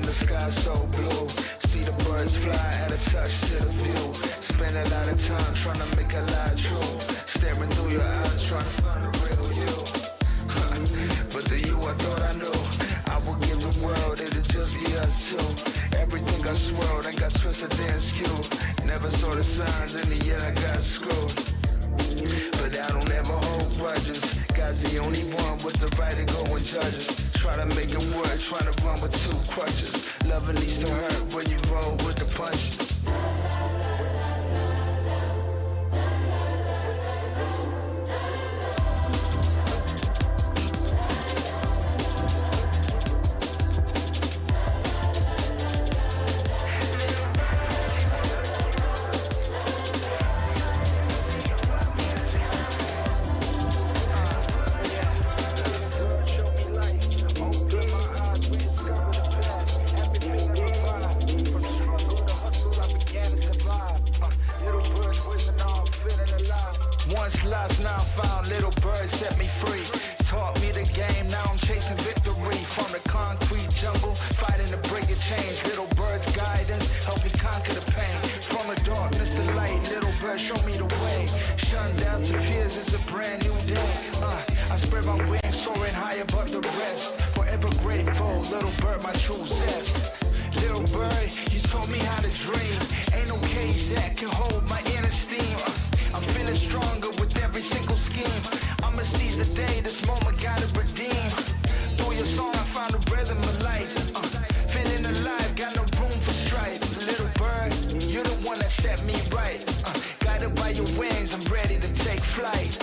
the sky so blue. See the birds fly, add a touch to the view. Spend a lot of time trying to make a lie true. Staring through your eyes trying to find the real you. But the you I thought I knew, I would give the world, it'd just be us two. Everything got swirled and got twisted and skewed. Never saw the signs, in the end I got screwed. But I don't ever hold grudges. God's the only one with the right to go and judge us. Try to make it work, trying to run with two crutches. Love at least to hurt when you roll with the punches. Lost, now found, little bird set me free. Taught me the game, now I'm chasing victory. From the concrete jungle, fighting to break the chains. Little bird's guidance, help me conquer the pain. From the darkness to light, little bird show me the way. Shunned down to fears, it's a brand new day. I spread my wings, soaring high above the rest. Forever grateful, little bird, my true zest. Little bird, you taught me how to dream. Ain't no cage that can hold my inner steam. I'm feeling stronger with every single scheme. I'ma seize the day, this moment gotta redeem. Through your song I found the rhythm of life. Feeling alive, got no room for strife. Little bird, you're the one that set me right. Guided by your wings, I'm ready to take flight.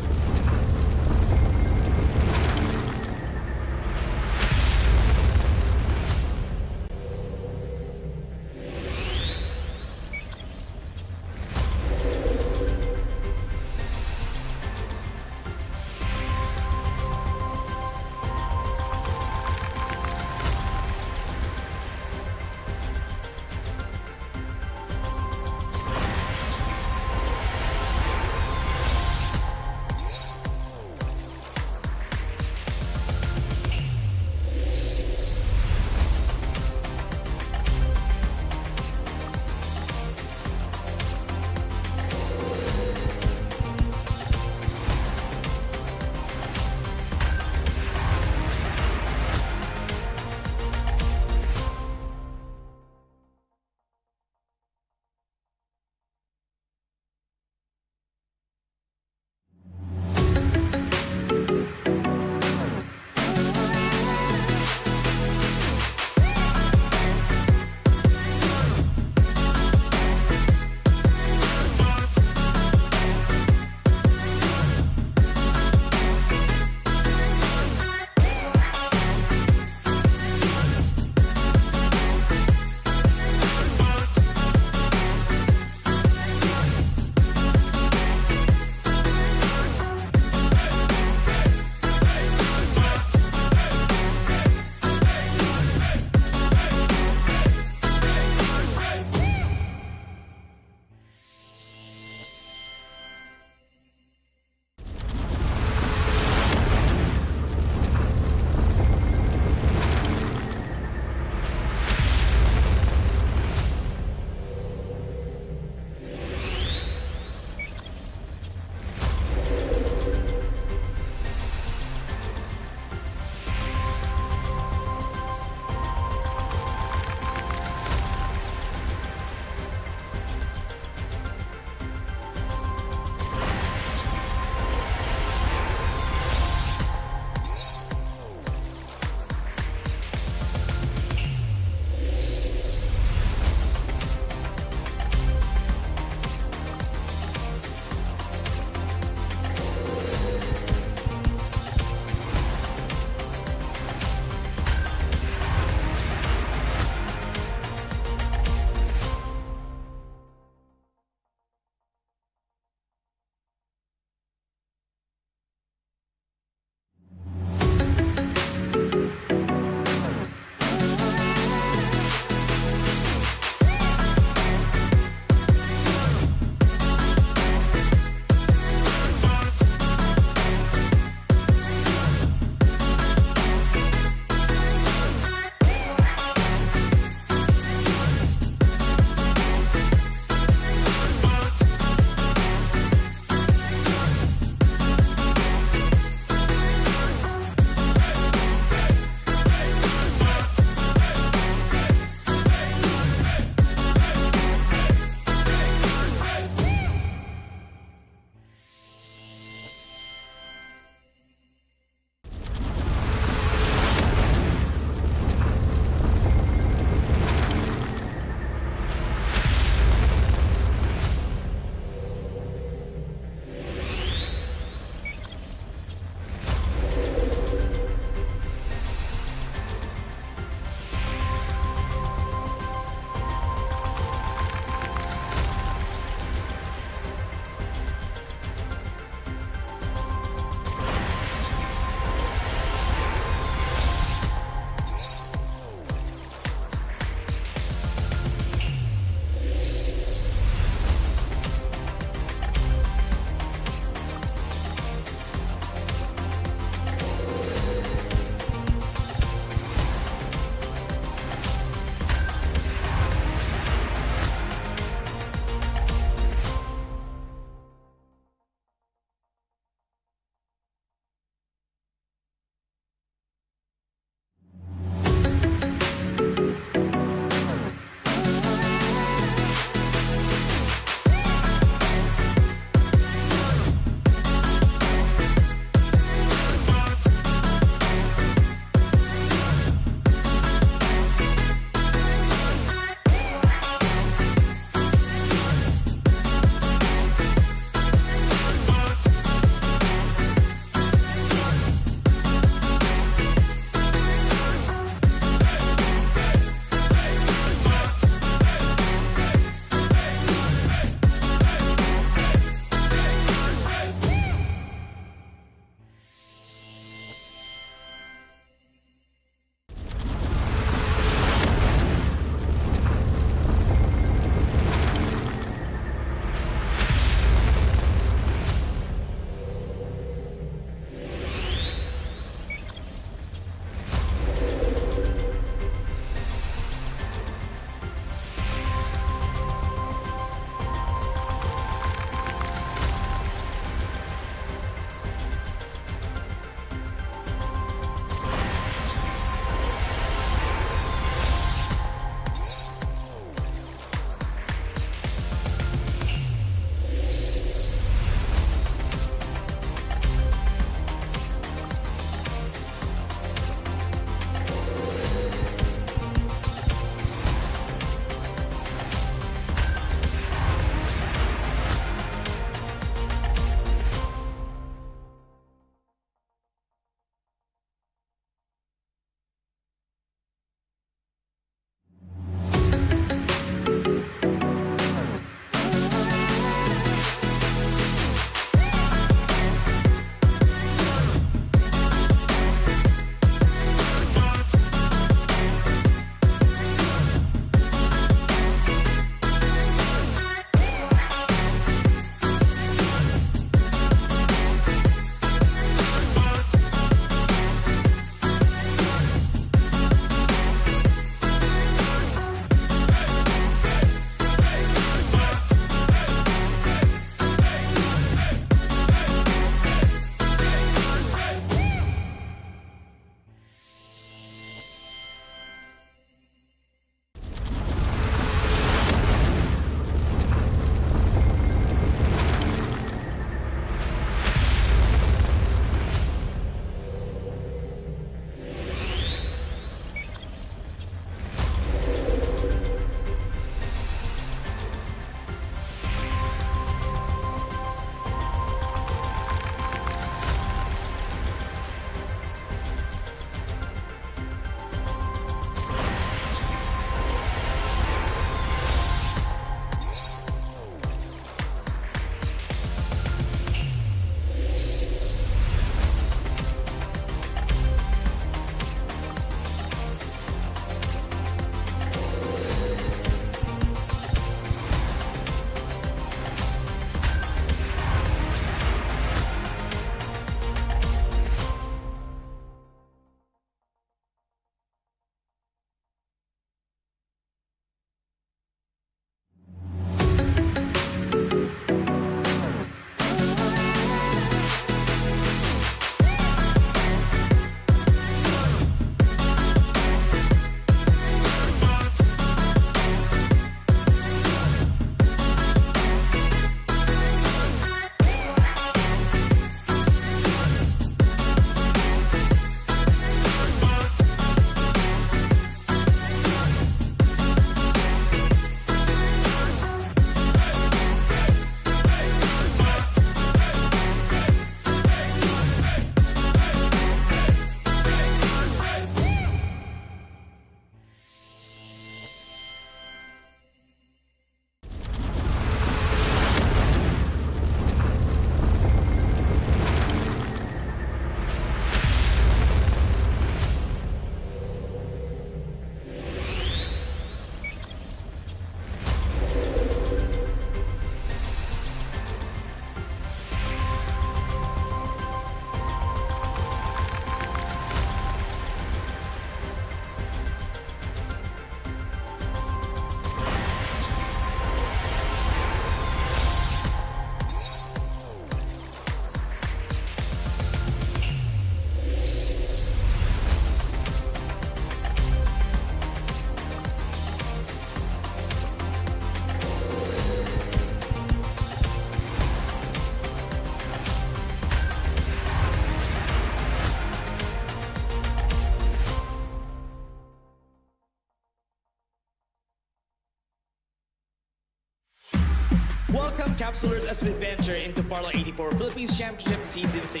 Welcome, Capsulers, as we venture into Farlight 84 Philippines Championship Season 3,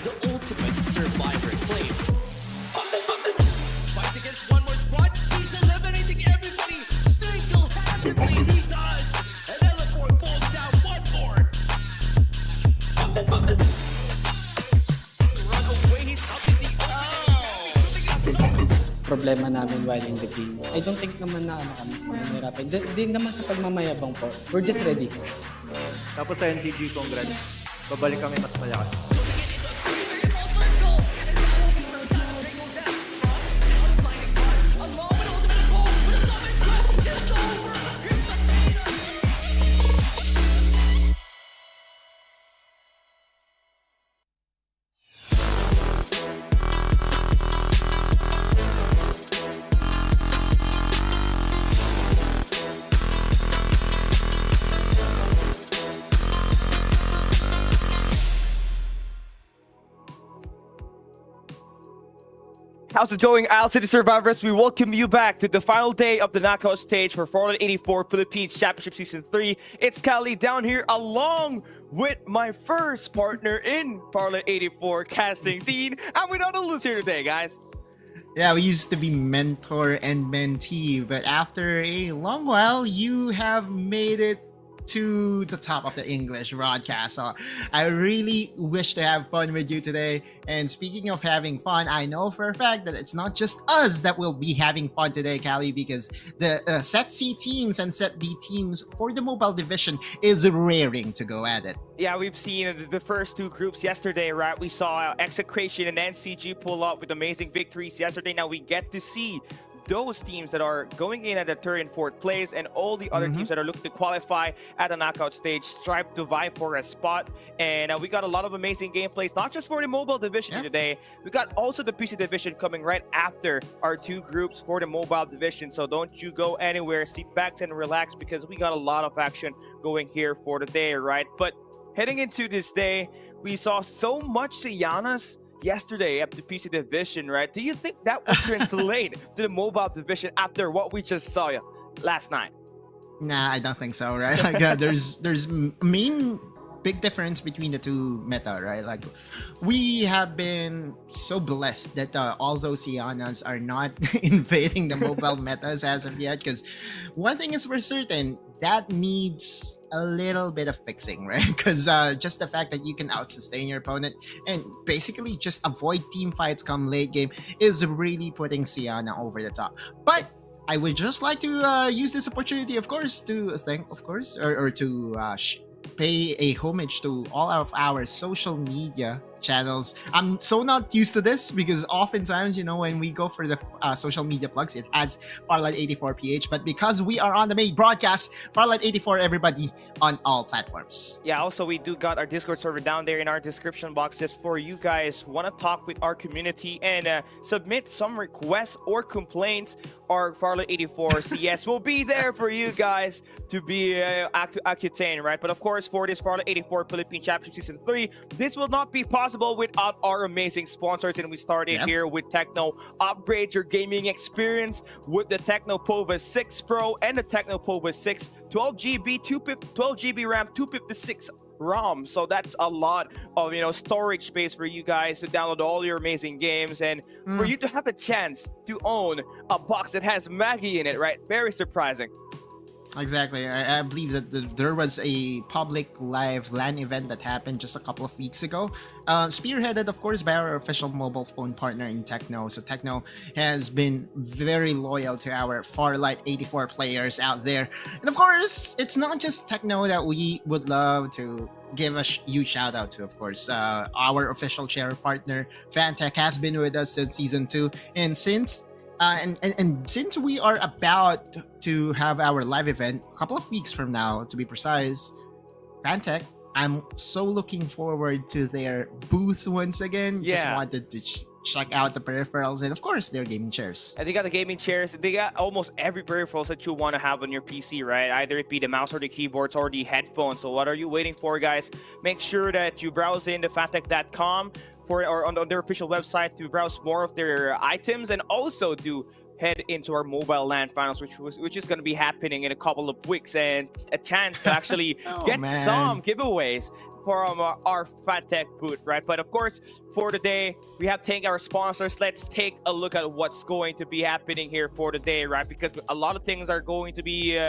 the ultimate survivor claim. Fights against one more squad, he's eliminating everybody single-handedly, he does! And L4 falls down one more! Run away, he's up in the problema namin while in the game. I don't think naman na kami mahirapan. Di naman sa pagmamayabang po. We're just ready. Tapos sa NCG, congrats. Babalik kami mas malakas. How's it going, Isle City Survivors? We welcome you back to the final day of the knockout stage for Farlight 84 Philippines Championship Season 3. It's Cali down here along with my first partner in Farlight 84 casting scene. And we don't lose here today, guys. Yeah, we used to be mentor and mentee, but after a long while, you have made it to the top of the English broadcast. So I really wish to have fun with you today. And speaking of having fun, I know for a fact that it's not just us that will be having fun today, Callie, because the Set C teams and Set D teams for the mobile division is raring to go at it. Yeah, we've seen the first two groups yesterday, right? We saw Execration and NCG pull up with amazing victories yesterday. Now we get to see those teams that are going in at the third and fourth place, and all the other teams that are looking to qualify at the knockout stage strive to vie for a spot. And we got a lot of amazing gameplays, not just for the mobile division today. We got also the PC division coming right after our two groups for the mobile division. So don't you go anywhere. Sit back and relax, because we got a lot of action going here for the day, right? But heading into this day, we saw so much Sianas yesterday at the PC division, right? Do you think that would translate to the mobile division after what we just saw last night? Nah, I don't think so, right? Like, there's main big difference between the two meta, right? Like, we have been so blessed that all those Ianas are not invading the mobile metas as of yet, because one thing is for certain, that needs a little bit of fixing, right? Because just the fact that you can out-sustain your opponent and basically just avoid team fights come late game is really putting Siana over the top. But I would just like to use this opportunity, of course, to thank, of course, or to pay a homage to all of our social media channels. I'm so not used to this, because oftentimes, you know, when we go for the social media plugs, it has Farlight 84PH, but because we are on the main broadcast, Farlight 84 everybody on all platforms. Yeah, also we do got our Discord server down there in our description box, just for you guys want to talk with our community and submit some requests or complaints. Our Farlight 84 CS will be there for you guys to be accutane, right? But of course, for this Farlight 84 Philippine Championship Season 3, this will not be possible without our amazing sponsors. And we started here with Tecno. Upgrade your gaming experience with the Tecno Pova 6 Pro and the Tecno Pova 6, 12GB, 12GB RAM, 256 ROM. So that's a lot of, you know, storage space for you guys to download all your amazing games, and for you to have a chance to own a box that has Maggie in it, right? Very surprising. Exactly. I believe that there was a public live LAN event that happened just a couple of weeks ago, spearheaded, of course, by our official mobile phone partner in Tecno. So Tecno has been very loyal to our Farlight 84 players out there. And of course, it's not just Tecno that we would love to give a huge shout out to, of course. Our official share partner, Fantech, has been with us since Season 2. And since since we are about to have our live event a couple of weeks from now, to be precise, Fantech, I'm so looking forward to their booth once again. Just wanted to check out the peripherals and, of course, their gaming chairs. And they got the gaming chairs. They got almost every peripherals that you want to have on your PC, right? Either it be the mouse or the keyboards or the headphones. So what are you waiting for, guys? Make sure that you browse in to fantech.com or on their official website to browse more of their items, and also do head into our mobile LAN finals, which is going to be happening in a couple of weeks, and a chance to actually get man. some giveaways from our FanTech booth, right? But of course, for today, we have thanked our sponsors. Let's take a look at what's going to be happening here for today, right? Because a lot of things are going to be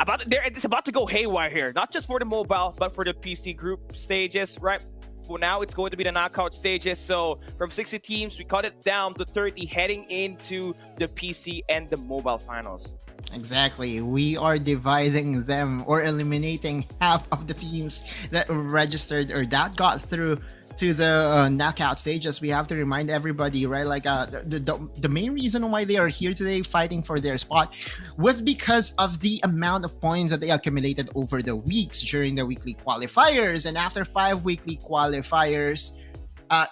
it's about to go haywire here, not just for the mobile, but for the PC group stages, right? For now, it's going to be the knockout stages. So from 60 teams, we cut it down to 30 heading into the PC and the mobile finals. Exactly. We are dividing them or eliminating half of the teams that registered or that got through to the knockout stages. We have to remind everybody, right? Like the main reason why they are here today fighting for their spot was because of the amount of points that they accumulated over the weeks during the weekly qualifiers. And after 5 weekly qualifiers,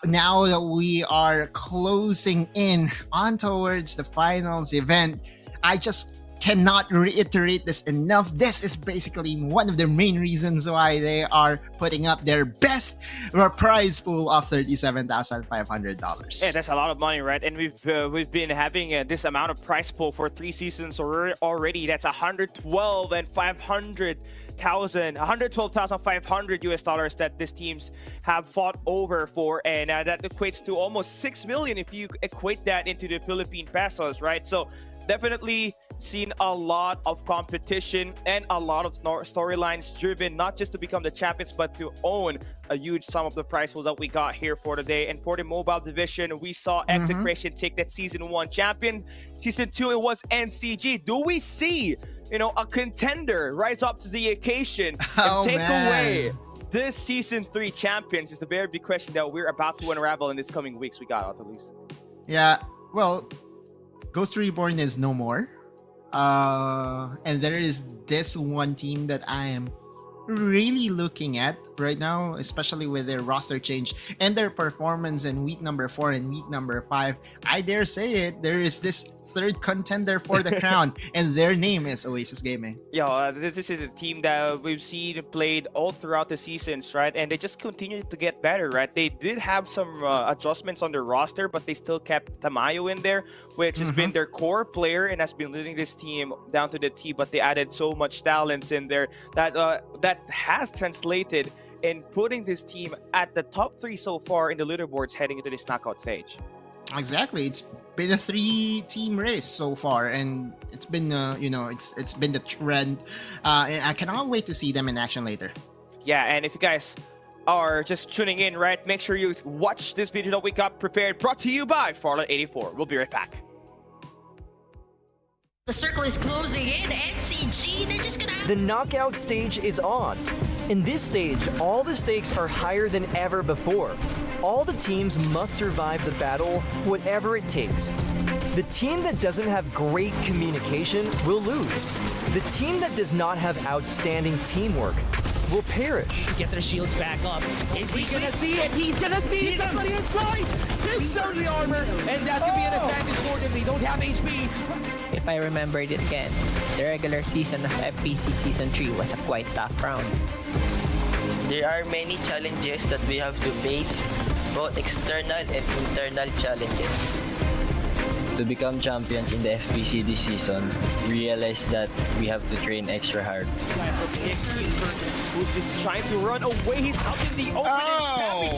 now that we are closing in on towards the finals event, I just cannot reiterate this enough. This is basically one of the main reasons why they are putting up their best prize pool of $37,500. Yeah, that's a lot of money, right? And we've been having this amount of prize pool for 3 seasons already. That's 112,500 US dollars that these teams have fought over for, and that equates to almost 6 million if you equate that into the Philippine pesos, right? So definitely seen a lot of competition and a lot of storylines driven, not just to become the champions, but to own a huge sum of the prize pool that we got here for today. And for the mobile division, we saw Execration take that Season 1 champion. Season 2, it was NCG. Do we see, a contender rise up to the occasion and take away this Season 3 champions? Is a very big question that we're about to unravel in this coming weeks. We got out at least. Yeah, well, Ghost Reborn is no more. And there is this one team that I am really looking at right now, especially with their roster change and their performance in week number 4 and week number 5. I dare say it, there is this third contender for the crown, and their name is Oasis Gaming. Yeah, this is a team that we've seen played all throughout the seasons, right? And they just continue to get better, right? They did have some adjustments on their roster, but they still kept Tamayo in there, which has been their core player and has been leading this team down to the T. But they added so much talents in there that has translated in putting this team at the top 3 so far in the leaderboards heading into this knockout stage. Exactly. It's been a 3-team race so far, and it's been it's been the trend. And I cannot wait to see them in action later. Yeah, and if you guys are just tuning in, right, make sure you watch this video that we got prepared, brought to you by Farlight 84. We'll be right back. The circle is closing in. NCG, they're just gonna... The knockout stage is on. In this stage, all the stakes are higher than ever before. All the teams must survive the battle, whatever it takes. The team that doesn't have great communication will lose. The team that does not have outstanding teamwork will perish. Get their shields back up. Is he gonna see it? He's gonna see it! Somebody inside! This is the armor! And that could be an advantage for them. They don't have HP. If I remembered it again, the regular season of FPC Season 3 was a quite tough round. There are many challenges that we have to face, both external and internal challenges. To become champions in the FPC this season, we realized that we have to train extra hard. Who's just trying to run away? He's out in the open.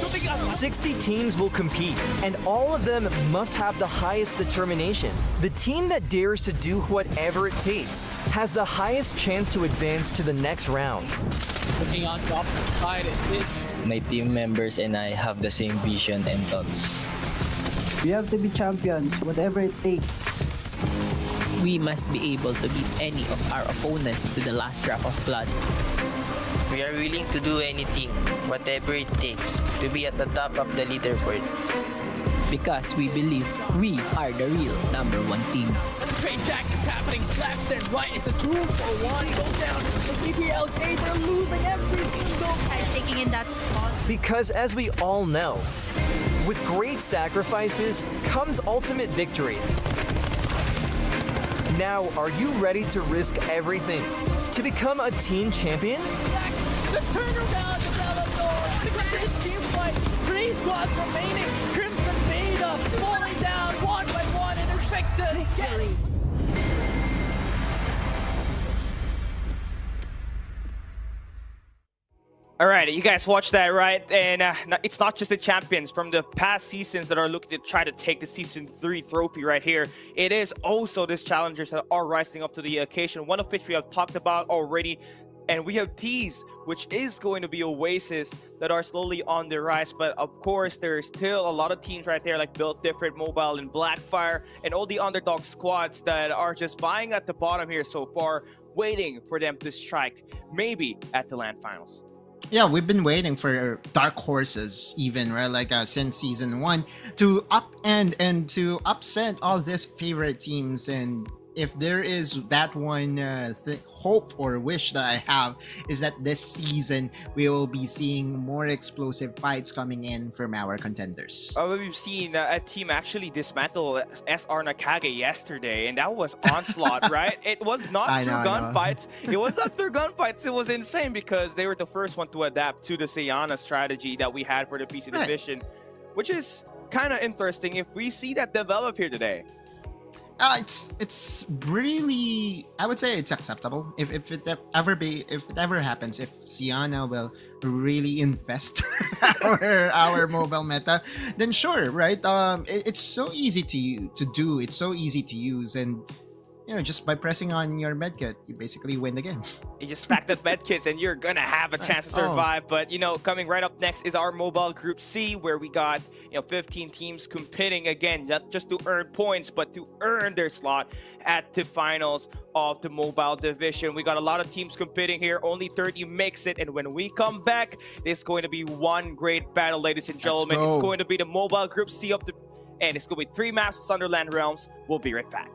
60 teams will compete, and all of them must have the highest determination. The team that dares to do whatever it takes has the highest chance to advance to the next round. Looking on top side, My team members and I have the same vision and thoughts. We have to be champions, whatever it takes. We must be able to beat any of our opponents to the last drop of blood. We are willing to do anything, whatever it takes, to be at the top of the leaderboard. Because we believe we are the real #1 team. trade back is happening left and right. It's a 2-for-1. Goes down to the BBLK. They're losing every single I'm taking in that spot. Because as we all know, with great sacrifices comes ultimate victory. Now, are you ready to risk everything to become a team champion? The turnaround is Eleanor. The greatest team fight. 3 squads remaining. Crimson Beta falling down one by one, and they're the victory. All right, you guys watched that, right? And it's not just the champions from the past seasons that are looking to try to take the Season 3 trophy right here. It is also these challengers that are rising up to the occasion, one of which we have talked about already. And we have Tees, which is going to be Oasis, that are slowly on the rise. But of course, there's still a lot of teams right there like Built Different, Mobile, and Blackfire, and all the underdog squads that are just vying at the bottom here so far, waiting for them to strike, maybe at the LAN finals. Yeah, we've been waiting for dark horses, even, right? Like since season 1, to upend and to upset all these favorite teams. And if there is that one hope or wish that I have, is that this season we will be seeing more explosive fights coming in from our contenders. We've seen a team actually dismantle SR Nakage yesterday, and that was Onslaught, right? It was not through gunfights. It was not through gunfights. It was insane because they were the first one to adapt to the Sayana strategy that we had for the PC division, which is kind of interesting if we see that develop here today. It's really, I would say it's acceptable if it ever happens, if Siana will really infest our mobile meta, then sure, right? It's so easy to do, it's so easy to use, and just by pressing on your medkit, you basically win the game. You just stack the medkits and you're gonna have a chance to survive. But coming right up next is our mobile group C, where we got 15 teams competing again, not just to earn points, but to earn their slot at the finals of the mobile division. We got a lot of teams competing here, only 30 makes it, and when we come back, there's going to be one great battle, ladies and gentlemen. It's going to be the mobile group C and it's going to be 3 maps, Sunderland Realms. We'll be right back.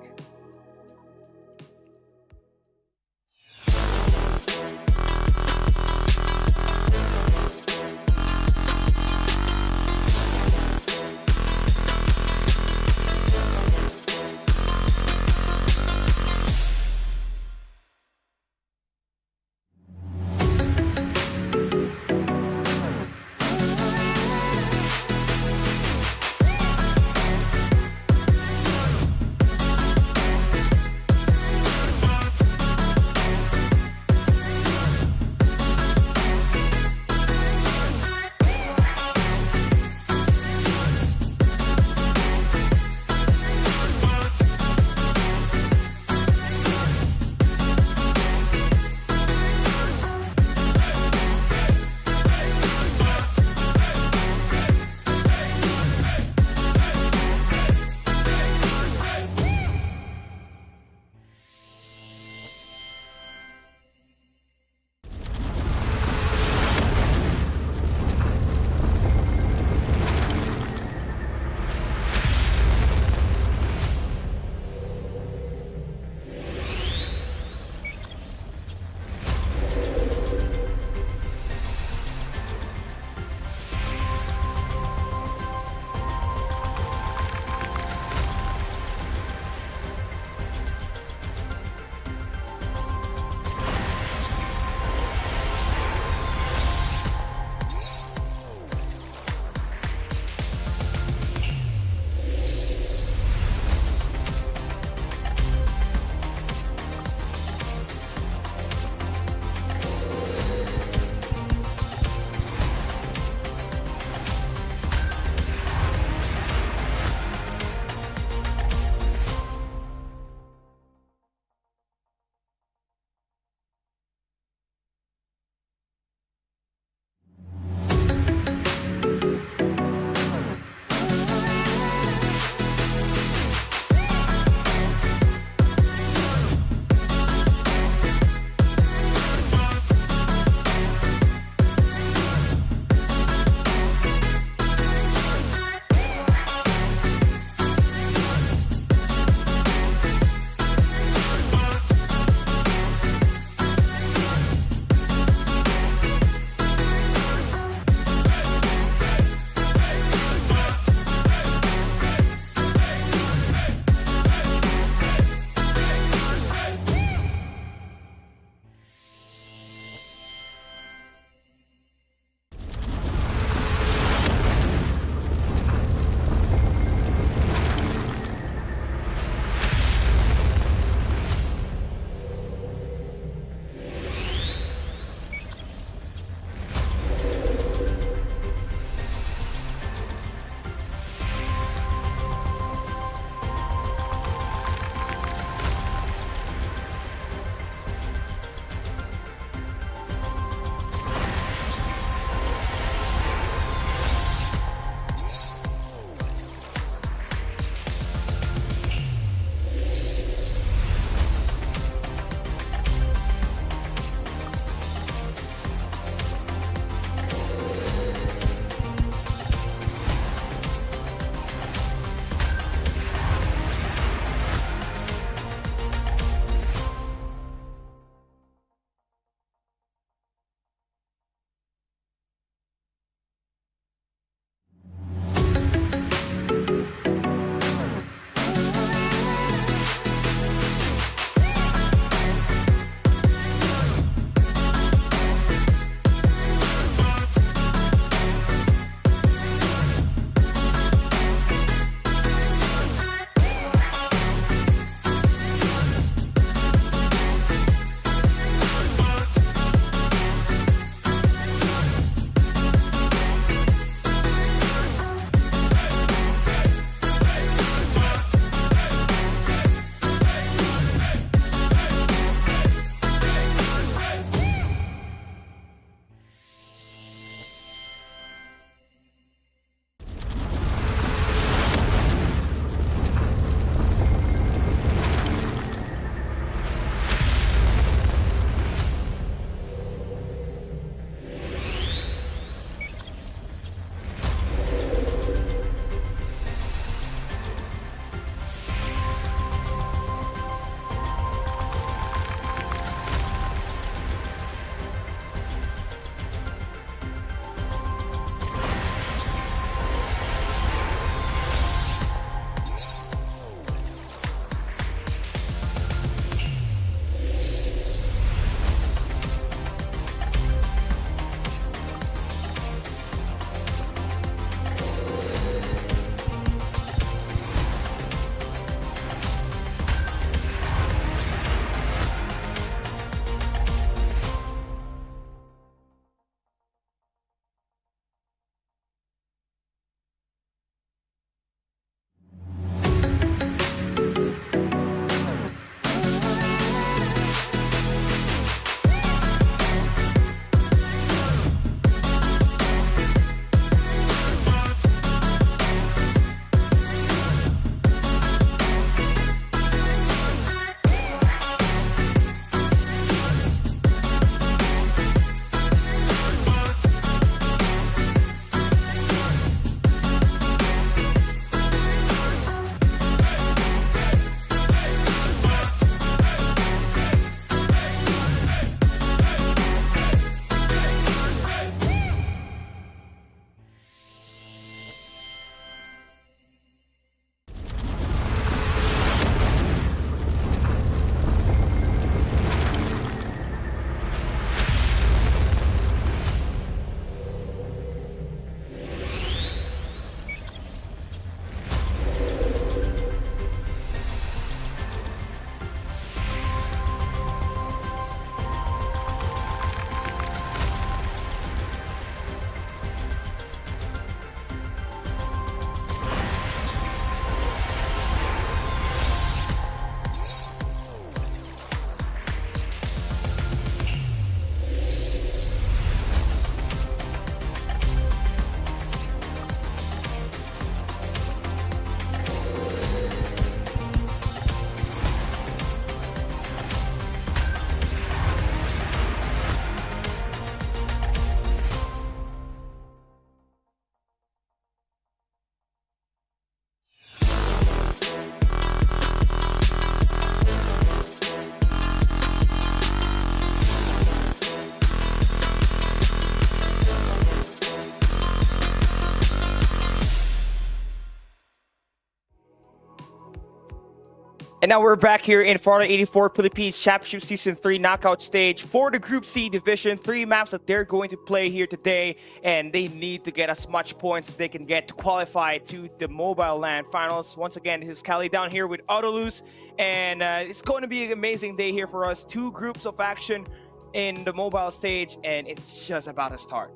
And now we're back here in Farlight 84 Philippines Championship Season 3 knockout stage for the Group C division. 3 maps that they're going to play here today, and they need to get as much points as they can get to qualify to the Mobile LAN Finals. Once again, this is Cali down here with Autolus, and it's going to be an amazing day here for us. 2 groups of action in the mobile stage, and it's just about to start.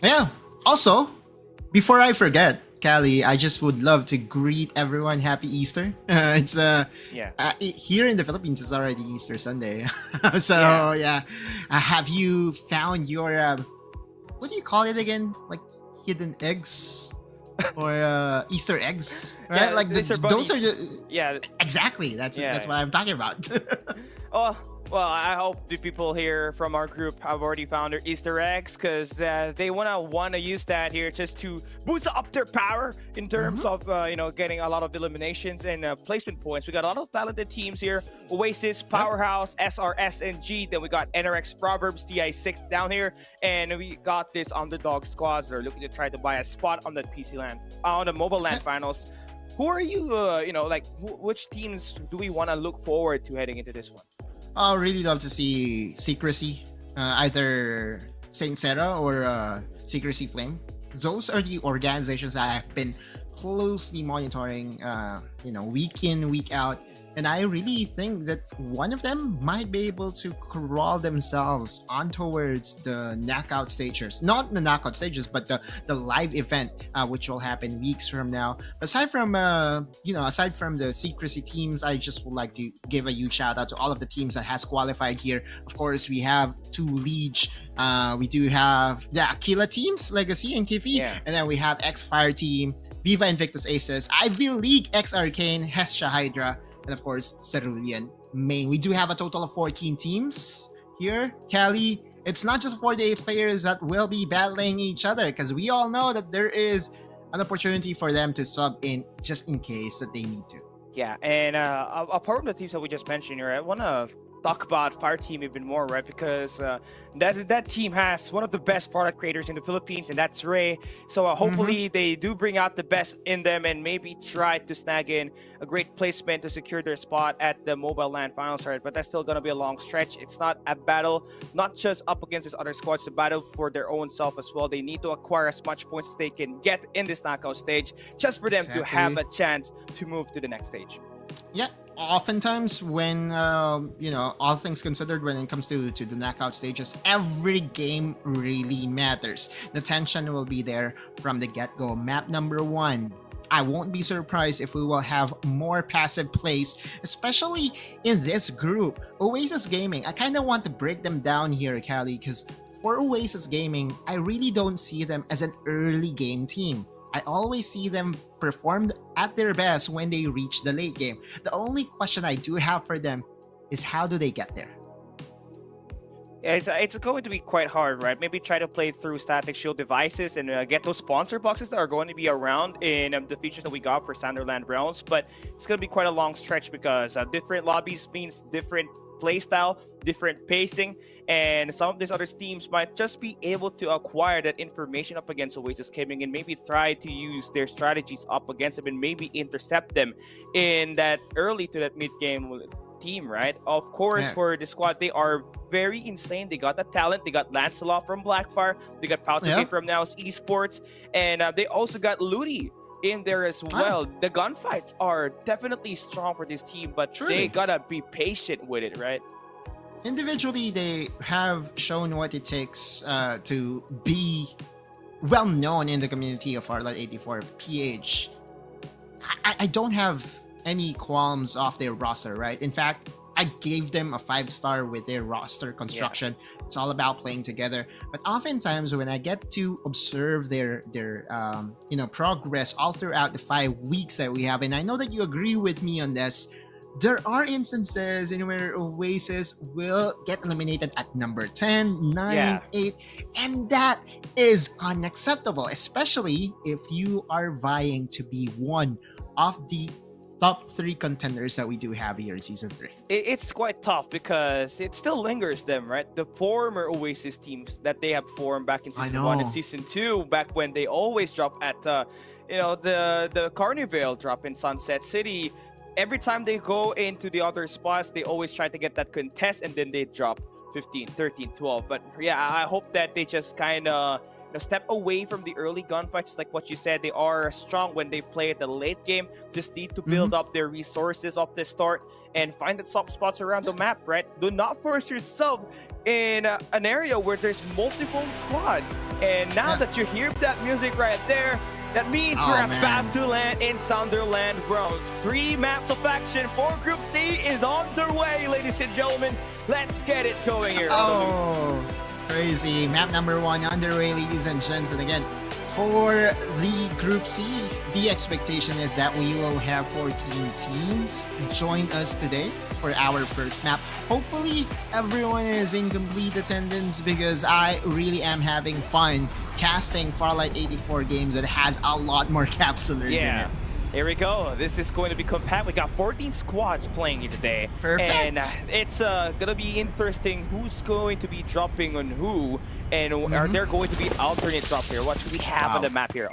Yeah. Also, before I forget, Callie, I just would love to greet everyone Happy Easter. It's here in the Philippines, it's already Easter Sunday. So have you found your what do you call it again? Like hidden eggs or Easter eggs, right? Yeah, like those are the exactly. That's what I'm talking about. Oh. Well, I hope the people here from our group have already found their Easter eggs, because they wanna use that here just to boost up their power in terms of getting a lot of eliminations and placement points. We got a lot of talented teams here: Oasis, Powerhouse, SRS, and G. Then we got NRX, Proverbs, TI6 down here, and we got this underdog squads that are looking to try to buy a spot on the PC LAN, on the Mobile LAN Finals. Who are you? Which teams do we want to look forward to heading into this one? I really love to see Secrecy, either Saint Sarah or Secrecy Flame. Those are the organizations that I've been closely monitoring, week in, week out. And I really think that one of them might be able to crawl themselves on towards the knockout stages. Not the knockout stages, but the live event, which will happen weeks from now. Aside from the Secrecy teams, I just would like to give a huge shout out to all of the teams that has qualified here. Of course, we have 2 Liege. We do have the Aquila teams, Legacy and Kiffy. And then we have X-Fire team, Viva Invictus Aces, Ivy League X Arcane, Hestia Hydra, and of course, Cerulean Main. We do have a total of 14 teams here. Callie, it's not just 48 players that will be battling each other, because we all know that there is an opportunity for them to sub in just in case that they need to. Yeah, and apart from the teams that we just mentioned here, I want to talk about Fire Team even more, right? Because that team has one of the best product creators in the Philippines, and that's Ray. So hopefully they do bring out the best in them and maybe try to snag in a great placement to secure their spot at the Mobile LAN Finals, right? But that's still going to be a long stretch. It's not a battle, not just up against these other squads, it's a battle for their own self as well. They need to acquire as much points as they can get in this knockout stage just for them to have a chance to move to the next stage. Yeah, oftentimes when all things considered, when it comes to the knockout stages, every game really matters. The tension will be there from the get-go. Map number 1, I won't be surprised if we will have more passive plays, especially in this group. Oasis Gaming, I kind of want to break them down here, Callie, because for Oasis Gaming, I really don't see them as an early game team. I always see them perform at their best when they reach the late game. The only question I do have for them is, how do they get there? Yeah, it's going to be quite hard, right? Maybe try to play through Static Shield devices and get those sponsor boxes that are going to be around in the features that we got for Sanderland Realms. But it's going to be quite a long stretch, because different lobbies means different playstyle, different pacing, and some of these other teams might just be able to acquire that information up against Oasis Gaming and maybe try to use their strategies up against them and maybe intercept them in that early to that mid-game team, right? Of course, for the squad, they are very insane. They got the talent. They got Lancelot from Blackfire. They got Pautegate from Now's Esports, and they also got Ludi in there as well. The gunfights are definitely strong for this team, but they gotta be patient with it, right? Individually, they have shown what it takes to be well known in the community of Farlight 84 PH. I don't have any qualms off their roster, right? In fact, I gave them a 5-star with their roster construction. It's all about playing together. But oftentimes when I get to observe their progress all throughout the 5 weeks that we have, and I know that you agree with me on this, there are instances in where Oasis will get eliminated at number 10, 9, 8, and that is unacceptable, especially if you are vying to be one of the top 3 contenders that we do have here in Season 3. It's quite tough because it still lingers them, right? The former Oasis teams that they have formed back in Season 1 and Season 2, back when they always drop at, the Carnival drop in Sunset City. every time they go into the other spots, they always try to get that contest and then they drop 15, 13, 12. But yeah, I hope that they just kind of step away from the early gunfights. Like what you said, they are strong when they play at the late game. Just need to build up their resources off the start and find the soft spots around the map, right? Do not force yourself in an area where there's multiple squads. And now that you hear that music right there, that means we're about to land in Sunderland Bros. 3 maps of action for Group C is on their way, ladies and gentlemen. Let's get it going here on the loose. Crazy. Map number 1 underway, ladies and gents. And again, for the Group C, the expectation is that we will have 14 teams join us today for our first map. Hopefully, everyone is in complete attendance because I really am having fun casting Farlight 84 games that has a lot more capsulers in it. Here we go. This is going to be compact. We got 14 squads playing here today. Perfect. And it's gonna be interesting who's going to be dropping on who, and are there going to be alternate drops here? What do we have on the map here?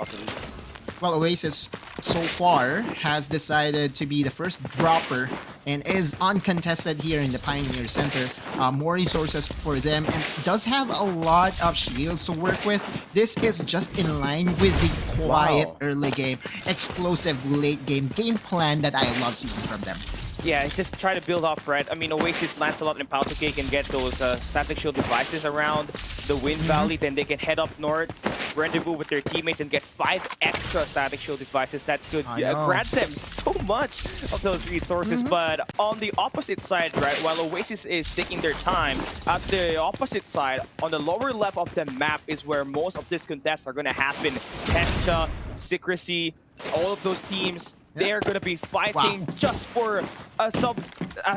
Well, Oasis so far has decided to be the first dropper and is uncontested here in the Pioneer Center. More resources for them and does have a lot of shields to work with. This is just in line with the quiet early game, explosive late game plan that I love seeing from them. Yeah, it's just try to build up, right? I mean, Oasis, Lancelot, and Powder Cake and get those static shield devices around the Wind Valley. Then they can head up north, rendezvous with their teammates, and get 5 extra static shield devices that could grant them so much of those resources. But on the opposite side, right, while Oasis is taking their time, at the opposite side, on the lower left of the map is where most of these contests are going to happen. Testia, Secrecy, all of those teams, they're going to be fighting just for a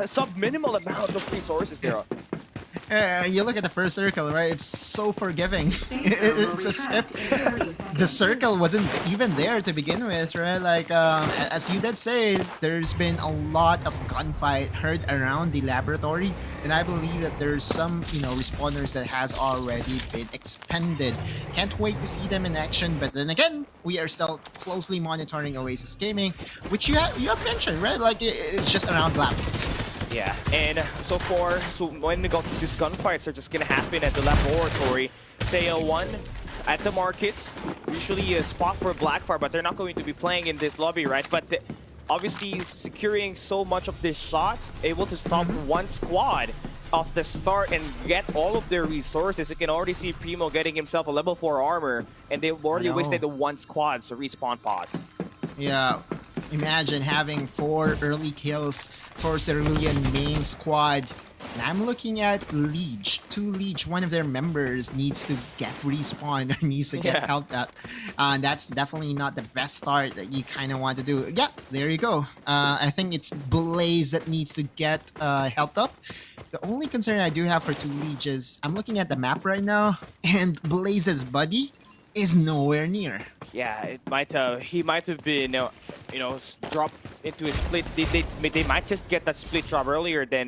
sub-minimal amount of resources there. You look at the first circle, right? It's so forgiving. It's as if the circle wasn't even there to begin with, right? Like, as you did say, there's been a lot of gunfight heard around the laboratory, and I believe that there's some, respawners that has already been expended. Can't wait to see them in action, but then again, we are still closely monitoring Oasis Gaming, which you have mentioned, right? Like, it's just around lab. Yeah, and so when we go to these gunfights are just gonna happen at the laboratory. Sale 1 at the markets, usually a spot for Blackfire, but they're not going to be playing in this lobby, right? But obviously securing so much of these shots, able to stop one squad off the start and get all of their resources. You can already see Primo getting himself a level 4 armor, and they've already wasted the 1 squad, so respawn pods. Yeah. Imagine having 4 early kills for Cerulean main squad. And I'm looking at Liege. 2 Liege, one of their members needs to get respawned or needs to get helped up. That's definitely not the best start that you kind of want to do. Yeah, there you go. I think it's Blaze that needs to get helped up. The only concern I do have for 2 Liege is I'm looking at the map right now, and Blaze's buddy is nowhere near. Yeah, he might have been, dropped into a split. They might just get that split drop earlier than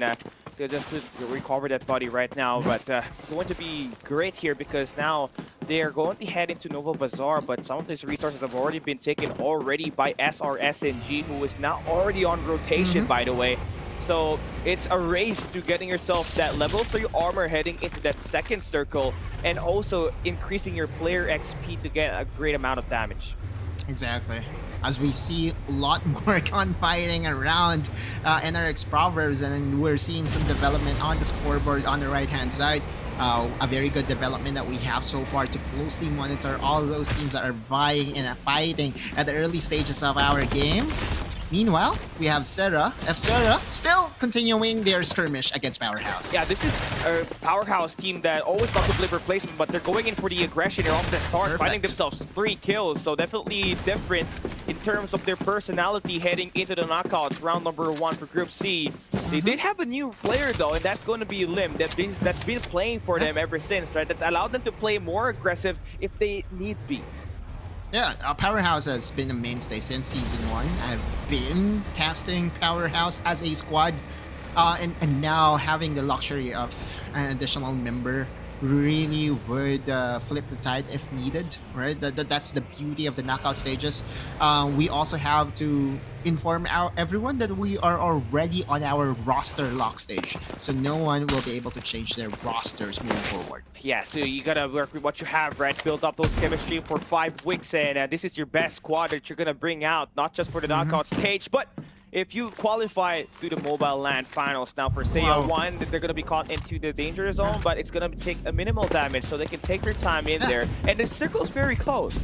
they just recover that body right now. But going to be great here because now they are going to head into Nova Bazaar, but some of these resources have already been taken already by SRSNG, who is now already on rotation, by the way. So it's a race to getting yourself that level 3 armor heading into that second circle and also increasing your player XP to get a great amount of damage. Exactly. As we see a lot more gunfighting around NRX Proverbs, and we're seeing some development on the scoreboard on the right-hand side. A very good development that we have so far to closely monitor all those teams that are vying and fighting at the early stages of our game. Meanwhile, we have F-Sera still continuing their skirmish against Powerhouse. Yeah, this is a Powerhouse team that always got to play replacement, but they're going in for the aggression here off the start, finding themselves 3 kills. So definitely different in terms of their personality heading into the knockouts, round number 1 for Group C. They did have a new player though, and that's going to be Lim. That's been playing for them ever since, right? That allowed them to play more aggressive if they need be. Yeah, Powerhouse has been a mainstay since Season 1. I've been casting Powerhouse as a squad, and now having the luxury of an additional member really would flip the tide if needed, right? That's the beauty of the knockout stages. We also have to inform everyone that we are already on our roster lock stage, so no one will be able to change their rosters moving forward. Yeah, so you gotta work with what you have, right? Build up those chemistry for 5 weeks, and this is your best squad that you're gonna bring out, not just for the knockout stage, but if you qualify to the Mobile Land Finals. Now for Seiya 1, they're gonna be caught into the danger zone, but it's gonna take a minimal damage, so they can take their time in there, and the circle's very close.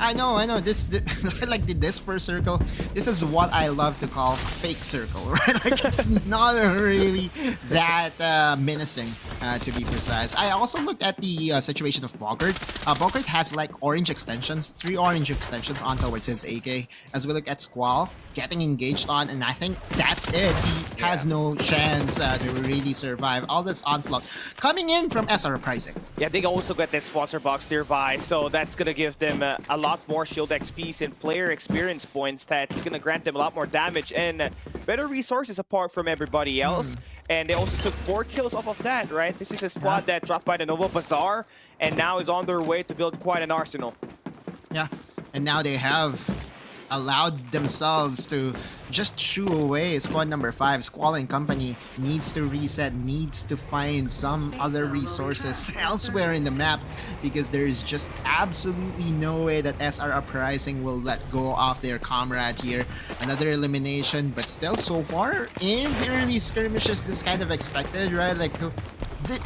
I know. Like this first circle, this is what I love to call fake circle, right? Like it's not really that menacing, to be precise. I also looked at the situation of Bogart. Bogart has like orange extensions, 3 orange extensions on towards his AK. As we look at Squall, getting engaged on, and I think that's it. He has no chance to really survive all this onslaught coming in from SR Pricing. Yeah, they also got this sponsor box nearby, so that's gonna give them a lot more shield XPs and player experience points. That's gonna grant them a lot more damage and better resources apart from everybody else. And they also took 4 kills off of that, right? This is a squad that dropped by the Nova Bazaar and now is on their way to build quite an arsenal. Yeah, and now they have allowed themselves to just shoo away squad number 5. Squall and company needs to reset, needs to find some other resources elsewhere in the map, because there's just absolutely no way that SR Uprising will let go of their comrade here. Another elimination, but still so far in the early skirmishes, this kind of expected, right? Like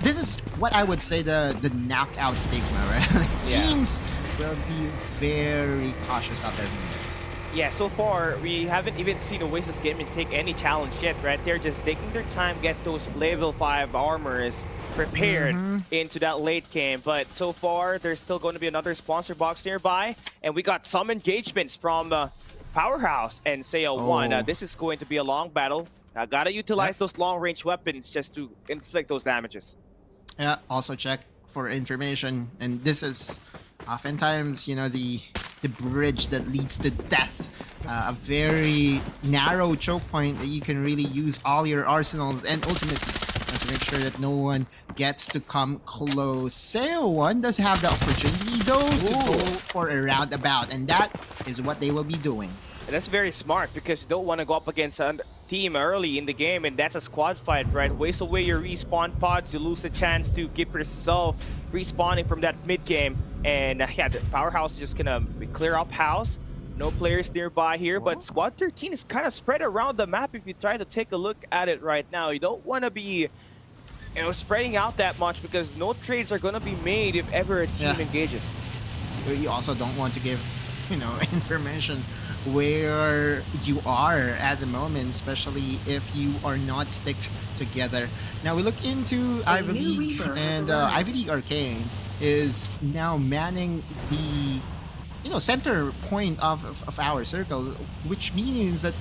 this is what I would say the knockout stigma, right? Like, teams will be very cautious of their movements. Yeah, so far, we haven't even seen Oasis Gaming take any challenge yet, right? They're just taking their time, get those level 5 armors prepared into that late game. But so far, there's still going to be another sponsor box nearby. And we got some engagements from Powerhouse and Seiya 1. This is going to be a long battle. I gotta utilize those long-range weapons just to inflict those damages. Yeah, also check for information. And this is oftentimes, you know, the bridge that leads to death. A very narrow choke point that you can really use all your arsenals and ultimates to make sure that no one gets to come close. Seiya 1 does have the opportunity though to go for a roundabout, and that is what they will be doing. And that's very smart, because you don't want to go up against a team early in the game, and that's a squad fight, right? Waste away your respawn pods, you lose the chance to keep yourself respawning from that mid game. And yeah, the Powerhouse is just gonna clear up house. No players nearby here, but Squad 13 is kind of spread around the map. If you try to take a look at it right now, you don't want to be, you know, spreading out that much, because no trades are gonna be made if ever a team engages. You also don't want to give, you know, information where you are at the moment, especially if you are not sticked together. Now we look into Ivy League, and Ivy League Arcane is now manning the, you know, center point of our circle, which means that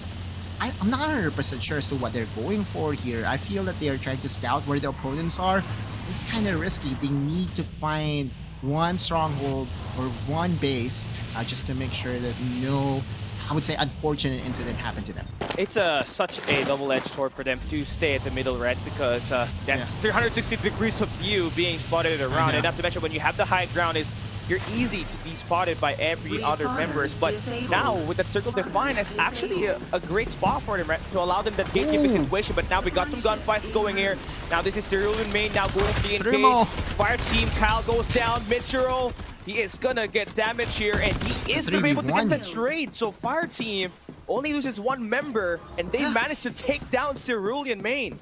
I'm not 100% sure as to what they're going for here. I feel that they are trying to scout where the opponents are. It's kind of risky. They need to find one stronghold or one base just to make sure that no, I would say, unfortunate incident happened to them. It's such a double-edged sword for them to stay at the middle, right? Because that's 360 degrees of view being spotted around. And not to mention, when you have the high ground, you're easy to be spotted by every other members. But now, with that circle defined, it's actually a great spot for them, right? To allow them that gatekeeping situation. But now we got some gunfights going here. Now this is Cerulean main now going to be engaged. Fire team, Kyle goes down. Mitchell, he is gonna get damage here, and he is gonna be able to get the trade. So Fire team only loses 1 member, and they managed to take down Cerulean main.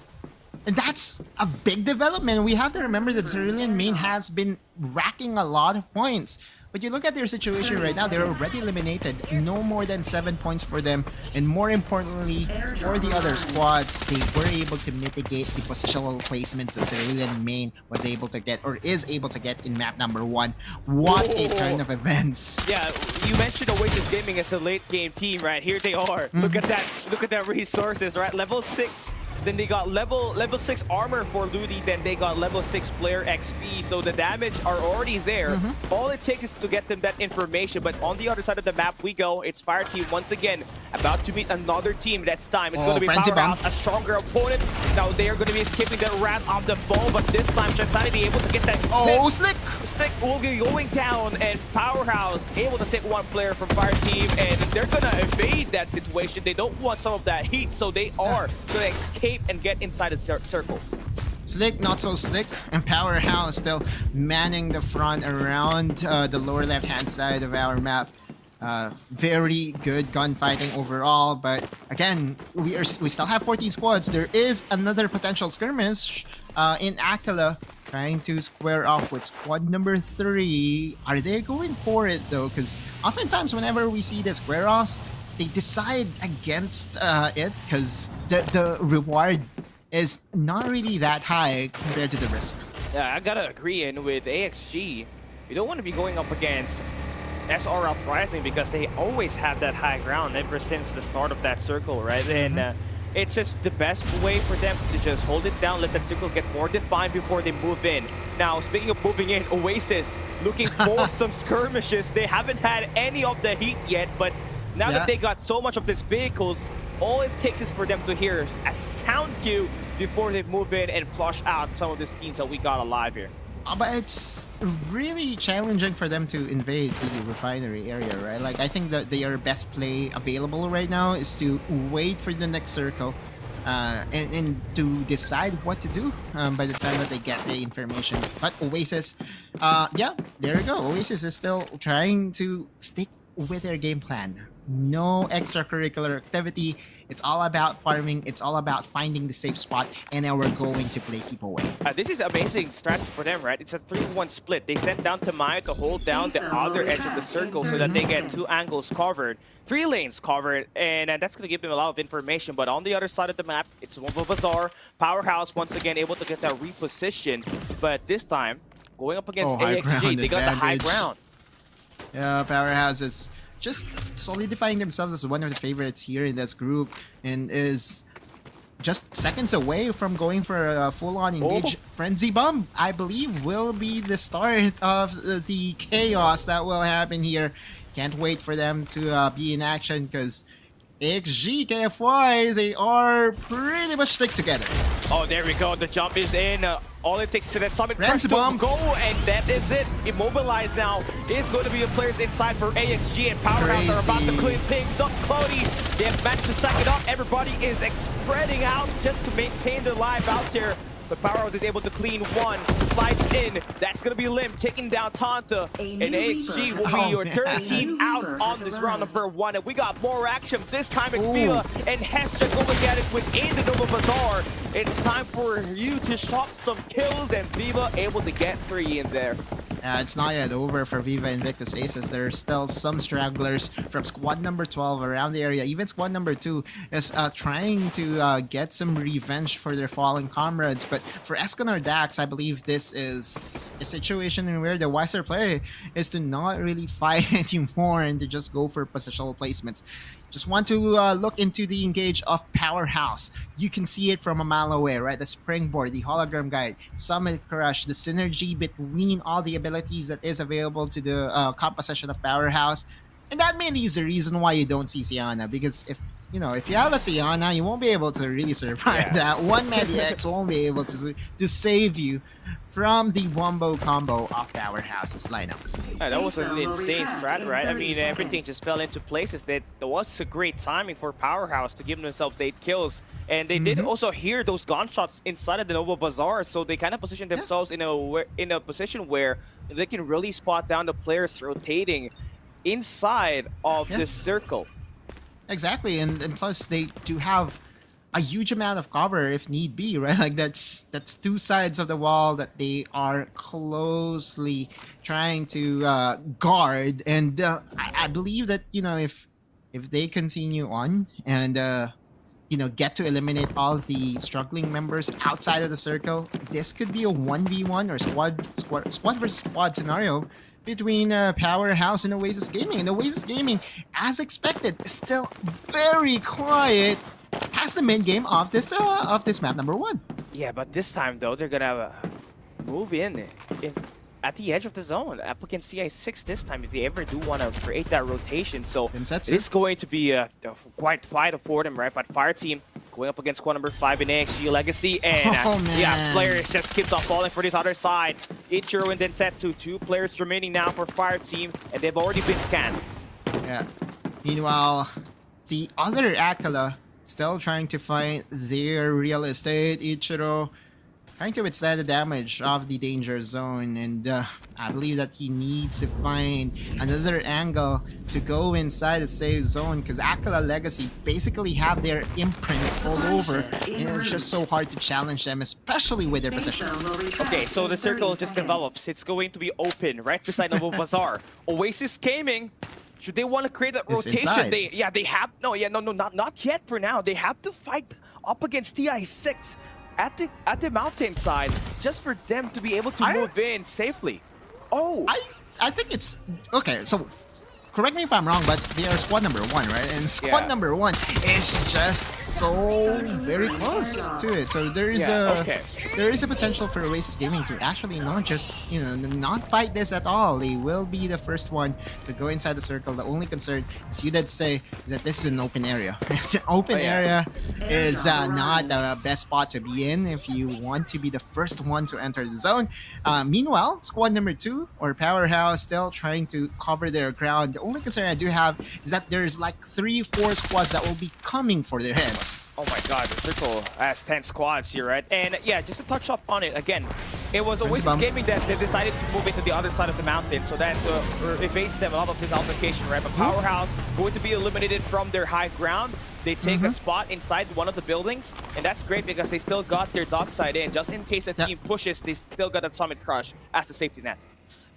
And that's a big development. We have to remember that Cerulean main has been racking a lot of points. But you look at their situation right now, they're already eliminated. No more than 7 points for them. And more importantly, for the other squads, they were able to mitigate the positional placements that Cerulean main was able to get, or is able to get in map number 1. What a turn of events. Yeah, you mentioned Oasis Gaming as a late game team, right? Here they are. Look at that. Look at that resources, right? Level 6 Then they got level 6 armor for Ludi. Then they got level 6 player XP. So the damage are already there. All it takes is to get them that information. But on the other side of the map we go. It's Fire Team once again about to meet another team. This time it's going to be Powerhouse, a stronger opponent. Now they are going to be skipping the wrath of the ball. But this time Shanzani be able to get that. Slick! Slick will be going down, and Powerhouse able to take one player from Fire Team, and they're gonna evade that situation. They don't want some of that heat, so they are gonna escape and get inside the circle. Slick, not so slick, and Powerhouse still manning the front around the lower left-hand side of our map. Very good gunfighting overall, but again, we still have 14 squads. There is another potential skirmish in Akala, trying to square off with squad number 3. Are they going for it though? Because oftentimes whenever we see the square offs, they decide against it because the reward is not really that high compared to the risk. Yeah, I gotta agree. And with AXG, you don't want to be going up against SR Uprising because they always have that high ground ever since the start of that circle, right? And it's just the best way for them to just hold it down, let that circle get more defined before they move in. Now, speaking of moving in, Oasis looking for some skirmishes. They haven't had any of the heat yet, but now that they got so much of these vehicles, all it takes is for them to hear a sound cue before they move in and flush out some of these teams that we got alive here. But it's really challenging for them to invade the refinery area, right? Like, I think that their best play available right now is to wait for the next circle and to decide what to do by the time that they get the information. But Oasis, yeah, there we go. Oasis is still trying to stick with their game plan. No extracurricular activity. It's all about farming. It's all about finding the safe spot, and now we're going to play keep away. This is amazing strategy for them, right? It's a 3-1 split. They sent down Tamayo to hold down the other edge of the circle so that they get 2 angles covered, 3 lanes covered, and that's going to give them a lot of information. But on the other side of the map, it's Wombo Bazaar. Powerhouse once again able to get that reposition, but this time going up against AXG, they got the high ground. Yeah, Powerhouse is just solidifying themselves as one of the favorites here in this group and is just seconds away from going for a full-on engage. Frenzy Bomb, I believe, will be the start of the chaos that will happen here. Can't wait for them to be in action because AXG, KFY, they are pretty much stick together. Oh, there we go. The jump is in. All it takes is that Summit Crush to go, and that is it. Immobilized now is going to be the players inside for AXG, and Powerhouse are about to clean things up. Cody, they have managed to stack it up. Everybody is spreading out just to maintain their life out there. But Powerhouse is able to clean one, slides in. That's going to be Lim taking down Tanta. And AXG will be your third team out on this round number 1. And we got more action. This time it's Viva and Hestia going at it within the Nova Bazaar. It's time for you to shop some kills, and Viva able to get 3 in there. It's not yet over for Viva Invictus Aces. There's still some stragglers from squad number 12 around the area. Even squad number 2 is trying to get some revenge for their fallen comrades. But for Escanar Dax, I believe this is a situation in where the wiser play is to not really fight anymore and to just go for positional placements. Just want to look into the engage of Powerhouse. You can see it from a mile away, right? The springboard, the hologram guide, Summit Crush, the synergy between all the abilities that is available to the composition of Powerhouse. And that mainly is the reason why you don't see Sienna, because if you have a Sienna, you won't be able to really survive that. One Medix won't be able to save you from the Wombo combo of Powerhouse's lineup. Yeah, that was an insane strat, right? I mean, everything just fell into places. There was a great timing for Powerhouse to give themselves 8 kills. And they did also hear those gunshots inside of the Nova Bazaar, so they kind of positioned themselves in a position where they can really spot down the players rotating inside of this circle. Exactly, and plus they do have a huge amount of cover if need be, right? Like that's 2 sides of the wall that they are closely trying to guard, and I believe that if they continue on and get to eliminate all the struggling members outside of the circle, this could be a 1v1 or squad versus squad scenario between Powerhouse and Oasis Gaming. And Oasis Gaming, as expected, is still very quiet. has the mid game of this map number 1. Yeah, but this time though, they're gonna move in at the edge of the zone. Applicant CI6 this time, if they ever do want to create that rotation. So it's going to be a quite fight for them, right? But Fire Team going up against squad number 5 in AXG Legacy. And yeah, players just keeps on falling for this other side. Ichiro and Densetsu, 2 players remaining now for Fire Team, and they've already been scanned. Yeah. Meanwhile, the other Akala still trying to find their real estate. Ichiro trying to withstand the damage of the danger zone, and I believe that he needs to find another angle to go inside the safe zone, because Akala Legacy basically have their imprints all over, and it's just so hard to challenge them, especially with their position. Okay, so the circle just develops. It's going to be open right beside Noble Bazaar. Oasis Gaming, should they want to create that rotation? They have not yet for now. They have to fight up against TI6 at the mountainside just for them to be able to move in safely. I think it's okay. So correct me if I'm wrong, but they are squad number 1, right? And squad number 1 is just so very close to it. So there is a potential for Oasis Gaming to actually not just not fight this at all. They will be the first one to go inside the circle. The only concern, as you did say, is that this is an open area. Open area is not the best spot to be in if you want to be the first one to enter the zone. Meanwhile, squad number 2 or Powerhouse still trying to cover their ground. The only concern I do have is that there's like 3-4 squads that will be coming for their heads. Oh my god, the circle has 10 squads here, right? And yeah, just to touch up on it again, it was Oasis Gaming that they decided to move into the other side of the mountain, so that evades them a lot of this altercation, right? But Powerhouse going to be eliminated from their high ground. They take a spot inside one of the buildings, and that's great because they still got their dog side in. Just in case a team pushes, they still got that Summit Crush as the safety net.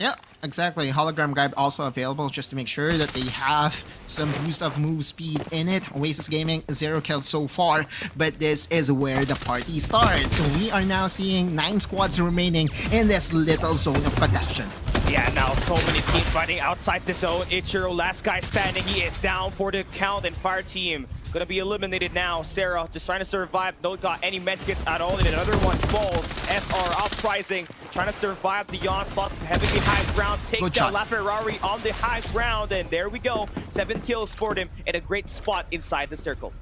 Yeah, exactly. Hologram Guide also available just to make sure that they have some boost of move speed in it. Oasis Gaming, 0 kills so far, but this is where the party starts. So we are now seeing 9 squads remaining in this little zone of congestion. Yeah, now so many teams fighting outside the zone. Ichiro, last guy standing, he is down for the count, and Fire Team gonna be eliminated now. Sarah just trying to survive, don't got any medkits at all, and another one falls. SR uprising, trying to survive the onslaught, heavily high ground, takes down LaFerrari on the high ground, and there we go. 7 kills for them in a great spot inside the circle.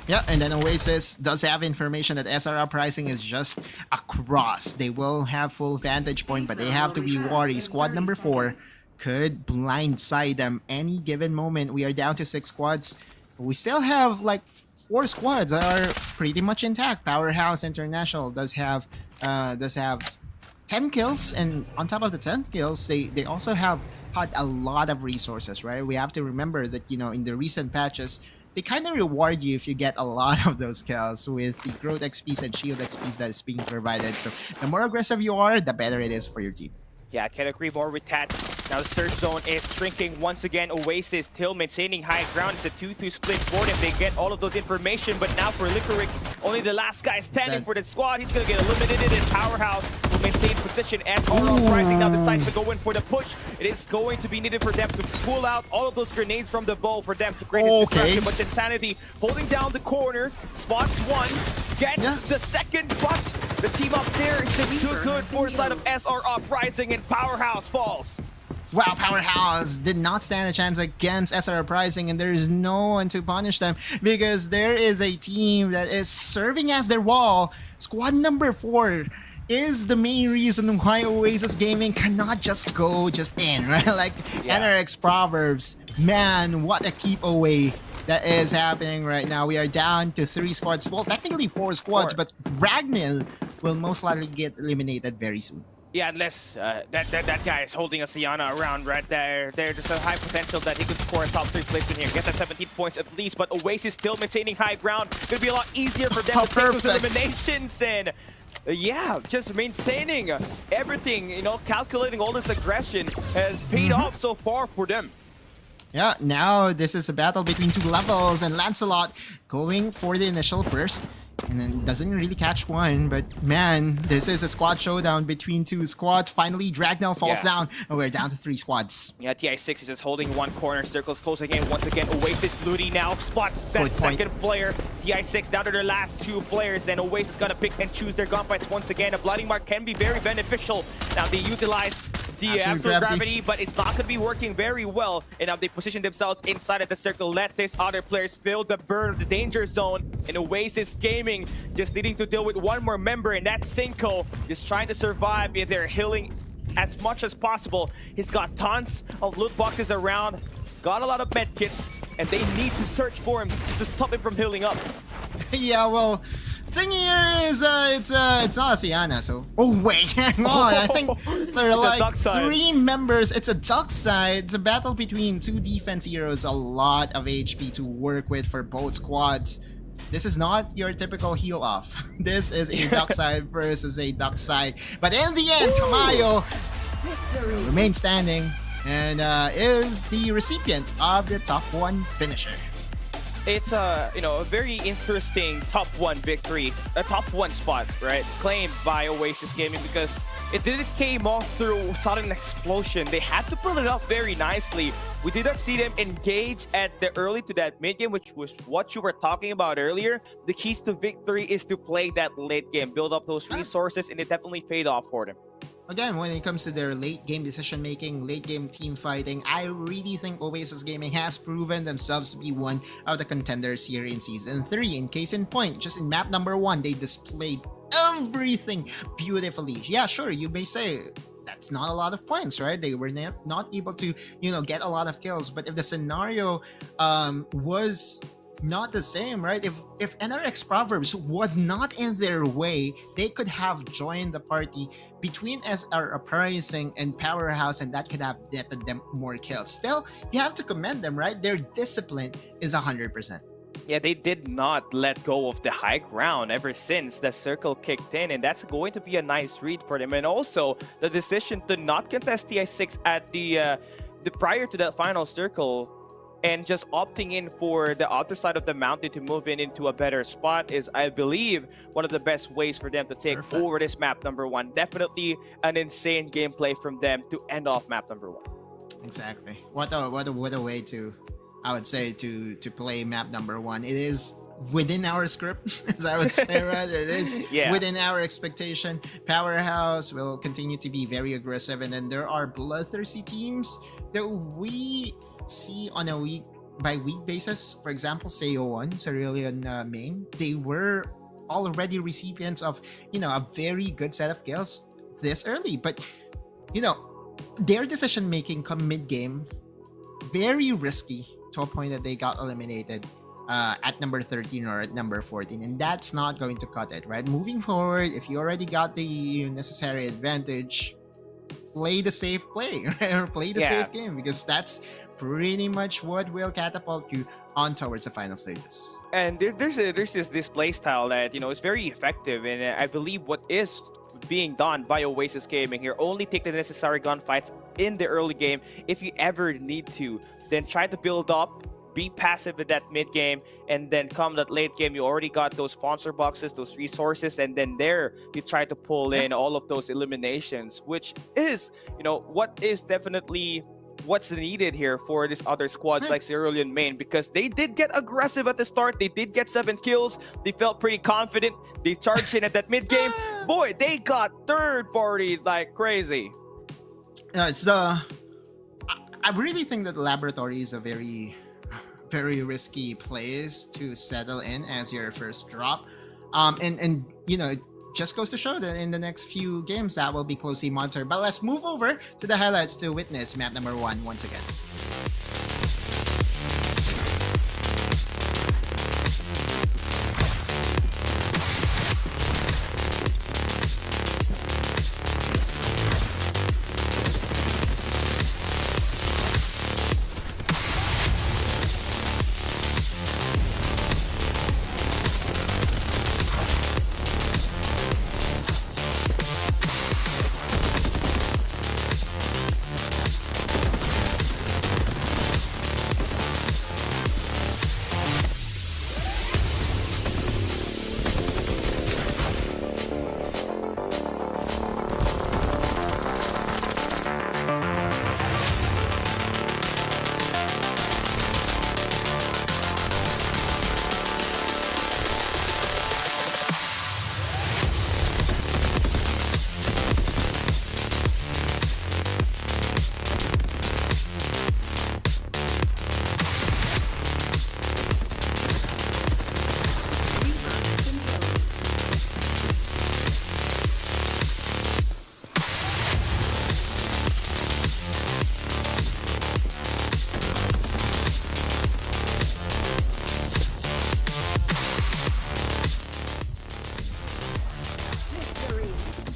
Yeah, and then Oasis does have information that SR Uprising is just across. They will have full vantage point, but they have to be wary. Squad number 4 could blindside them any given moment. We are down to 6 squads. We still have like 4 squads that are pretty much intact. Powerhouse International does have 10 kills, and on top of the 10 kills, they also have had a lot of resources, right? We have to remember that, in the recent patches, they kind of reward you if you get a lot of those kills with the growth XPs and shield XPs that is being provided. So the more aggressive you are, the better it is for your team. Yeah, I can't agree more with that. Now the search zone is shrinking once again. Oasis still maintaining high ground. It's a 2-2 split for them. They get all of those information, but now for Licoric, only the last guy standing for the squad. He's gonna get eliminated, and Powerhouse will maintain position. SR Uprising now decides to go in for the push. It is going to be needed for them to pull out all of those grenades from the bow for them to create this distraction. But Insanity holding down the corner. Spots one, gets the second, but the team up there is just too good for the side of SR Uprising, and Powerhouse falls. Wow, Powerhouse did not stand a chance against SR Uprising, and there is no one to punish them because there is a team that is serving as their wall. Squad number 4 is the main reason why Oasis Gaming cannot just go in, right? Like NRX Proverbs, man, what a keep away that is happening right now. We are down to 3 squads. Well, technically 4 squads, but Ragnil will most likely get eliminated very soon. Yeah, unless that guy is holding a Sienna around right there. There's a high potential that he could score a top 3 placement here. Get that 17 points at least, but Oasis still maintaining high ground. Gonna be a lot easier for them to take those eliminations, and yeah, just maintaining everything, calculating all this aggression has paid off so far for them. Yeah, now this is a battle between 2 levels, and Lancelot going for the initial burst. And then it doesn't really catch one, but man, this is a squad showdown between two squads. Finally, Dragnell falls down, and we're down to 3 squads. Yeah, TI6 is just holding one corner, circles closing in once again. Oasis Ludi now spots that second player. TI6 down to their last 2 players, then Oasis gonna pick and choose their gunfights once again. A bloody mark can be very beneficial. Now they utilize the absolute gravity, but it's not going to be working very well. And now they position themselves inside of the circle. Let these other players feel the burn of the danger zone. And Oasis Gaming just needing to deal with one more member, and that's Cinco. Just trying to survive. They're healing as much as possible. He's got tons of loot boxes around, got a lot of med kits, and they need to search for him to stop him from healing up. Yeah, well, thing here is it's not a Sienna, so wait, hang on. I think there are like 3 members. It's a duck side. It's a battle between 2 defense heroes. A lot of HP to work with for both squads. This is not your typical heal off. This is a duck side versus a duck side. But in the end, Tamayo remains standing and is the recipient of the top 1 finisher. It's a very interesting top 1 victory, a top 1 spot, right? Claimed by Oasis Gaming because it didn't came off through sudden explosion. They had to pull it off very nicely. We did not see them engage at the early to that mid game, which was what you were talking about earlier. The keys to victory is to play that late game, build up those resources, and it definitely paid off for them. Again, when it comes to their late game decision making, late game team fighting, I really think Oasis Gaming has proven themselves to be one of the contenders here in Season 3. In case in point, just in map number 1, they displayed everything beautifully. Yeah, sure, you may say that's not a lot of points, right? They were not able to, get a lot of kills. But if the scenario was not the same, right? If NRX Proverbs was not in their way, they could have joined the party between SR Uprising and Powerhouse, and that could have netted them more kills. Still, you have to commend them, right? Their discipline is 100%. Yeah, they did not let go of the high ground ever since the circle kicked in, and that's going to be a nice read for them. And also, the decision to not contest TI6 at the prior to that final circle and just opting in for the other side of the mountain to move into a better spot is, I believe, one of the best ways for them to take over this map number 1. Definitely an insane gameplay from them to end off map number 1. Exactly. What a way to, I would say, to play map number 1. It is within our script, as I would say, right? It is within our expectation. Powerhouse will continue to be very aggressive, and then there are bloodthirsty teams that we see on a week-by-week basis. For example, Sayo1, Cerulean main, they were already recipients of, a very good set of kills this early. But, their decision-making come mid-game, very risky to a point that they got eliminated at number 13 or at number 14, and that's not going to cut it, right? Moving forward, if you already got the necessary advantage, play the safe play, right? Or play the safe game, because that's pretty much what will catapult you on towards the final stages. And there's this play style that is very effective, and I believe what is being done by Oasis Gaming here: only take the necessary gunfights in the early game if you ever need to, then try to build up, be passive in that mid game, and then come that late game, you already got those sponsor boxes, those resources, and then there you try to pull in all of those eliminations, which is what is definitely what's needed here for these other squads like Cerulean main, because they did get aggressive at the start. They did get 7 kills. They felt pretty confident. They charged in at that mid game. Boy, they got third party like crazy. It's I really think that Laboratory is a very risky place to settle in as your first drop. And it just goes to show that in the next few games that will be closely monitored. But let's move over to the highlights to witness map number 1 once again.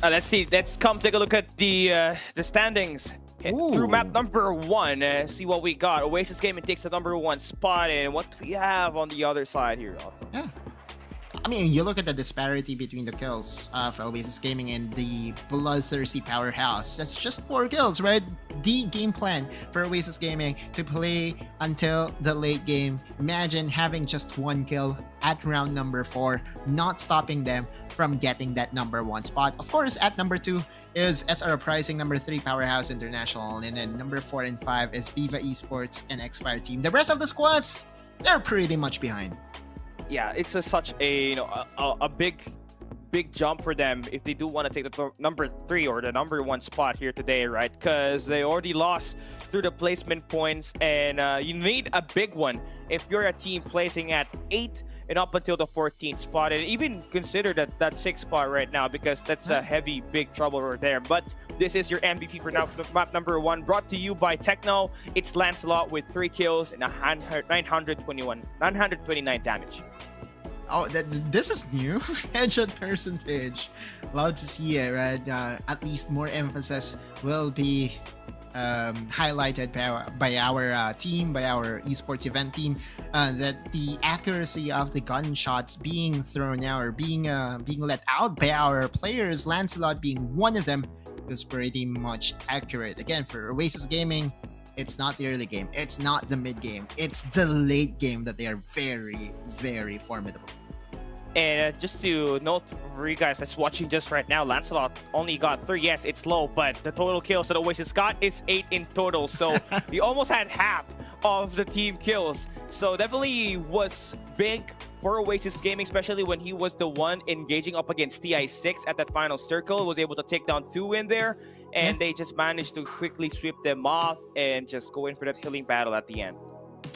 Let's see. Let's come take a look at the standings. Hit through map number 1, see what we got. Oasis Gaming takes the number 1 spot, and what do we have on the other side here? Yeah. I mean, you look at the disparity between the kills of Oasis Gaming and the bloodthirsty powerhouse. That's just 4 kills, right? The game plan for Oasis Gaming to play until the late game. Imagine having just 1 kill at round number 4, not stopping them from getting that number 1 spot. Of course, at number 2 is SR Uprising, number 3 Powerhouse International, and then number 4 and 5 is Viva Esports and Xfire Team. The rest of the squads, they're pretty much behind. Yeah, it's such a a big jump for them if they do want to take the number 3 or the number 1 spot here today, right? Because they already lost through the placement points, and you need a big one if you're a team placing at 8 and up until the 14th spot, and even consider that 6th spot right now, because that's a heavy big trouble right there. But this is your MVP for now, map number 1, brought to you by Techno. It's Lancelot with 3 kills and 929 damage. Oh, this is new. Headshot percentage. Love to see it, right? At least more emphasis will be highlighted by our team, by our esports event team, that the accuracy of the gunshots being thrown out or being let out by our players, Lancelot being one of them, is pretty much accurate. Again, for Oasis Gaming, it's not the early game, it's not the mid game, it's the late game that they are very, very formidable. And just to note for you guys that's watching just right now, Lancelot only got 3. Yes, it's low, but the total kills that Oasis got is 8 in total. So we almost had half of the team kills. So definitely was big for Oasis Gaming, especially when he was the one engaging up against TI6 at that final circle. Was able to take down 2 in there, and they just managed to quickly sweep them off and just go in for that healing battle at the end.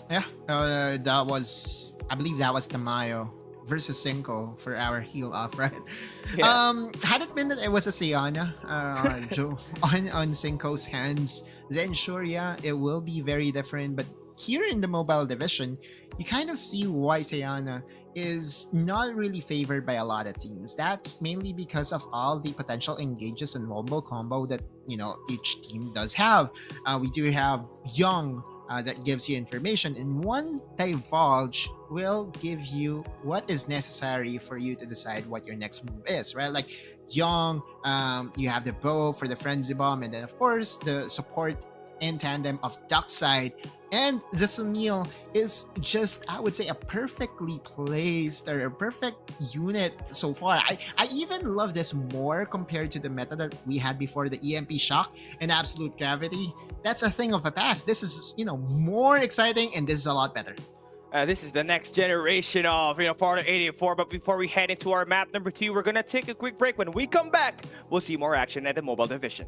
Yeah, that was, I believe that was Tamayo versus Cinco for our heal off, right? Yeah. Had it been that it was a Siana on Cinco's hands, then sure, yeah, it will be very different. But here in the mobile division, you kind of see why Siana is not really favored by a lot of teams. That's mainly because of all the potential engages and combo that, you know, each team does have. We do have Young, that gives you information, and one divulge will give you what is necessary for you to decide what your next move is, right? Like Young, you have the bow for the frenzy bomb, and then of course the support in tandem of Duckside, and the Sunil is just, I would say, a perfectly placed or a perfect unit so far. I even love this more compared to the meta that we had before, the EMP Shock and Absolute Gravity. That's a thing of the past. This is, you know, more exciting, and this is a lot better. This is the next generation of, Farlight 84. But before we head into our map number 2, we're gonna take a quick break. When we come back, we'll see more action at the mobile division.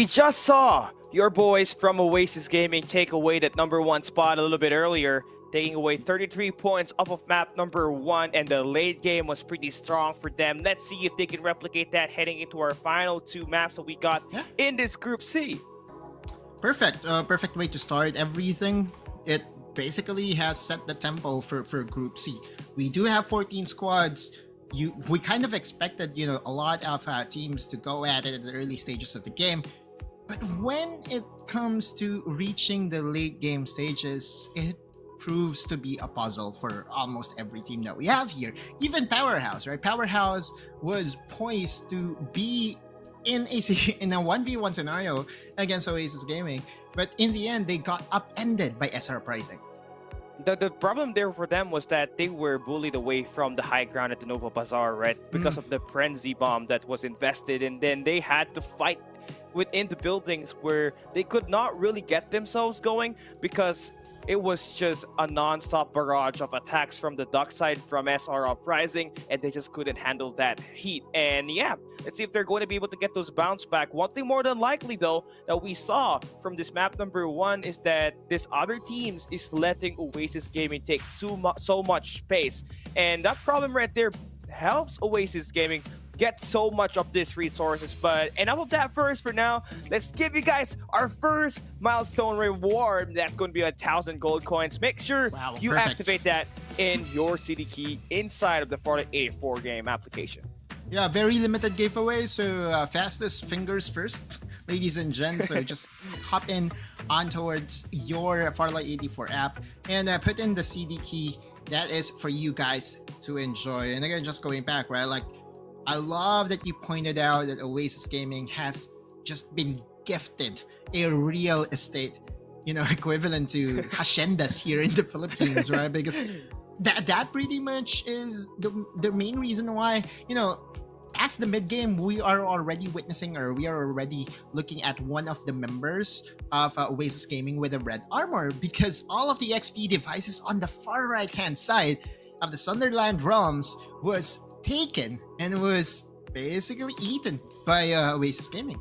We just saw your boys from Oasis Gaming take away that #1 spot a little bit earlier, taking away 33 points off of map #1, and the late game was pretty strong for them. Let's see if they can replicate that heading into our final 2 maps that we got in this Group C. Perfect. Perfect way to start everything. It basically has set the tempo for Group C. We do have 14 squads. We kind of expected, a lot of teams to go at it at the early stages of the game. But when it comes to reaching the late game stages, it proves to be a puzzle for almost every team that we have here. Even Powerhouse, right? Powerhouse was poised to be in a 1v1 scenario against Oasis Gaming, but in the end, they got upended by SR Pricing. The problem there for them was that they were bullied away from the high ground at the Nova Bazaar, right? Because of the frenzy bomb that was invested, and then they had to fight within the buildings where they could not really get themselves going because it was just a non-stop barrage of attacks from the duck side from SR Uprising, and they just couldn't handle that heat. And yeah, let's see if they're going to be able to get those bounce back. One thing more than likely, though, that we saw from this map #1 is that this other teams is letting Oasis Gaming take so much space. And that problem right there helps Oasis Gaming get so much of these resources. But enough of that first for now. Let's give you guys our first milestone reward. That's going to be 1,000 gold coins. Make sure you activate that in your CD key inside of the Farlight 84 game application. Yeah, very limited giveaway, so fastest fingers first, ladies and gents. So just hop on towards your Farlight 84 app and put in the CD key. That is for you guys to enjoy. And again, just going back, right? Like, I love that you pointed out that Oasis Gaming has just been gifted a real estate, equivalent to haciendas here in the Philippines, right? Because that pretty much is the main reason why, as the mid game, we are already witnessing, or we are already looking at one of the members of Oasis Gaming with a red armor, because all of the XP devices on the far right hand side of the Sunderland Realms was taken and was basically eaten by Oasis Gaming.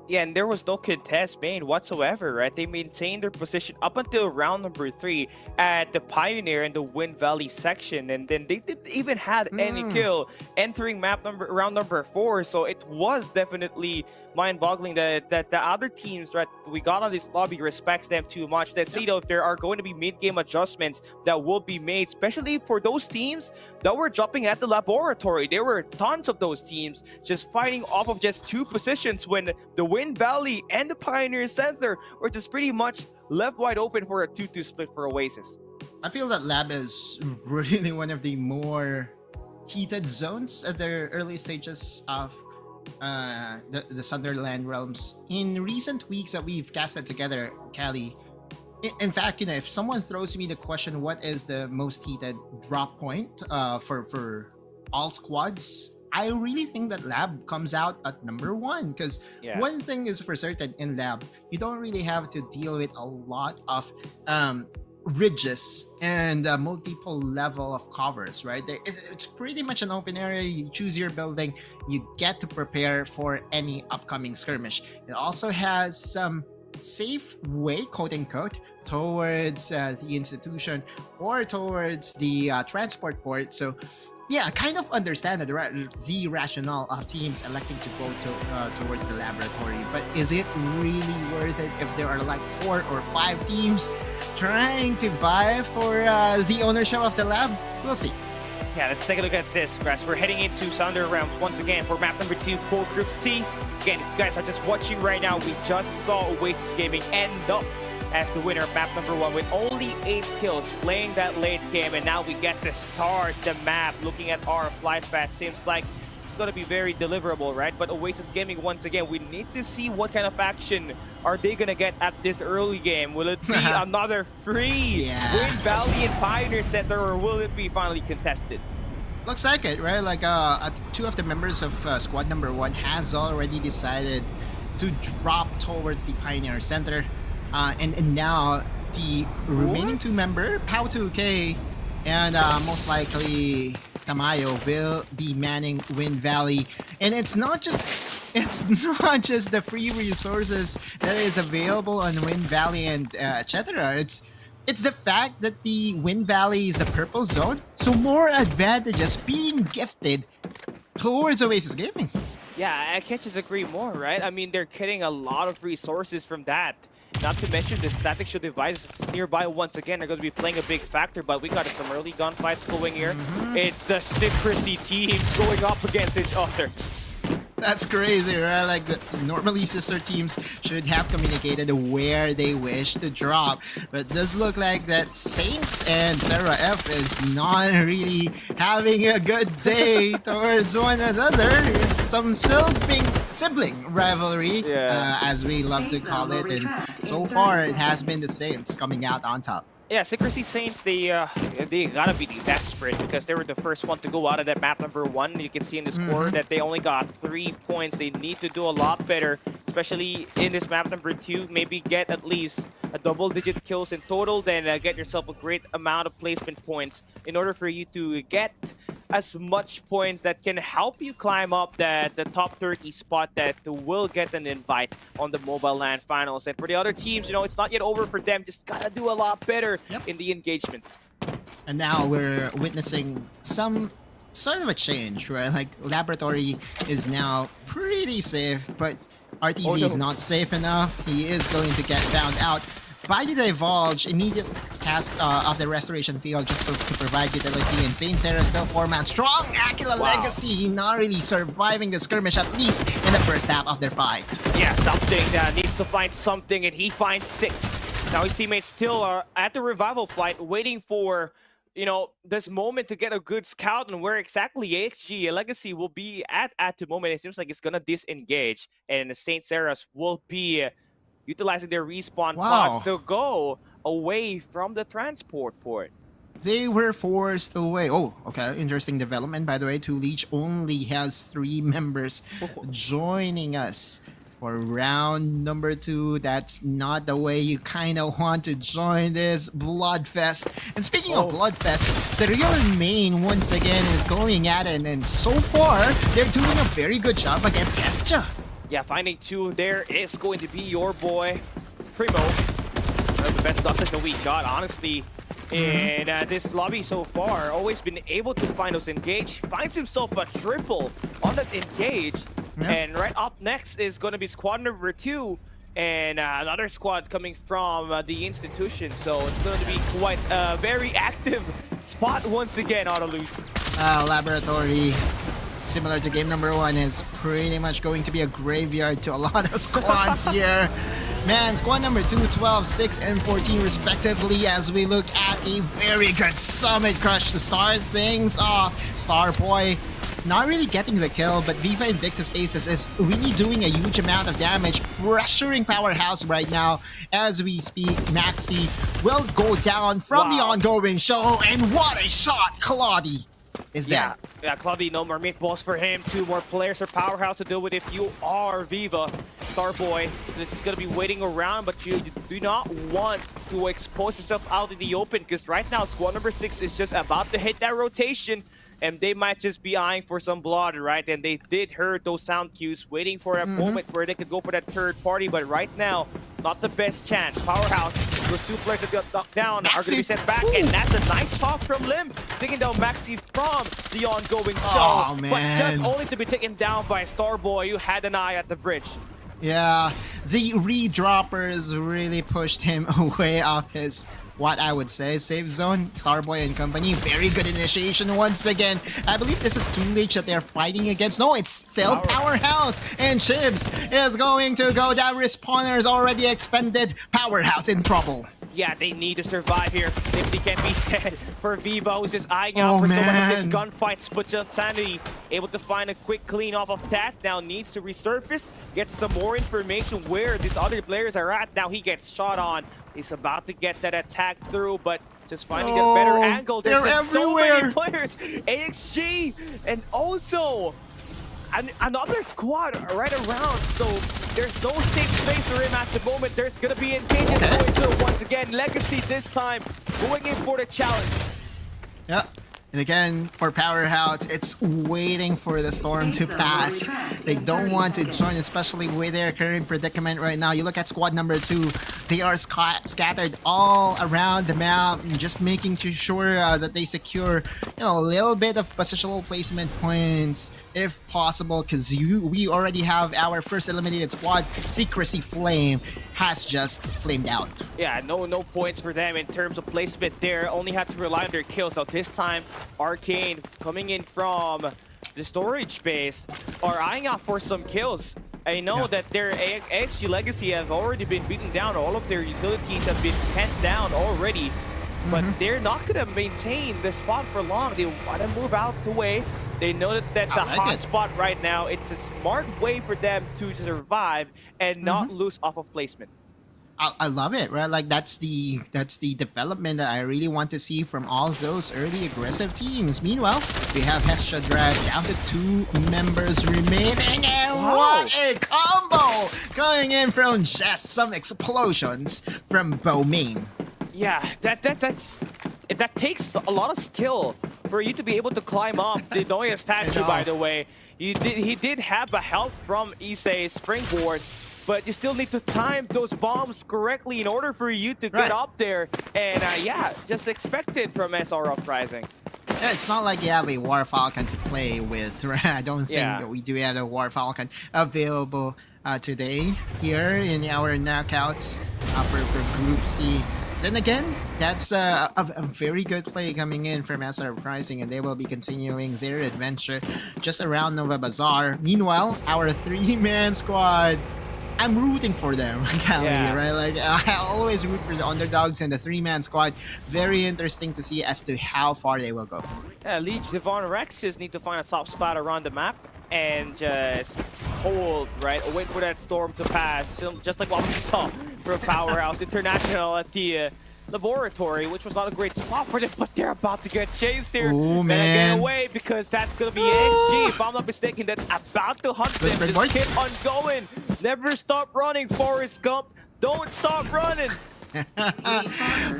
Yeah, and there was no contest made whatsoever, right? They maintained their position up until round #3 at the Pioneer and the Wind Valley section, and then they didn't even have any kill entering round #4. So it was definitely mind-boggling that the other teams, right, we got on this lobby respects them too much. Let's see though if there are going to be mid-game adjustments that will be made, especially for those teams that were jumping at the laboratory. There were tons of those teams just fighting off of just 2 positions when the Wind Valley and the Pioneer Center were just pretty much left wide open for a 2-2 split for Oasis. I feel that Lab is really one of the more heated zones at the early stages of the Sunderland Realms. In recent weeks that we've casted together, Callie, in fact, if someone throws me the question, what is the most heated drop point for all squads, I really think that Lab comes out at #1, because one thing is for certain in Lab, you don't really have to deal with a lot of ridges and multiple level of covers, right? It's pretty much an open area. You choose your building, you get to prepare for any upcoming skirmish. It also has some safe way, quote unquote, towards the institution or towards the transport port. So yeah, I kind of understand the rationale of teams electing to go towards the laboratory, but is it really worth it if there are like 4 or 5 teams trying to vie for the ownership of the lab? We'll see. Yeah, let's take a look at this, guys. We're heading into Sounder Realms once again for map #2, Core Group C. Again, if you guys are just watching right now, we just saw Oasis Gaming end up as the winner of map #1 with only 8 kills, playing that late game, and now we get to start the map. Looking at our flight path, seems like it's going to be very deliverable, right? But Oasis Gaming, once again, we need to see what kind of action are they going to get at this early game. Will it be another free Wind Valley and Pioneer Center, or will it be finally contested? Looks like it, right? Like 2 of the members of squad #1 has already decided to drop towards the Pioneer Center. And now the remaining 2 member, Pau2K and most likely Tamayo, will be manning Wind Valley. And it's not just it's not just the free resources that is available on Wind Valley and etc. It's the fact that the Wind Valley is the purple zone, so more advantages being gifted towards Oasis Gaming. Yeah, I can't just agree more, right? I mean, they're getting a lot of resources from that. Not to mention the static shield devices nearby once again are going to be playing a big factor, but we got some early gunfights going here. It's the Secrecy teams going up against each other. That's crazy, right? Like, normally sister teams should have communicated where they wish to drop. But it does look like that Saints and Sarah F is not really having a good day towards one another. Some sibling rivalry, as we love to call it. And so far, it has been the Saints coming out on top. Yeah, Secrecy Saints, they gotta be desperate because they were the first one to go out of that map number 1. You can see in the score that they only got 3 points. They need to do a lot better, especially in this map number 2. Maybe get at least a double-digit kills in total, then get yourself a great amount of placement points in order for you to get as much points that can help you climb up the top 30 spot that will get an invite on the Mobile LAN finals. And for the other teams, you know, it's not yet over for them. Just gotta do a lot better in the engagements. And now we're witnessing some sort of a change, right? Like, Laboratory is now pretty safe, but RTZ is not safe enough. He is going to get found out by the Divulge. Immediate cast of the Restoration Field just to provide utility. And Saint Sarah still 4-man strong. Aquila Legacy not really surviving the skirmish, at least in the first half of their fight. Yeah, something needs to find something, and he finds 6. Now his teammates still are at the revival flight, waiting for, you know, this moment to get a good scout on where exactly AXG Legacy will be at the moment. It seems like it's gonna disengage, and the Saint Sarahs will be utilizing their respawn pods to go away from the transport port. They were forced away. Oh, okay. Interesting development, by the way. 2Leech only has 3 members joining us for round number 2. That's not the way you kind of want to join this Bloodfest. And speaking of Bloodfest, Serial and Main once again is going at it. And so far, they're doing a very good job against Escha. Yeah, finding 2 there is going to be your boy, Primo. One of the best dogs that we got, honestly. And this lobby so far, always been able to find those engage. Finds himself a triple on that engage. And right up next is going to be squad number 2. And another squad coming from the institution. So it's going to be quite a very active spot once again, Autolus. Laboratory, similar to game number 1, is pretty much going to be a graveyard to a lot of squads here. Man, squad number 2, 12, 6, and 14 respectively, as we look at a very good Summit Crush to start things off. Starboy not really getting the kill, but Viva Invictus Aces is really doing a huge amount of damage, pressuring Powerhouse right now. As we speak, Maxi will go down from the ongoing show, and what a shot, Claudie is there. Yeah, Claudie, no more meatballs for him. 2 more players for Powerhouse to deal with if you are Viva. Starboy, so this is going to be waiting around, but you do not want to expose yourself out in the open, because right now squad number 6 is just about to hit that rotation, and they might just be eyeing for some blood, right? And they did hear those sound cues, waiting for a moment where they could go for that third party, but right now, not the best chance. Powerhouse, those 2 players that got knocked down are going to be sent back, and that's a nice shot from Lim, taking down Maxi from the ongoing show, but just only to be taken down by Starboy, who had an eye at the bridge. Yeah, the redroppers really pushed him away off his, what I would say, safe zone. Starboy and company, very good initiation once again. I believe this is 2Leech that they're fighting against. No, it's still Powerhouse, and Chibs is going to go down. Respawners already expended. Powerhouse in trouble. Yeah, they need to survive here. Simply can't be said for Viva, who's just eyeing out for some of his gunfights. But Sanity able to find a quick clean off of that. Now needs to resurface, get some more information where these other players are at. Now he gets shot on. He's about to get that attack through, but just finding a better angle. There's just so many players. AXG, and also another squad right around, so there's no safe space for him at the moment. There's gonna be engages going through once again. Legacy this time going in for the challenge. Yeah, And again, for Powerhouse, it's waiting for the storm to pass. They don't want to join, especially with their current predicament right now. You look at squad number 2, they are scattered all around the map, just making sure that they secure, a little bit of positional placement points if possible, because we already have our first eliminated squad. Secrecy Flame has just flamed out. Yeah, no points for them in terms of placement there. Only have to rely on their kills. Now this time, Arcane coming in from the storage base are eyeing out for some kills. I know that their AXG legacy have already been beaten down. All of their utilities have been spent down already. But they're not going to maintain the spot for long. They want to move out the way. They know that that's a hot spot right now. It's a smart way for them to survive and not lose off of placement. I love it, right? Like that's the development that I really want to see from all those early aggressive teams. Meanwhile, we have Hestia Drag down to 2 members remaining, and what a combo going in from just some explosions from Bowmain. Yeah, that takes a lot of skill for you to be able to climb up the Noya statue. By the way, he did have a help from Issei's springboard. But you still need to time those bombs correctly in order for you to get up there. And yeah, just expect it from SR Uprising. Yeah, it's not like you have a War Falcon to play with, right? I don't think that we do have a War Falcon available today here in our knockouts for Group C. Then again, that's a very good play coming in from SR Uprising, and they will be continuing their adventure just around Nova Bazaar. Meanwhile, our 3-man squad, I'm rooting for them, Callie, right? Like, I always root for the underdogs and the 3-man squad. Very interesting to see as to how far they will go. Yeah, Leech, Devon, Rex just need to find a soft spot around the map and just hold, right? Wait for that storm to pass, just like what we saw from Powerhouse International at the laboratory, which was not a great spot for them, but they're about to get chased here. Oh, man. Get away because that's going to be XG, if I'm not mistaken, that's about to hunt them. Just keep on going. Never stop running, Forrest Gump. Don't stop running.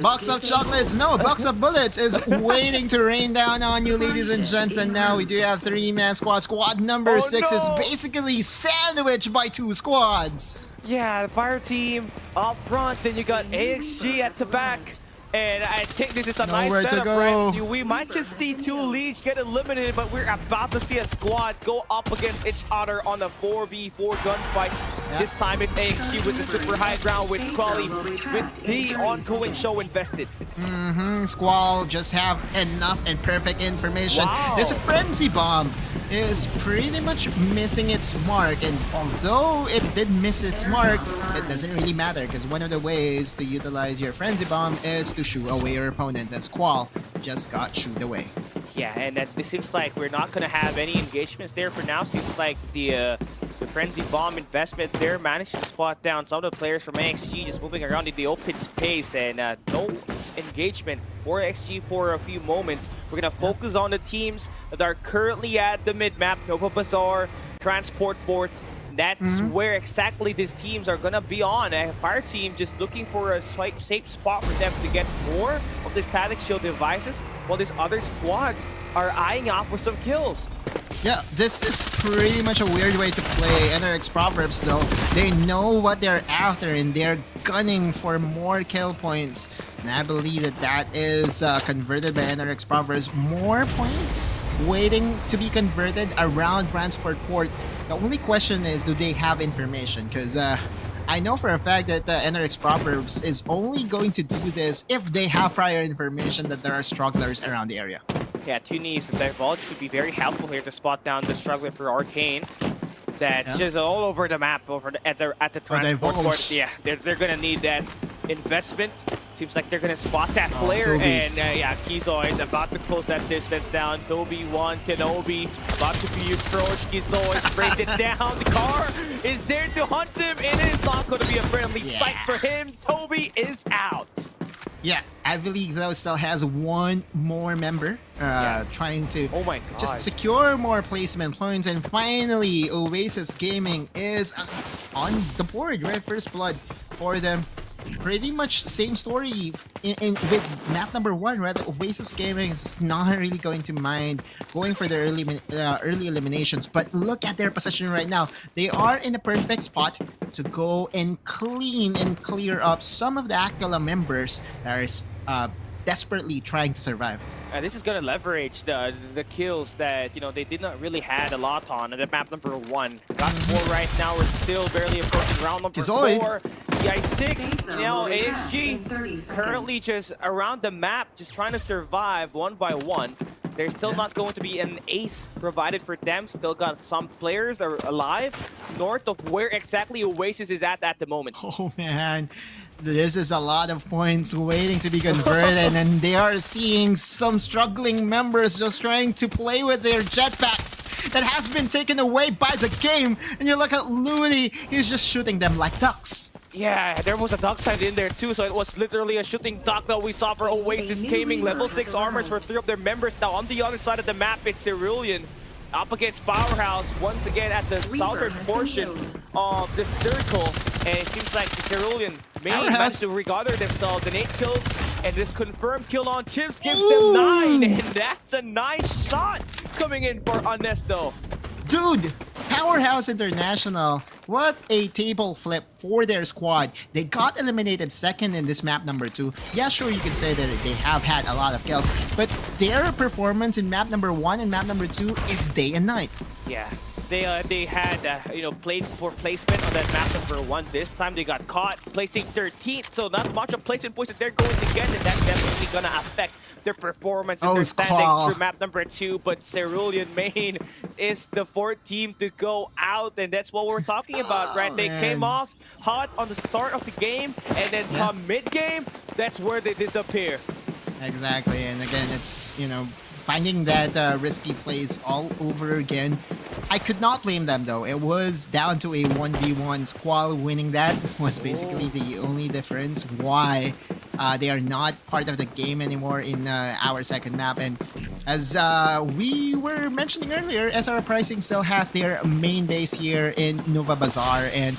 Box of chocolates, no, box of bullets is waiting to rain down on you, ladies and gents. And now we do have 3-man squad. Squad number 6 is basically sandwiched by 2 squads. Yeah, the fire team up front, then you got AXG at the back. And I think this is a nice setup, right? We might just see 2 Leech get eliminated, but we're about to see a squad go up against each other on a 4v4 gunfight. This time it's AXG with the super high ground with Squally, with the ongoing show invested. Squall just have enough and perfect information. This Frenzy Bomb is pretty much missing its mark, and although it did miss its mark, it doesn't really matter because one of the ways to utilize your Frenzy Bomb is to shoo away your opponent, and Squall just got shooed away. Yeah, and it seems like we're not going to have any engagements there for now. Seems like the Frenzy Bomb investment there managed to spot down some of the players from AXG just moving around in the open space, and no engagement for XG for a few moments. We're going to focus on the teams that are currently at the mid-map, Nova Bazaar, Transport Fort. That's where exactly these teams are going to be on. A fire team just looking for a safe spot for them to get more of the static shield devices, while these other squads are eyeing out for some kills. Yeah, this is pretty much a weird way to play NRX Proverbs though. They know what they're after and they're gunning for more kill points. And I believe that is converted by NRX Proverbs. More points waiting to be converted around Transport Port. The only question is, do they have information? Because I know for a fact that NRX Proverbs is only going to do this if they have prior information that there are strugglers around the area. Yeah, 2 needs to divulge could be very helpful here to spot down the struggler for Arcane. That's just all over the map at the Transport Port. Yeah, they're gonna need that investment. Seems like they're gonna spot that player, and yeah, Kizo is about to close that distance down. Toby 1, Kenobi about to be approached. Kizo sprays it down. The car is there to hunt him. It is not going to be a friendly sight for him. Toby is out. Yeah, I believe though still has 1 more member trying to just secure more placement points, and finally Oasis Gaming is on the board, right? First blood for them. pretty much same story with map number 1, right? Oasis Gaming is not really going to mind going for the early eliminations, but look at their position right now. They are in a perfect spot to go and clean and clear up some of the Aquila members that are desperately trying to survive. This is gonna leverage the kills that they did not really had a lot on at map number 1. Got 4 right now. We're still barely approaching round number 4. TI6, AXG currently just around the map, just trying to survive one by one. There's still not going to be an ace provided for them. Still got some players are alive north of where exactly Oasis is at the moment. Oh man, this is a lot of points waiting to be converted, and they are seeing some struggling members just trying to play with their jetpacks that has been taken away by the game. And you look at Looney, he's just shooting them like ducks. Yeah, there was a duck side in there too, so it was literally a shooting duck that we saw for Oasis Gaming. Level 6 armors for 3 of their members. Now on the other side of the map, it's Cerulean up against Powerhouse once again at the southern portion of the circle. And it seems like the Cerulean may manage to regather themselves. And 8 kills, and this confirmed kill on Chips gives them 9. And that's a nice shot coming in for Honesto. Dude, Powerhouse International, what a table flip for their squad. They got eliminated second in this map number 2. Yeah, sure, you can say that they have had a lot of kills, but their performance in map number 1 and map number 2 is day and night. Yeah, they had played for placement on that map number 1. This time they got caught placing 13th, so not much of placement points that they're going to get, and that's definitely gonna affect their performance and their standings through map number 2. But Cerulean Main is the 4th team to go out, and that's what we're talking about, right? They came off hot on the start of the game, and then come mid-game, that's where they disappear. Exactly, and again, it's, finding that risky plays all over again. I could not blame them though. It was down to a 1v1. Squall winning that was basically the only difference why they are not part of the game anymore in our second map. And as we were mentioning earlier, SR Pricing still has their main base here in Nova Bazaar, and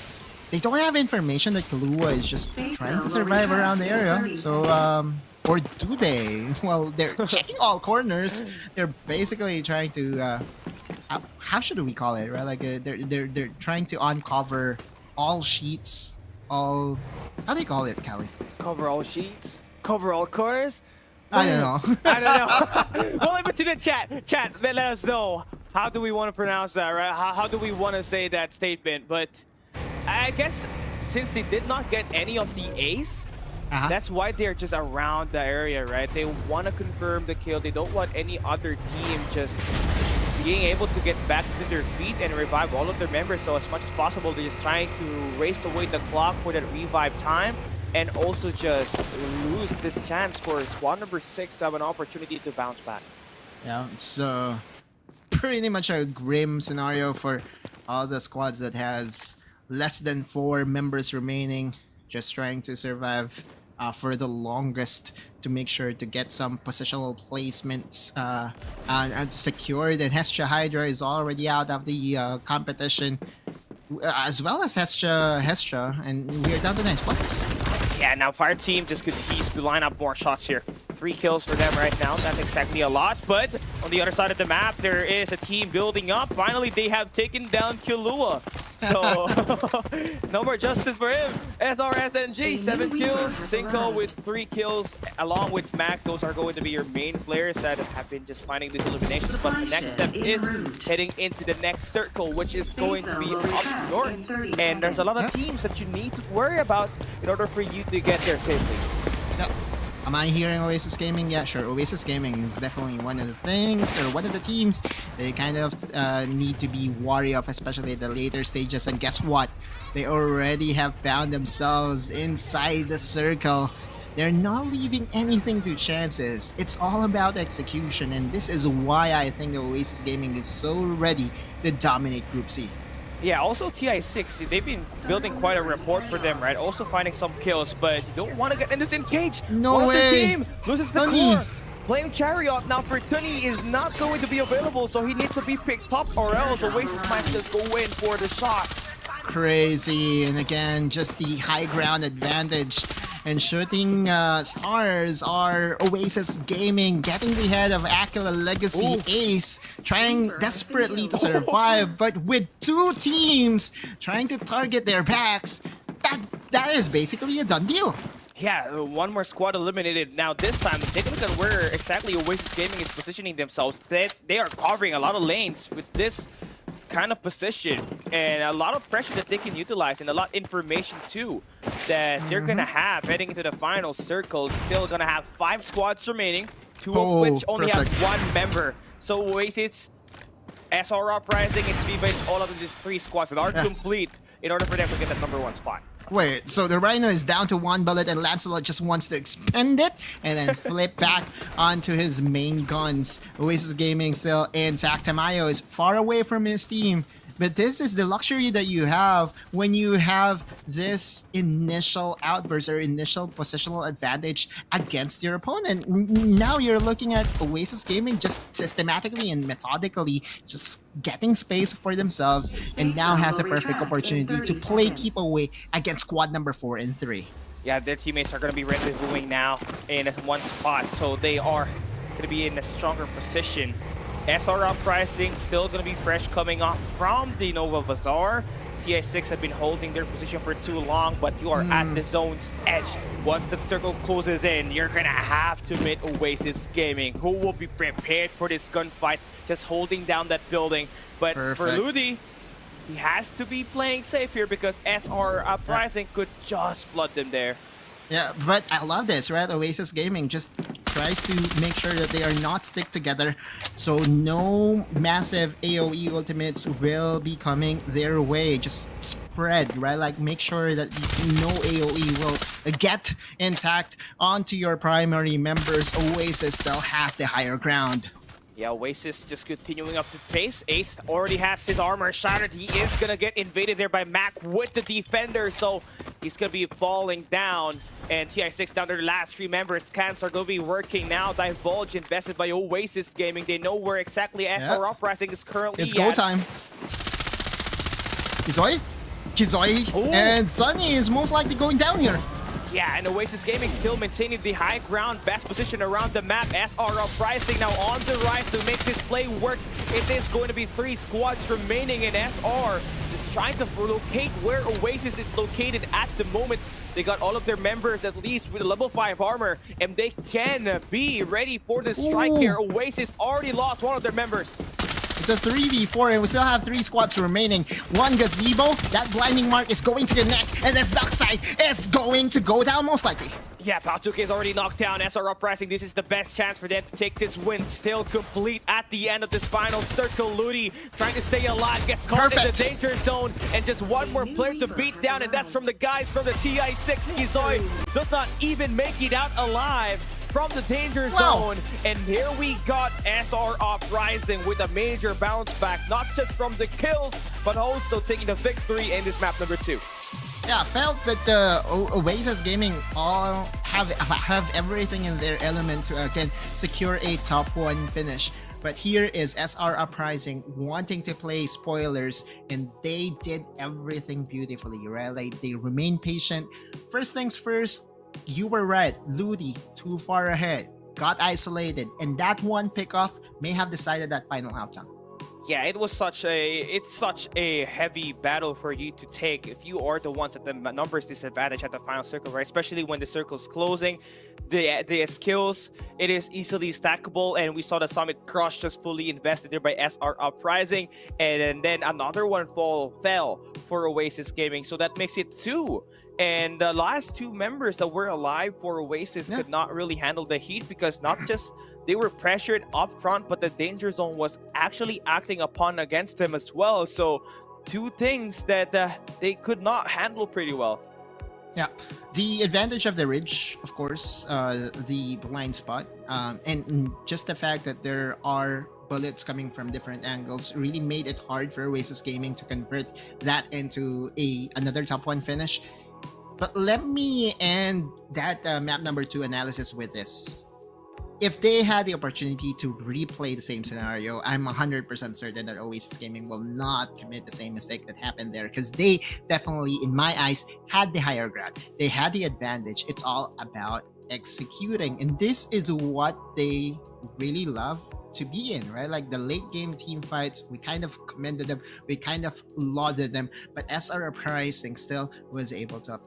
they don't have information that Kahlua is just trying to survive around the area. So or do they? Well, they're checking all corners. They're basically trying to how should we call it, right? Like they're trying to uncover all sheets, all, how do you call it, Callie? Cover all sheets, cover all corners. I don't know. I don't know. Well, leave it to the chat, let us know, how do we want to pronounce that, right? How do we want to say that statement? But I guess since they did not get any of the ace, that's why they're just around the area, right? They want to confirm the kill. They don't want any other team just being able to get back to their feet and revive all of their members. So as much as possible, they're just trying to race away the clock for that revive time, and also just lose this chance for squad number 6 to have an opportunity to bounce back. Yeah, it's pretty much a grim scenario for all the squads that has less than 4 members remaining, just trying to survive for the longest to make sure to get some positional placements and secured. And Hestia Hydra is already out of the competition, as well as Hestia, and we are down to 9 spots. Yeah, now Fire Team just continues to line up more shots here. 3 kills for them right now. Not exactly a lot, but on the other side of the map, there is a team building up. Finally, they have taken down Kahlua. So, no more justice for him. SRSNG, 7 kills. Cinco with 3 kills, along with Mac. Those are going to be your main players that have been just finding these eliminations. But the next step is heading into the next circle, which is going to be up north. And there's a lot of teams that you need to worry about in order for you to get there safely. Yep. Am I hearing Oasis Gaming? Yeah, sure. Oasis Gaming is definitely one of the things, or one of the teams they kind of need to be wary of, especially at the later stages. And guess what? They already have found themselves inside the circle. They're not leaving anything to chances. It's all about execution, and this is why I think the Oasis Gaming is so ready to dominate Group C. Yeah, also TI6, they've been building quite a rapport for them, right? Also finding some kills, but you don't want to get in this engage. No One way. of the team loses the core. Playing Chariot now for Tunny is not going to be available, so he needs to be picked up, or else Oasis might just go in for the shots. crazy. And again, just the high ground advantage. And shooting stars are Oasis Gaming, getting the head of Aquila Legacy Ace, trying desperately to survive, but with two teams trying to target their backs, that is basically a done deal. Yeah, one more squad eliminated. Now this time, take a look at where exactly Oasis Gaming is positioning themselves. They are covering a lot of lanes with this kind of position and a lot of pressure that they can utilize and a lot of information too that they're gonna have heading into the final circle. Still gonna have 5 squads remaining, 2 of which only have 1 member. So Oasis, SR Uprising, and Viva, all of these 3 squads that are complete in order for them to get that #1 spot. Wait, so the Rhino is down to 1 bullet and Lancelot just wants to expend it and then flip back onto his main guns. Oasis Gaming still intact. Tamayo is far away from his team. But this is the luxury that you have when you have this initial outburst or initial positional advantage against your opponent. Now you're looking at Oasis Gaming just systematically and methodically just getting space for themselves and now has a perfect opportunity to play keep away against squad number 4 and 3. Yeah, their teammates are going to be rendezvousing now in 1 spot, so they are going to be in a stronger position. SR Uprising still going to be fresh coming off from the Nova Bazaar. TI6 have been holding their position for too long, but you are at the zone's edge. Once the circle closes in, you're going to have to meet Oasis Gaming, who will be prepared for these gunfights, just holding down that building. But for Ludi, he has to be playing safe here because SR Uprising could just flood them there. Yeah, but I love this, right? Oasis Gaming just tries to make sure that they are not stick together, so no massive AoE ultimates will be coming their way. Just spread, right? Like make sure that no AoE will get intact onto your primary members. Oasis still has the higher ground. Yeah, Oasis just continuing up the pace. Ace already has his armor shattered. He is gonna get invaded there by Mac with the defender, so he's gonna be falling down. And TI6 down to their last 3 members. Scans are gonna be working now. Divulge invested by Oasis Gaming. They know where exactly SR Uprising is currently It's go time. Kizoi, and Sunny is most likely going down here. Yeah, and Oasis Gaming still maintaining the high ground, best position around the map. SR Uprising now on the rise to make this play work. It is going to be 3 squads remaining in SR, just trying to locate where Oasis is located at the moment. They got all of their members at least with a level 5 armor, and they can be ready for the strike here. Oasis already lost one of their members. It's a 3v4 and we still have 3 squads remaining. 1 gazebo, that blinding mark is going to connect, and this Darkside is going to go down most likely. Yeah, Paltuke is already knocked down. SR Uprising, this is the best chance for them to take this win. Still complete at the end of this final circle. Ludi trying to stay alive, gets caught in the danger zone, and just 1 more player to beat down, and that's from the guys from the TI6. Kizoi does not even make it out alive from the danger zone. And here we got SR Uprising with a major bounce back, not just from the kills, but also taking the victory in this map number 2. Yeah, I felt that Oasis Gaming all have everything in their element to again secure a top 1 finish. But here is SR Uprising wanting to play spoilers, and they did everything beautifully, right? Like they remain patient. First things first, you were right. Ludi too far ahead, got isolated, and that 1 pickoff may have decided that final outcome. Yeah, it's such a heavy battle for you to take if you are the ones at the numbers disadvantage at the final circle, right? Especially when the circle's closing. The skills, it is easily stackable, and we saw the Summit Crush just fully invested there by SR Uprising, and then another one fell for Oasis Gaming, so that makes it 2. And the last 2 members that were alive for Oasis could not really handle the heat because not just they were pressured up front, but the danger zone was actually acting upon against them as well. So 2 things that they could not handle pretty well. Yeah, the advantage of the ridge, of course, the blind spot, and just the fact that there are bullets coming from different angles really made it hard for Oasis Gaming to convert that into another top 1 finish. But let me end that map number 2 analysis with this. if they had the opportunity to replay the same scenario, I'm 100% certain that Oasis Gaming will not commit the same mistake that happened there, because they definitely, in my eyes, had the higher ground. They had the advantage. It's all about executing, and this is what they really love to be in, right? Like the late game team fights, we kind of commended them, we kind of lauded them, but SR Uprising still was able to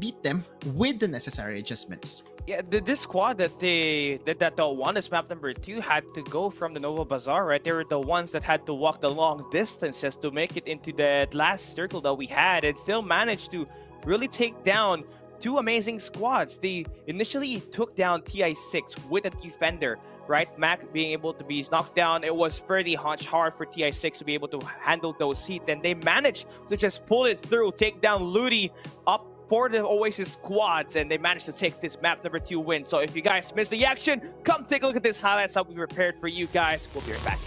beat them with the necessary adjustments. Yeah, this squad that won this map number 2 had to go from the Nova Bazaar, right? They were the ones that had to walk the long distances to make it into that last circle that we had, and still managed to really take down 2 amazing squads. They initially took down TI6 with a defender, right? Mac being able to be knocked down. It was pretty hard for TI6 to be able to handle those heat. Then they managed to just pull it through, take down Ludi up for the Oasis squads, and they managed to take this map number 2 win. So if you guys missed the action, come take a look at this highlights that we prepared for you guys. We'll be right back.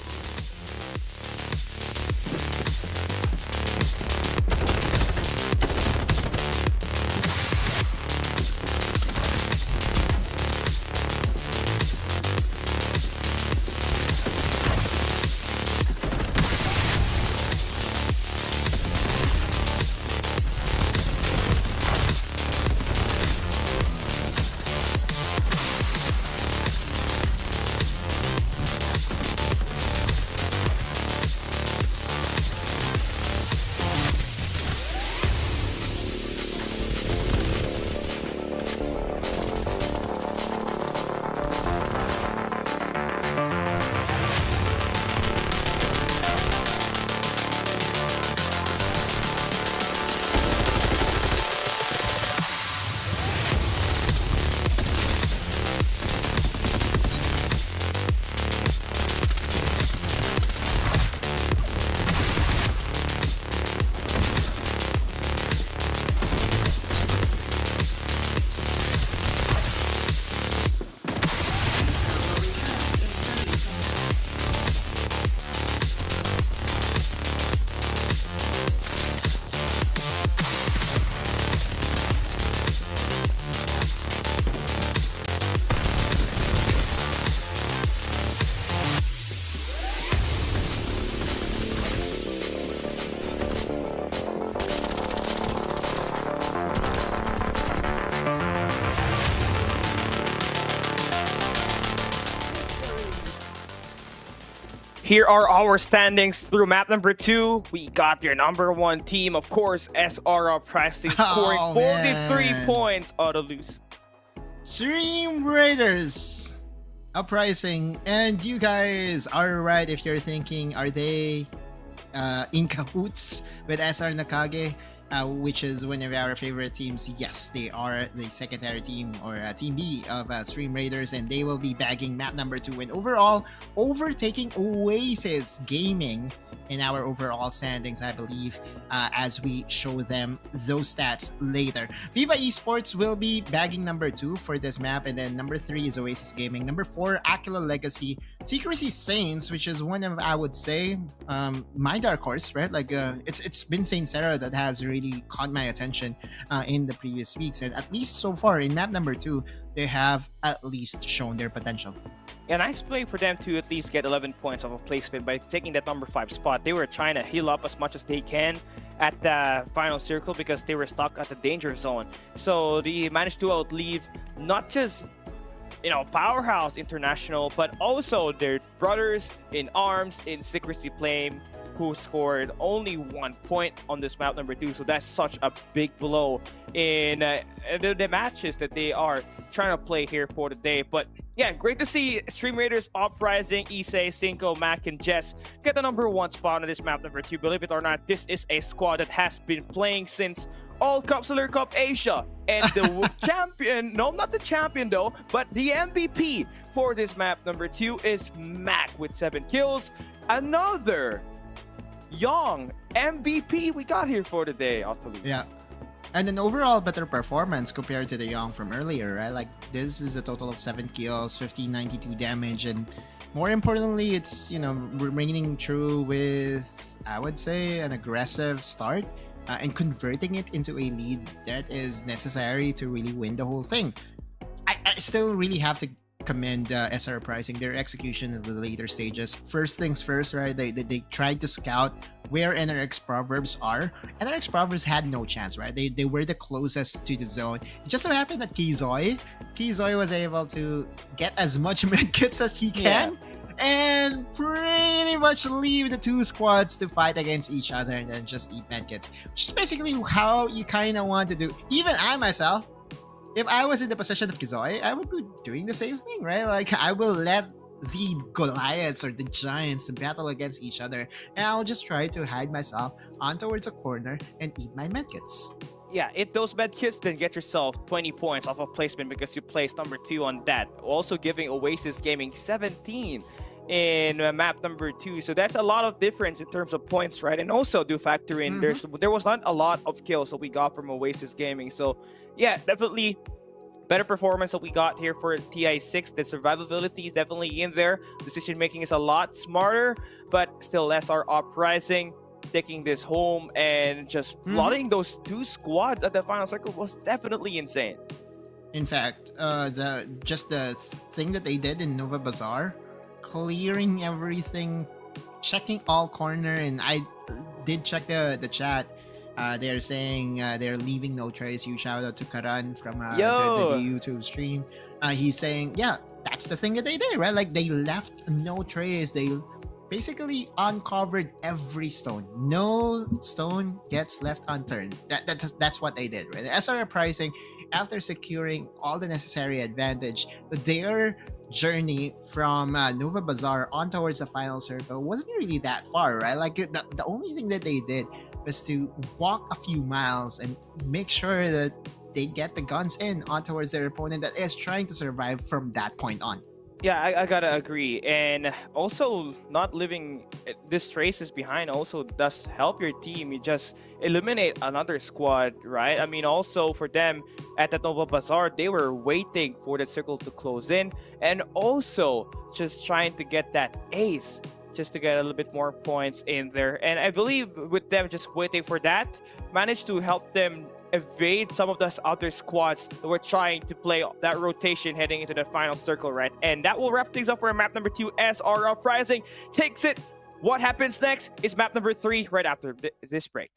Here are our standings through map number 2. We got your number 1 team, of course, SR Uprising, scoring 43 points out of loose. Stream Raiders Uprising, and you guys are right if you're thinking, are they in cahoots with SR Nakage? Which is one of our favorite teams. Yes, they are the secondary team, or Team B of Stream Raiders, and they will be bagging map number 2 and overall overtaking Oasis Gaming in our overall standings, I believe, as we show them those stats later. Viva Esports will be bagging number 2 for this map, and then number 3 is Oasis Gaming. Number 4, Aquila Legacy. Secrecy Saints, which is one of, I would say, my dark horse, right? Like, it's been Saint Sarah that has really caught my attention in the previous weeks, and at least so far in map number 2, they have at least shown their potential. Yeah, nice play for them to at least get 11 points off of placement by taking that number 5 spot. They were trying to heal up as much as they can at the final circle because they were stuck at the danger zone. So they managed to outleave not just, you know, Powerhouse International, but also their brothers in arms in Secrecy Flame, who scored only 1 point on this map number 2. So that's such a big blow in the matches that they are trying to play here for the day. But yeah, great to see Stream Raiders, Uprising, Issei, Cinco, Mac, and Jess get the number 1 spot on this map number 2. Believe it or not, this is a squad that has been playing since All Cup Solar Cup Asia. And the champion, no, not the champion though, but the MVP for this map number 2 is Mac with 7 kills. Another young MVP we got here for the day, Autolus. Yeah. And an overall better performance compared to the Young from earlier, right? Like, this is a total of 7 kills, 1592 damage, and more importantly, it's, you know, remaining true with, I would say, an aggressive start and converting it into a lead that is necessary to really win the whole thing. I still really have to commend SR Pricing, their execution in the later stages. First things first, right? They tried to scout where NRX Proverbs are. NRX Proverbs had no chance, right? They were the closest to the zone. It just so happened that Kizoy was able to get as much medkits as he can. And pretty much leave the two squads to fight against each other and then just eat medkits. Which is basically how you kind of want to do. Even I myself, if I was in the position of Kizoy, I would be doing the same thing, right? Like, I will let the Goliaths or the Giants battle against each other, and I'll just try to hide myself on towards a corner and eat my medkits. Yeah, eat those medkits, then get yourself 20 points off of placement because you placed number 2 on that. Also giving Oasis Gaming 17 in map number 2. So that's a lot of difference in terms of points, right? And also do factor in there was not a lot of kills that we got from Oasis Gaming. So yeah, definitely better performance that we got here for TI6. The survivability is definitely in there. Decision making is a lot smarter, but still SR Uprising taking this home and just plotting those 2 squads at the final circle was definitely insane. In fact, the thing that they did in Nova Bazaar, clearing everything, checking all corner, and I did check the chat. They're saying they're leaving no trace. Huge shout out to Karan from the YouTube stream. He's saying, yeah, that's the thing that they did, right? Like, they left no trace. They basically uncovered every stone. No stone gets left unturned. That's what they did, right? SR Pricing, after securing all the necessary advantage, their journey from Nova Bazaar on towards the final circle wasn't really that far, right? Like, the only thing that they did was to walk a few miles and make sure that they get the guns in on towards their opponent that is trying to survive from that point on. Yeah, I gotta agree. And also, not leaving this traces behind also does help your team. You just eliminate another squad, right? I mean, also for them at the Nova Bazaar, they were waiting for the circle to close in and also just trying to get that ace just to get a little bit more points in there. And I believe with them just waiting for that, managed to help them evade some of those other squads that were trying to play that rotation heading into the final circle, right? And that will wrap things up for map number 2. SR Uprising takes it. What happens next is map number 3 right after this break.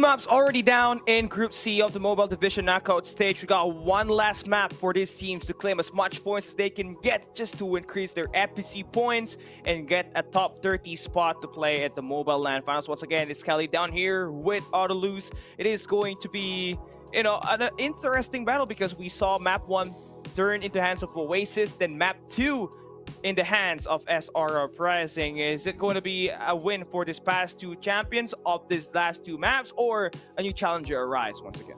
maps already down in Group C of the Mobile Division knockout stage. We got one last map for these teams to claim as much points as they can get just to increase their FPC points and get a top 30 spot to play at the Mobile LAN Finals. Once again, it's Kelly down here with Autolus. It is going to be, you know, an interesting battle because we saw map 1 turn into hands of Oasis, then map 2 in the hands of SR Uprising. Is it going to be a win for these past 2 champions of these last 2 maps, or a new challenger arise once again?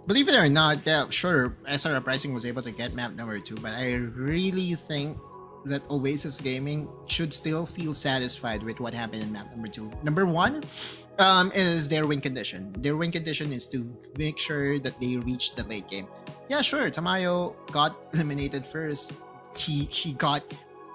Believe it or not, yeah, sure, SR Uprising was able to get map number 2, but I really think that Oasis Gaming should still feel satisfied with what happened in map number 2. Number 1 is their win condition. Their win condition is to make sure that they reach the late game. Yeah, sure, Tamayo got eliminated first. He got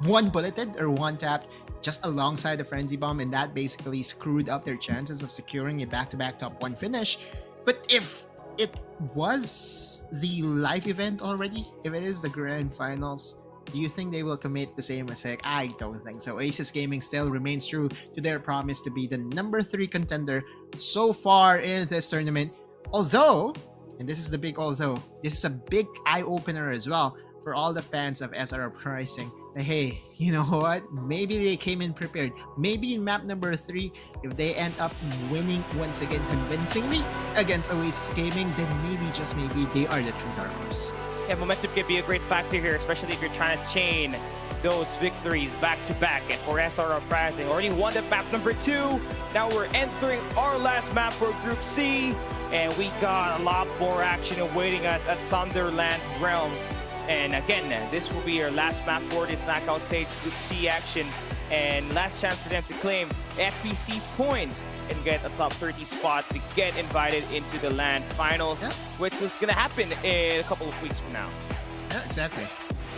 one bulleted or one tapped just alongside the Frenzy Bomb, and that basically screwed up their chances of securing a back-to-back top 1 finish. But if it was the live event already, if it is the grand finals, do you think they will commit the same mistake? I don't think so. Oasis Gaming still remains true to their promise to be the number 3 contender so far in this tournament. Although, and this is the big although, this is a big eye-opener as well for all the fans of SR Uprising. Hey, you know what? Maybe they came in prepared. Maybe in map number 3, if they end up winning once again convincingly against Oasis Gaming, then maybe, just maybe, they are the true dark horse. Yeah, momentum can be a great factor here, especially if you're trying to chain those victories back to back. And for SR Uprising, already won the map number 2. Now we're entering our last map for Group C, and we got a lot more action awaiting us at Sunderland Realms. And again, this will be our last map for this knockout stage, Group C action, and last chance for them to claim FPC points and get a top 30 spot to get invited into the LAN Finals, which was going to happen in a couple of weeks from now. Yeah, exactly.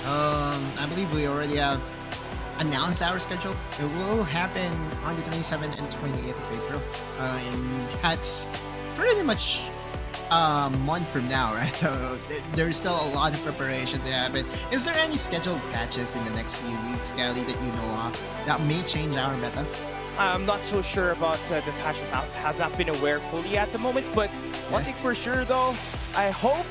I believe we already have announced our schedule. It will happen on the 27th and 28th of April, and that's pretty much a month from now, right? So there's still a lot of preparation to happen. Is there any scheduled patches in the next few weeks, Kelly, that you know of that may change our meta? I'm not so sure about the patches. Has not been aware fully at the moment, but one thing for sure though, I hope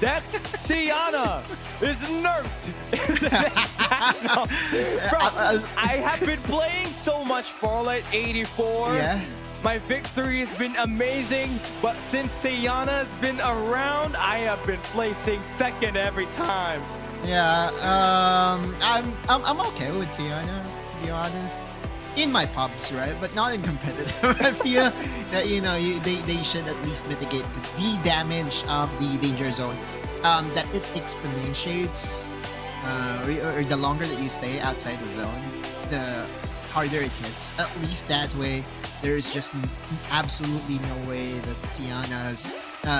that Sienna is nerfed in the next patch. Bro, I have been playing so much Farlight 84. Yeah. My victory has been amazing, but since Sienna has been around, I have been placing second every time. Yeah, I'm okay with Sienna, to be honest. In my pubs, right? But not in competitive. I feel that, you know, they should at least mitigate the damage of the danger zone. That it exponentiates, or the longer that you stay outside the zone, the harder it hits. At least that way, there's just absolutely no way that Sienna's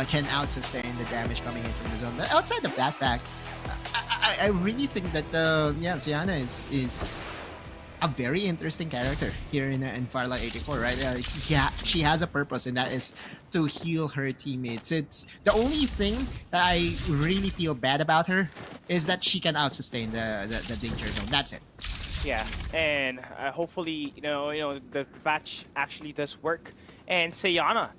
can out-sustain the damage coming in from the zone. But outside of that fact, I really think that Sienna is a very interesting character here in Farlight 84, right? Yeah, she has a purpose, and that is to heal her teammates. It's the only thing that I really feel bad about her is that she can out-sustain the danger zone. That's it. Yeah, and hopefully, you know, the patch actually does work, and Sienna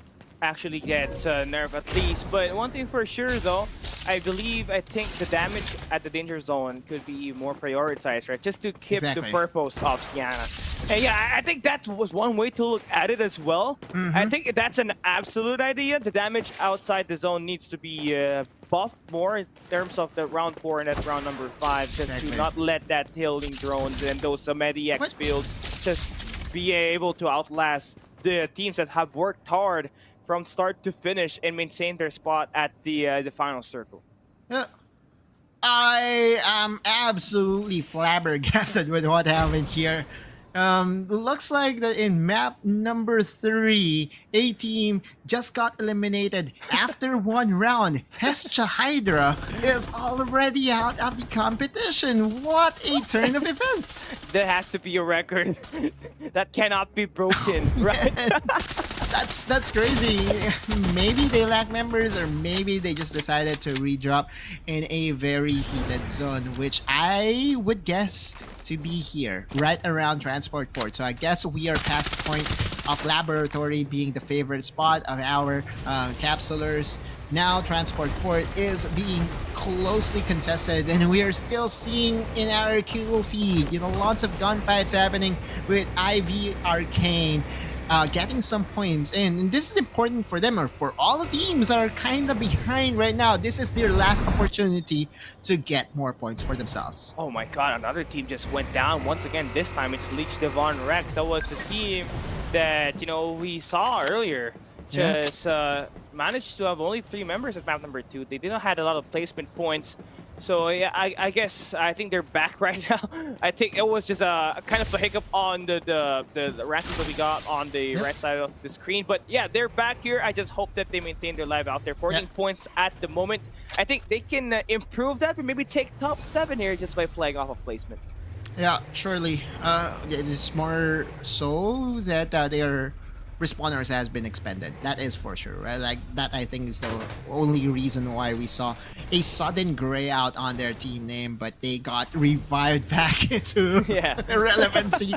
actually gets nerf at least. But one thing for sure, though, I think the damage at the danger zone could be more prioritized, right? Just to keep the purpose of Sienna. And yeah, I think that was one way to look at it as well. I think that's an absolute idea. The damage outside the zone needs to be buffed more in terms of the round 4 and that round number 5, just to not let that healing drones and those Medi-X fields just be able to outlast the teams that have worked hard from start to finish and maintain their spot at the final circle. Yeah. I am absolutely flabbergasted with what happened here. Looks like that in map number 3, a team just got eliminated after 1 round. Hestia Hydra is already out of the competition. What a turn of events! There has to be a record that cannot be broken, right? That's crazy. Maybe they lack members, or maybe they just decided to redrop in a very heated zone, which I would guess to be here, right around transport port. So I guess we are past the point of laboratory being the favorite spot of our capsulers. Now transport port is being closely contested, and we are still seeing in our Q feed, lots of gunfights happening with IV Arcane getting some points in. And this is important for them, or for all the teams that are kind of behind right now. This is their last opportunity to get more points for themselves. Oh my god, another team just went down once again. This time it's Leech, Devon, Rex. That was the team that we saw earlier. Just managed to have only 3 members at map number 2. They didn't have a lot of placement points. So yeah, I think they're back right now. I think it was just a kind of a hiccup on the rankings that we got on the right side of the screen. But yeah, they're back here. I just hope that they maintain their live out there. 14 points at the moment. I think they can improve that, but maybe take top 7 here just by playing off of placement. Yeah, surely. It is more so that their respawners has been expended. That is for sure, right? Like, that I think is the only reason why we saw a sudden gray out on their team name, but they got revived back into relevancy.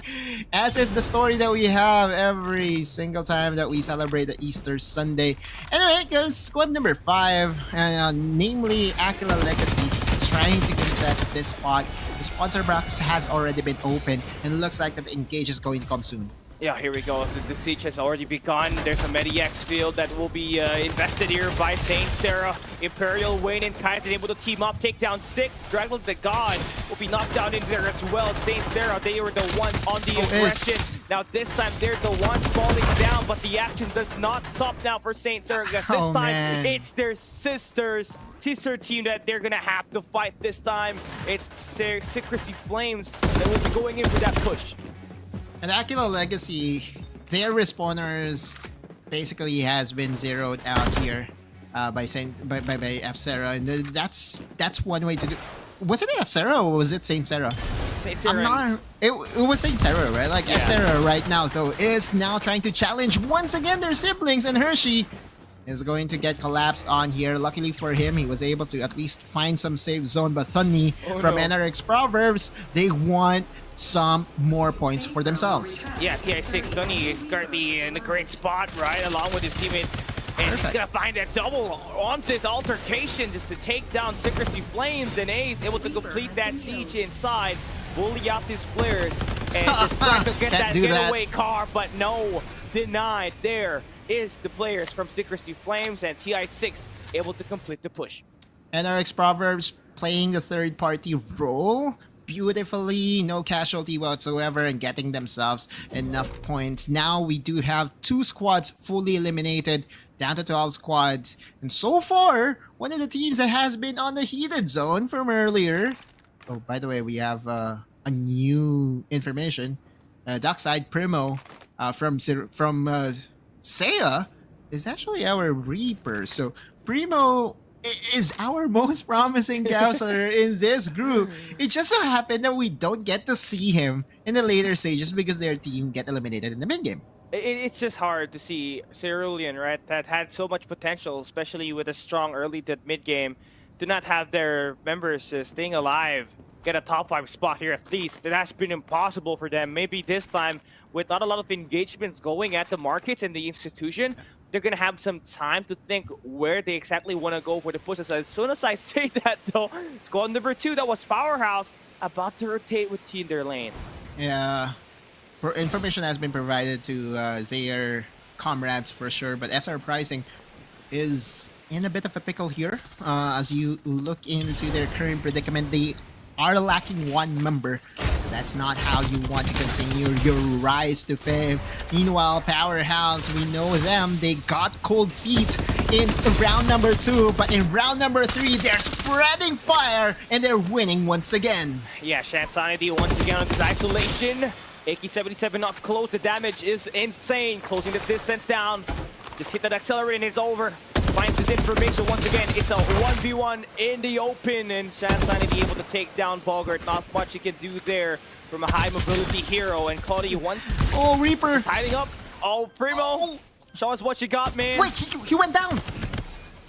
As is the story that we have every single time that we celebrate the Easter Sunday. Anyway, goes squad number 5, namely Aquila Legacy, is trying to contest this spot. The sponsor box has already been opened, and it looks like that the engage is going to come soon. Yeah, here we go. The siege has already begun. There's a Mediax field that will be invested here by Saint Sarah. Imperial, Wayne, and Kaizen able to team up, take down 6. Dragon the God will be knocked down in there as well. Saint Sarah, they were the ones on the aggression. Now this time they're the ones falling down, but the action does not stop now for Saint Sarah, because this time it's their sister team that they're gonna have to fight this time. It's Secrecy Flames that will be going in for that push. And Aquila Legacy, their respawners basically has been zeroed out here by F-Zero, and that's one way to do. Was it F-Zero or was it Saint Sarah? Saint Sarah. It was Saint Sarah, right? Like F-Zero right now, so is now trying to challenge once again their siblings, and Hershey is going to get collapsed on here. Luckily for him, he was able to at least find some safe zone, but Thunny from NRX Proverbs, they want some more points for themselves. Yeah, TI6 Thunny is currently in a great spot, right, along with his teammate. And he's gonna find that double on this altercation just to take down Secrecy Flames, and Ace able to complete that siege inside, bully out these players, and just trying to get that getaway car, but no, denied. There is the players from Secrecy Flames, and TI6 able to complete the push. NRX Proverbs playing the third-party role beautifully, no casualty whatsoever, and getting themselves enough points. Now we do have 2 squads fully eliminated, down to 12 squads. And so far, one of the teams that has been on the heated zone from earlier. Oh, by the way, we have a new information. Dockside Primo from Seiya is actually our Reaper. So Primo is our most promising counselor in this group. It just so happened that we don't get to see him in the later stages because their team get eliminated in the mid game. It's just hard to see Cerulean, right, that had so much potential, especially with a strong early to mid game, to not have their members staying alive, get a top 5 spot here at least. It has been impossible for them. Maybe this time, with not a lot of engagements going at the markets and the institution, they're going to have some time to think where they exactly want to go for the push. As soon as I say that, though, squad number 2, that was Powerhouse, about to rotate with T in their lane. Yeah, information has been provided to their comrades for sure, but SR Pricing is in a bit of a pickle here. As you look into their current predicament, they are lacking 1 member. That's not how you want to continue your rise to fame. Meanwhile, Powerhouse, we know them. They got cold feet in round number 2, but in round number 3, they're spreading fire and they're winning once again. Yeah, Shansanity once again on this isolation. AK-77 not close. The damage is insane. Closing the distance down. Just hit that accelerator and it's over. Finds his information once again. It's a 1v1 in the open, and Shansanity able to take down Bogart. Not much he can do there from a high mobility hero. And Claudia once Reaper is hiding up. Oh, Primo. Show us what you got, man. Wait, he went down.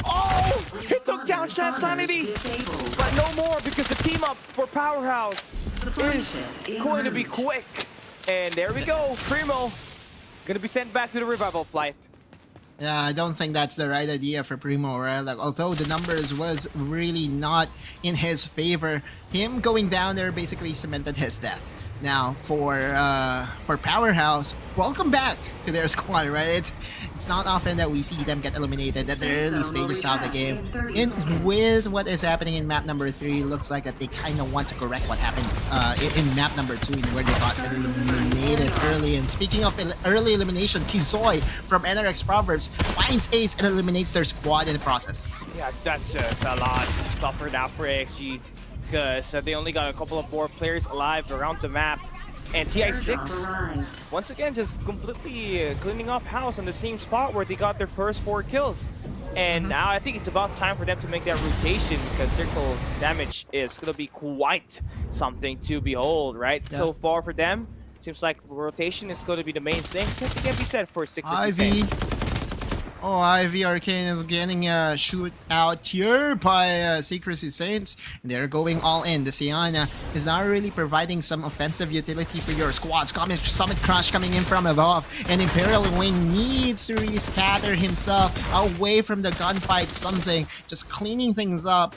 Oh, he took down Shan Sanity, but no more because the team up for Powerhouse is going to be quick. And there we go, Primo gonna be sent back to the revival flight. Yeah, I don't think that's the right idea for Primo, right? Like, although the numbers was really not in his favor, him going down there basically cemented his death. Now, for Powerhouse, welcome back to their squad, right? It's not often that we see them get eliminated at the early stages of the game. And with what is happening in map number 3, looks like that they kind of want to correct what happened in map number 2, where they got eliminated early. And speaking of early elimination, Kizoi from NRX Proverbs finds Ace and eliminates their squad in the process. Yeah, that's just a lot tougher now for AXG. Because they only got a couple of more players alive around the map. And TI6, once again, just completely cleaning up house on the same spot where they got their first 4 kills. And now I think it's about time for them to make that rotation, because circle damage is going to be quite something to behold, right? Yeah. So far for them, seems like rotation is going to be the main thing. Something can be said for Secrecy Saints. Oh, Ivy Arcane is getting a shoot out here by Secrecy Saints. And they're going all in. The Sienna is now really providing some offensive utility for your squads. Summit Crush coming in from above. And Imperial Wing needs to rescatter himself away from the gunfight. Something, just cleaning things up.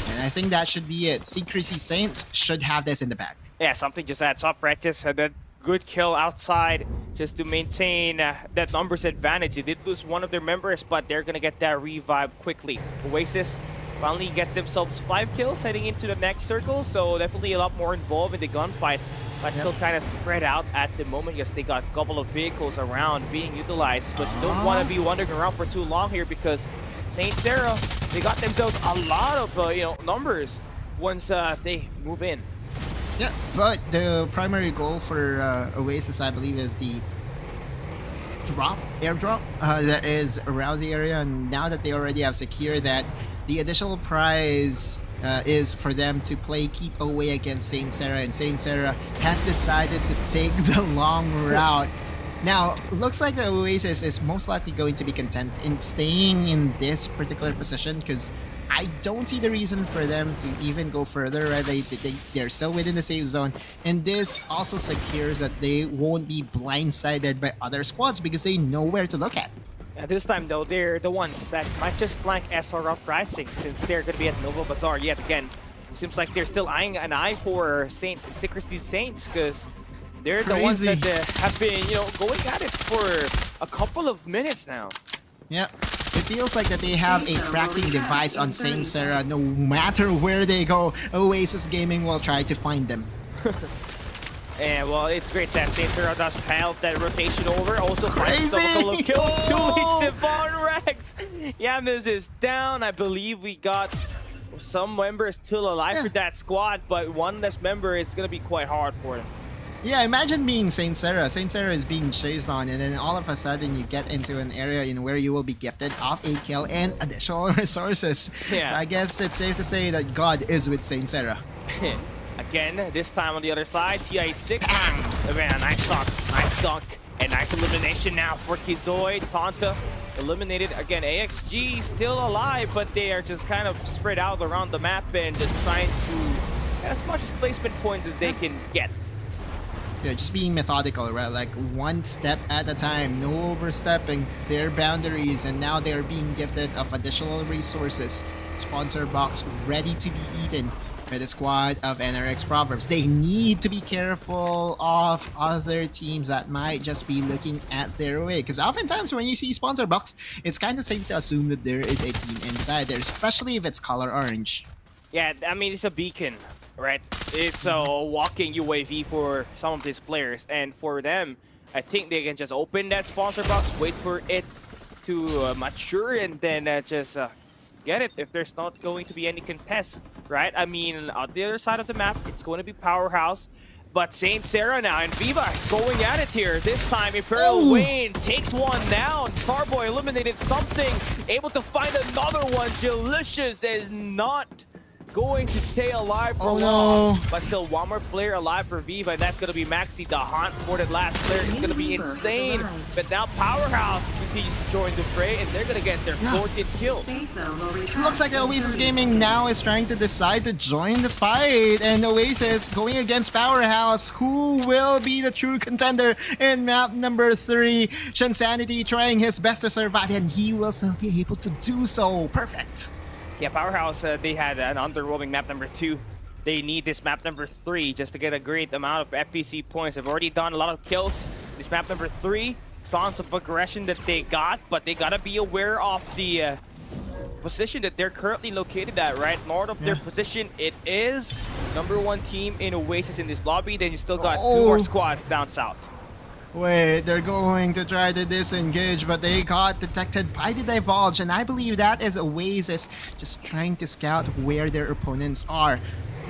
And I think that should be it. Secrecy Saints should have this in the bag. Yeah, something just adds up, practice. That good kill outside just to maintain that numbers advantage. They did lose one of their members, but they're gonna get that revive quickly. Oasis finally get themselves 5 kills heading into the next circle, so definitely a lot more involved in the gunfights, but still kind of spread out at the moment. Yes, they got a couple of vehicles around being utilized, but you don't want to be wandering around for too long here, because Saint Sarah, they got themselves a lot of numbers once they move in. Yeah, but the primary goal for Oasis, I believe, is the airdrop that is around the area. And now that they already have secured that, the additional prize is for them to play keep away against Saint Sarah. And Saint Sarah has decided to take the long route. Now, looks like the Oasis is most likely going to be content in staying in this particular position, because I don't see the reason for them to even go further, right? They're still within the safe zone. And this also secures that they won't be blindsided by other squads, because they know where to look at. This time, though, they're the ones that might just flank SR Uprising, since they're going to be at Nova Bazaar yet again. Seems like they're still eyeing an eye for Secrecy Saints, because they're the ones that have been, going at it for a couple of minutes now. Yeah. It feels like that they have a tracking device on Saint Sarah. No matter where they go, Oasis Gaming will try to find them. And well, it's great that Saint Sarah does help that rotation over. Also finds a couple of kills to reach the Von Rex. Yamas is down. I believe we got some members still alive for that squad, but one less member is going to be quite hard for them. Yeah, imagine being Saint Sarah. Saint Sarah is being chased on, and then all of a sudden you get into an area in where you will be gifted off a kill and additional resources. Yeah. So I guess it's safe to say that God is with Saint Sarah. Again, this time on the other side, TI6. Man, nice dunk, and nice elimination now for Kizoi. Tanta eliminated. Again, AXG still alive, but they are just kind of spread out around the map and just trying to get as much placement points as they can get. Yeah, just being methodical, right? Like one step at a time, no overstepping their boundaries, and now they're being gifted of additional resources. Sponsor box ready to be eaten by the squad of NRX Proverbs. They need to be careful of other teams that might just be looking at their way, because oftentimes when you see sponsor box, it's kind of safe to assume that there is a team inside there, especially if it's color orange. Yeah, I mean, it's a beacon, right? It's a walking UAV for some of these players, and for them, I think they can just open that sponsor box, wait for it to mature, and then just get it if there's not going to be any contest, right? I mean, on the other side of the map, it's going to be Powerhouse, but Saint Sarah now and Viva is going at it here. This time, Imperial Wayne takes one down. Carboy eliminated something, able to find another one. Delicious is not going to stay alive for long, but still one more player alive for Viva, and that's going to be Maxi. The hunt for that last player is going to be insane, but now Powerhouse continues to join the fray, and they're gonna get their 14th kill. Looks like Oasis Gaming now is trying to decide to join the fight, and Oasis going against Powerhouse. Who will be the true contender in map number 3? Shansanity trying his best to survive, and he will still be able to do so. Perfect. Yeah, Powerhouse, they had an underwhelming map number 2. They need this map number 3 just to get a great amount of FPC points. They've already done a lot of kills. This map number 3, tons of aggression that they got, but they gotta be aware of the position that they're currently located at, right? North of their position, it is #1 team in Oasis in this lobby. Then you still got 2 more squads down south. Wait, they're going to try to disengage, but they got detected by the Divulge, and I believe that is Oasis just trying to scout where their opponents are.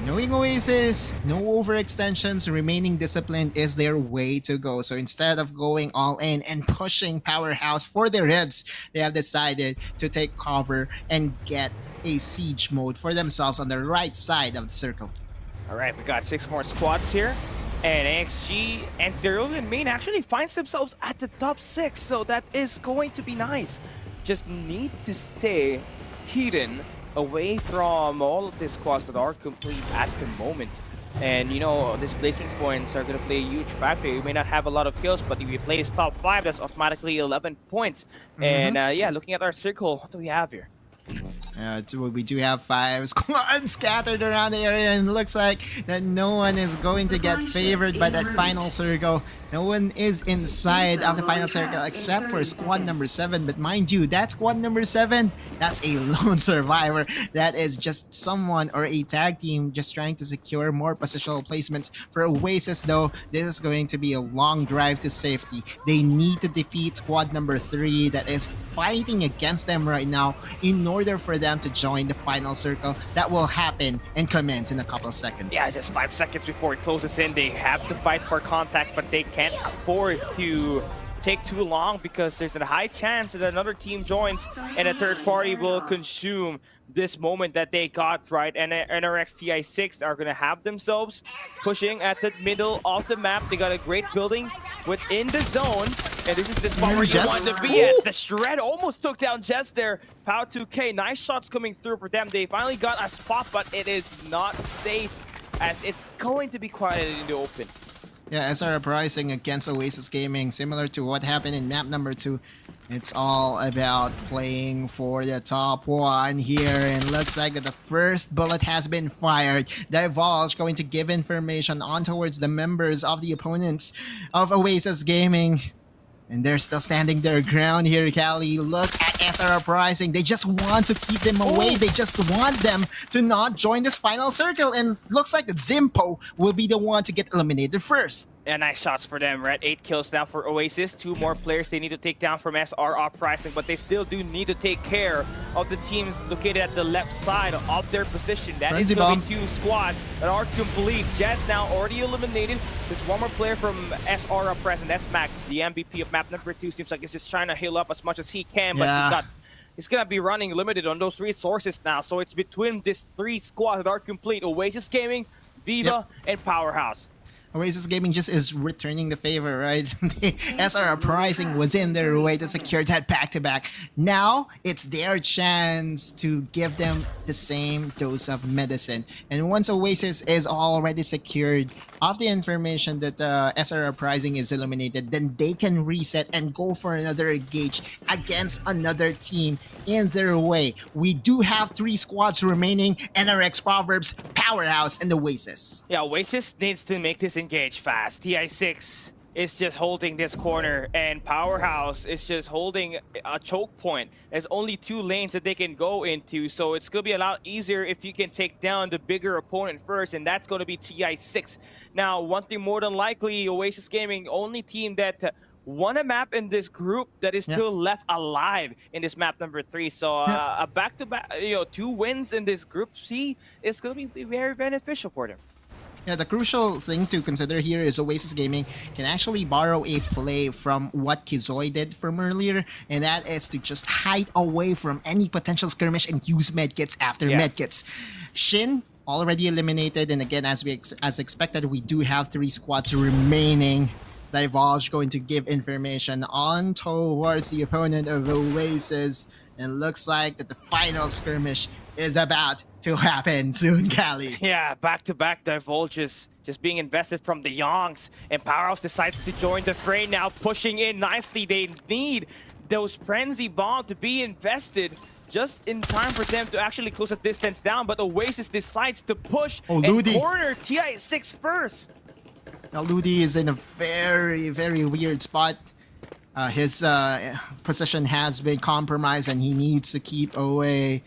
Knowing Oasis, no overextensions, remaining disciplined is their way to go. So instead of going all in and pushing Powerhouse for their heads, they have decided to take cover and get a siege mode for themselves on the right side of the circle. All right, we got 6 more squads here. And AXG and Cerulean Main actually finds themselves at the top 6, so that is going to be nice. Just need to stay hidden away from all of these squads that are complete at the moment. And you know, displacement points are going to play a huge factor. You may not have a lot of kills, but if you place top 5, that's automatically 11 points. And yeah, looking at our circle, what do we have here? We do have 5 squads scattered around the area, and it looks like that no one is going to get favored by that final circle. No one is inside of the final circle except for squad number 7. But mind you, that squad number 7, that's a lone survivor. That is just someone or a tag team just trying to secure more positional placements. For Oasis though, this is going to be a long drive to safety. They need to defeat squad number 3 that is fighting against them right now in order for them to join the final circle. That will happen and commence in a couple of seconds. Yeah, just 5 seconds before it closes in. They have to fight for contact, but they can't afford to take too long because there's a high chance that another team joins and a third party will consume this moment that they got, right? And NRX TI6 are going to have themselves pushing at the middle of the map. They got a great building within the zone, and this is the spot where you want to be at. The Shred almost took down Jess there. Pow 2K, nice shots coming through for them. They finally got a spot, but it is not safe as it's going to be quiet in the open. Yeah, SR Uprising against Oasis Gaming, similar to what happened in map number 2. It's all about playing for the top 1 here, and looks like that the first bullet has been fired. Divulge going to give information on towards the members of the opponents of Oasis Gaming. And they're still standing their ground here, Callie. Look at SR Uprising. They just want to keep them away. They just want them to not join this final circle. And looks like Zimpo will be the one to get eliminated first. Yeah, nice shots for them, right? 8 kills now for Oasis. 2 more players they need to take down from SR Uprising, but they still do need to take care of the teams located at the left side of their position. That is going to be 2 squads that are complete. Jess now already eliminated. There's 1 more player from SR Uprising. That's Mac, the MVP of map number 2. Seems like he's just trying to heal up as much as he can, but he's gonna be running limited on those resources now. So it's between these 3 squads that are complete: Oasis Gaming, Viva, and Powerhouse. Oasis Gaming just is returning the favor, right? SR Uprising was in their way to secure that back-to-back. Now, it's their chance to give them the same dose of medicine. And once Oasis is already secured of the information that SR Uprising is eliminated, then they can reset and go for another engage against another team in their way. We do have 3 squads remaining: NRX, Proverbs, Powerhouse, and Oasis. Yeah, Oasis needs to make this engage fast. TI6 is just holding this corner, and Powerhouse is just holding a choke point. There's only 2 lanes that they can go into, so it's going to be a lot easier if you can take down the bigger opponent first, and that's going to be TI6. Now, one thing more than likely, Oasis Gaming, only team that won a map in this group that is still left alive in this map number 3. So a back-to-back, 2 wins in this group C is going to be very beneficial for them. Yeah, the crucial thing to consider here is Oasis Gaming can actually borrow a play from what Kizoy did from earlier, and that is to just hide away from any potential skirmish and use medkits after medkits. Shin already eliminated, and again, as expected, we do have 3 squads remaining. Divulge going to give information on towards the opponent of Oasis, and looks like that the final skirmish is about to happen soon, Cali. Yeah, back-to-back Divulges just being invested from the Yongs, and Powerhouse decides to join the fray now, pushing in nicely. They need those frenzy bomb to be invested just in time for them to actually close the distance down, but Oasis decides to push and corner TI6 first. Now Ludi is in a very, very weird spot. His position has been compromised and he needs to keep away.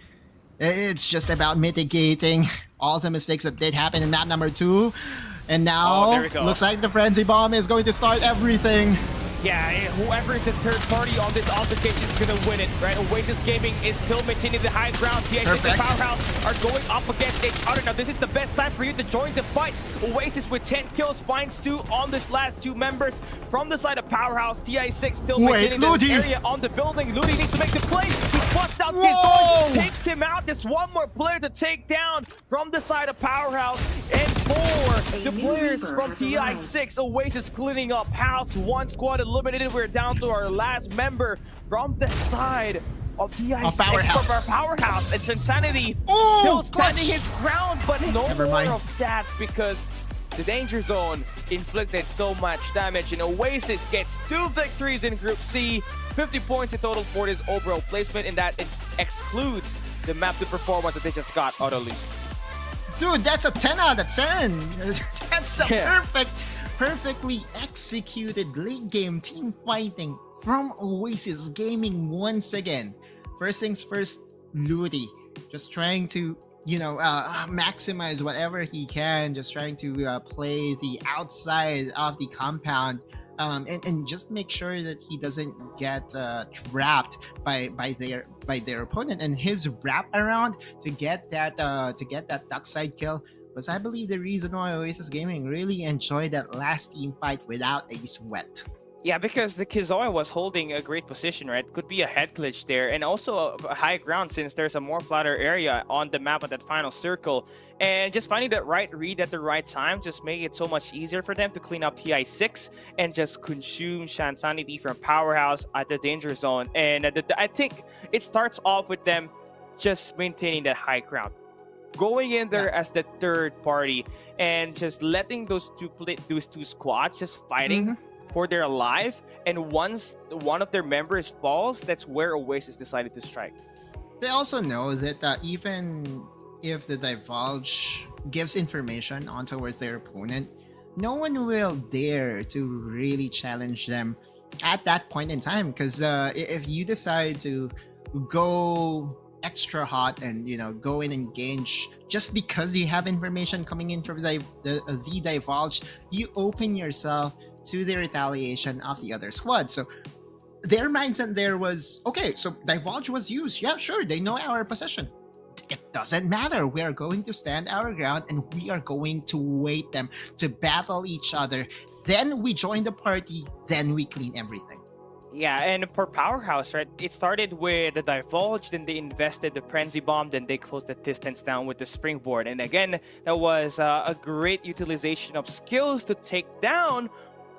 It's just about mitigating all the mistakes that did happen in map number 2. And now, looks like the Frenzy Bomb is going to start everything. Yeah, whoever is in third party on this altercation is going to win it, right? Oasis Gaming is still maintaining the high ground. TI6 and Powerhouse are going up against each other. Now, this is the best time for you to join the fight. Oasis with 10 kills finds 2 on this last 2 members. From the side of Powerhouse, TI6 still maintaining the area on the building. Ludi needs to make the play. He flushed out Kizoi, takes him out. There's one more player to take down from the side of Powerhouse. And for the players from TI6, Oasis cleaning up house. 1 squad eliminated. We're down to our last member from the side of TI6 from our Powerhouse. It's Insanity still standing his ground, but no more of that because the danger zone inflicted so much damage, and Oasis gets 2 victories in Group C, 50 points in total for this overall placement, and that excludes the map 2 performance that they just got auto lose. Dude, that's a 10 out of 10. That's a perfectly executed late game team fighting from Oasis Gaming once again. First things first, Ludi just trying to, maximize whatever he can, just trying to play the outside of the compound, and just make sure that he doesn't get trapped by their opponent. And his wrap around to get that duck side kill was, I believe, the reason why Oasis Gaming really enjoyed that last team fight without a sweat. Yeah, because the Kizoi was holding a great position, right? Could be a head glitch there, and also a high ground since there's a more flatter area on the map at that final circle. And just finding that right read at the right time just made it so much easier for them to clean up TI6 and just consume Shansanity from Powerhouse at the danger zone. And I think it starts off with them just maintaining that high ground, going in there as the third party and just letting those two squads just fighting for their life. And once one of their members falls, that's where Oasis decided to strike. They also know that even if the Divulge gives information on towards their opponent, no one will dare to really challenge them at that point in time, because if you decide to go extra hot and go in and engage just because you have information coming in from the Divulge, you open yourself to the retaliation of the other squad. So their mindset there was, okay, so Divulge was used. Yeah, sure, they know our position. It doesn't matter. We are going to stand our ground and we are going to wait them to battle each other. Then we join the party, then we clean everything. Yeah, and for Powerhouse, right, it started with the Divulge, then they invested the Frenzy Bomb, then they closed the distance down with the Springboard. And again, that was a great utilization of skills to take down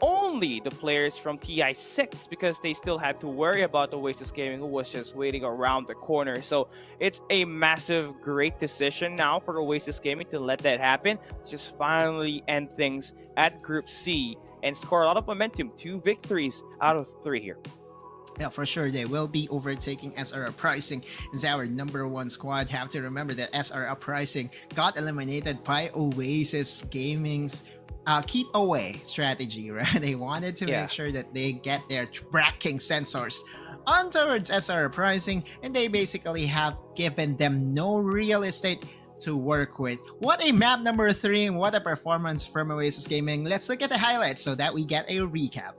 only the players from TI6, because they still had to worry about Oasis Gaming, who was just waiting around the corner. So it's a massive, great decision now for Oasis Gaming to let that happen, just finally end things at Group C and score a lot of momentum. 2 victories out of 3 here. Yeah, for sure, they will be overtaking SR Uprising as our #1 squad. Have to remember that SR Uprising got eliminated by Oasis Gaming's keep away strategy, right? They wanted to make sure that they get their tracking sensors on towards SR Uprising, and they basically have given them no real estate to work with. What a map #3 and what a performance from Oasis Gaming. Let's look at the highlights so that we get a recap.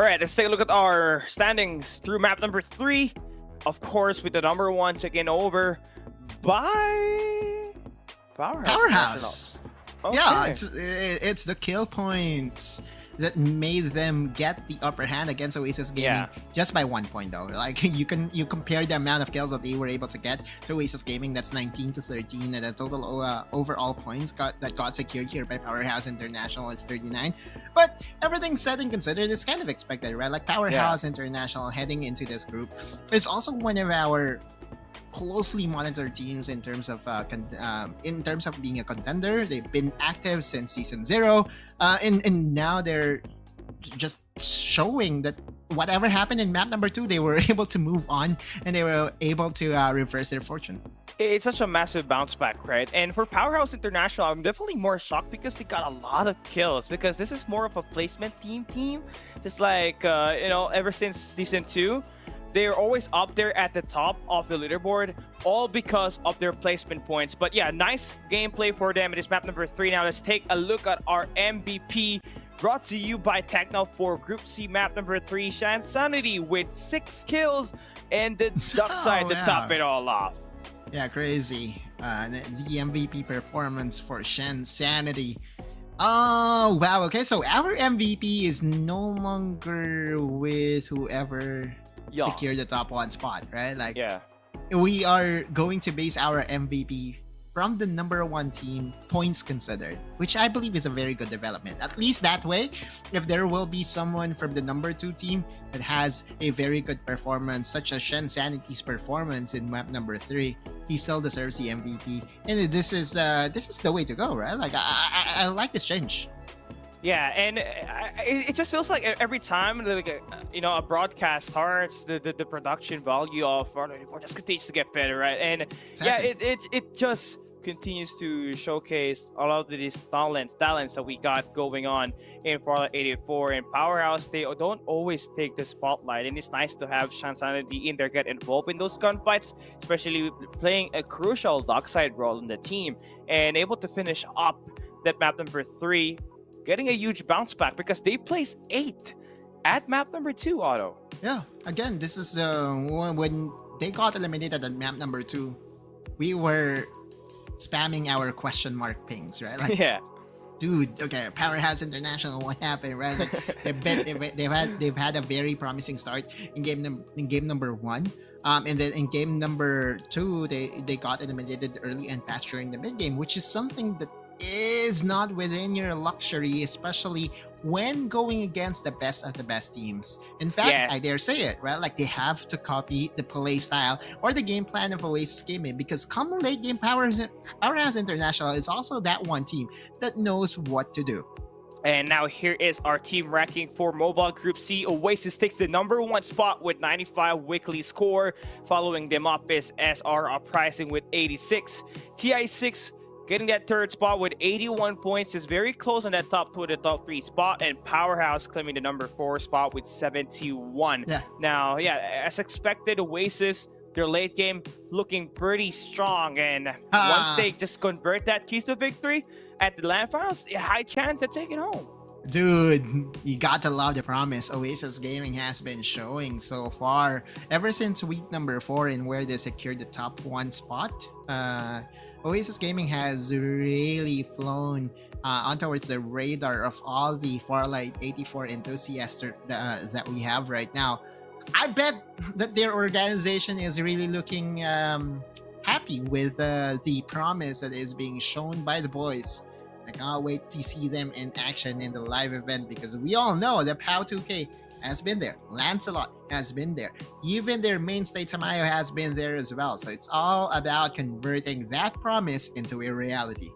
right, let's take a look at our standings through map number 3. Of course, with the number 1 taken over by Powerhouse. Okay. Yeah, it's the kill points that made them get the upper hand against Oasis Gaming just by 1 point though. Like you compare the amount of kills that they were able to get to Oasis Gaming, that's 19-13, and the total overall points that got secured here by Powerhouse International is 39. But everything said and considered is kind of expected, right? Like Powerhouse International heading into this group is also one of our closely monitored teams in terms of being a contender. They've been active since season 0, and now they're just showing that whatever happened in map number 2, they were able to move on and they were able to reverse their fortune. It's such a massive bounce back, right? And for Powerhouse International, I'm definitely more shocked because they got a lot of kills, because this is more of a placement team. Just like, ever since season 2, they're always up there at the top of the leaderboard, all because of their placement points. But yeah, nice gameplay for them. It is map number 3 now. Let's take a look at our MVP, brought to you by Techno for Group C map number 3. Shansanity with 6 kills and the duck side to top it all off. Yeah, crazy. The MVP performance for Shansanity. Oh, wow. Okay, so our MVP is no longer with whoever secure the top 1 spot, right? Like, we are going to base our MVP from the number 1 team, points considered, which I believe is a very good development. At least that way, if there will be someone from the number 2 team that has a very good performance, such as Shansanity's performance in map number 3, he still deserves the MVP. And this is the way to go, right? Like, I like this change. Yeah, and it just feels like every time a broadcast starts, the production value of Farlight just continues to get better, right? And it just continues to showcase a lot of these talents that we got going on in Farlight 84 and Powerhouse. They don't always take the spotlight, and it's nice to have Shansanity in there, get involved in those gunfights, especially playing a crucial dockside role in the team and able to finish up that map number 3. Getting a huge bounce back because they placed 8 at map number 2, Otto. Yeah, again, this is when they got eliminated at map number 2, we were spamming our question mark pings, right? Like, dude, okay, Powerhouse International, what happened, right? Like, they've had a very promising start in game number 1. And then in game number 2, they got eliminated early and fast during the mid game, which is something that is not within your luxury, especially when going against the best of the best teams. In fact, I dare say it, right? Like, they have to copy the play style or the game plan of Oasis Gaming, because come late game, Powerhouse International is also that one team that knows what to do. And now here is our team ranking for Mobile Group C. Oasis takes the number 1 spot with 95 weekly score. Following them up is SR Uprising with 86. TI6 getting that 3rd spot with 81 points, is very close on that top 2 to the top 3 spot, and Powerhouse claiming the number 4 spot with 71. Now, as expected, Oasis, their late game looking pretty strong, and once they just convert that keys to victory at the land finals, high chance at taking home. Dude, you gotta love the promise Oasis Gaming has been showing so far ever since week number 4, and where they secured the top 1 spot. Oasis Gaming has really flown on towards the radar of all the Farlight 84 enthusiasts that we have right now. I bet that their organization is really looking happy with the promise that is being shown by the boys. I can't wait to see them in action in the live event, because we all know that POW2K has been there. Lancelot has been there. Even their mainstay Tamayo has been there as well. So it's all about converting that promise into a reality.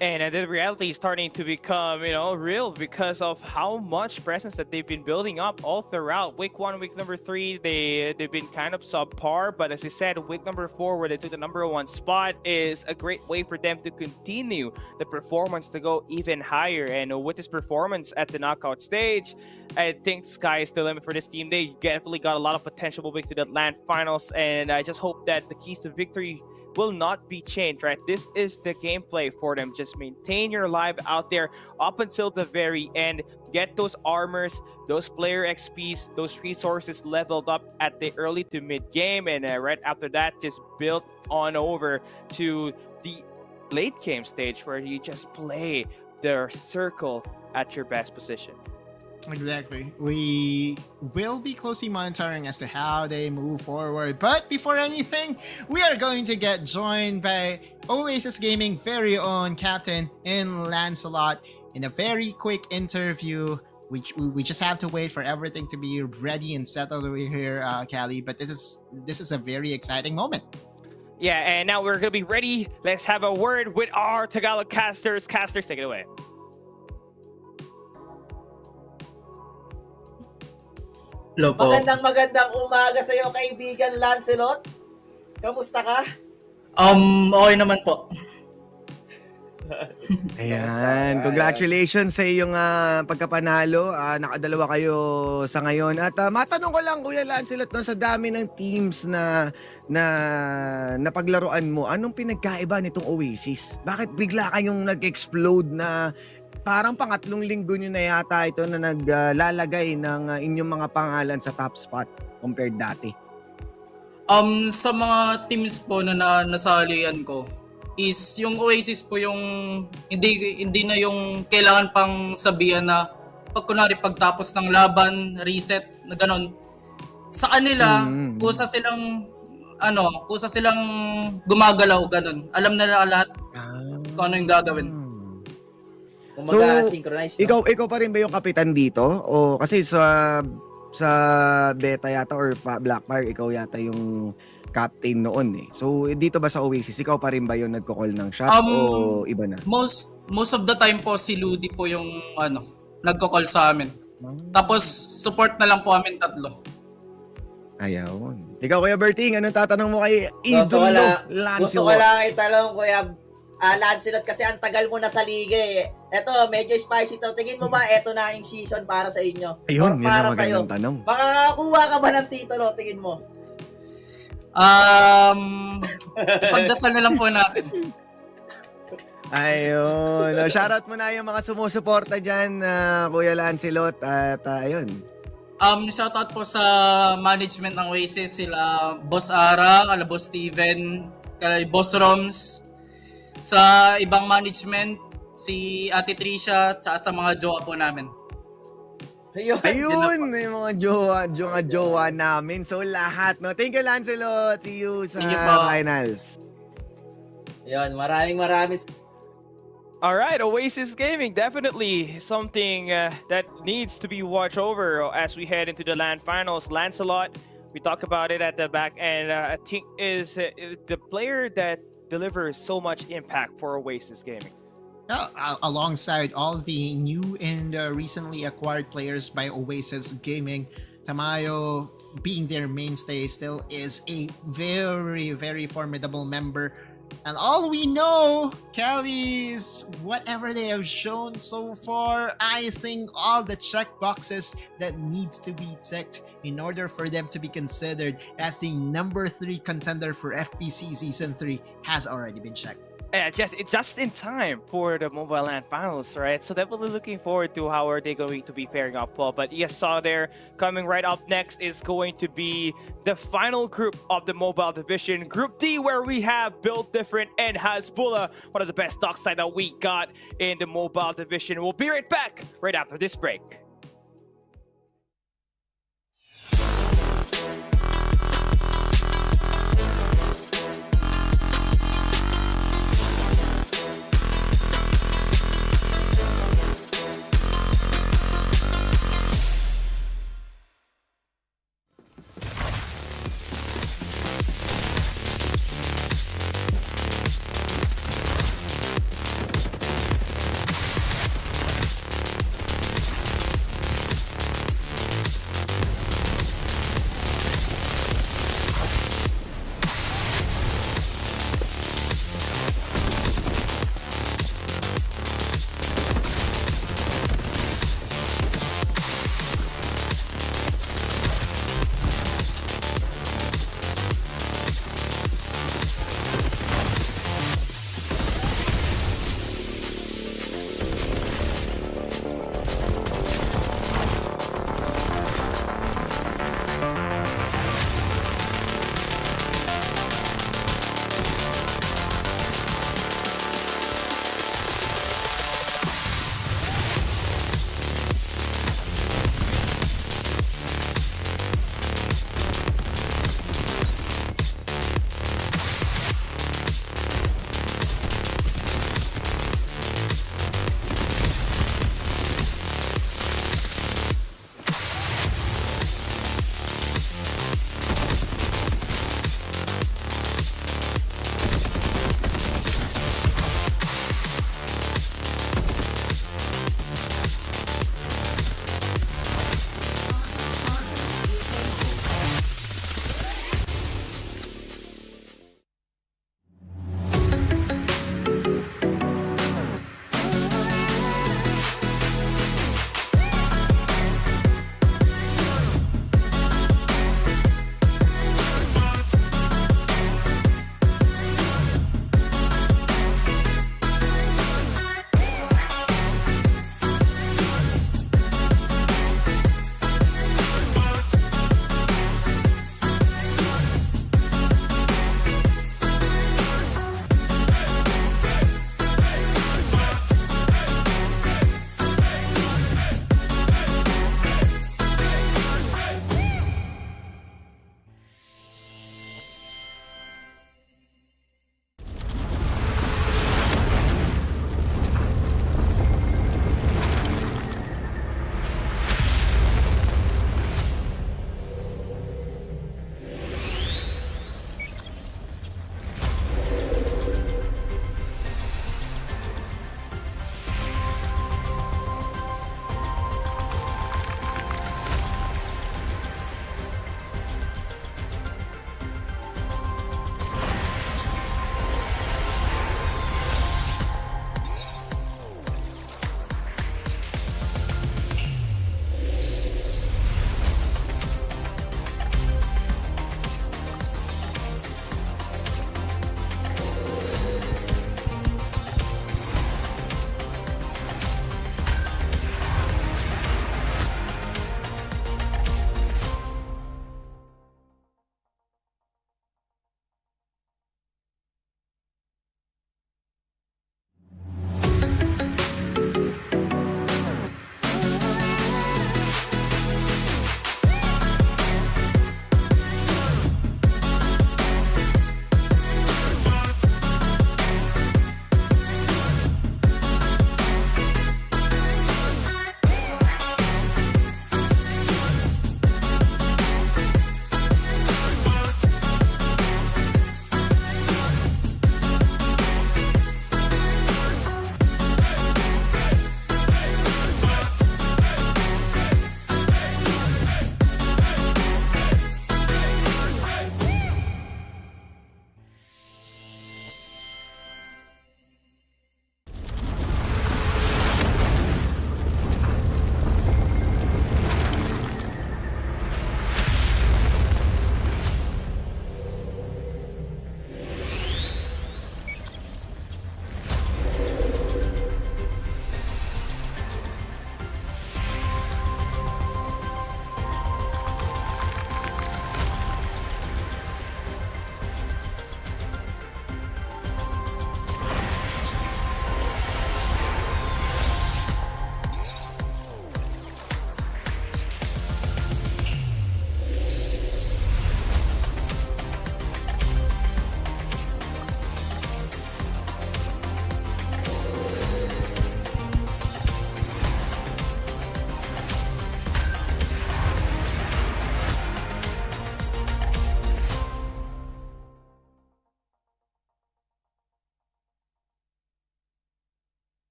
And the reality is starting to become, real because of how much presence that they've been building up all throughout. Week 1, week number 3, they've been kind of subpar. But as I said, week number 4, where they took the number 1 spot, is a great way for them to continue the performance to go even higher. And with this performance at the knockout stage, I think sky is the limit for this team. They definitely got a lot of potential moving to the land finals. And I just hope that the keys to victory will not be changed, right? This is the gameplay for them. Just just maintain your life out there up until the very end. Get those armors, those player XPs, those resources leveled up at the early to mid game, and right after that, just build on over to the late game stage where you just play the circle at your best position. Exactly. We will be closely monitoring as to how they move forward. But before anything, we are going to get joined by Oasis Gaming very own captain in Lancelot in a very quick interview. We just have to wait for everything to be ready and settled over here, Callie. But this is a very exciting moment. Yeah, and now we're gonna be ready. Let's have a word with our Tagalog casters. Casters, take it away. Hello po. Magandang umaga sa iyo, kaibigan Lancelot. Kamusta ka? Okay naman po. Ayan, congratulations sa iyong pagkapanalo. Nakadalawa kayo sa ngayon. At matanong ko lang, Kuya Lancelot, no, sa dami ng teams na paglaruan mo, anong pinagkaiba nitong Oasis? Bakit bigla kayong nag-explode na parang pangatlong linggo nyo na yata ito na naglalagay ng inyong mga pangalan sa top spot compared dati? Sa mga teams po na nasalihan ko, is yung Oasis po yung hindi na yung kailangan pang sabihan na pagtapos ng laban, reset, na ganun. Sa kanila, kusa silang gumagalaw, ganun. Alam na lahat kung ano yung gagawin. So, ikaw pa rin ba yung kapitan dito? O kasi sa beta yata or Blackfire, ikaw yata yung captain noon eh. So, dito ba sa Oasis, ikaw pa rin ba yung nagko-call ng shot o iba na? Most of the time po si Ludi po yung nagko-call sa amin. Tapos support na lang po amin tatlo. Ayaw. Ikaw, Kuya Berting, anong tatanong mo kay Idolo Lancelot? Gusto ko lang itanong, Kuya Lancelot, kasi ang tagal mo na sa liga eh. Eto, medyo spicy to. Tingin mo ba eto na yung season para sa inyo? Ayun, or para yun ang magandang tanong. Makakakuha ka ba ng titulo, tingin mo? Pagdasal na lang po natin. Ayun. Shoutout mo na yung mga sumusuporta dyan, Kuya Lancelot. At ayun. Shoutout po sa management ng Oasis, sila Boss Ara, kala Boss Steven, kala Boss Roms, sa ibang management, si Ate Trisha, tsaka sa mga jowa po namin. Ayun, yung mga jowa namin. So lahat, no? Thank you, Lancelot. See you sa finals. Ayun, maraming All right, Oasis Gaming, definitely something that needs to be watched over as we head into the LAN finals. Lancelot, we talked about it at the back end. I think is the player that delivers so much impact for Oasis Gaming. Alongside all the new and recently acquired players by Oasis Gaming, Tamayo, being their mainstay, still is a very, very formidable member. And all we know, Callies, whatever they have shown so far, I think all the check boxes that needs to be checked in order for them to be considered as the number 3 contender for FPC Season 3 has already been checked. Just in time for the Mobile LAN finals, right? So definitely looking forward to how are they going to be pairing up well. But yes, saw there coming right up next is going to be the final group of the Mobile Division, Group D, where we have Build Different and Hasbulla, one of the best stock side that we got in the Mobile Division. We'll be right back right after this break.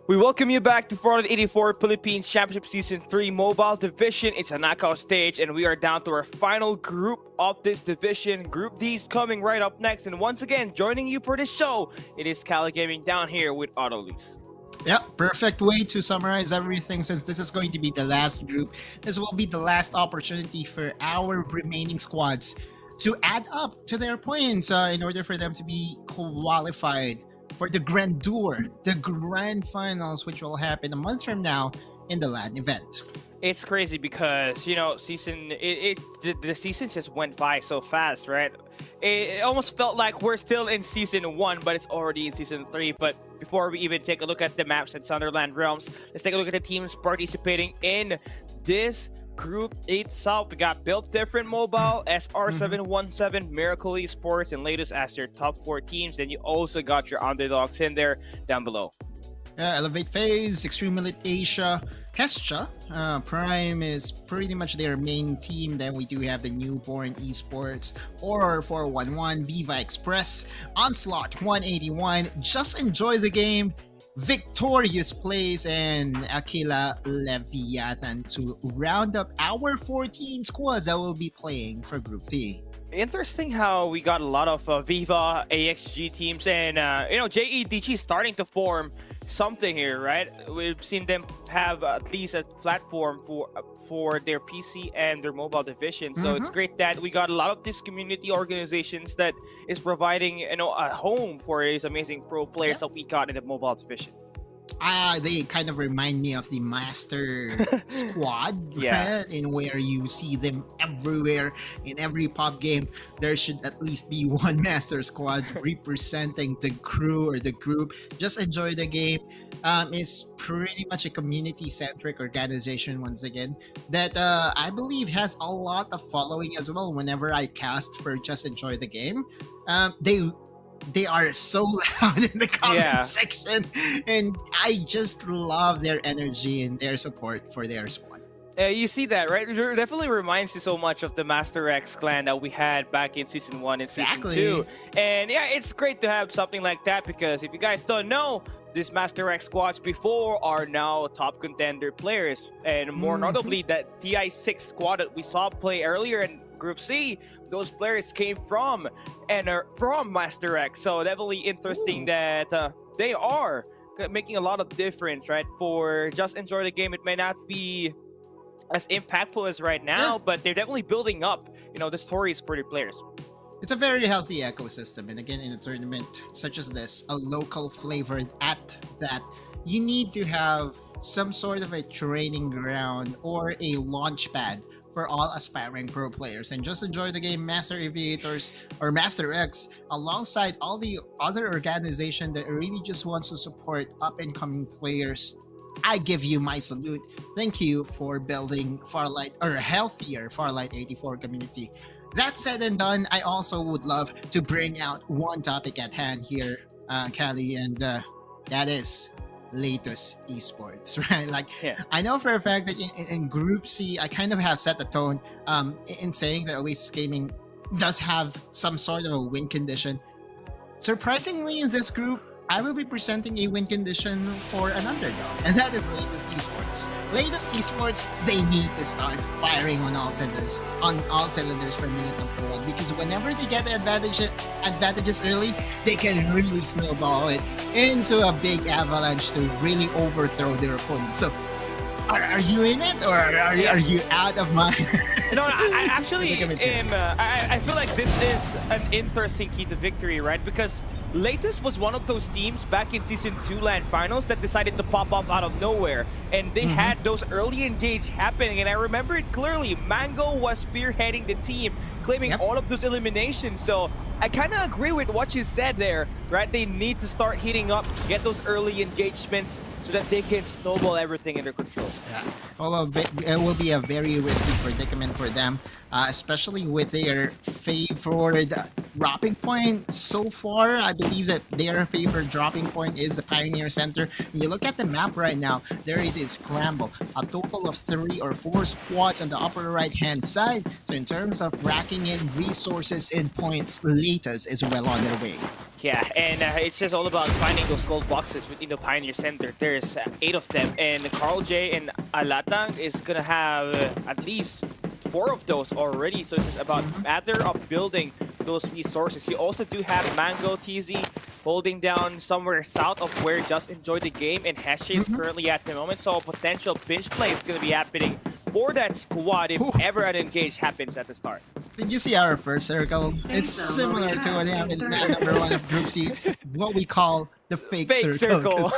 We welcome you back to Farlight 84 Philippines Championship Season 3 Mobile Division. It's a knockout stage, and we are down to our final group of this division. Group D is coming right up next, and once again, joining you for this show, it is Cali Gaming down here with Autoloose. Yep, perfect way to summarize everything, since this is going to be the last group. This will be the last opportunity for our remaining squads to add up to their points in order for them to be qualified for the grandeur, the grand finals, which will happen a month from now in the LAN event. It's crazy because, you know, the season just went by so fast, right? It almost felt like we're still in Season 1, but it's already in Season 3. But before we even take a look at the maps at Sunderland Realms, let's take a look at the teams participating in this group itself. We got Built Different Mobile, SR717, Miracle Esports, and Latest as your top 4 teams. Then you also got your underdogs in there down below. Elevate Phase, Extreme Elite Asia, Hestia, Prime is pretty much their main team. Then we do have the Newborn Esports, Horror 411, Viva Express, Onslaught 181, Just Enjoy the Game, Victorious Plays, and Aquila Leviathan to round up our 14 squads that will be playing for Group D. Interesting how we got a lot of Viva, AXG teams, and you know, JEDG starting to form something here, right? We've seen them have at least a platform for their PC and their mobile division. So it's great that we got a lot of these community organizations that is providing, you know, a home for these amazing pro players that we got in the mobile division. They kind of remind me of the Master Squad, right? In where you see them everywhere. In every pop game, there should at least be one Master Squad representing the crew or the group. Just Enjoy the Game is pretty much a community-centric organization, once again, that I believe has a lot of following as well. Whenever I cast for Just Enjoy the Game, they are so loud in the comment section, and I just love their energy and their support for their squad. You see that, right? It definitely reminds you so much of the Master X clan that we had back in Season 1 and Season 2. And yeah, it's great to have something like that, because if you guys don't know, these Master X squads before are now top contender players. And more notably, that TI6 squad that we saw play earlier in Group C, those players came from and are from Master X. So definitely interesting that they are making a lot of difference, right? For Just Enjoy the Game, it may not be as impactful as right now, but they're definitely building up, you know, the stories for their players. It's a very healthy ecosystem, and again, in a tournament such as this, a local flavor at that, you need to have some sort of a training ground or a launch pad for all aspiring pro players. And Just Enjoy the Game, Master Aviators, or Master X, alongside all the other organization that really just wants to support up-and-coming players, I give you my salute. Thank you for building Farlight, or a healthier Farlight 84 community. That said and done, I also would love to bring out one topic at hand here, Callie, and that is Latest Esports, right? Like, I know for a fact that in Group C, I kind of have set the tone in saying that Oasis Gaming does have some sort of a win condition. Surprisingly, in this group, I will be presenting a win condition for an underdog, and that is Latest Esports. Latest Esports, they need to start firing on all cylinders for minute number 1, because whenever they get the advantages early, they can really snowball it into a big avalanche to really overthrow their opponent. So, are you in it, or are you out of mind? No, I actually am. I feel like this is an interesting key to victory, right? Because Latest was one of those teams back in Season 2 LAN Finals that decided to pop off out of nowhere. And they had those early engage happening. And I remember it clearly. Mango was spearheading the team, claiming all of those eliminations. So I kind of agree with what you said there, right? They need to start heating up, get those early engagements so that they can snowball everything in their control. Yeah. Well, it will be a very risky predicament for them, especially with their favored dropping point so far, I believe that their favorite dropping point is the Pioneer Center. When you look at the map right now, there is a scramble, a total of 3 or 4 squads on the upper right hand side. So in terms of racking in resources and points, Latas is well on their way. Yeah, and it's just all about finding those gold boxes within the Pioneer Center. There's 8 of them, and Carl J and Alatang is gonna have at least 4 of those already. So it's just about matter of building those resources. You also do have Mango TZ holding down somewhere south of where Just Enjoy the Game and Heshe is currently at the moment. So a potential pinch play is gonna be happening for that squad if ever an engage happens at the start. Did you see our first circle? It's similar to what happened in number 1 of Group C. It's what we call the fake circle.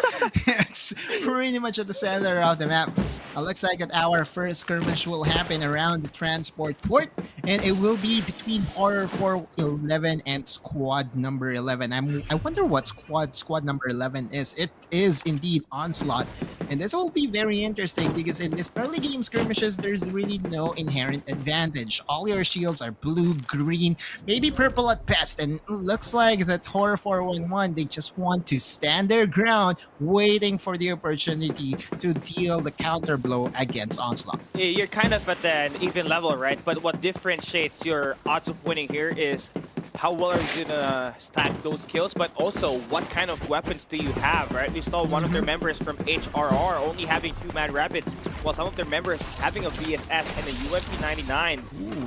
It's pretty much at the center of the map. It looks like that our first skirmish will happen around the transport port, and it will be between Horror 411 and Squad number 11. I wonder what squad number 11 is. It is indeed Onslaught, and this will be very interesting because in this early game skirmishes, there's really no inherent advantage. All your shields are blue, green, maybe purple at best, and it looks like that Horror 411, they just want to stand their ground, waiting for the opportunity to deal the counter blow against Onslaught. You're kind of at an even level, right? But what differentiates your odds of winning here is how well are you gonna stack those kills, but also what kind of weapons do you have, right? We saw one of their members from HRR only having 2 Mad Rapids, while some of their members having a VSS and a UMP 99.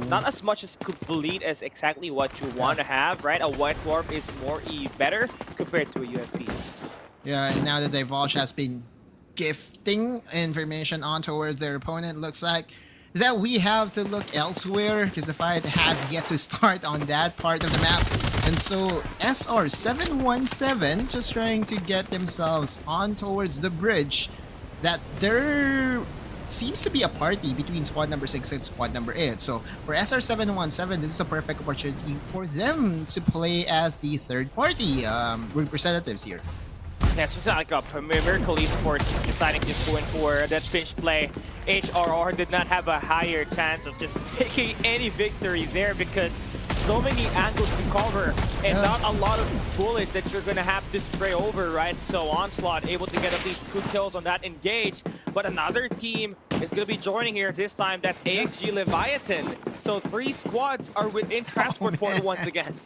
Not as much as complete as exactly what you want to have, right? A White Dwarf is more better compared to a UMP. Yeah, and now that Divulge has been gifting information on towards their opponent, looks like that we have to look elsewhere because the fight has yet to start on that part of the map. And so SR717 just trying to get themselves on towards the bridge. That there seems to be a party between squad number 6 and squad number 8. So for SR717, this is a perfect opportunity for them to play as the third party representatives here. Yeah, so it's not like a Miracle Esports deciding to go in for that pinch play. HRR did not have a higher chance of just taking any victory there because so many angles to cover and not a lot of bullets that you're gonna have to spray over, right? So Onslaught able to get at least 2 kills on that engage, but another team is gonna be joining here this time. That's AXG Leviathan. So 3 squads are within transport port once again.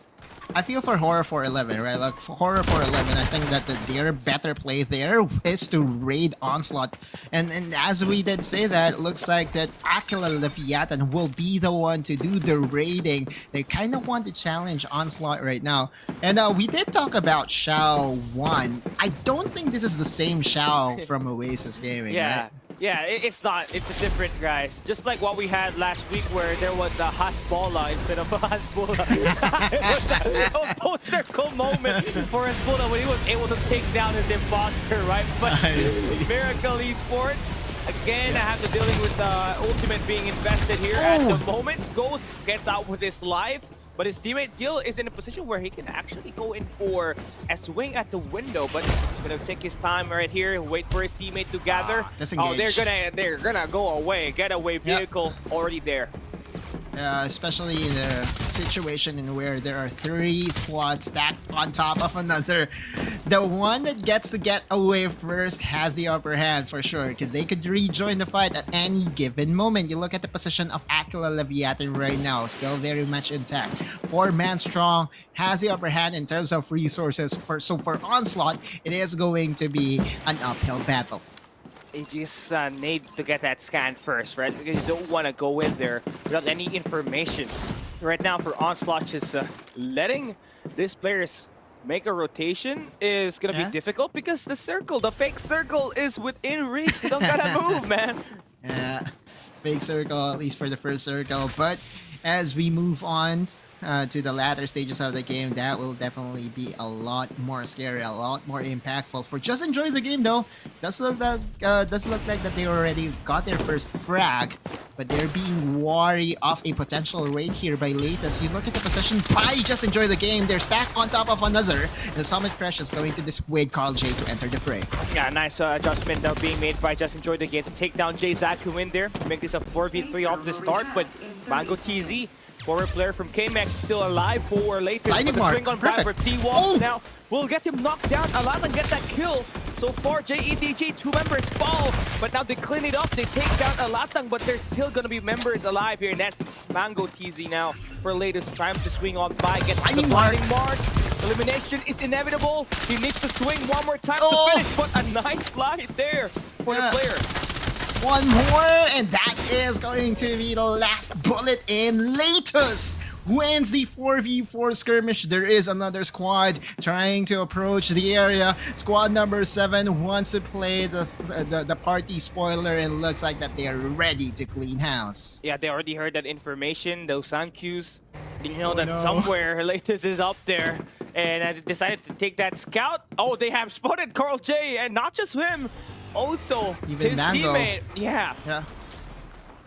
I feel for Horror 411, right? Like for Horror 411, I think that their better play there is to raid Onslaught. And as we did say that, it looks like that Aquila Leviathan will be the one to do the raiding. They kind of want to challenge Onslaught right now. And we did talk about Shao 1. I don't think this is the same Shao from Oasis Gaming, right? Yeah, it's not. It's a different, guys. Just like what we had last week where there was a Hasbola instead of a Hasbola. It was a post-circle moment for Hasbola when he was able to take down his imposter, right? But Miracle Esports, again, I have to dealing with Ultimate being invested here at the moment. Ghost gets out with his life. But his teammate Gil is in a position where he can actually go in for a swing at the window, but he's gonna take his time right here, wait for his teammate to gather. Oh, they're gonna go away. Getaway vehicle already there. Especially in a situation in where there are 3 squads stacked on top of another. The one that gets to get away first has the upper hand for sure, because they could rejoin the fight at any given moment. You look at the position of Aquila Leviathan right now, still very much intact. 4-man strong, has the upper hand in terms of resources. So for Onslaught, it is going to be an uphill battle. You just need to get that scan first, right? Because you don't want to go in there without any information. Right now for Onslaught, just letting these players make a rotation is going to be difficult because the fake circle is within reach. They don't gotta move, man. Yeah, fake circle, at least for the first circle. But as we move on to the latter stages of the game, that will definitely be a lot more scary, a lot more impactful. For Just Enjoy the Game, though, does look like that they already got their first frag, but they're being wary of a potential raid here by Latas. You look at the position by Just Enjoy the Game, they're stacked on top of another. The Summit Crash is going to dissuade Carl J to enter the fray. Yeah, nice adjustment now being made by Just Enjoy the Game to take down J-Zack, who in there, make this a 4v3 off the start, but Mango TZ Forward player from KMX still alive for latest. Lightning But the mark. swing on back for Perfect. T-Walks now will get him knocked down. Alata get that kill. So far, JEDG, 2 members fall, but now they clean it up. They take down Alatang, but there's still gonna be members alive here, and that's Mango TZ now for latest. Trying to swing on by, gets the blinding mark. Elimination is inevitable. He needs to swing one more time to finish, but a nice slide there for the player. One more, and that is going to be the last bullet in. Latest wins the 4v4 skirmish. There is another squad trying to approach the area. Squad number 7 wants to play the party spoiler, and looks like that they are ready to clean house. Yeah, they already heard that information, those sound cues. Didn't know that somewhere Latest is up there, and I decided to take that scout. Oh, they have spotted Carl J, and not just him, also Even his Mango. teammate. Yeah.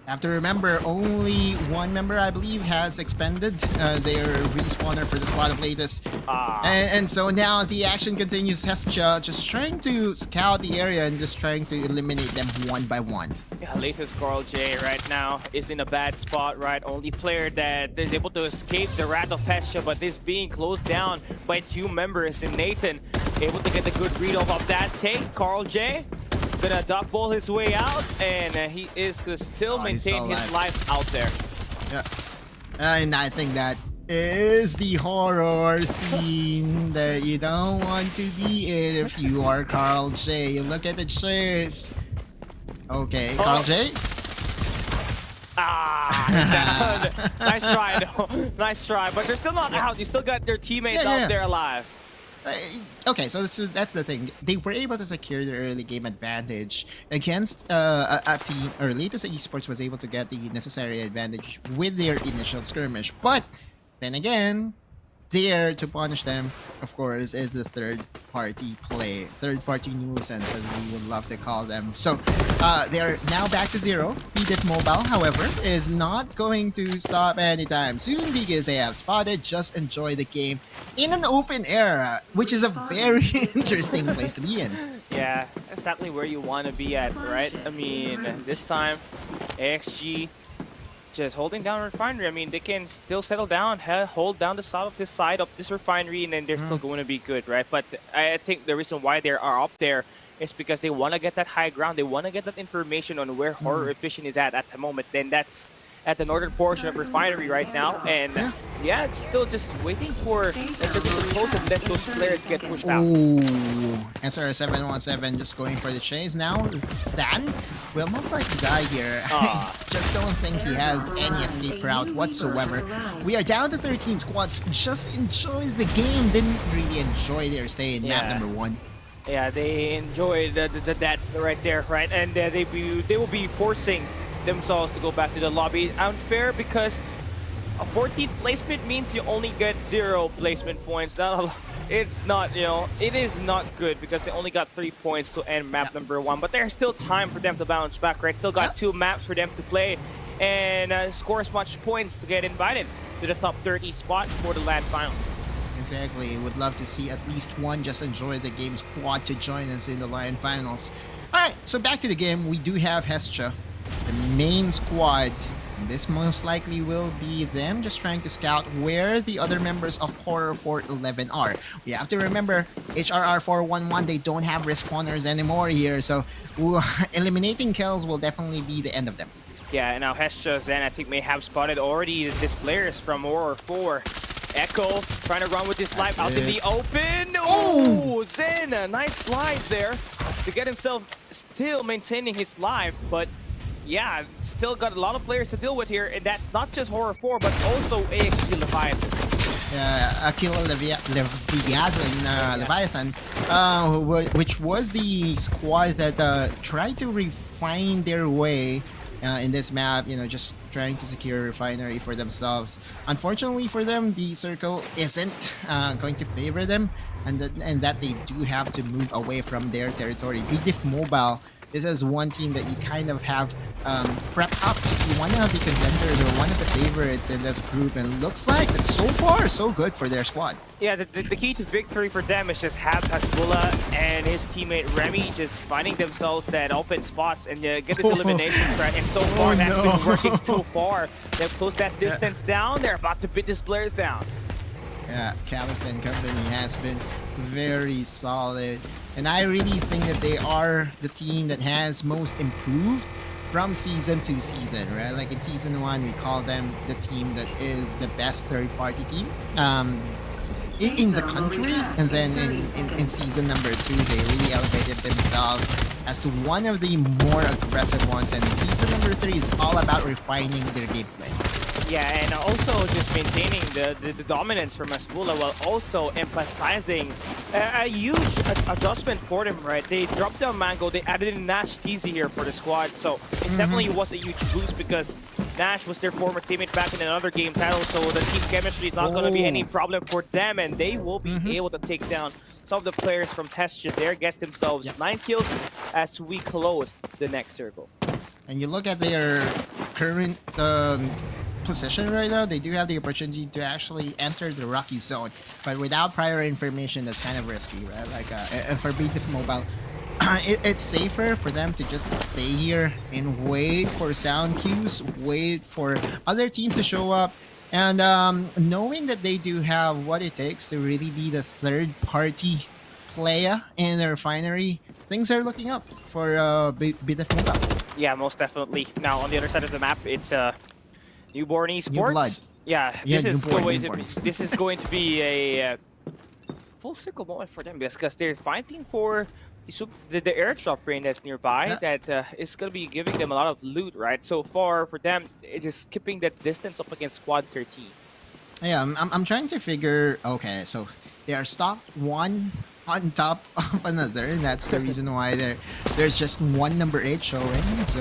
Have to remember, only one member, I believe, has expended their respawner for the squad of Latest. And so now the action continues. Hestia just trying to scout the area and just trying to eliminate them one by one. Yeah, Latest Carl J right now is in a bad spot, right? Only player that is able to escape the wrath of Hestia, but is being closed down by 2 members. And Nathan able to get a good read off of that take. Carl J gonna duck ball his way out, and he is gonna still maintain his life out there. Yeah, and I think that is the horror scene that you don't want to be in if you are Carl J. Look at the chase. Okay, Carl J. Nice try though. Nice try, but they're still not out. You still got their teammates out there alive. Okay, so that's the thing. They were able to secure the early game advantage against a team, or Latest Esports was able to get the necessary advantage with their initial skirmish. But then again, there to punish them, of course, is the third-party play, third-party nuisance, as we would love to call them. So they are now back to 0. Pdif Mobile, however, is not going to stop anytime soon because they have spotted Just Enjoy the Game in an open area, which is a very interesting place to be in. Yeah, exactly where you want to be at, right? I mean, this time, AXG just holding down Refinery. I mean, they can still settle down, hold down the side of this Refinery, and then they're still going to be good, right? But I think the reason why they are up there is because they want to get that high ground. They want to get that information on where Horror Efficient is at the moment. Then that's at the northern portion of Refinery right now. And yeah, it's still just waiting for them to close and let those players get pushed out. Ooh, SR717 just going for the chase now. Dan will most likely die here. Just don't think he has any escape route whatsoever. We are down to 13 squads. Just enjoy the game. Didn't really enjoy their stay in map number 1. Yeah, they enjoy that right there, right? And they will be forcing themselves to go back to the lobby. Unfair because a 14th placement means you only get 0 placement points. It's not, it is not good because they only got 3 points to end map number 1. But there's still time for them to bounce back, right? Still got 2 maps for them to play and score as much points to get invited to the top 30 spot for the LAN finals. Exactly. Would love to see at least one Just Enjoy the Game squad to join us in the LAN finals. Alright, so back to the game. We do have Hestia, the main squad. This most likely will be them just trying to scout where the other members of Horror 411 are. We have to remember, HRR 411, they don't have respawners anymore here, so eliminating kills will definitely be the end of them. Yeah, and now Hestia Zen, I think, may have spotted already these players from Horror 4. Echo trying to run with his life out in the open. Oh, Zen, a nice slide there to get himself still maintaining his life, but yeah, still got a lot of players to deal with here, and that's not just Horror 4, but also AXG Leviathan. Aquila Leviathan, which was the squad that tried to refine their way in this map, just trying to secure Refinery for themselves. Unfortunately for them, the circle isn't going to favor them, and that they do have to move away from their territory. Pdif Mobile this is one team that you kind of have prepped up to be one of the contenders or one of the favorites in this group, and looks like that so far so good for their squad. Yeah, the key to victory for them is just have Hasbulla and his teammate Remy just finding themselves that open spots and get this elimination threat. And so far, that's been working so far. They've closed that distance down. They're about to beat these players down. Yeah, Calyx and company has been very solid. And I really think that they are the team that has most improved from season to season, right? Like in season 1, we call them the team that is the best third-party team in the country. And then in season number 2, they really elevated themselves as to one of the more aggressive ones. And season number 3 is all about refining their gameplay. Yeah, and also just maintaining the dominance from Hasbulla while also emphasizing a huge adjustment for them, right? They dropped down Mango, they added in Nash TZ here for the squad, so it definitely was a huge boost because Nash was their former teammate back in another game title, so the team chemistry is not going to be any problem for them, and they will be able to take down some of the players from Testja there, gets themselves 9 kills as we close the next circle. And you look at their current position right now, they do have the opportunity to actually enter the Rocky Zone, but without prior information, that's kind of risky, right? Like, and for BTF Mobile, it's safer for them to just stay here and wait for sound cues, wait for other teams to show up, and knowing that they do have what it takes to really be the third-party player in the refinery, things are looking up for BTF Mobile. Yeah, most definitely. Now, on the other side of the map, it's Newborn Esports. New blood. Yeah, Yeah, this Newborn. is going to be a full circle moment for them because they're fighting for the airdrop range that's nearby that is going to be giving them a lot of loot, right? So far for them, it is keeping that distance up against Squad 13. Yeah, I'm trying to figure. Okay, so they are stocked one on top of another, and that's the reason why there's just one number 8 showing. So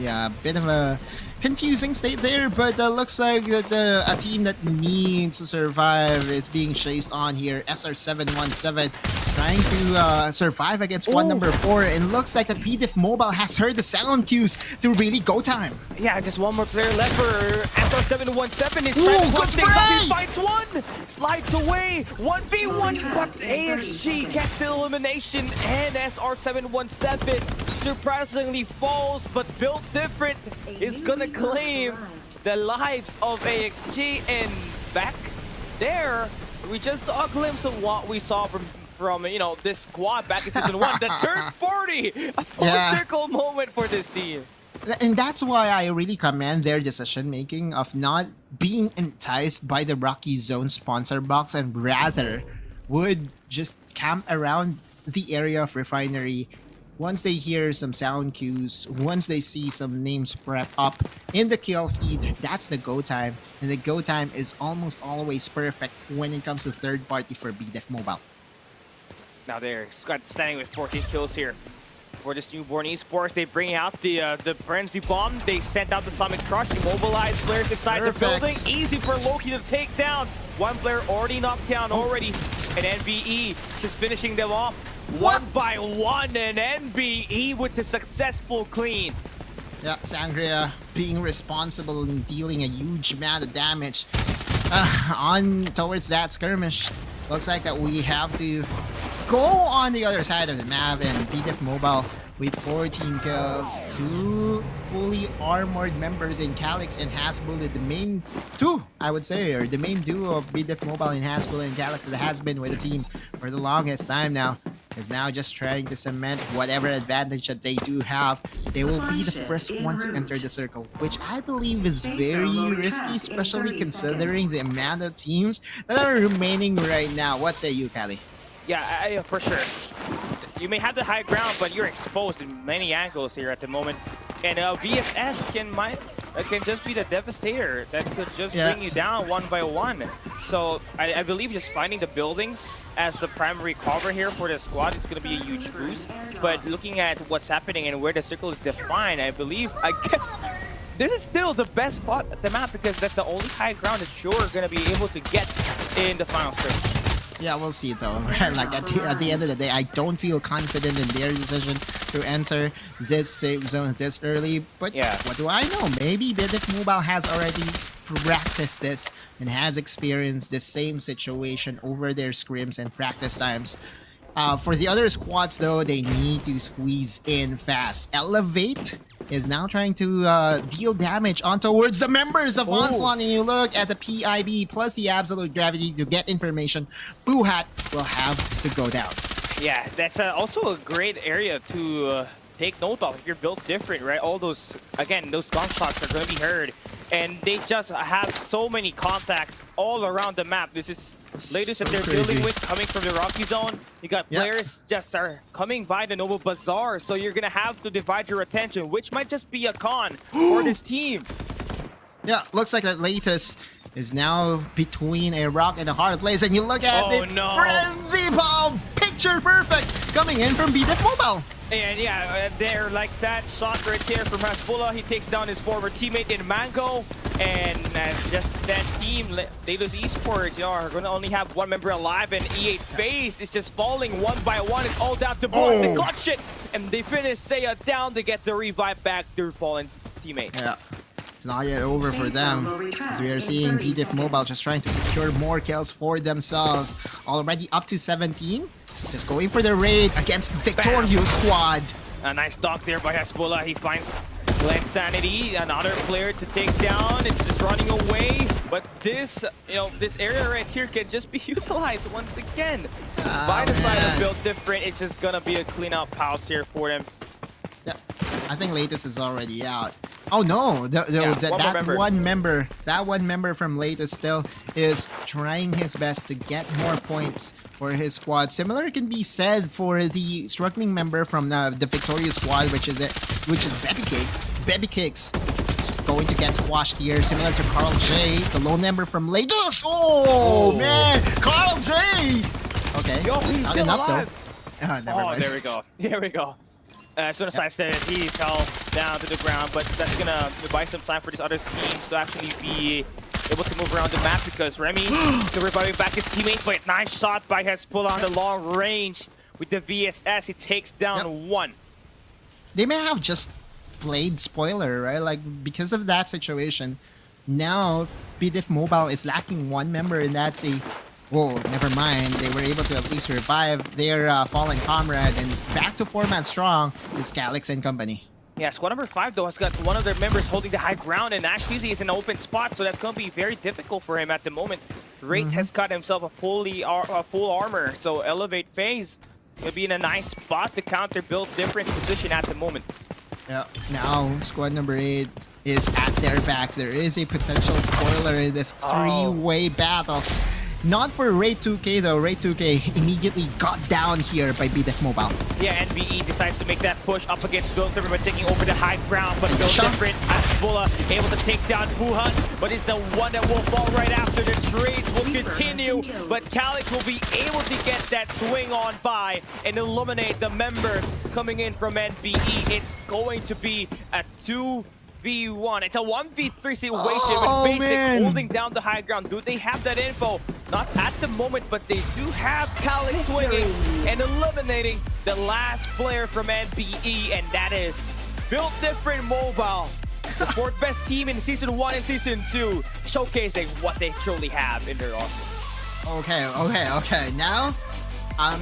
yeah, a bit of a confusing state there, but looks like that a team that needs to survive is being chased on here. SR717 trying to survive against one number 4, and looks like that BTF Mobile has heard the sound cues to really go time. Yeah, just one more player left for SR717. He's trying to close things up. He fights one, slides away, 1v1, but AFG gets the elimination, and SR717 surprisingly falls, but built different is gonna claim the lives of AXG. And back there, we just saw a glimpse of what we saw from this squad back in season 1. The third party, a full circle moment for this team. And that's why I really commend their decision making of not being enticed by the Rocky Zone sponsor box, and rather would just camp around the area of refinery. Once they hear some sound cues, once they see some names prep up in the kill feed, that's the go time. And the go time is almost always perfect when it comes to third party for BTF Mobile. Now they're standing with 14 kills here for this Newborn Esports. They bring out the Frenzy Bomb. They sent out the Sonic Crush, immobilize players inside the building. Easy for Loki to take down. One player already knocked down already. And NBE just finishing them off. One by one, and NBE with the successful clean. Yeah, Sangria being responsible in dealing a huge amount of damage on towards that skirmish. Looks like that we have to go on the other side of the map, and BTF Mobile with 14 kills, 2 fully armored members in Calyx and Hasbulla, the main two, I would say, or the main duo of BTF Mobile in Hasbulla and Calyx that has been with the team for the longest time now, is now just trying to cement whatever advantage that they do have. They will be the first one to enter the circle, which I believe is very risky, especially considering the amount of teams that are remaining right now. What say you, Callie? Yeah, for sure. You may have the high ground, but you're exposed in many angles here at the moment. And VSS can just be the devastator that could just bring you down one by one. So I believe just finding the buildings as the primary cover here for the squad is going to be a huge boost. But looking at what's happening and where the circle is defined, I guess this is still the best spot at the map because that's the only high ground that you're going to be able to get in the final circle. Yeah, we'll see though. Like at the end of the day, I don't feel confident in their decision to enter this safe zone this early. But what do I know? Maybe Bidif Mobile has already practiced this and has experienced the same situation over their scrims and practice times. For the other squads, though, they need to squeeze in fast. Elevate is now trying to deal damage on towards the members of Onslaught. And you look at the PIB plus the Absolute Gravity to get information. Buhat will have to go down. Yeah, that's also a great area to take note of. If you're built different, right? All those, again, those gunshots are going to be heard. And they just have so many contacts all around the map. This is latest that they're dealing with coming from the Rocky Zone. You got players just are coming by the Noble Bazaar. So you're going to have to divide your attention, which might just be a con for this team. Yeah, looks like that latest is now between a rock and a hard place. And you look at it, Frenzy Bomb, picture perfect, coming in from Bidif Mobile. And yeah, they're like that shot right there from Hasbulla. He takes down his former teammate in Mango. And just that team, Daedalus Esports, you know, are going to only have one member alive. And E8 FaZe is just falling one by one. It's all down to Boy. They clutch it. And they finish Seiya down to get the revive back their fallen teammate. Yeah. It's not yet over for them, as we are seeing Bidif Mobile just trying to secure more kills for themselves. Already up to 17. Just going for the raid against Victorious Squad. A nice dog there by Hasbulla. He finds Glenn Sanity, another player to take down. It's just running away. But this, you know, this area right here can just be utilized once again. By the side of Built Different, it's just gonna be a clean-up house here for them. Yeah, I think Latest is already out. Oh no, that one member from Latest still is trying his best to get more points for his squad. Similar can be said for the struggling member from the Victorious Squad, which is Baby Cakes. Baby Cakes going to get squashed here, similar to Carl J, the lone member from Latest. Oh man, Carl J. Okay, yo, he's not still enough alive. though. Never mind. There we go. There we go. As soon as I said it, he fell down to the ground, but that's gonna buy some time for these other teams to actually be able to move around the map, because Remy still reviving back his teammate, but nice shot by Hasbulla on the long range with the VSS. He takes down one. They may have just played spoiler, right? Like, because of that situation, now Bidif Mobile is lacking one member, and that's a... Whoa, never mind. They were able to at least revive their fallen comrade, and back to format strong is Calyx and company. Yeah, squad number 5 though has got one of their members holding the high ground, and Ash Fizzy is in an open spot, so that's going to be very difficult for him at the moment. Wraith has got himself a full armor, so Elevate FaZe will be in a nice spot to counter Build Difference position at the moment. Yeah, now squad number 8 is at their backs. There is a potential spoiler in this three-way battle. Not for Raid 2K though. Raid 2K immediately got down here by Bidif Mobile. Yeah, NBE decides to make that push up against Built Different by taking over the high ground, but Built Different, Hasbulla able to take down Buhat, but is the one that will fall right after. The trades will continue, but Calyx will be able to get that swing on by and eliminate the members coming in from NBE. It's going to be a 2v1. It's a 1v3 situation with Basic holding down the high ground. Do they have that info? Not at the moment, but they do have Calyx swinging and eliminating the last player from NBE, and that is Built Different Mobile, the 4th best team in Season 1 and Season 2, showcasing what they truly have in their arsenal. Okay. Now, I'm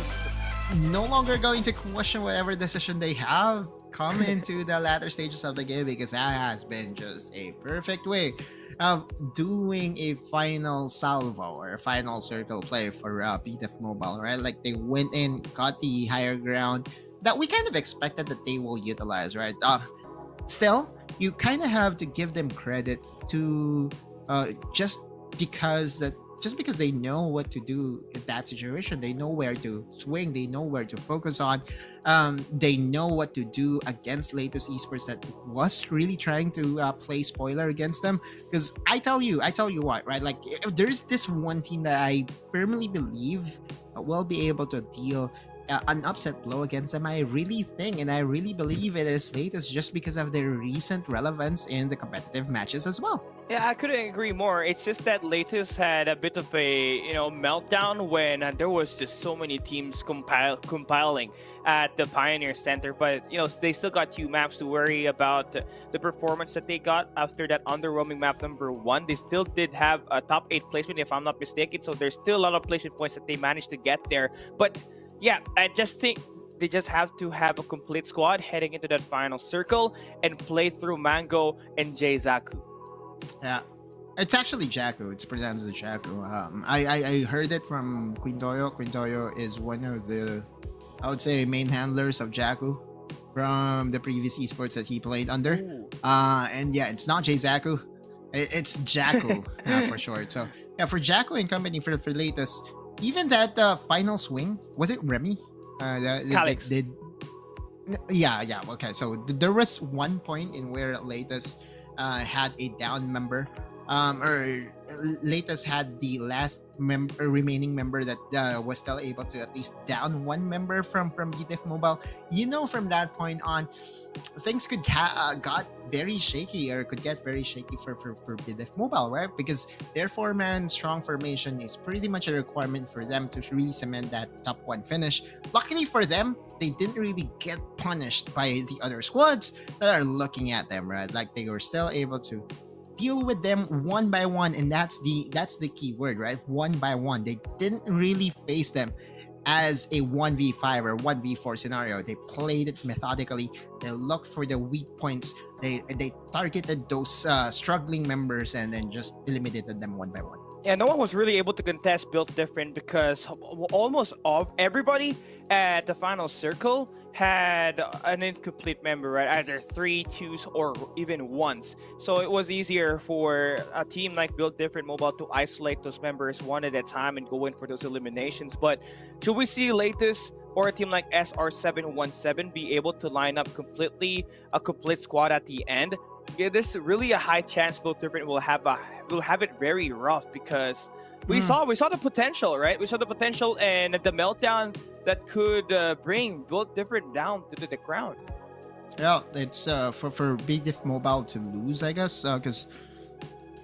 no longer going to question whatever decision they have come into the latter stages of the game, because that has been just a perfect way of doing a final salvo or a final circle play for Bidif Mobile, right? Like, they went in, got the higher ground that we kind of expected that they will utilize, right? Still, you kind of have to give them credit to just because they know what to do in that situation. They know where to swing, they know where to focus on, they know what to do against Latest Esports that was really trying to play spoiler against them. Because I tell you what, right? Like, if there's this one team that I firmly believe will be able to deal an upset blow against them, I really think and I really believe it is Latest just because of their recent relevance in the competitive matches as well. Yeah, I couldn't agree more. It's just that Latest had a bit of a meltdown when there was just so many teams compiling at the Pioneer Center. But they still got 2 maps to worry about the performance that they got after that underwhelming map number 1. They still did have a top 8 placement, if I'm not mistaken. So there's still a lot of placement points that they managed to get there. But yeah, I just think they just have to have a complete squad heading into that final circle and play through Mango and Jzaku. Yeah, it's actually Jaco. It's pronounced as Jaco. I heard it from Quintoyo. Quintoyo is one of the, I would say, main handlers of Jaco from the previous esports that he played under. And yeah, it's not Jzaku. It's Jaco for short. So yeah, for Jaco and company for Latest, even that final swing, was it Remy? Calix. Yeah. Okay, so there was one point in where Latest had a down member, or Latest had the last remaining member that was still able to at least down one member from BDF Mobile. From that point on, things could got very shaky, or could get very shaky for BDF Mobile, right? Because their 4-man strong formation is pretty much a requirement for them to really cement that top 1 finish. Luckily for them, they didn't really get punished by the other squads that are looking at them, right? Like, they were still able to deal with them one by one, and that's the key word, right? One by one. They didn't really face them as a 1v5 or 1v4 scenario. They played it methodically. They looked for the weak points. They targeted those struggling members and then just eliminated them one by one. Yeah, no one was really able to contest Built Different because almost everybody at the final circle had an incomplete member, right? Either 3, 2s, or even 1s. So it was easier for a team like Built Different Mobile to isolate those members one at a time and go in for those eliminations. But should we see Latest or a team like SR717 be able to line up a complete squad at the end? Yeah, this is really a high chance Built Different will have it very rough, because we saw the potential, right? We saw the potential and the meltdown that could bring Built Different down to the ground. Yeah, it's for Big Diff Mobile to lose, I guess, because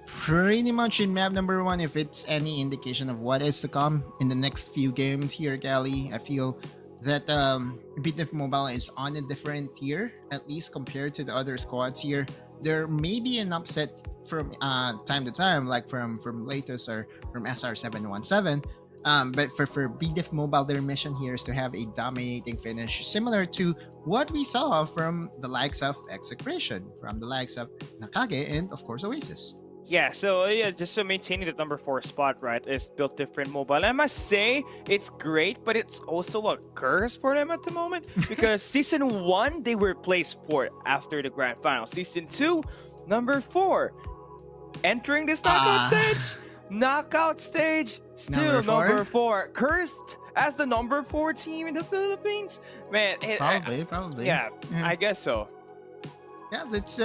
pretty much in map number 1, if it's any indication of what is to come in the next few games here, Cali, I feel that Big Diff Mobile is on a different tier, at least compared to the other squads here. There may be an upset from time to time, like from Latest or from SR717. But for BDF Mobile, their mission here is to have a dominating finish, similar to what we saw from the likes of Execration, from the likes of Nakage, and of course Oasis. Yeah, so just maintaining the number 4 spot, right, is Built Different Mobile. I must say, it's great, but it's also a curse for them at the moment, because Season 1, they were placed 4th after the Grand Final. Season 2, number 4. Entering this knockout stage, still number 4. Cursed as the number 4 team in the Philippines. Man, Probably. Yeah, I guess so. Yeah, that's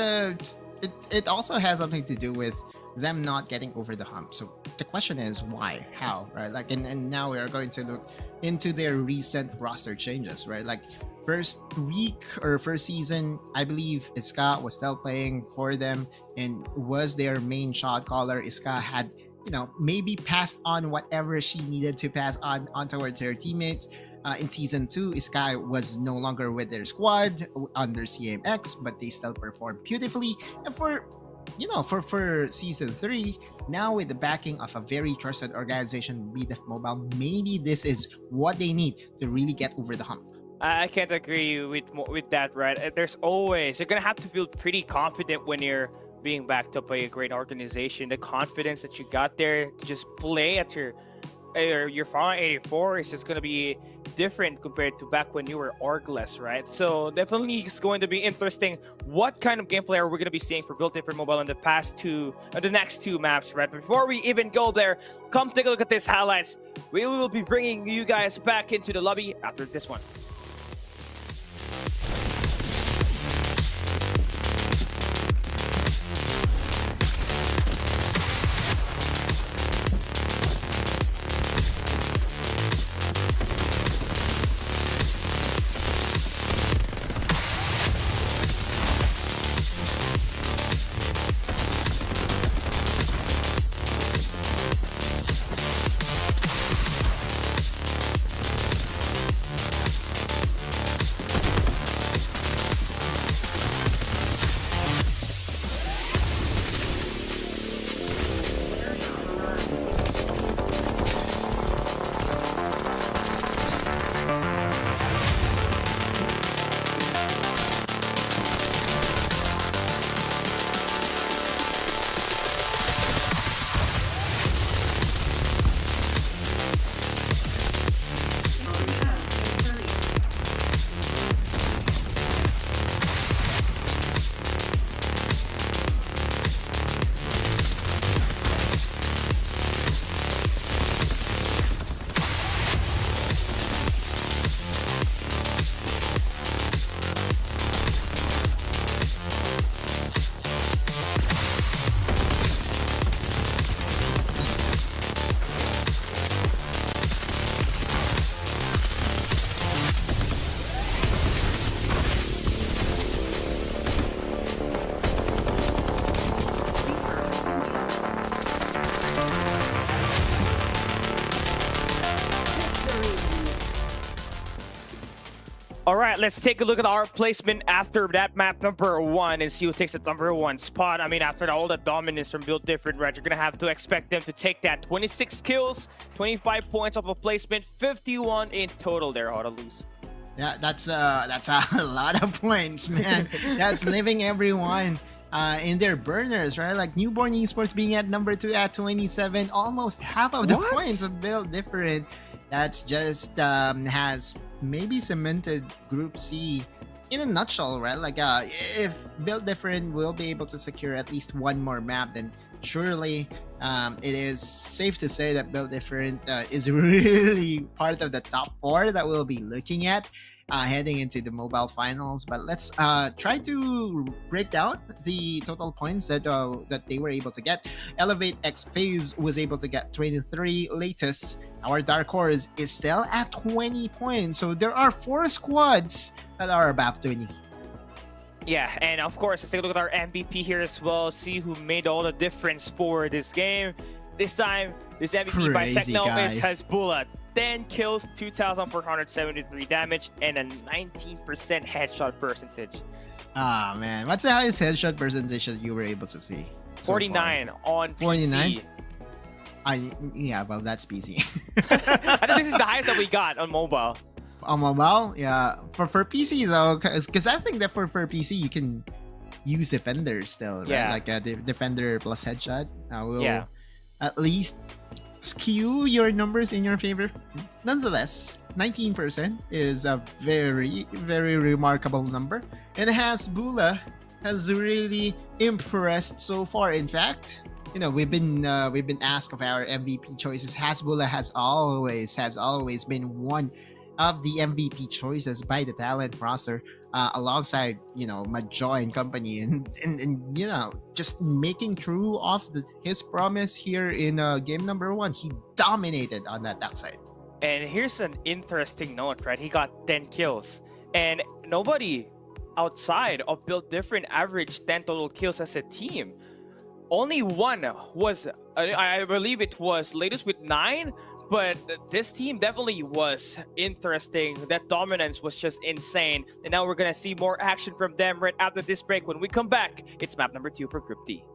it also has something to do with them not getting over the hump. So the question is why, how, right? Like, and now we are going to look into their recent roster changes, right? Like, first week or first season, I believe Iska was still playing for them and was their main shot caller. Iska had, maybe passed on whatever she needed to pass on towards her teammates. In season 2, Iska was no longer with their squad under CMX, but they still performed beautifully. And for season 3, now with the backing of a very trusted organization, BDF Mobile, maybe this is what they need to really get over the hump. I can't agree with that, right? You're gonna have to feel pretty confident when you're being backed up by a great organization. The confidence that you got there to just play at your Farlight 84 is just going to be different compared to back when you were orgless, right? So definitely it's going to be interesting what kind of gameplay are we going to be seeing for Built Different Mobile in the next 2 maps, right? But before we even go there, come take a look at these highlights. We will be bringing you guys back into the lobby after this one. All right, let's take a look at our placement after that map number 1 and see who takes the number 1 spot. I mean, after all the dominance from Build Different, right, you're going to have to expect them to take that 26 kills, 25 points off of placement, 51 in total there, how to lose. Yeah, that's a lot of points, man. That's leaving everyone in their burners, right? Like Newborn Esports being at number 2 at 27, almost half of the points of Build Different. That's just has maybe cemented Group C in a nutshell, right? Like if Build Different will be able to secure at least one more map, then surely it is safe to say that Build Different is really part of the top 4 that we'll be looking at heading into the mobile finals. But let's try to break down the total points that they were able to get. Elevate X Phase was able to get 23. Latest, our Dark Horse, is still at 20 points. So there are 4 squads that are above 20. Yeah, and of course, let's take a look at our MVP here as well. See who made all the difference for this game. This time, this MVP by Techno is Hezbollah. 10 kills, 2,473 damage, and a 19% headshot percentage. Ah, man. What's the highest headshot percentage that you were able to see? 49 on 49? PC. Yeah, well, that's PC. I think this is the highest that we got on mobile. On mobile? Yeah. For PC, though, because I think that for PC, you can use Defender still, right? Yeah. Like a Defender plus headshot. Will at least skew your numbers in your favor. Nonetheless, 19% is a very, very remarkable number. And Hezbollah has really impressed so far. In fact, you know, we've been asked of our MVP choices. Hezbollah has always been one of the MVP choices by the talent roster, alongside, you know, Majoy and company, and you know, just making true of his promise here in game number 1. He dominated on that backside. And here's an interesting note, right? He got 10 kills, and nobody outside of Build Different averaged 10 total kills as a team. Only one was, I believe it was Latest with 9, but this team definitely was interesting. That dominance was just insane. And now we're going to see more action from them right after this break. When we come back, it's map number 2 for Group D.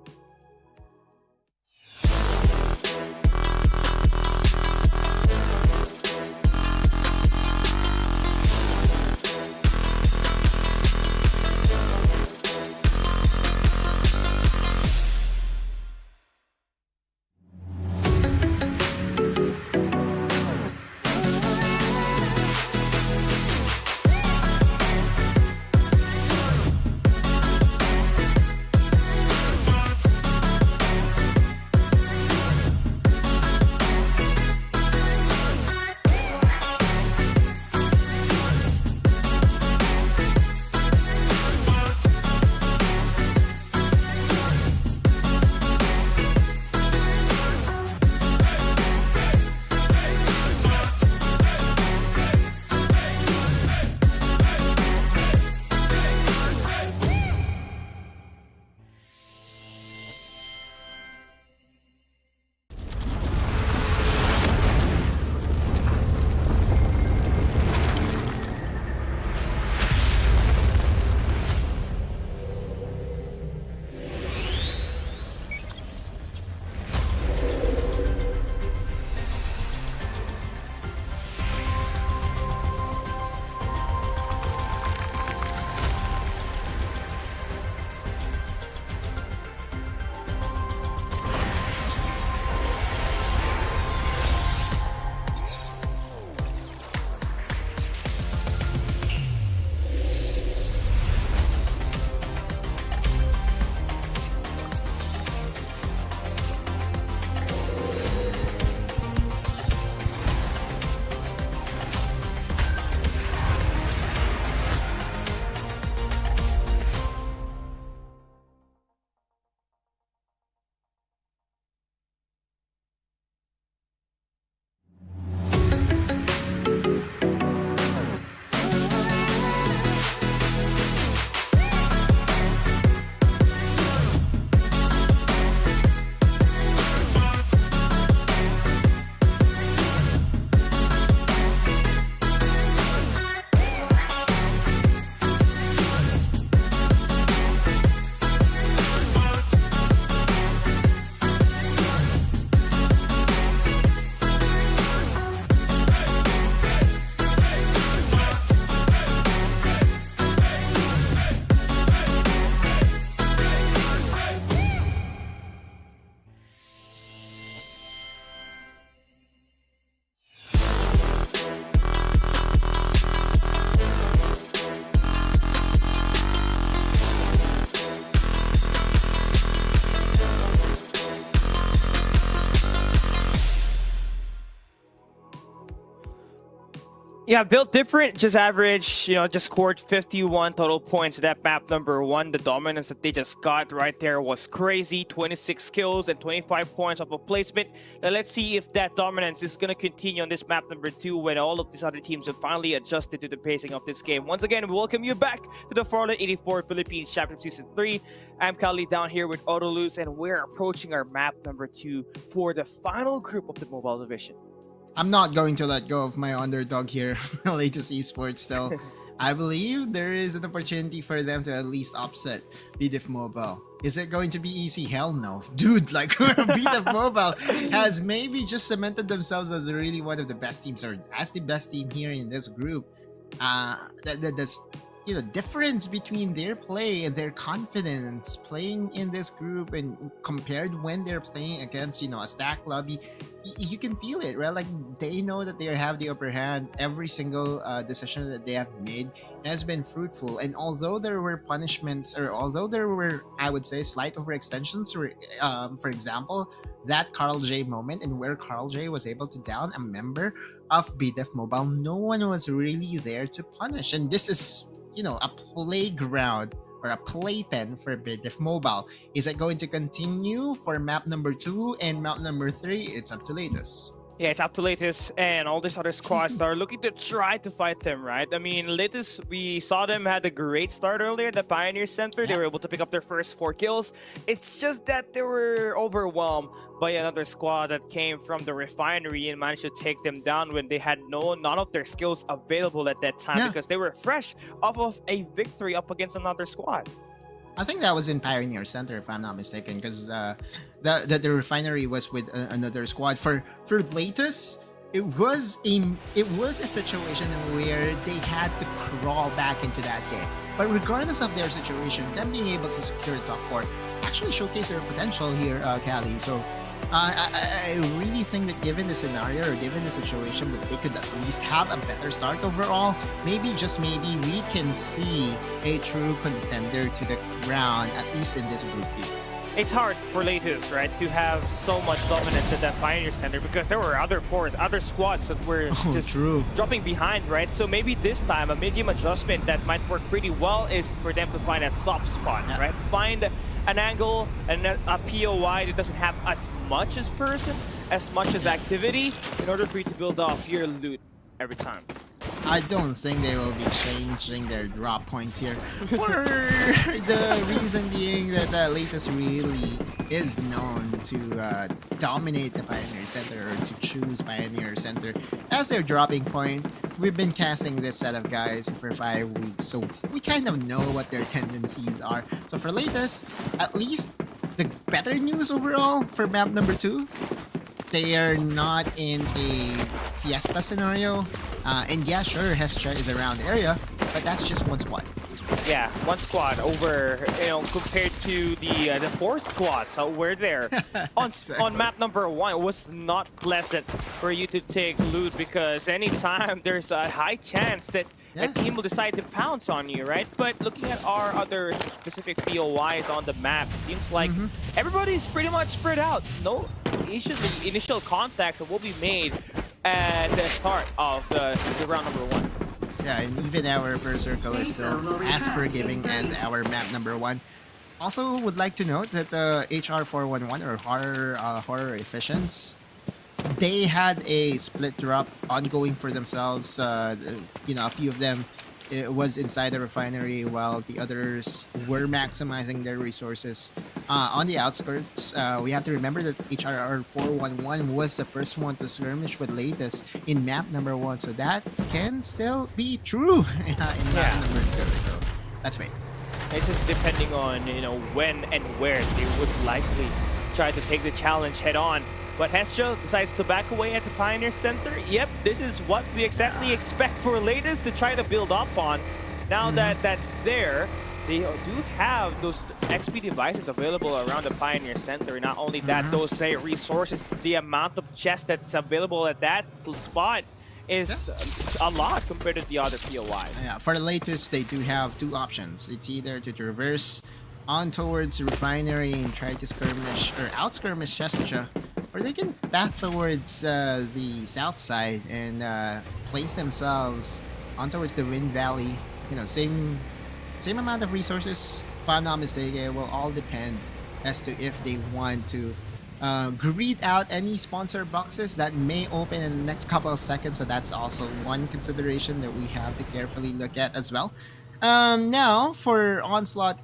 Yeah, built different, just average, just scored 51 total points. That map number 1, the dominance that they just got right there was crazy. 26 kills and 25 points off of placement. Now let's see if that dominance is going to continue on this map number 2 when all of these other teams have finally adjusted to the pacing of this game. Once again, we welcome you back to the Farlight 84 Philippines Championship Season 3. I'm Kali down here with Autoluz, and we're approaching our map number 2 for the final group of the mobile division. I'm not going to let go of my underdog here, Latest Esports still. I believe there is an opportunity for them to at least upset BDF Mobile. Is it going to be easy? Hell no. Dude, like BDF Mobile has maybe just cemented themselves as really one of the best teams, or as the best team here in this group. That's difference between their play and their confidence playing in this group and compared when they're playing against a stack lobby, you can feel it, right? Like they know that they have the upper hand. Every single decision that they have made has been fruitful, and although there were punishments, or although there were, I would say, slight overextensions, for example, that Carl J moment, and where Carl J was able to down a member of BDF Mobile, no one was really there to punish, and this is a playground or a playpen for BDF Mobile. Is it going to continue for map number 2 and map number 3? It's up to Latest. Yeah, it's up to Latest and all these other squads that are looking to try to fight them, right? I mean, Latest, we saw them had a great start earlier, the Pioneer Center. They were able to pick up their first 4 kills. It's just that they were overwhelmed by another squad that came from the refinery and managed to take them down when they had none of their skills available at that time, because they were fresh off of a victory up against another squad. I think that was in Pioneer Center, if I'm not mistaken, because the refinery was with another squad. For Latest, it was a situation where they had to crawl back into that game. But regardless of their situation, them being able to secure top 4 actually showcased their potential here, Cali. So I really think that given the scenario, or given the situation, that they could at least have a better start overall. Maybe, just maybe, we can see a true contender to the crown, at least in this group D. It's hard for Latest, right, to have so much dominance at that Pioneer Center, because there were other squads that were just dropping behind, right? So maybe this time a medium adjustment that might work pretty well is for them to find a soft spot, right? Find an angle and a POI that doesn't have as much as activity in order for you to build off your loot every time. I don't think they will be changing their drop points here, for the reason being that Latest really is known to dominate the Pioneer Center, or to choose Pioneer Center as their dropping point. We've been casting this set of guys for 5 weeks, so we kind of know what their tendencies are. So for Latest, at least the better news overall for map number 2, they are not in a fiesta scenario. And yeah, sure, Hestia is around the area, but that's just one squad. Yeah, one squad over, compared to the 4th squad. So we're there. On map number 1, it was not pleasant for you to take loot, because anytime there's a high chance that a team will decide to pounce on you, right? But looking at our other specific POIs on the map, seems like everybody's pretty much spread out. No initial contacts will be made at the start of the round number 1. Yeah, and even our first circle is still as forgiving as our map number 1. Also, would like to note that the HR411, or horror efficients, they had a split drop ongoing for themselves. A few of them was inside the refinery, while the others were maximizing their resources on the outskirts. We have to remember that HRR411 was the first one to skirmish with Latest in map number 1, so that can still be true in map number 2. So let's wait. It's just depending on when and where they would likely try to take the challenge head on. But Hestia decides to back away at the Pioneer Center. Yep, this is what we exactly expect for Latest to try to build up on. Now that that's there, they do have those XP devices available around the Pioneer Center. Not only that, those resources, the amount of chests that's available at that spot is a lot compared to the other POIs. Yeah, for the Latest, they do have 2 options. It's either to traverse on towards the refinery and try to skirmish or out skirmish Hestia, or they can path towards the south side and place themselves on towards the Wind Valley. You know, same amount of resources. If I'm not mistaken, it will all depend as to if they want to greet out any sponsor boxes that may open in the next couple of seconds. So that's also one consideration that we have to carefully look at as well. Now for Onslaught,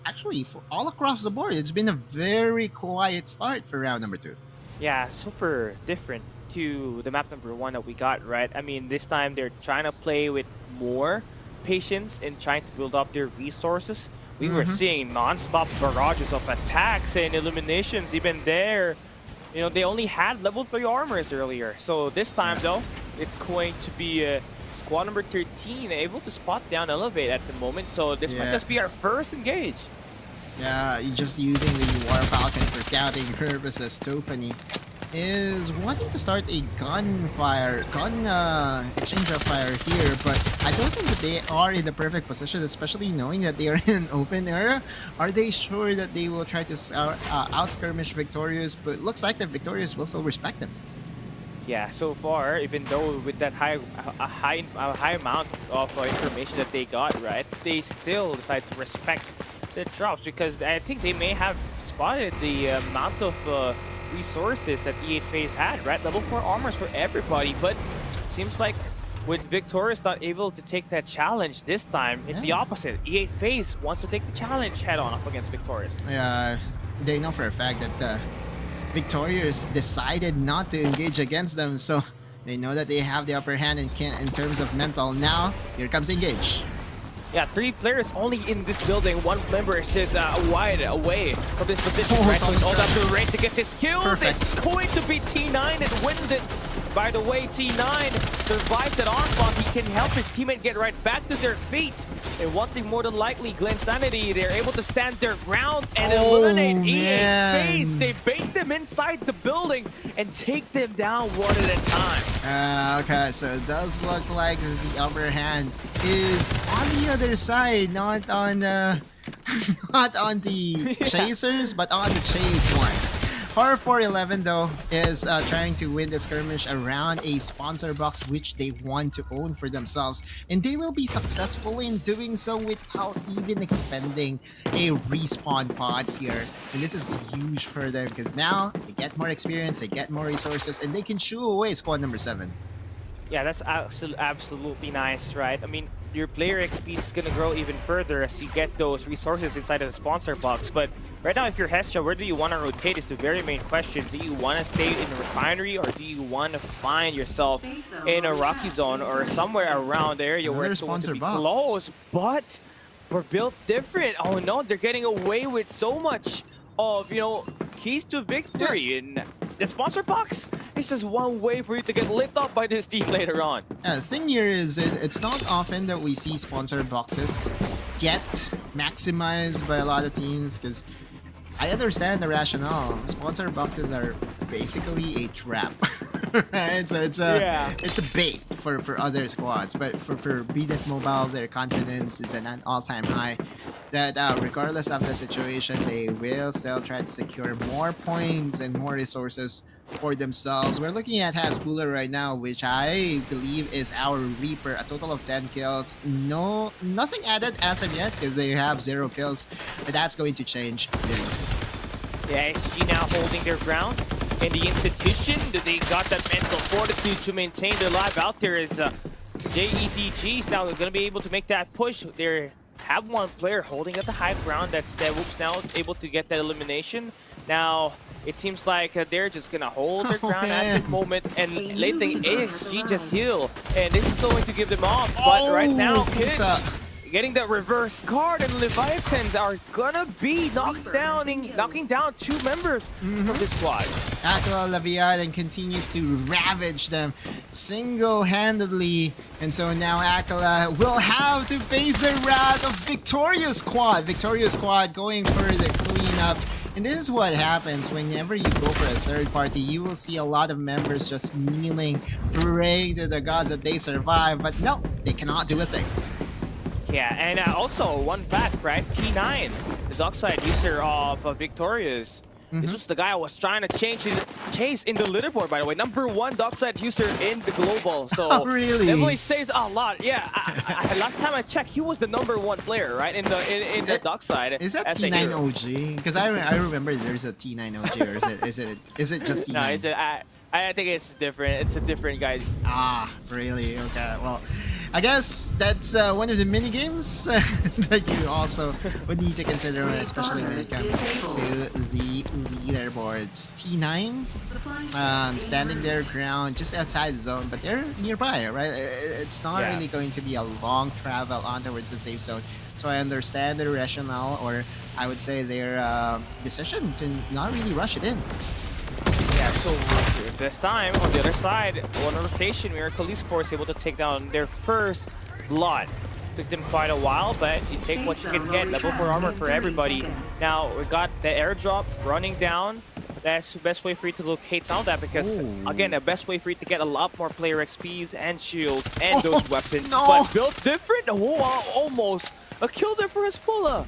actually for all across the board, it's been a very quiet start for round number 2. Yeah, super different to the map number 1 that we got, right? I mean, this time they're trying to play with more patience and trying to build up their resources. We were seeing non-stop barrages of attacks and eliminations even there. You know, they only had level 3 armors earlier. So this time, though, it's going to be squad number 13 able to spot down Elevate at the moment. So this might just be our first engage. Yeah, just using the War Falcon for scouting purposes. Tofani is wanting to start a gun exchange of fire here, but I don't think that they are in the perfect position, especially knowing that they are in an open area. Are they sure that they will try to out-skirmish Victorious? But it looks like that Victorious will still respect them. Yeah, so far, even though with that high amount of information that they got, right, they still decide to respect the drops, because I think they may have spotted the amount of resources that E8 FaZe had, right? Level 4 armors for everybody, but seems like with Victorious not able to take that challenge this time, it's the opposite. E8 FaZe wants to take the challenge head-on up against Victorious. Yeah, they know for a fact that Victorious decided not to engage against them, so they know that they have the upper hand in terms of mental. Now, here comes Engage. Yeah, 3 players only in this building. 1 member is just wide away from this position. Right, so it's all up to Rain to get this kill. It's going to be T9 that wins it. By the way, T9 survives that onslaught. He can help his teammate get right back to their feet. And one thing more than likely, Glen Sanity, they're able to stand their ground and eliminate E8 FaZe. They bait them inside the building and take them down one at a time. Okay, so it does look like the upper hand is on the other side, not on not on the chasers, but on the chased ones. Horror 411 though is trying to win the skirmish around a sponsor box which they want to own for themselves, and they will be successful in doing so without even expending a respawn pod here. And this is huge for them because now they get more experience, they get more resources, and they can shoo away squad number 7. Yeah, that's absolutely nice, right? I mean, your player XP is going to grow even further as you get those resources inside of the sponsor box. But right now, if you're Hestia, where do you want to rotate is the very main question. Do you want to stay in the refinery, or do you want to find yourself in a rocky zone or somewhere around the area where it's going to be close? But we're built different. Oh no, they're getting away with so much of, you know, keys to victory. And the sponsor box is just one way for you to get lit up by this team later on. Yeah, the thing here is it's not often that we see sponsor boxes get maximized by a lot of teams, because I understand the rationale. Sponsor boxes are basically a trap. Right? So it's a bait for other squads, but for BDF Mobile, their confidence is at an all-time high. That regardless of the situation, they will still try to secure more points and more resources for themselves. We're looking at Hasbulla right now, which I believe is our Reaper, a total of 10 kills. Nothing added as of yet because they have 0 kills, but that's going to change very soon. Yeah, SG now holding their ground. In the institution, they got that mental fortitude to maintain their life out there. Is JEDG is now going to be able to make that push. They have one player holding at the high ground. That's Whoops now able to get that elimination. Now, it seems like they're just going to hold their ground at the moment and let the AXG just heal. And this is going to give them off. But right now, kids getting that reverse card, and Leviathans are gonna be knocking down 2 members from this squad. Aquila Leviathan continues to ravage them single-handedly, and so now Aquila will have to face the wrath of Victorious Squad. Victorious Squad going for the cleanup. And this is what happens whenever you go for a third party. You will see a lot of members just kneeling, praying to the gods that they survive, but no, they cannot do a thing. Yeah, and also one fact, right? T9, the Dockside user of Victorious, This was the guy I was trying to chase in the leaderboard, by the way. Number 1 dockside user in the global. So Oh, really? definitely says a lot. Yeah, last time I checked, he was the number 1 player, right, in the dockside. Is that as a T9 hero. OG? Because I remember there's a T9 OG, or is it just T9? No, I think it's different. It's a different guy. Ah, really? Okay. Well, I guess that's one of the mini games that you also would need to consider, especially when it comes to the leaderboards. T9 standing their ground just outside the zone, but they're nearby, right? It's not really going to be a long travel on towards the safe zone. So I understand their rationale, or I would say their decision to not really rush it in. Yeah, so this time, on the other side, on rotation, Miracle Esports able to take down their first blood. Took them quite a while, but you take what you can get. Level 4 armor for everybody. Now, we got the airdrop running down. That's the best way for you to locate some of that, because, again, the best way for you to get a lot more player XPs and shields and those weapons. No. But built different. Almost a kill there for Hezbollah.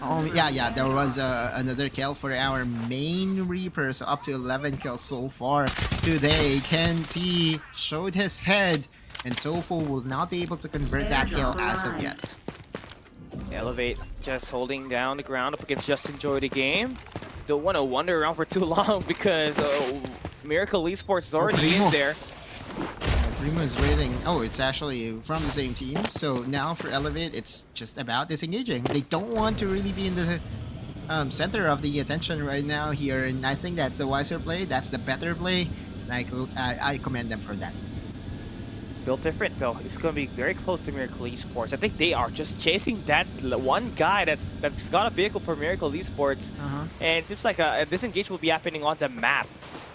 Oh, yeah, there was another kill for our main Reaper, so up to 11 kills so far today. Ken T showed his head, and Tofu will not be able to convert that kill as of yet. Elevate just holding down the ground up against Just Enjoy the Game. Don't want to wander around for too long because Miracle Esports is already in there. Primo is waiting. Oh, it's actually from the same team. So now for Elevate, it's just about disengaging. They don't want to really be in the center of the attention right now here, and I think that's the wiser play. That's the better play. And I commend them for that. Built different though. It's going to be very close to Miracle Esports. I think they are just chasing that one guy that's got a vehicle for Miracle Esports, and it seems like this engage will be happening on the map.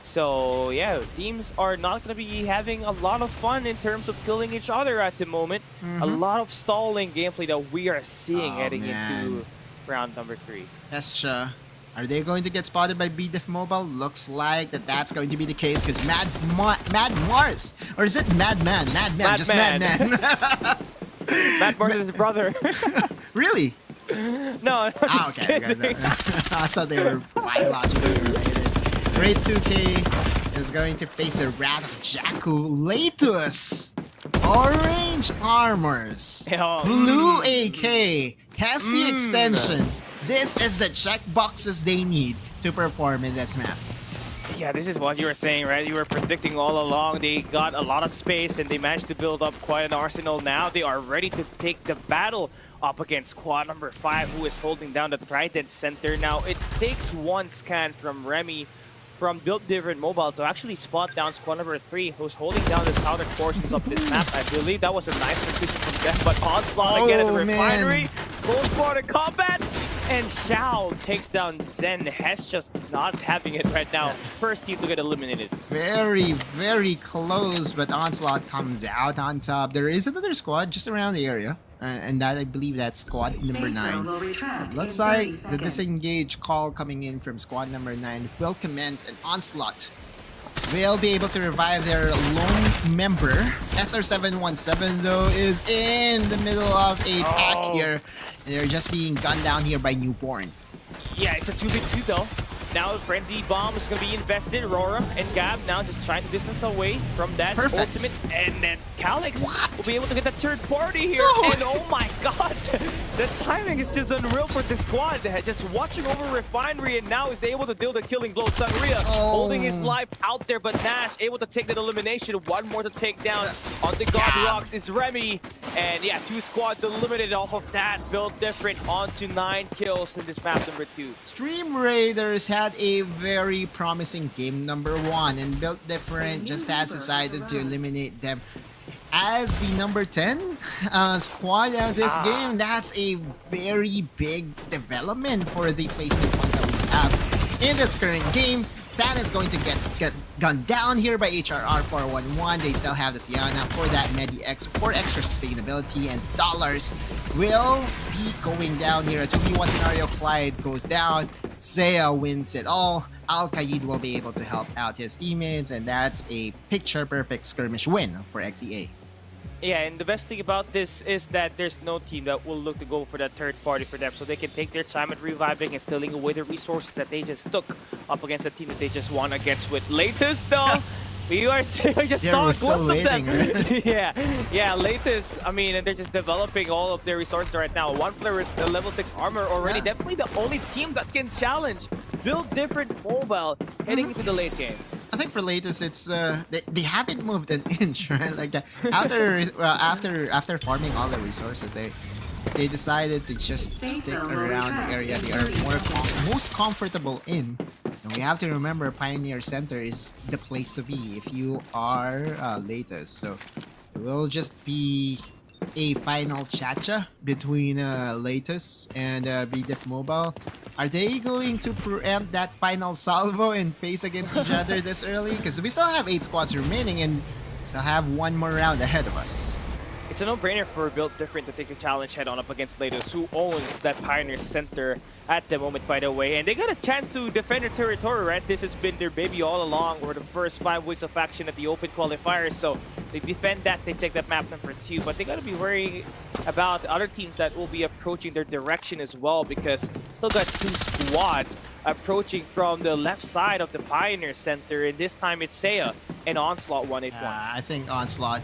So yeah, teams are not going to be having a lot of fun in terms of killing each other at the moment. A lot of stalling gameplay that we are seeing heading into round number 3. Hestia, are they going to get spotted by BDF Mobile? Looks like that's going to be the case, because Mad Mars, or is it Madman? Madman, just Madman. Mad Mars is his brother. Really? No, I'm just kidding. I thought they were biologically related. Great 2K is going to face a Wrath of Jakku. Latus, orange armors, blue AK, has the extension. This is the checkboxes they need to perform in this map. Yeah, this is what you were saying, right? You were predicting all along. They got a lot of space and they managed to build up quite an arsenal. Now they are ready to take the battle up against squad number 5, who is holding down the Trident center. Now, it takes one scan from Remy from Built Different Mobile to actually spot down squad number 3, who's holding down the southern portions of this map. I believe that was a nice position from them, but Onslaught again at the refinery. Full squad in combat, and Xiao takes down Zen. Hes just not having it right now. First team to get eliminated. Very, very close, but Onslaught comes out on top. There is another squad just around the area, and that I believe that's squad number 9. It looks like the disengage call coming in from squad number 9 will commence, and Onslaught will be able to revive their lone member. SR717 though is in the middle of a pack here, and they're just being gunned down here by Newborn. Yeah, it's a 2v2 though. Now Frenzy Bomb is going to be invested. Rora and Gab now just trying to distance away from that ultimate. And then Calyx will be able to get the third party here. No. And oh my god, the timing is just unreal for this squad. Just watching over Refinery, and now is able to deal the killing blow. Sangria holding his life out there, but Nash able to take that elimination. One more to take down on the God Rocks is Remy. And yeah, 2 squads eliminated off of that. Built Different on to 9 kills in this map number 2. Stream Raiders had a very promising game number 1, and Built Different just has decided to eliminate them as the number 10 squad of this game. That's a very big development for the placement points that we have in this current game. That is going to get gunned down here by HRR 411. They still have the Sienna for that Medi-X for extra sustainability, and dollars will be going down here. A 2v1 scenario. Clyde goes down. Zaya wins it all. Al-Qaid will be able to help out his teammates, and that's a picture-perfect skirmish win for XEA. Yeah, and the best thing about this is that there's no team that will look to go for that third party for them, so they can take their time at reviving and stealing away the resources that they just took up against a team that they just won against. With latest though, we just saw glimpse of them. Right? yeah, latest. I mean, and they're just developing all of their resources right now. One player with the level 6 armor already, definitely the only team that can challenge, build different mobile heading into the late game. I think for latest, it's they haven't moved an inch, right? Like after farming all the resources, they decided to just stick around the area they are most comfortable in. And we have to remember, Pioneer Center is the place to be if you are latest. So it will just be a final chacha between latest and BDF Mobile. Are they going to preempt that final salvo and face against each other this early? Because we still have 8 squads remaining and still have one more round ahead of us. It's a no-brainer for Built Different to take the challenge head-on up against Latest, who owns that Pioneer Center at the moment, by the way. And they got a chance to defend their territory, right? This has been their baby all along, for the first 5 weeks of action at the Open Qualifiers. So they defend that, they take that map number 2. But they got to be worried about the other teams that will be approaching their direction as well, because still got 2 squads approaching from the left side of the Pioneer Center. And this time it's Seiya and Onslaught 181. I think Onslaught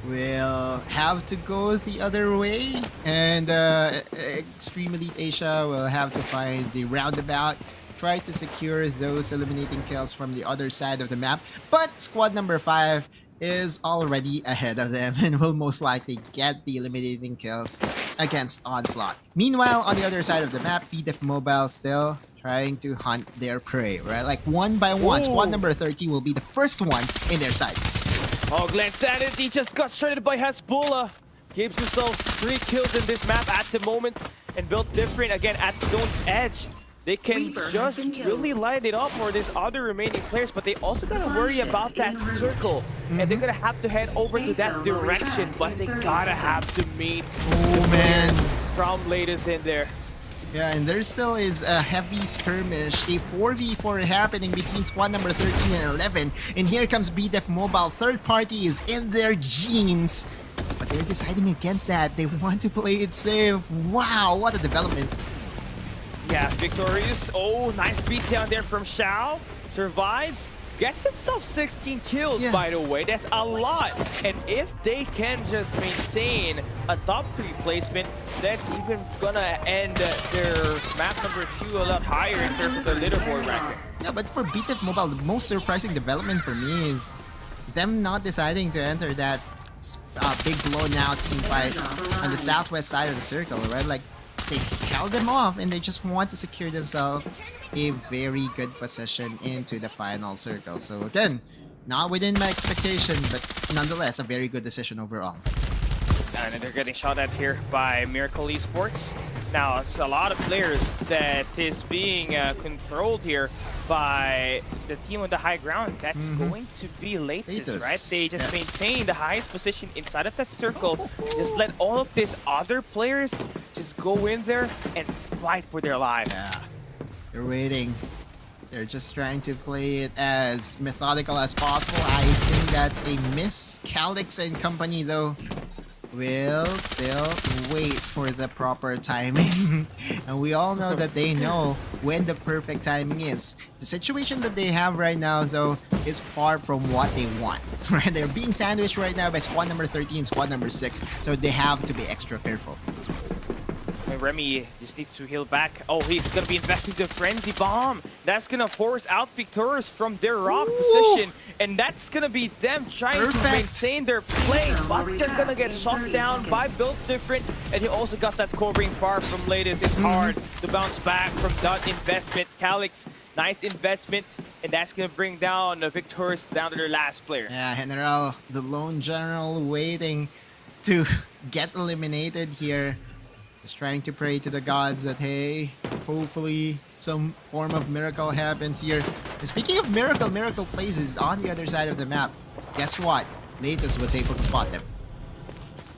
will have to go the other way, and Extreme Elite Asia will have to find the roundabout, try to secure those eliminating kills from the other side of the map. But squad number 5 is already ahead of them and will most likely get the eliminating kills against Onslaught. Meanwhile, on the other side of the map, BDF Mobile still trying to hunt their prey, right? Like one by one, squad number 13 will be the first one in their sights. Oh, Glenn Sanity just got shredded by Hasbulla. Gives himself 3 kills in this map at the moment, and Built Different again at Stone's Edge. They can just really light it up for these other remaining players, but they also gotta worry about that circle. And they're gonna have to head over to that direction, but they gotta have to meet from latest in there. Yeah, and there still is a heavy skirmish, a 4v4 happening between squad number 13 and 11. And here comes BDF Mobile. Third party is in their genes, but they're deciding against that. They want to play it safe. Wow, what a development. Yeah, victorious. Oh, nice beatdown there from Xiao. Survives. Gets themselves 16 kills, by the way. That's a lot. And if they can just maintain a top 3 placement, that's even gonna end their map number 2 a lot higher in terms of the leaderboard ranking. Yeah, but for BDF Mobile, the most surprising development for me is them not deciding to enter that big blown out team fight on the southwest side of the circle, right? Like, they held them off and they just want to secure themselves a very good position into the final circle. So again, not within my expectation, but nonetheless a very good decision overall. And they're getting shot at here by Miracle Esports. Now, it's a lot of players that is being controlled here by the team on the high ground. That's going to be latest, right? They just maintain the highest position inside of that circle. Just let all of these other players just go in there and fight for their lives. Yeah, they're waiting. They're just trying to play it as methodical as possible. I think that's a miss. Calix and company, though, will still wait for the proper timing. And we all know that they know when the perfect timing is. The situation that they have right now, though, is far from what they want. Right? They're being sandwiched right now by squad number 13, squad number 6, so they have to be extra careful. Remy just needs to heal back. Oh, he's gonna be investing the Frenzy Bomb. That's gonna force out Victor's from their rock position, and that's gonna be them trying to maintain their play, but they're gonna get shot down by Built Different, and he also got that covering far from latest. It's hard to bounce back from that investment. Calix, nice investment, and that's gonna bring down the Victor's down to their last player. Yeah, General, the lone general waiting to get eliminated here. Just trying to pray to the gods that, hey, hopefully some form of miracle happens here. And speaking of miracle places on the other side of the map, guess what? Latest was able to spot them.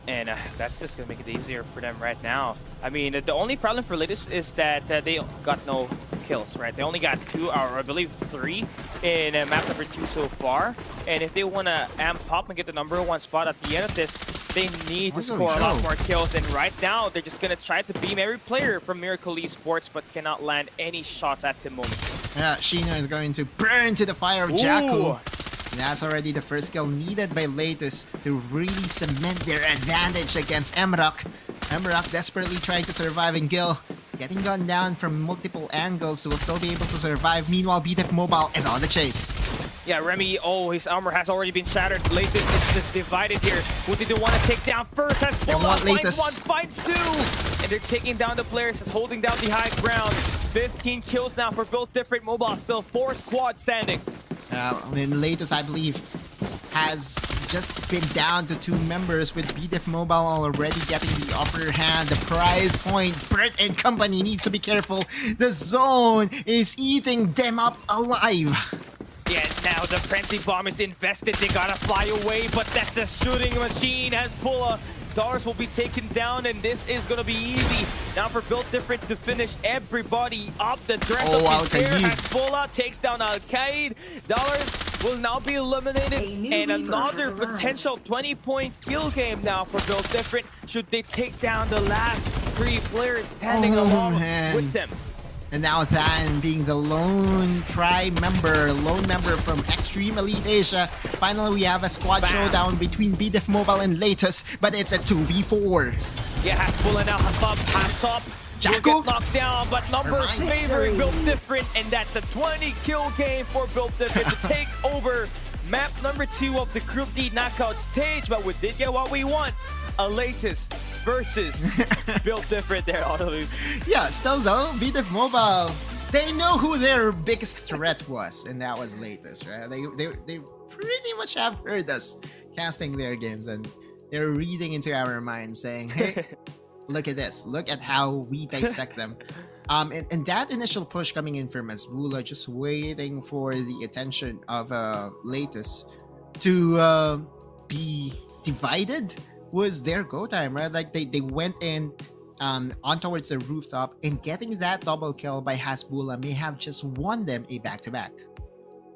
And that's just going to make it easier for them right now. I mean, the only problem for Litus is that they got no kills, right? They only got 2, or I believe 3 in map number 2 so far. And if they want to amp up and get the number 1 spot at the end of this, they need to score a lot more kills. And right now, they're just going to try to beam every player from Miracle Esports, but cannot land any shots at the moment. Yeah, Sheena is going to burn to the fire of Jakku. And that's already the first kill needed by Latus to really cement their advantage against Emrock. Emrock desperately trying to survive, and Gil getting gunned down from multiple angles will still be able to survive. Meanwhile, BDF Mobile is on the chase. Yeah, Remy, his armor has already been shattered. Latus is just divided here. Who did they want to take down first? Has Bola finds 1, finds 2! And they're taking down the players, that's holding down the high ground. 15 kills now for Built Different Mobile, still 4 squads standing. I mean, Latus, I believe, has just been down to 2 members, with BDF Mobile already getting the upper hand. The prize point, Bert and company needs to be careful. The zone is eating them up alive. Yeah, now the frenzy bomb is invested. They gotta fly away, but that's a shooting machine. Hezbollah, Dollars will be taken down, and this is gonna be easy. Now for Built Different to finish everybody up. The dress up is there. Hezbollah takes down Al-Qaid. Dollars will now be eliminated, and another potential 20-point kill game now for Built Different. Should they take down the last 3 players standing along with them? And now Than being the lone member from Extreme Elite Asia. Finally, we have a squad showdown between BDF Mobile and Latus, but it's a 2v4. Yeah, Hezbollah now half top. Jakku get knocked down, but numbers favoring Built Different, and that's a 20-kill game for Built Different to take over map number 2 of the Group D knockout stage. But we did get what we want. A Latus versus Built Different there, Autolus. Yeah, still though, BDF Mobile, they know who their biggest threat was, and that was Latus, right? They pretty much have heard us casting their games, and they're reading into our minds saying, hey, look at this. Look at how we dissect them. And that initial push coming in from Azbula, just waiting for the attention of Latus to be divided, was their go time, right? Like they went in on towards the rooftop, and getting that double kill by Hezbollah may have just won them a back-to-back.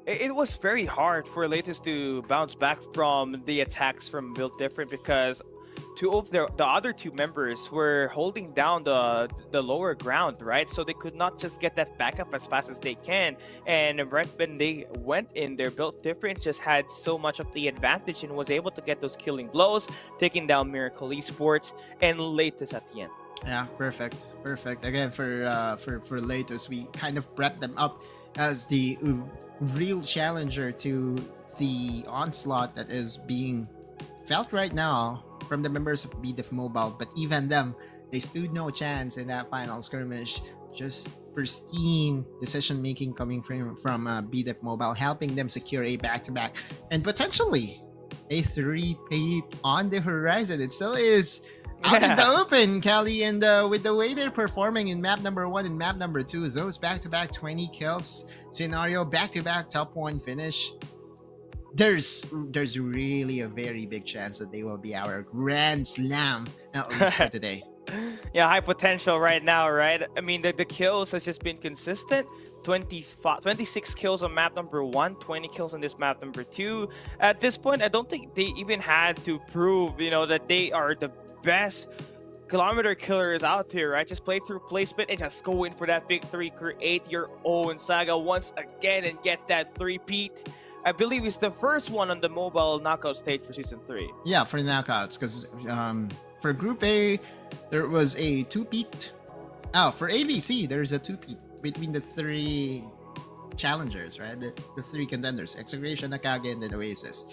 It was very hard for Latus to bounce back from the attacks from Built Different, because two of the other 2 members were holding down the lower ground, right? So they could not just get that back up as fast as they can. And right when they went in there, Built Different just had so much of the advantage and was able to get those killing blows, taking down Miracle Esports and Latus at the end. Yeah, perfect. Again, for Latus, we kind of prepped them up as the real challenger to the onslaught that is being felt right now from the members of BDF Mobile. But even them, they stood no chance in that final skirmish. Just pristine decision making coming from BDF Mobile, helping them secure a back-to-back and potentially a 3-peat on the horizon. It still is out in the open, Cali, and with the way they're performing in map number 1 and map number 2, those back-to-back 20 kills scenario, back-to-back top 1 finish, there's really a very big chance that they will be our Grand Slam, at least for today. Yeah, high potential right now, right? I mean, the kills has just been consistent. 26 kills on map number 1, 20 kills on this map number 2. At this point, I don't think they even had to prove, that they are the best kilometer killers out here, right? Just play through placement and just go in for that big 3, create your own saga once again and get that 3-peat. I believe it's the first one on the mobile knockout stage for Season 3. Yeah, for knockouts, because for Group A, there was a 2-peat. Oh, for ABC, there's a 2-peat between the 3 challengers, right? The 3 contenders, Execration, Akage, and then Oasis.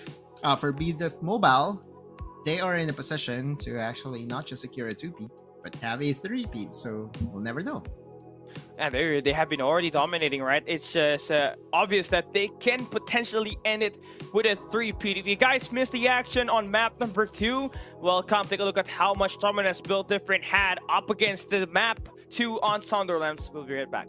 For BDF Mobile, they are in a position to actually not just secure a 2-peat, but have a 3-peat, so we'll never know. And they have been already dominating, right? It's just obvious that they can potentially end it with a 3-peat. If you guys missed the action on map number 2, well, come take a look at how much dominance Built Different had up against the map 2 on Sunderlands. We'll be right back.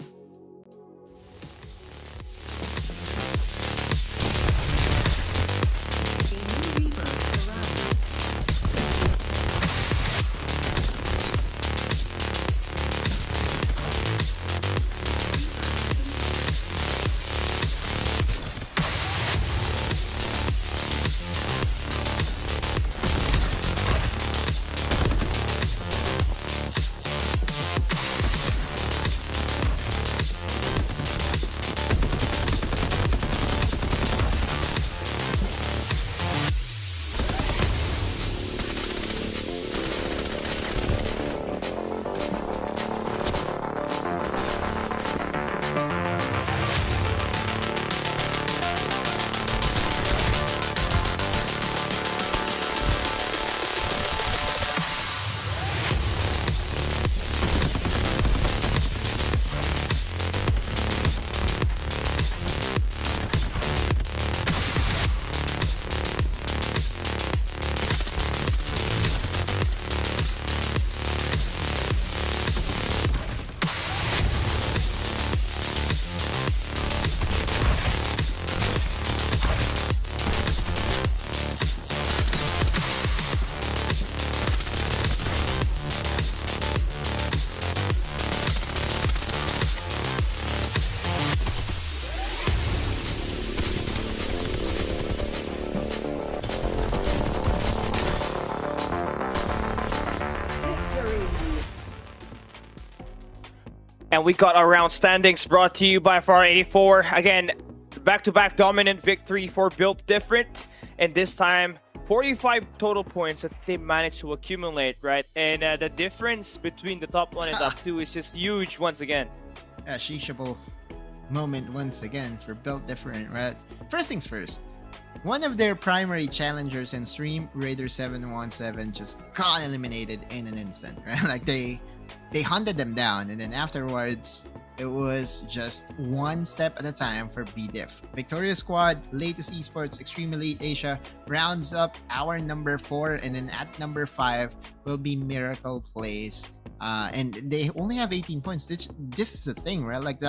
And we got our round standings brought to you by Farlight 84. Again, back-to-back dominant victory for Built Different. And this time, 45 total points that they managed to accumulate, right? And the difference between the top 1 and top 2 is just huge once again. A sheeshable moment once again for Built Different, right? First things first. One of their primary challengers in stream, Raider 717, just got eliminated in an instant, right? Like they hunted them down, and then afterwards it was just one step at a time for BDiff. Victorious Squad, Latest Esports, Extreme Elite Asia rounds up our number 4, and then at number 5 will be Miracle Plays. And they only have 18 points. This is the thing, right? Like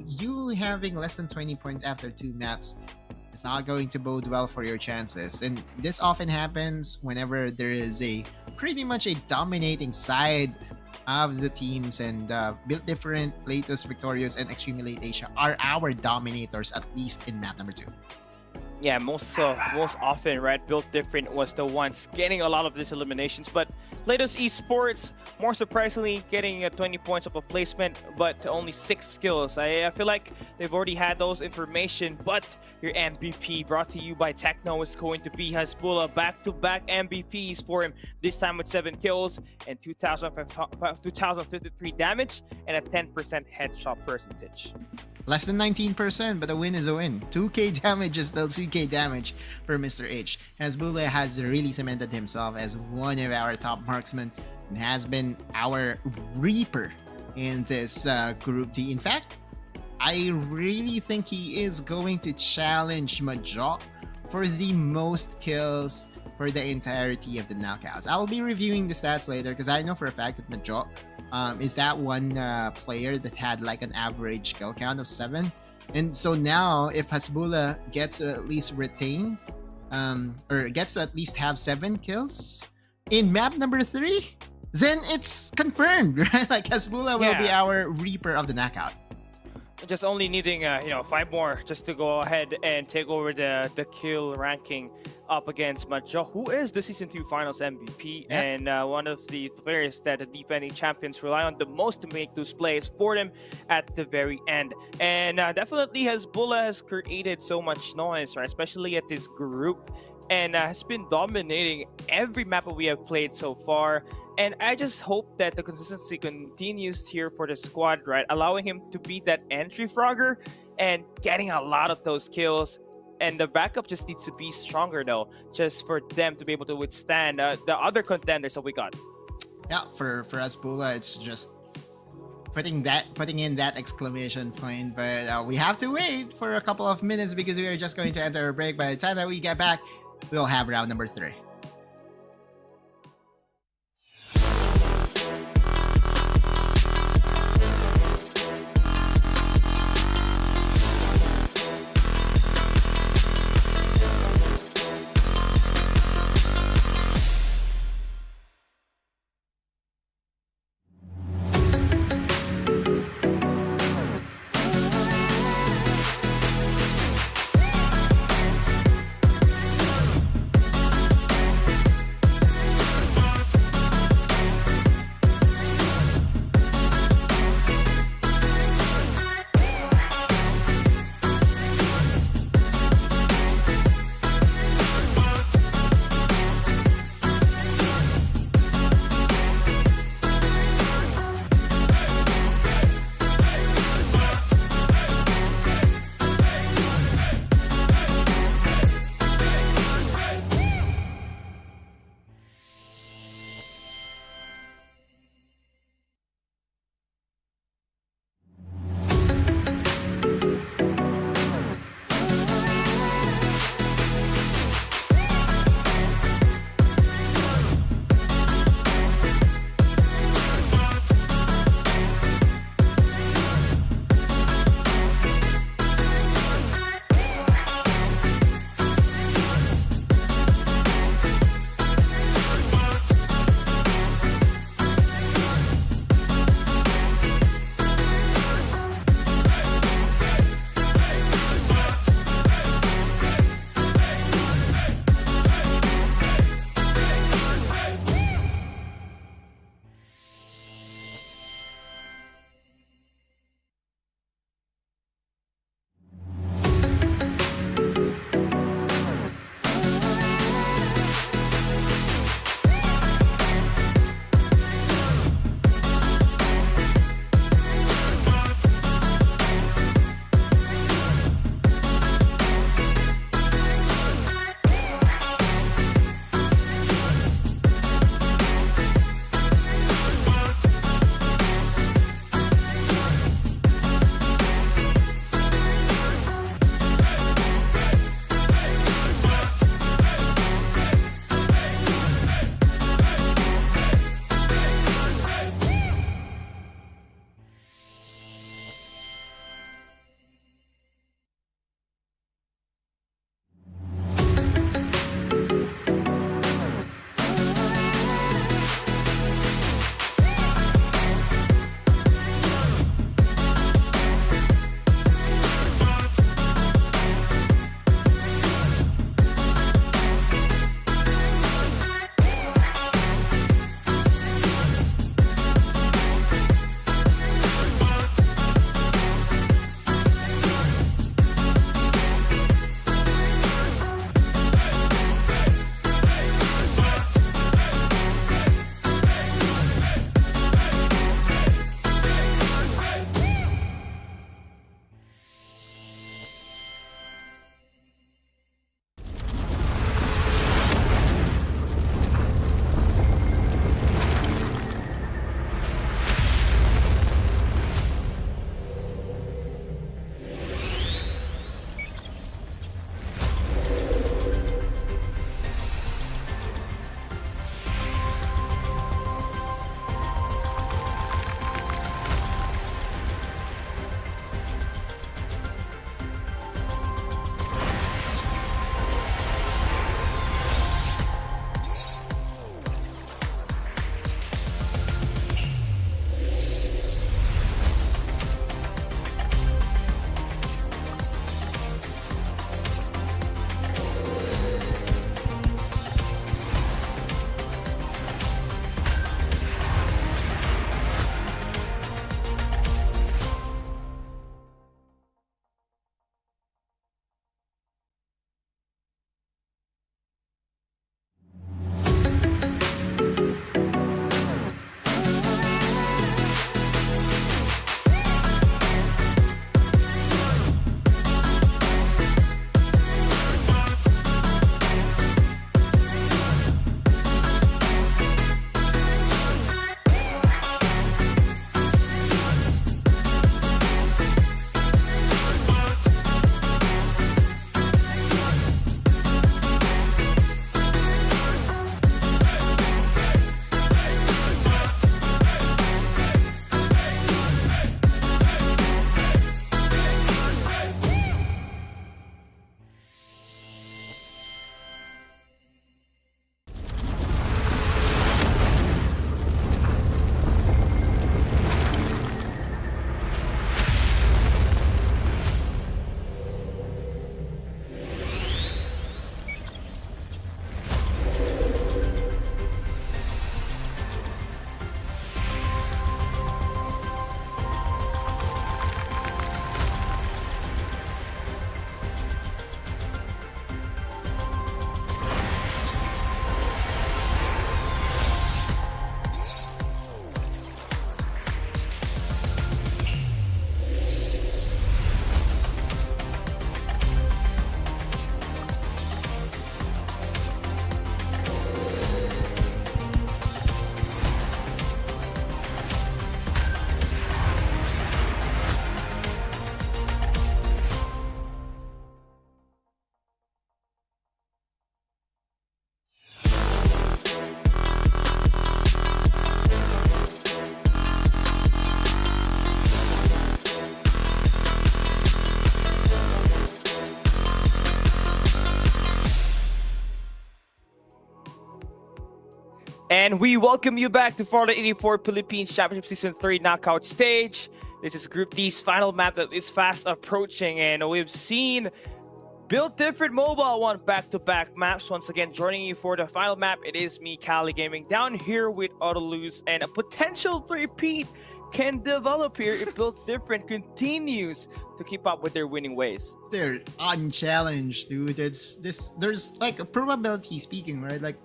you having less than 20 points after 2 maps, it's not going to bode well for your chances. And this often happens whenever there is pretty much a dominating side of the teams, and Built Different, Latest, Victorious, and Extreme Elite Asia are our dominators, at least in map number 2. Yeah, most often, right? Built Different was the ones getting a lot of these eliminations, but Latest Esports, more surprisingly, getting 20 points of a placement, but only 6 kills. I feel like they've already had those information, but your MVP, brought to you by Techno, is going to be Hasbulla. Back-to-back MVPs for him, this time with 7 kills and 2,053 damage and a 10% headshot percentage. Less than 19%, but a win is a win. 2k damage is still 2k damage for Mr. H. Hasbulla has really cemented himself as one of our top marksmen and has been our reaper in this Group D. In fact, I really think he is going to challenge Majok for the most kills for the entirety of the knockouts. I will be reviewing the stats later because I know for a fact that Majok is that one player that had like an average kill count of 7. And so now if Hasbulla gets to at least retain or gets to at least have 7 kills in map number 3, then it's confirmed, right? Like Hasbulla will be our reaper of the knockout. Just only needing 5 more just to go ahead and take over the kill ranking up against Majo, who is the Season 2 Finals MVP and one of the players that the defending champions rely on the most to make those plays for them at the very end. And definitely Hasbulla has created so much noise, right? Especially at this group, and has been dominating every map that we have played so far. And I just hope that the consistency continues here for the squad, right? Allowing him to be that entry frogger and getting a lot of those kills. And the backup just needs to be stronger, though, just for them to be able to withstand the other contenders that we got. Yeah, for Hasbulla, it's just putting in that exclamation point. But we have to wait for a couple of minutes because we are just going to enter a break. By the time that we get back, we'll have round number 3. And we welcome you back to Farlight 84 Philippines Championship Season 3 knockout stage. This is Group D's final map that is fast approaching, and we've seen Built Different Mobile won back-to-back maps. Once again, joining you for the final map, it is me, Cali Gaming, down here with Autoluz, and a potential three-peat can develop here if Built Different continues to keep up with their winning ways. They're unchallenged, dude. There's like a probability speaking, right? Like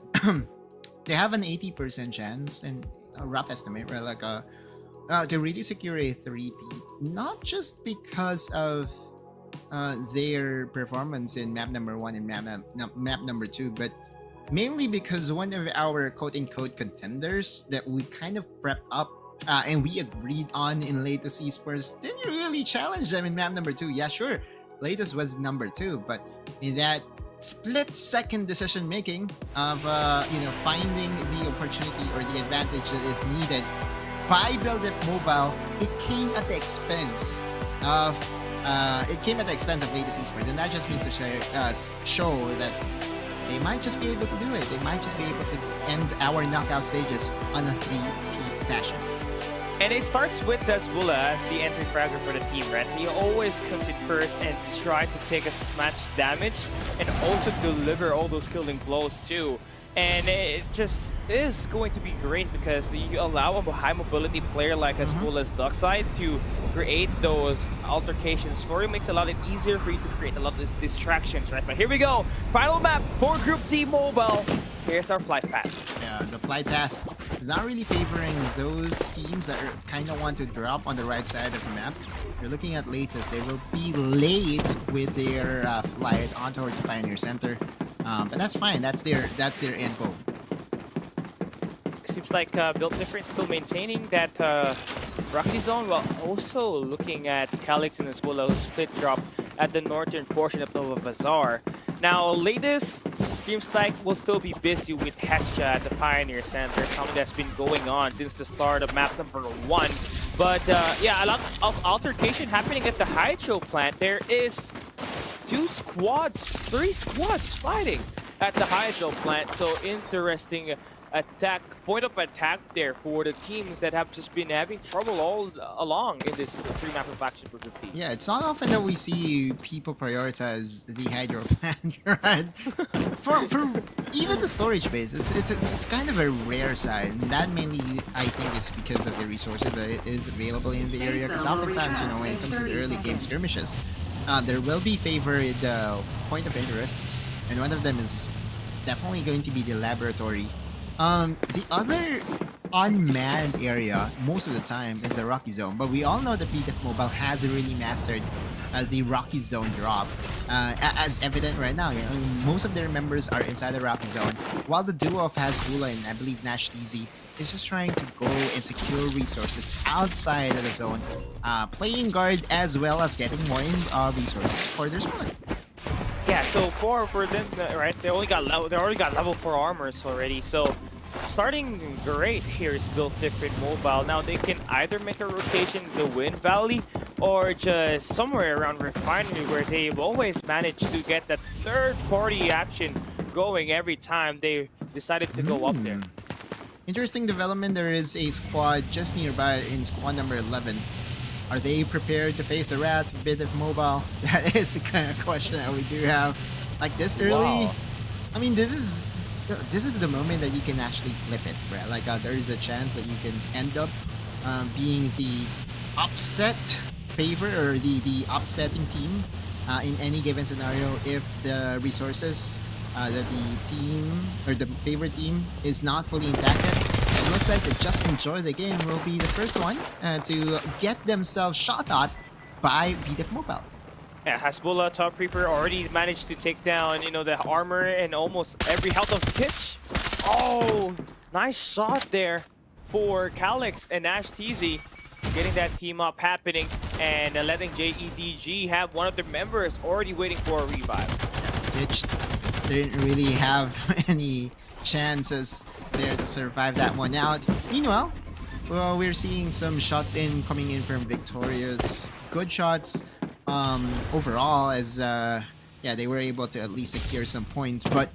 they have an 80% chance, and a rough estimate, right? Like to really secure a three-peat, not just because of their performance in map number 1 and map number 2, but mainly because one of our quote-unquote contenders that we kind of prepped up and we agreed on in latest esports didn't really challenge them in map number 2. Yeah, sure, latest was number 2, but in that split-second decision making of finding the opportunity or the advantage that is needed by Build It Mobile, it came at the expense of latest esports, and that just means to show that they might just be able to do it. They might just be able to end our knockout stages on a 3-peat fashion. And it starts with Desbula as the entry fragger for the team, right? He always comes in first and try to take as much damage and also deliver all those killing blows too. And it just is going to be great because you allow a high mobility player like Desbula's Dockside to create those altercations for you. Makes it a lot easier for you to create a lot of these distractions, right? But here we go. Final map for Group D Mobile. Here's our flight path. Yeah, the flight path is not really favoring those teams that are kind of want to drop on the right side of the map. You're looking at latest, they will be late with their flight on towards the Pioneer Center. But that's fine. That's their end goal. Seems like Built Different still maintaining that Rocky Zone, while also looking at Calix and Desbula, who split drop at the northern portion of Nova Bazaar. Now, latest seems like we'll still be busy with Hestia at the Pioneer Center, something that's been going on since the start of map number 1. But yeah, a lot of altercation happening at the Hydro plant. There is 3 squads fighting at the Hydro plant. So interesting point of attack there for the teams that have just been having trouble all along in this 3-map of action for Group D. Yeah, it's not often that we see people prioritize the Hydro plant, right? for even the storage base, it's kind of a rare side, and that mainly I think is because of the resources that is available in the area. Because oftentimes, when it comes to the early game skirmishes, there will be favored point of interests, and one of them is definitely going to be the laboratory. The other unmanned area most of the time is the Rocky Zone, but we all know that BDF Mobile has really mastered the Rocky Zone drop, as evident right now. Most of their members are inside the Rocky Zone, while the duo of Hasbula and I believe Nash Easy is just trying to go and secure resources outside of the zone, playing guard as well as getting more resources for their squad. Yeah, so for them, right? They already got level 4 armors already. So starting great here is Built Different Mobile. Now they can either make a rotation in the Wind Valley or just somewhere around Refinery, where they've always managed to get that third-party action going every time they decided to go up there. Interesting development. There is a squad just nearby in squad number 11. Are they prepared to face the wrath of BDF Mobile? That is the kind of question that we do have. Like this early, wow. I mean, this is the moment that you can actually flip it, right? Like there is a chance that you can end up being the upset favor or the upsetting team in any given scenario if the resources that the team or the favorite team is not fully intact yet. It looks like the Just Enjoy the Game will be the first one to get themselves shot at by BDF Mobile. Yeah, Hasbula, Top Reaper already managed to take down, the armor and almost every health of Pitch. Oh, nice shot there for Calix and Ash TZ, getting that team up happening and letting JEDG have one of their members already waiting for a revive. Pitch didn't really have any chances there to survive that one out. Meanwhile, well, we're seeing some shots coming in from Victorious. Good shots overall, as they were able to at least secure some points. But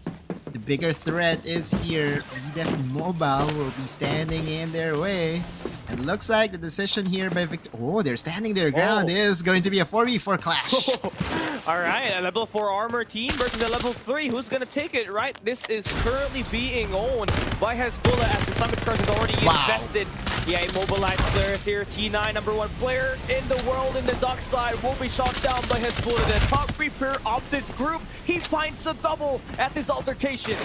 the bigger threat is here. Def Mobile will be standing in their way. It looks like the decision here by Victor. Oh, they're standing their ground. It is going to be a 4v4 clash. All right, a level 4 armor team versus a level 3. Who's gonna take it, right? This is currently being owned by Hezbollah as the Summit card is already invested. Yeah, immobilized players here. T9, number 1 player in the world in the dock side, will be shot down by Hezbollah. The top reaper of this group, he finds a double at this altercation.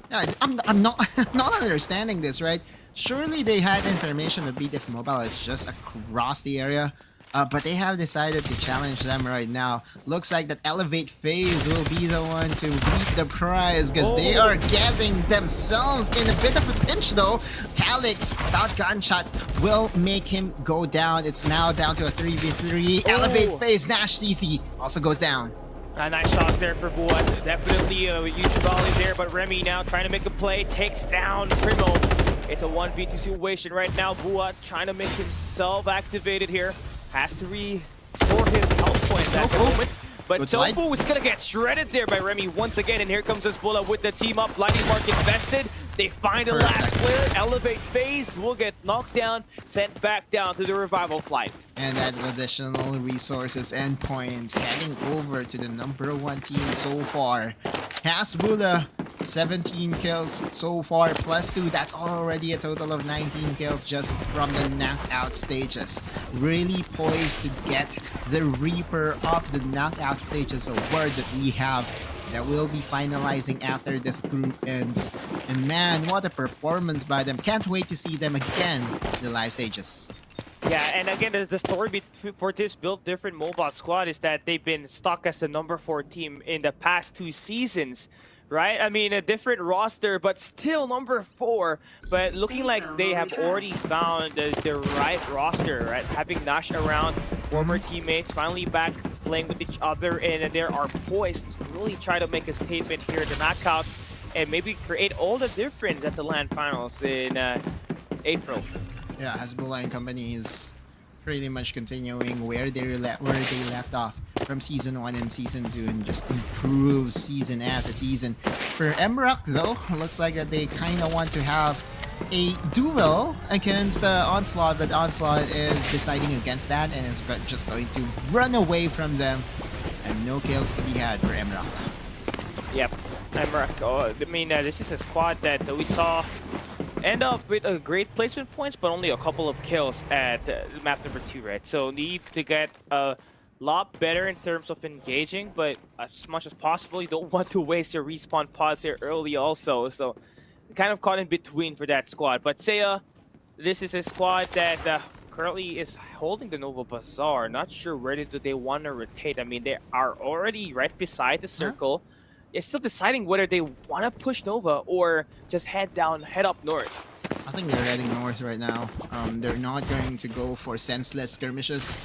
Yeah, I'm not not understanding this, right? Surely they had information that BDF Mobile is just across the area. But they have decided to challenge them right now. Looks like that Elevate phase will be the one to reap the prize because they are getting themselves in a bit of a pinch though. Calyx, without gunshot, will make him go down. It's now down to a 3v3. Elevate phase, Nash CC also goes down. Nice shots there for Buat. Definitely a huge volley there, but Remy now trying to make a play, takes down Primo. It's a 1v2 situation right now. Buat trying to make himself activated here. Has to restore his health points at the moment. But Tofu is going to get shredded there by Remy once again. And here comes Hezbollah with the team up. Lightning Mark invested. They find the last player. Elevate phase will get knocked down, sent back down to the revival flight. And that's additional resources and points heading over to the number 1 team so far. Hezbollah, 17 kills so far, plus 2. That's already a total of 19 kills just from the knockout stages. Really poised to get the Reaper of the knockout stages award that we have. That will be finalizing after this group ends. And man, what a performance by them. Can't wait to see them again in the live stages. Yeah, and again, the story for this build different mobile squad is that they've been stuck as the number 4 team in the past 2 seasons. Right? I mean, a different roster, but still number 4. But looking like they have already found the right roster, right? Having Nash around, former teammates, finally back playing with each other, and they are poised to really try to make a statement here in the knockouts and maybe create all the difference at the LAN finals in April. Yeah, Hezbollah and company is pretty much continuing where they left off from season 1 and season 2 and just improve season after season. For MROC though, looks like that they kind of want to have a duel against Onslaught, but Onslaught is deciding against that and is just going to run away from them, and no kills to be had for MROC. Yep, MROC. I mean, this is a squad that we saw end up with a great placement points, but only a couple of kills at map number 2, right? So need to get a lot better in terms of engaging, but as much as possible, you don't want to waste your respawn pods here early also. So kind of caught in between for that squad. But Seiya, this is a squad that currently is holding the Nova Bazaar. Not sure where do they want to rotate. I mean, they are already right beside the circle. They're still deciding whether they want to push Nova or just head up north. I think they're heading north right now. They're not going to go for senseless skirmishes.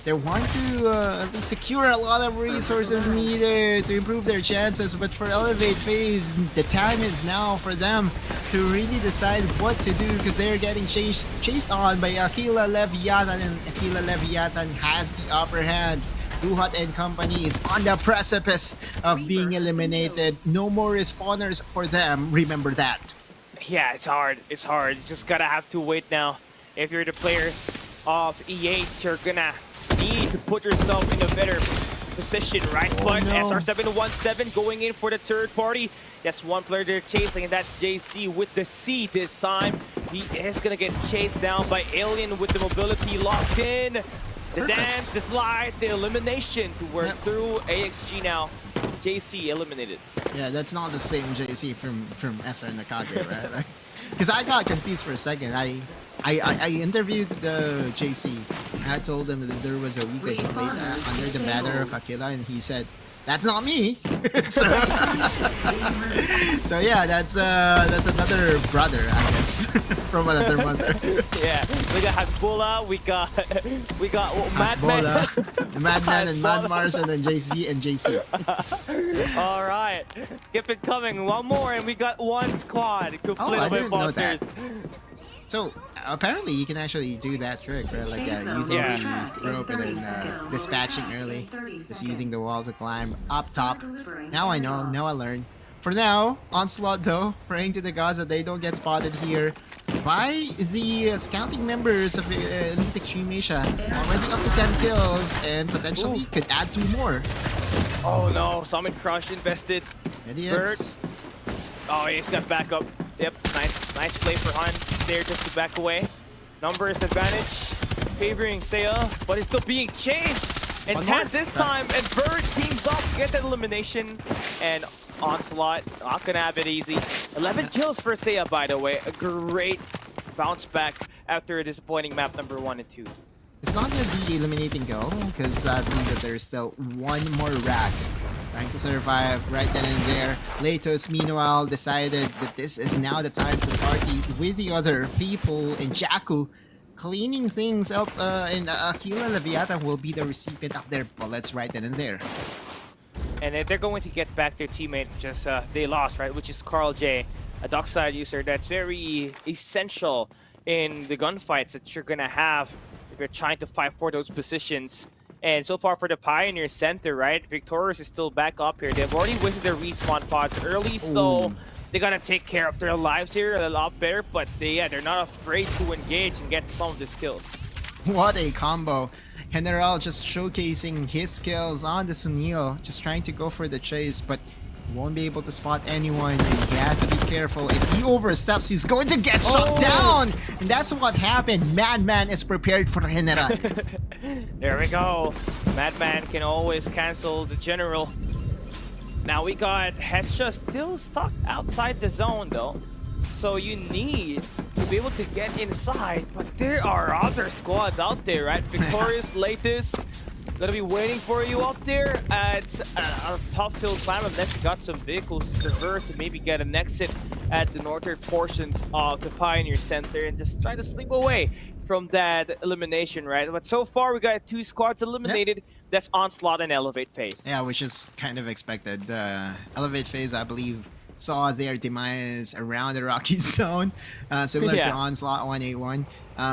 They want to at least secure a lot of resources needed to improve their chances, but for Elevate phase, the time is now for them to really decide what to do because they're getting chased on by Aquila Leviathan, and Aquila Leviathan has the upper hand. Duhat and company is on the precipice of being eliminated. No more respawners for them, remember that. Yeah, it's hard. It's hard. You just gotta have to wait now. If you're the players of E8, you're gonna need to put yourself in a better position, right? But SR717 going in for the third party. That's one player they're chasing, and that's JC with the C this time. He is gonna get chased down by Alien with the mobility locked in. The dance, the slide, the elimination to work through AXG now. JC eliminated. Yeah, that's not the same JC from SR Nakage, right? Because I got confused for a second. I interviewed the JC. I told him that there was a week that he played under the banner of Aquila, and he said, "That's not me." so yeah, that's another brother, I guess, from another mother. Yeah, we got Hezbollah, we got Madman, Madman and Mad Mars, and then JC and JC. All right, keep it coming. One more, and we got one squad completed by Fosters. So apparently you can actually do that trick, right? Like using the rope and then dispatching early, just using the wall to climb up top. Now I know, now I learned. For now, Onslaught though, praying to the gods that they don't get spotted here by the scouting members of Elite Extreme Asia. Already up to 10 kills and potentially could add 2 more. Oh no, Summon Crush invested. Idiots. Oh, he's got backup. Yep, nice play for Hunt there just to back away. Numbers advantage favoring Seiya, but it's still being chased. And Tant this time, and Bird teams up to get that elimination. And Onslaught not gonna have it easy. 11 kills for Seiya, by the way. A great bounce back after a disappointing map number 1 and 2. It's not gonna be eliminating go, because that means that there's still one more rat trying to survive right then and there. Latos, meanwhile, decided that this is now the time to party with the other people, and Jakku cleaning things up, and Aquila Leviathan will be the recipient of their bullets right then and there. And they're going to get back their teammate, just they lost, right? Which is Carl J, a dockside user that's very essential in the gunfights that you're gonna have if you're trying to fight for those positions. And so far for the Pioneer Center, right? Victorious is still back up here. They've already wasted their respawn pods early, so they gotta take care of their lives here a lot better. But they're not afraid to engage and get some of the skills. What a combo. General just showcasing his skills on the Sunil, just trying to go for the chase, but won't be able to spot anyone, and he has to be careful. If he oversteps, he's going to get shot down! And that's what happened. Madman is prepared for General. There we go. Madman can always cancel the General. Now we got Hestia still stuck outside the zone though. So you need to be able to get inside, but there are other squads out there, right? Victorious, Latus, gonna be waiting for you up there at a tough hill climb unless you got some vehicles to traverse and maybe get an exit at the northern portions of the Pioneer Center and just try to slip away from that elimination, right? But so far we got 2 squads eliminated. Yep. That's Onslaught and Elevate Phase. Yeah, which is kind of expected. Elevate Phase, I believe, saw their demise around the Rocky Zone, similar to Onslaught 181.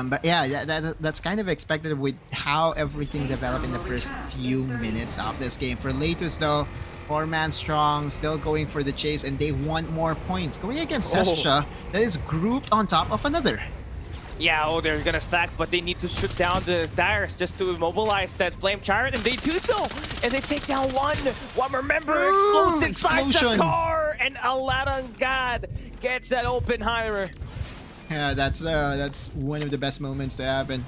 But yeah, that's kind of expected with how everything developed in the first few minutes of this game. For Latus though, 4-man strong, still going for the chase, and they want more points. Going against Hestia, that is grouped on top of another. Yeah, they're gonna stack, but they need to shoot down the tires just to immobilize that Flame Chariot, and they do so! And they take down one! Remember, explodes inside the car! And Aladdin God gets that Oppenheimer. Yeah, that's one of the best moments to happen.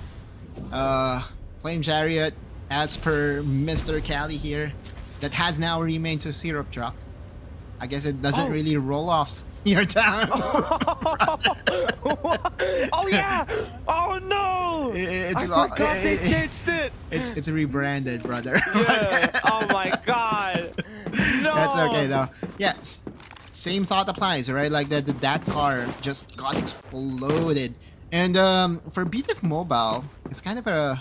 Flame Chariot, as per Mr. Cali here, that has now remained to Syrup Truck. I guess it doesn't really roll off your town. Oh yeah! Oh no! I forgot they changed it. It's rebranded, brother. Yeah. Oh my god. No. That's okay though. Yes. Same thought applies, right? Like that car just got exploded. And for BTF Mobile, it's kind of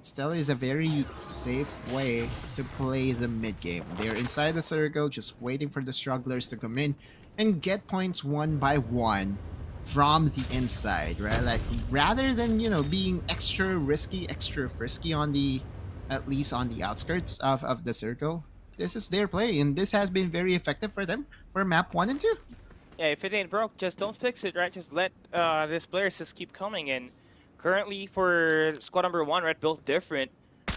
still is a very safe way to play the mid game. They're inside the circle, just waiting for the strugglers to come in and get points one by one from the inside, right? Like rather than being extra risky, extra frisky on at least on the outskirts of the circle. This is their play, and this has been very effective for them for map 1 and 2. Yeah, if it ain't broke, just don't fix it, right? Just let these players just keep coming in. Currently for squad number 1, right, built different.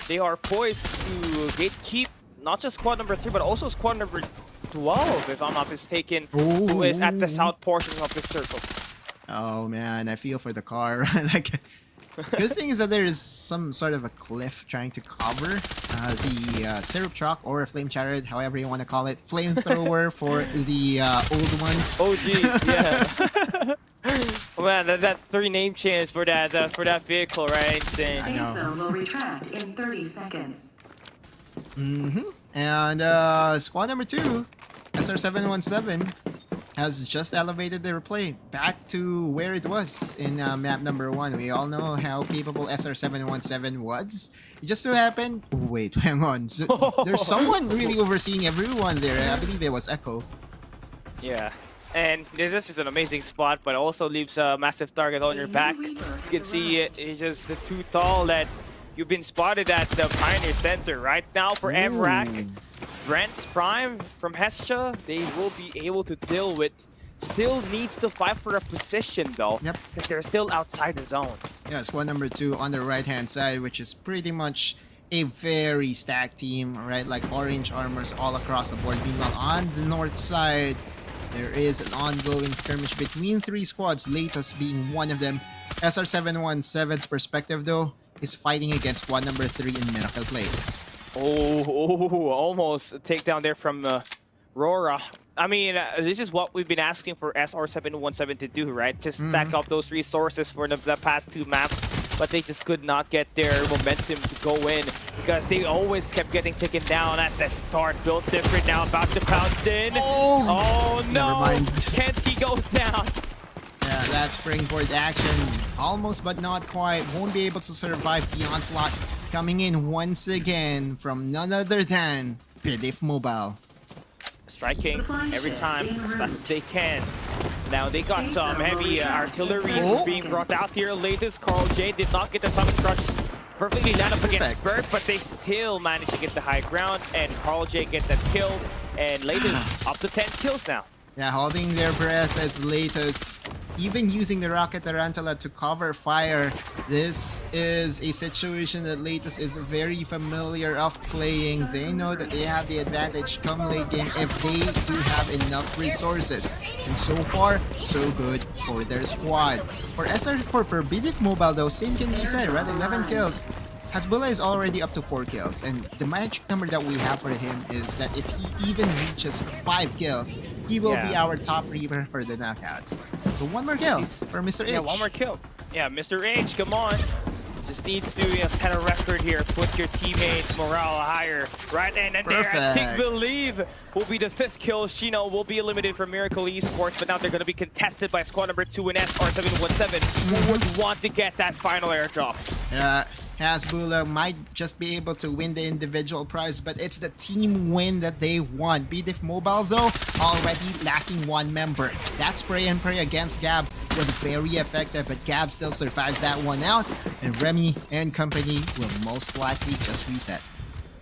They are poised to gatekeep not just squad number 3, but also squad number 12, if I'm not mistaken, who is at the south portion of the circle. Oh man, I feel for the car. Like, good thing is that there is some sort of a cliff trying to cover the Syrup Truck or Flame Chariot, however you want to call it. Flamethrower for the old ones. Oh geez, yeah. Man, that 3 name change for that vehicle, right? Insane. I know. Zone will retract in 30 seconds. And squad number 2, SR717, has just elevated their play back to where it was in map number 1. We all know how capable SR717 was. It just so happened... Oh, wait, hang on. So, there's someone really overseeing everyone there. I believe it was Echo. Yeah. And this is an amazing spot, but also leaves a massive target on your back. You can see it's just too tall that you've been spotted at the Pioneer Center right now for MRAC. Brent's Prime from Hestia, they will be able to deal with. Still needs to fight for a position though, because they're still outside the zone. Yeah, squad number 2 on the right-hand side, which is pretty much a very stacked team, right? Like orange armors all across the board. Meanwhile, on the north side, there is an ongoing skirmish between 3 squads, Latest being one of them. SR717's perspective, though, is fighting against squad number 3 in Miracle Place. Oh, almost a takedown there from Rora. I mean, this is what we've been asking for SR717 to do, right? Just stack up those resources for the past 2 maps, but they just could not get their momentum to go in because they always kept getting taken down at the start. Built different now, about to pounce in. Oh no! Kenty goes down. Yeah, that springboard action, almost but not quite, won't be able to survive the onslaught. Coming in once again from none other than Bidif Mobile. Striking every time as fast as they can. Now they got some heavy artillery being brought out here. Latest, Carl J did not get the summon crush. Perfectly lined up against Bert, but they still managed to get the high ground, and Carl J gets that kill, and Latest up to 10 kills now. Yeah, holding their breath as Latest, even using the Rocket Tarantula to cover fire. This is a situation that Latest is very familiar of playing. They know that they have the advantage come late game if they do have enough resources. And so far, so good for their squad. For Bidif Mobile though, same can be said, right? 11 kills. Hasbulla is already up to 4 kills, and the magic number that we have for him is that if he even reaches 5 kills, he will be our top reaper for the knockouts. So 1 more kill for Mr. H. Yeah, 1 more kill. Yeah, Mr. H, come on. Just needs to set a record here. Put your teammates' morale higher. Right, and there, I think Believe will be the 5th kill. Shino will be eliminated from Miracle Esports, but now they're going to be contested by squad number 2 in SR717, who would want to get that final airdrop. Yeah. Hasbulla might just be able to win the individual prize, but it's the team win that they want. Bidif Mobile, though, already lacking 1 member. That spray and pray against Gab was very effective, but Gab still survives that one out, and Remy and company will most likely just reset.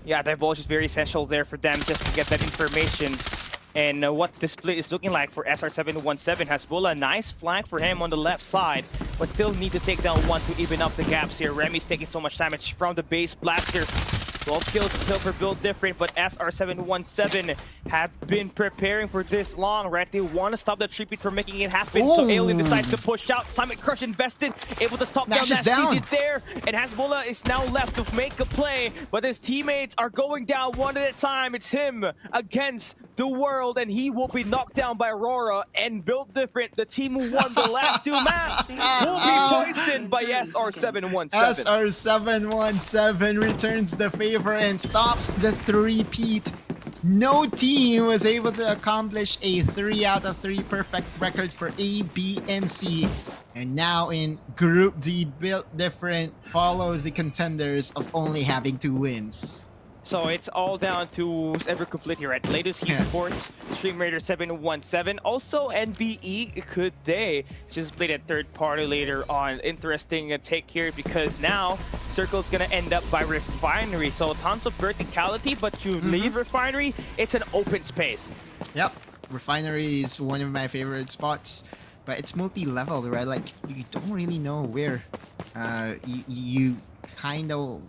Yeah, Divulge is very essential there for them just to get that information. And what this split is looking like for SR717. Hasbulla, nice flank for him on the left side, but still need to take down 1 to even up the gaps here. Remy's taking so much damage from the base blaster. 12 kills still for Build Different, but SR717 have been preparing for this long, right? They want to stop the tribute from making it happen, so Alien decides to push out. Simon Crush invested, able to stop down that CZ there, and Hasbulla is now left to make a play, but his teammates are going down 1 at a time. It's him against the world, and he will be knocked down by Aurora, and Build Different, the team who won the last 2 maps, will be poisoned by SR717. SR717 returns the favor and stops the three-peat. No team was able to accomplish a 3 out of 3 perfect record for A, B, and C. And now in Group D, Built Different follows the contenders of only having 2 wins. So it's all down to ever complete here at Latest Esports, Stream Raider 717. Also NBE, could they just play that third party later on? Interesting take here because now Circle's gonna end up by Refinery. So tons of verticality, but you leave Refinery, it's an open space. Yep, Refinery is one of my favorite spots, but it's multi-level, right? Like you don't really know where you kind of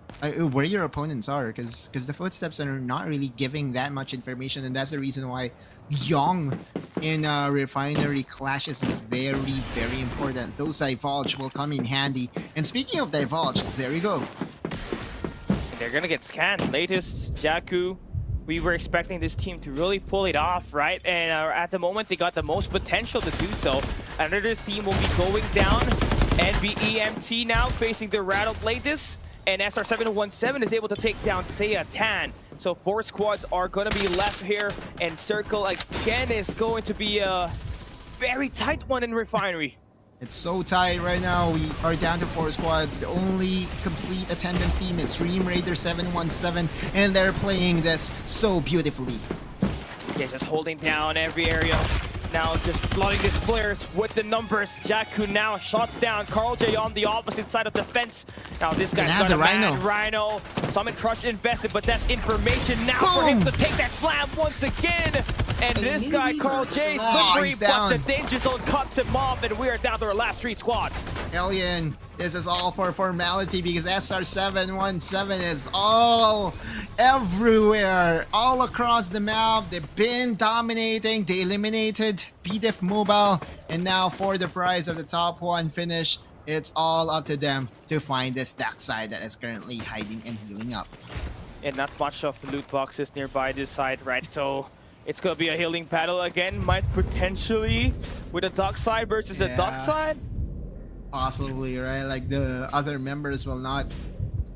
where your opponents are, because the footsteps are not really giving that much information, and that's the reason why Young in Refinery clashes is very, very important. Those Divulge will come in handy. And speaking of Divulge, there you go. They're gonna get scanned. Latest, Jakku. We were expecting this team to really pull it off, right? And at the moment, they got the most potential to do so. Another team will be going down. NBEMT now facing the rattled Latest. And SR717 is able to take down Seiya Tan. So 4 squads are going to be left here. And Circle again is going to be a very tight one in Refinery. It's so tight right now. We are down to 4 squads. The only complete attendance team is Stream Raider 717. And they're playing this so beautifully. Yeah, just holding down every area. Now just flooding these players with the numbers. Jakku now shot down. Carl J on the opposite side of the fence. Now this guy's got a Rhino. Summon Crush invested, but that's information now for him to take that slam once again. And this guy, Carl J, slippery, but the danger zone cuts him off, and we are down to our last 3 squads. Alien, this is all for formality because SR717 is all everywhere, all across the map. They've been dominating. They eliminated PDF Mobile, and now for the prize of the top 1 finish, it's all up to them to find this dark side that is currently hiding and healing up. And not much of loot boxes nearby this side, right? So it's gonna be a healing battle again. Might potentially with a dark side versus a dark side. Possibly, right? Like the other members will not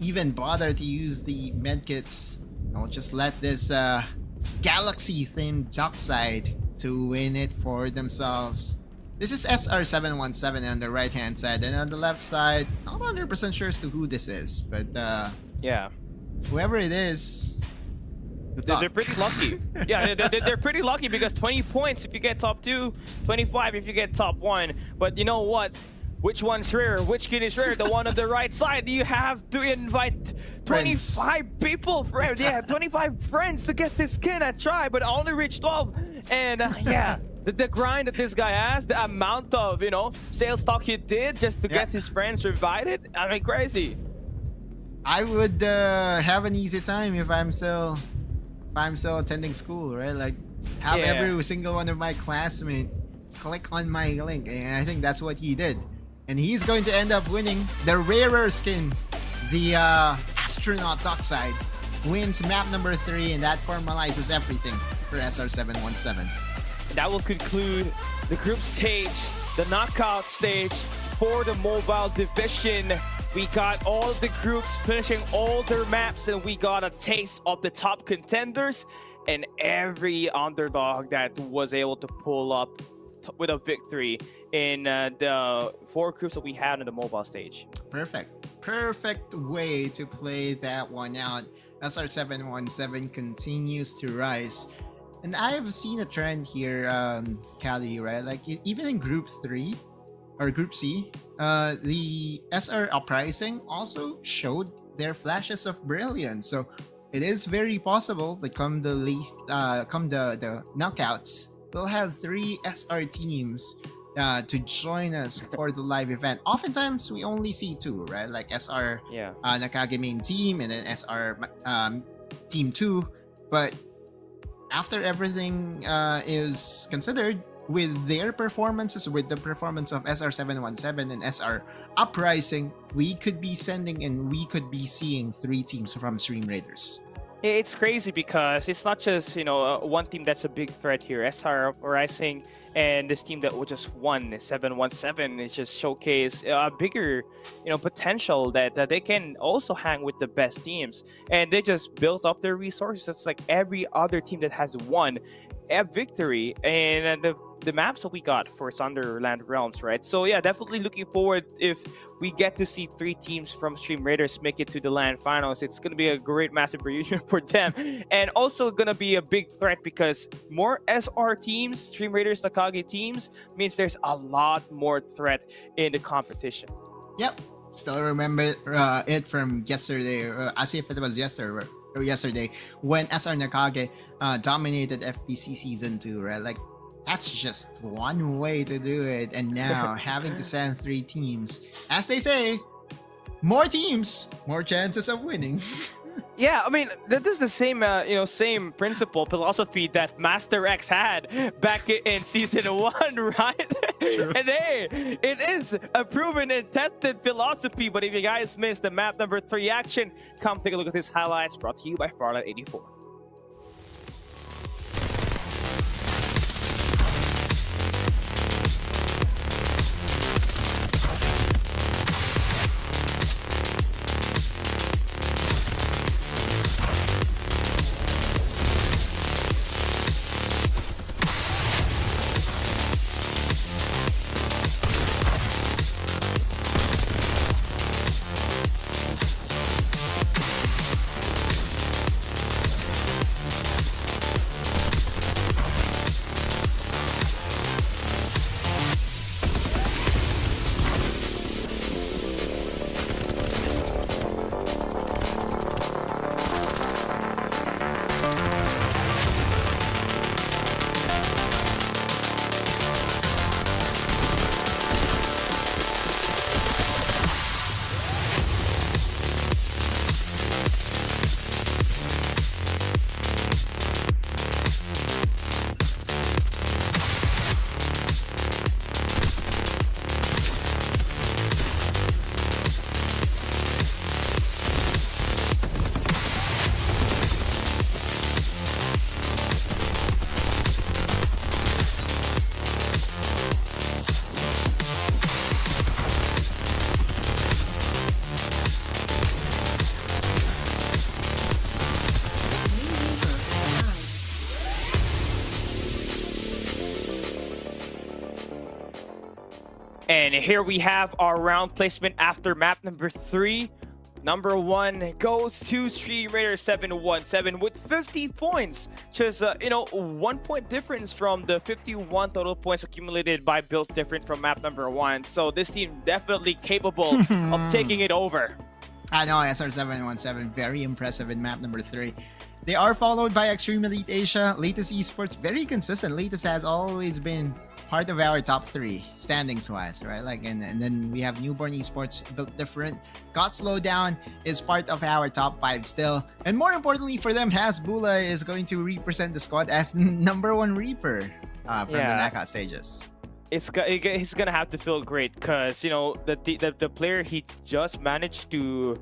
even bother to use the medkits. I'll just let this galaxy-themed dark side to win it for themselves. This is SR717 on the right-hand side, and on the left side, not 100% sure as to who this is, but yeah, whoever it is, they're pretty lucky. Yeah, they're pretty lucky because 20 points if you get top 2, 25 if you get top 1. But you know what? Which one's rare? Which skin is rare? The one on the right side. You have to invite 25 people, friends. Yeah, 25 friends to get this skin. I tried, but I only reached 12. And yeah, the grind that this guy has, the amount of, you know, sales talk he did just to get his friends invited. I mean, crazy. I would have an easy time if I'm still attending school, right? Like, have every single one of my classmates click on my link, and I think that's what he did. And he's going to end up winning the rarer skin, the astronaut dockside. Wins map number 3, and that formalizes everything for SR717. That will conclude the group stage, the knockout stage for the mobile division. We got all the groups finishing all their maps, and we got a taste of the top contenders and every underdog that was able to pull up with a victory in the 4 groups that we had in the mobile stage. Perfect way to play that one out. SR717 continues to rise. And I've seen a trend here, Callie, right? Like even in Group 3 or Group C, the SR uprising also showed their flashes of brilliance. So it is very possible that come the knockouts, we'll have 3 SR teams to join us for the live event. Oftentimes we only see 2, right? Like SR Nakage main team and then SR team 2. But after everything is considered, with their performances, with the performance of SR717 and SR Uprising, we could be sending and we could be seeing 3 teams from Stream Raiders. It's crazy because it's not just, you know, one team that's a big threat here. SR Uprising and this team that just won, 717, it just showcase a bigger, you know, potential that they can also hang with the best teams. And they just built up their resources. It's like every other team that has won a victory, and the maps that we got for Sunderland Realms, right? So yeah, definitely looking forward if we get to see 3 teams from Stream Raiders make it to the LAN finals. It's going to be a great massive reunion for them, and also going to be a big threat because more SR teams, Stream Raiders Nakage teams, means there's a lot more threat in the competition. Yep, still remember it from yesterday, as if it was yesterday when SR Nakage dominated FPC Season 2, right? Like, that's just one way to do it. And now having to send 3 teams, as they say, more teams, more chances of winning. Yeah, I mean, that is the same, same principle, philosophy that Master X had back in Season 1, right? And hey, it is a proven and tested philosophy. But if you guys missed the map number 3 action, come take a look at these highlights brought to you by Farlight 84. here we have our round placement after map number 3. Number 1 goes to Stream Raider 717 with 50 points. Just, 1 point difference from the 51 total points accumulated by Built Different from map number 1. So this team definitely capable of taking it over. I know, SR717, very impressive in map number 3. They are followed by Extreme Elite Asia, Latest Esports, very consistent. Latest has always been part of our top 3 standings wise, right? And then we have Newborn Esports, Built Different. Got Slowed Down is part of our top 5 still. And more importantly for them, Hasbula is going to represent the squad as number 1 Reaper from the knockout stages. He's gonna have to feel great because the player he just managed to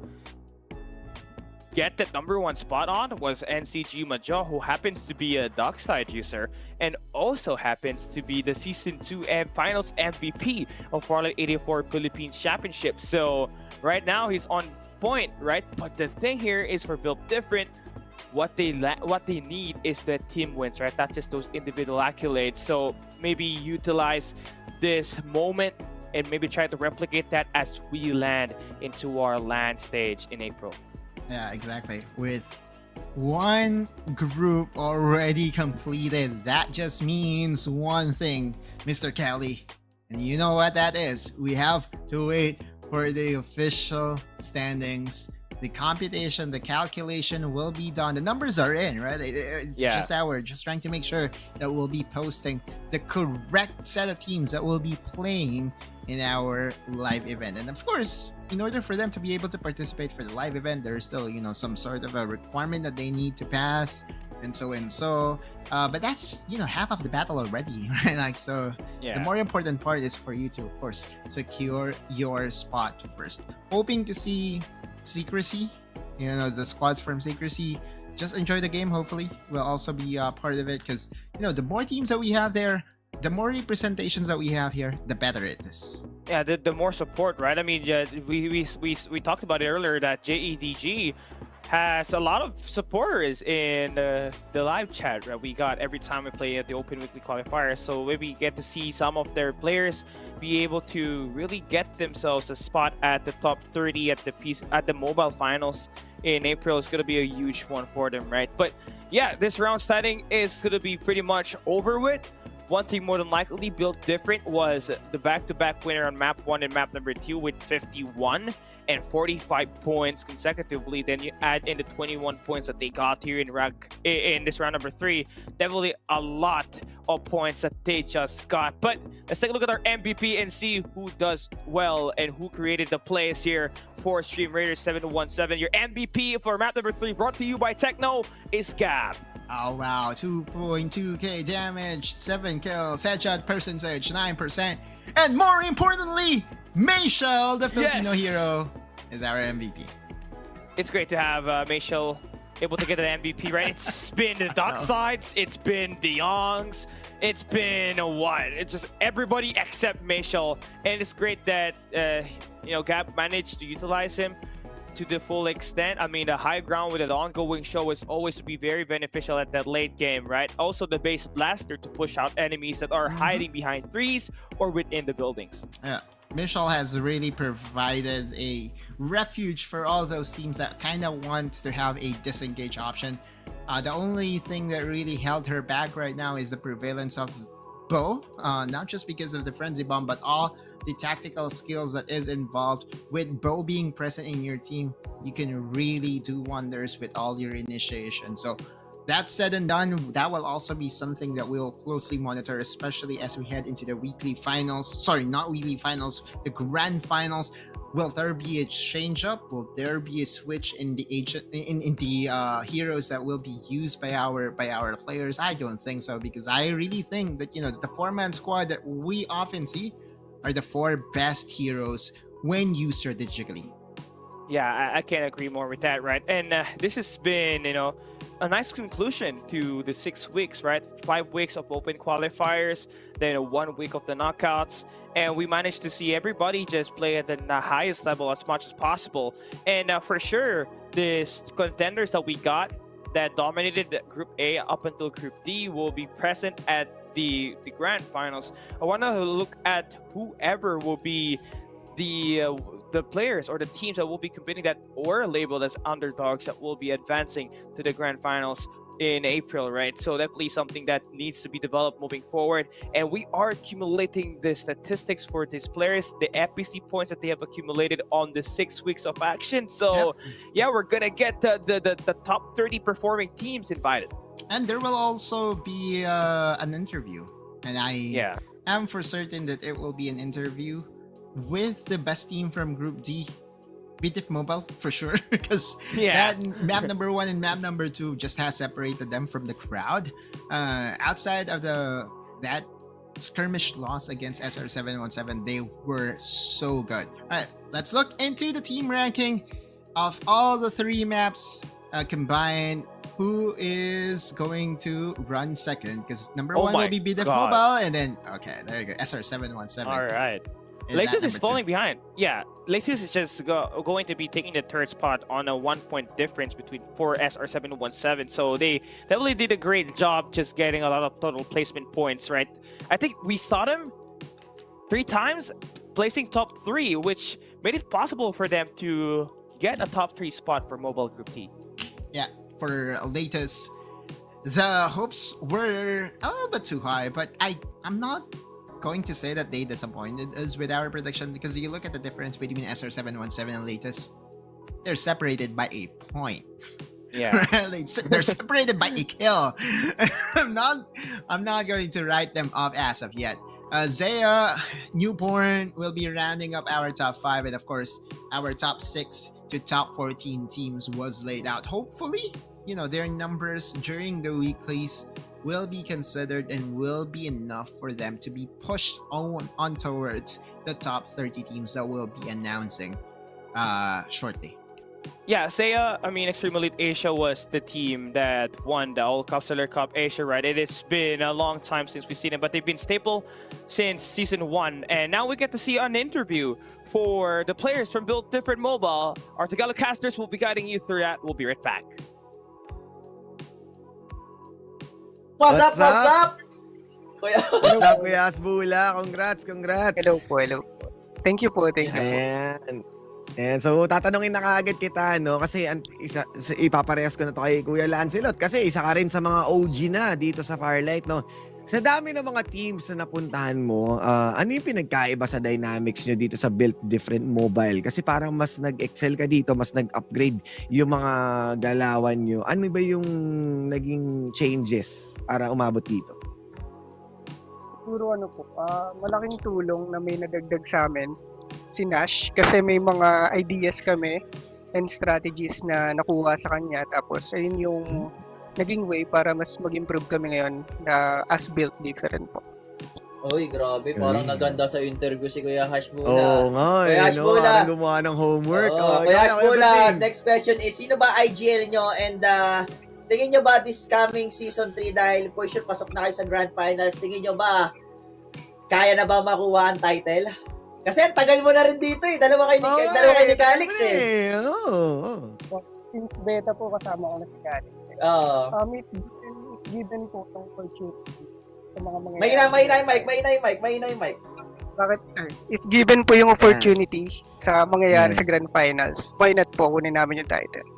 get that number 1 spot on was NCG Majo, who happens to be a Dockside user and also happens to be the Season 2 and Finals MVP of Farlight 84 Philippines Championship. So right now he's on point, right? But the thing here is for Built Different, what they need is the team wins, right? Not just those individual accolades. So maybe utilize this moment and maybe try to replicate that as we land into our LAN stage in April. Yeah, exactly. With 1 group already completed, that just means one thing, Mr. Kelly. And you know what that is. We have to wait for the official standings. The computation, the calculation will be done. The numbers are in, right? It's just that we're just trying to make sure that we'll be posting the correct set of teams that will be playing in our live event. And of course, in order for them to be able to participate for the live event, there's still, some sort of a requirement that they need to pass and so. But that's, half of the battle already, right? The more important part is for you to, of course, secure your spot first. Hoping to see Secrecy, the squads from Secrecy just enjoy the game. Hopefully we'll also be part of it, because the more teams that we have there, the more representations that we have here, the better it is. Yeah, the more support, right? I mean, we talked about it earlier that JEDG has a lot of supporters in the live chat, right? We got every time we play at the Open Weekly Qualifiers, so maybe get to see some of their players be able to really get themselves a spot at the top 30 at the mobile finals in April. Is going to be a huge one for them, right? But yeah, this round setting is going to be pretty much over with. One thing more than likely Built Different was the back-to-back winner on map 1 and map number 2 with 51 and 45 points consecutively. Then you add in the 21 points that they got here in this round number 3. Definitely a lot of points that they just got. But let's take a look at our MVP and see who does well and who created the plays here for Stream Raider 717. Your MVP for map number 3, brought to you by Techno, is Gab. Oh wow, 2.2k damage, 7 kills, headshot percentage 9%, and more importantly, Mayshell, the Filipino hero, is our MVP. It's great to have Mayshell able to get an MVP, right? It's been the Docksides, it's been the Yongs, it's been it's just everybody except Mayshell, and it's great that Gab managed to utilize him to the full extent. I mean, the high ground with an ongoing show is always to be very beneficial at that late game, right? Also, the base blaster to push out enemies that are hiding behind trees or within the buildings. Yeah, Michelle has really provided a refuge for all those teams that kind of wants to have a disengage option. The only thing that really held her back right now is the prevalence of Bo, not just because of the frenzy bomb, but all the tactical skills that is involved. With Bo being present in your team, you can really do wonders with all your initiation. So that said and done, that will also be something that we'll closely monitor, especially as we head into the weekly finals. Sorry, not weekly finals, the grand finals. Will there be a change up? Will there be a switch in the heroes that will be used by our players? I don't think so, because I really think that the 4-man squad that we often see are the 4 best heroes when used strategically. Yeah, I can't agree more with that, right? And this has been, a nice conclusion to the 6 weeks, right? 5 weeks of open qualifiers, then 1 week of the knockouts, and we managed to see everybody just play at the highest level as much as possible. And for sure, these contenders that we got, that dominated Group A up until Group D will be present at the grand finals. I want to look at whoever will be the players or the teams that will be competing that or labeled as underdogs that will be advancing to the grand finals in April, right? So definitely something that needs to be developed moving forward. And we are accumulating the statistics for these players, the FPC points that they have accumulated on the 6 weeks of action. So yeah, we're gonna get the top 30 performing teams invited. And there will also be an interview, and I am for certain that it will be an interview with the best team from Group D, BTF Mobile, for sure, because that map number 1 and map number 2 just has separated them from the crowd. Outside of that skirmish loss against SR717, they were so good. All right, let's look into the team ranking of all the 3 maps combined. Who is going to run second? Because number 1 will be BTF Mobile, and then there you go, SR717. All right. Lactus is falling behind. Yeah, Lactus is just going to be taking the 3rd spot on a 1-point difference for SR717. So they definitely did a great job just getting a lot of total placement points, right? I think we saw them 3 times placing top 3, which made it possible for them to get a top 3 spot for Mobile Group T. Yeah, for Lactus, the hopes were a little bit too high, but I'm not going to say that they disappointed us with our prediction, because you look at the difference between SR717 and Lactus, they're separated by a point. Yeah. They're separated by a kill. I'm not going to write them off as of yet. Zaya, Newborn will be rounding up our top 5, and of course our top 6 to top 14 teams was laid out. Hopefully, their numbers during the weeklies will be considered and will be enough for them to be pushed on towards the top 30 teams that will be announcing shortly. Yeah, Seiya, Extreme Elite Asia was the team that won the All-Capsular Cup Asia, right? It has been a long time since we've seen them, but they've been staple since Season 1. And now we get to see an interview for the players from Built Different Mobile. Our Tagalog casters will be guiding you through that. We'll be right back. What's up? What's up, Kuya Asbula? Congrats. Hello po. Thank you po. Ayan. So tatanungin na kaagad kita, no? Kasi ipaparehas ko na to kay Kuya Lancelot. Kasi isa ka rin sa mga OG na dito sa Farlight, no? Sa dami ng mga teams na napuntahan mo, ano yung pinagkaiba sa dynamics nyo dito sa Built Different Mobile? Kasi parang mas nag-excel ka dito, mas nag-upgrade yung mga galawan nyo. Ano ba yung naging changes para umabot dito? Siguro malaking tulong na may nadagdag sa amin si Nash, kasi may mga ideas kami and strategies na nakuha sa kanya, tapos ayun yung naging way para mas mag-improve kami ngayon na as Built Different po. Uy, grabe, parang naganda sa interview si Kuya Hash Mula. Oo nga, Kuya Hash Mula, parang gumawa ng homework. Kuya Hash Mula, next question is, sino ba IGL nyo, and tingin nyo ba this coming season 3, dahil for sure pasok na kayo sa grand finals, tingin nyo ba kaya na ba makuha ang title? Kasi ang tagal mo na rin dito eh. Dalawa kayo ni Calix eh. Since beta po kasama ko na si Calix. It's given po ng opportunity sa mga Mahina yung mic. Bakit? If given po yung opportunity sa mangyayari sa grand finals, why not po kunin namin yung title?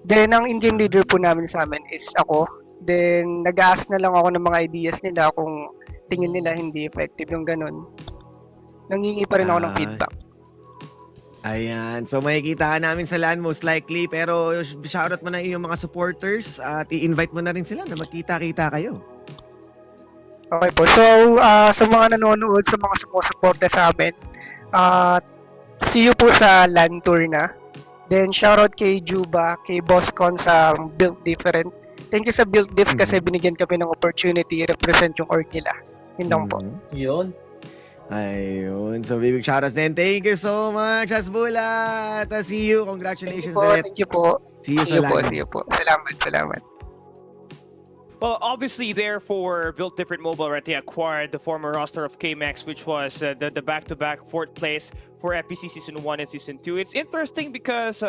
Then, ang in-game leader po namin sa amin is ako. Then, nag-ask na lang ako ng mga ideas nila kung tingin nila hindi effective yung ganun. Nangingi pa rin ako ng feedback. Ayan. So makikita namin sa LAN most likely, pero shoutout mo na yung mga supporters at i-invite mo na rin sila na magkita-kita kayo. Okay po. So, sa mga nanonood, sa mga sumusuporta sa amin, see you po sa LAN tour na. Then, shoutout kay Juba, kay Bosscon sa Built Different. Thank you sa Built Diff kasi binigyan kami ng opportunity i-represent yung org nila. Yun lang po. Yun. Ayun. So, big shoutouts din. Thank you so much, Asbula. See you. Congratulations. Thank you po. See you po. Salamat. Well, obviously, therefore, Built Different Mobile, right? They acquired the former roster of KMax, which was the back-to-back 4th place for FPC Season 1 and Season 2. It's interesting because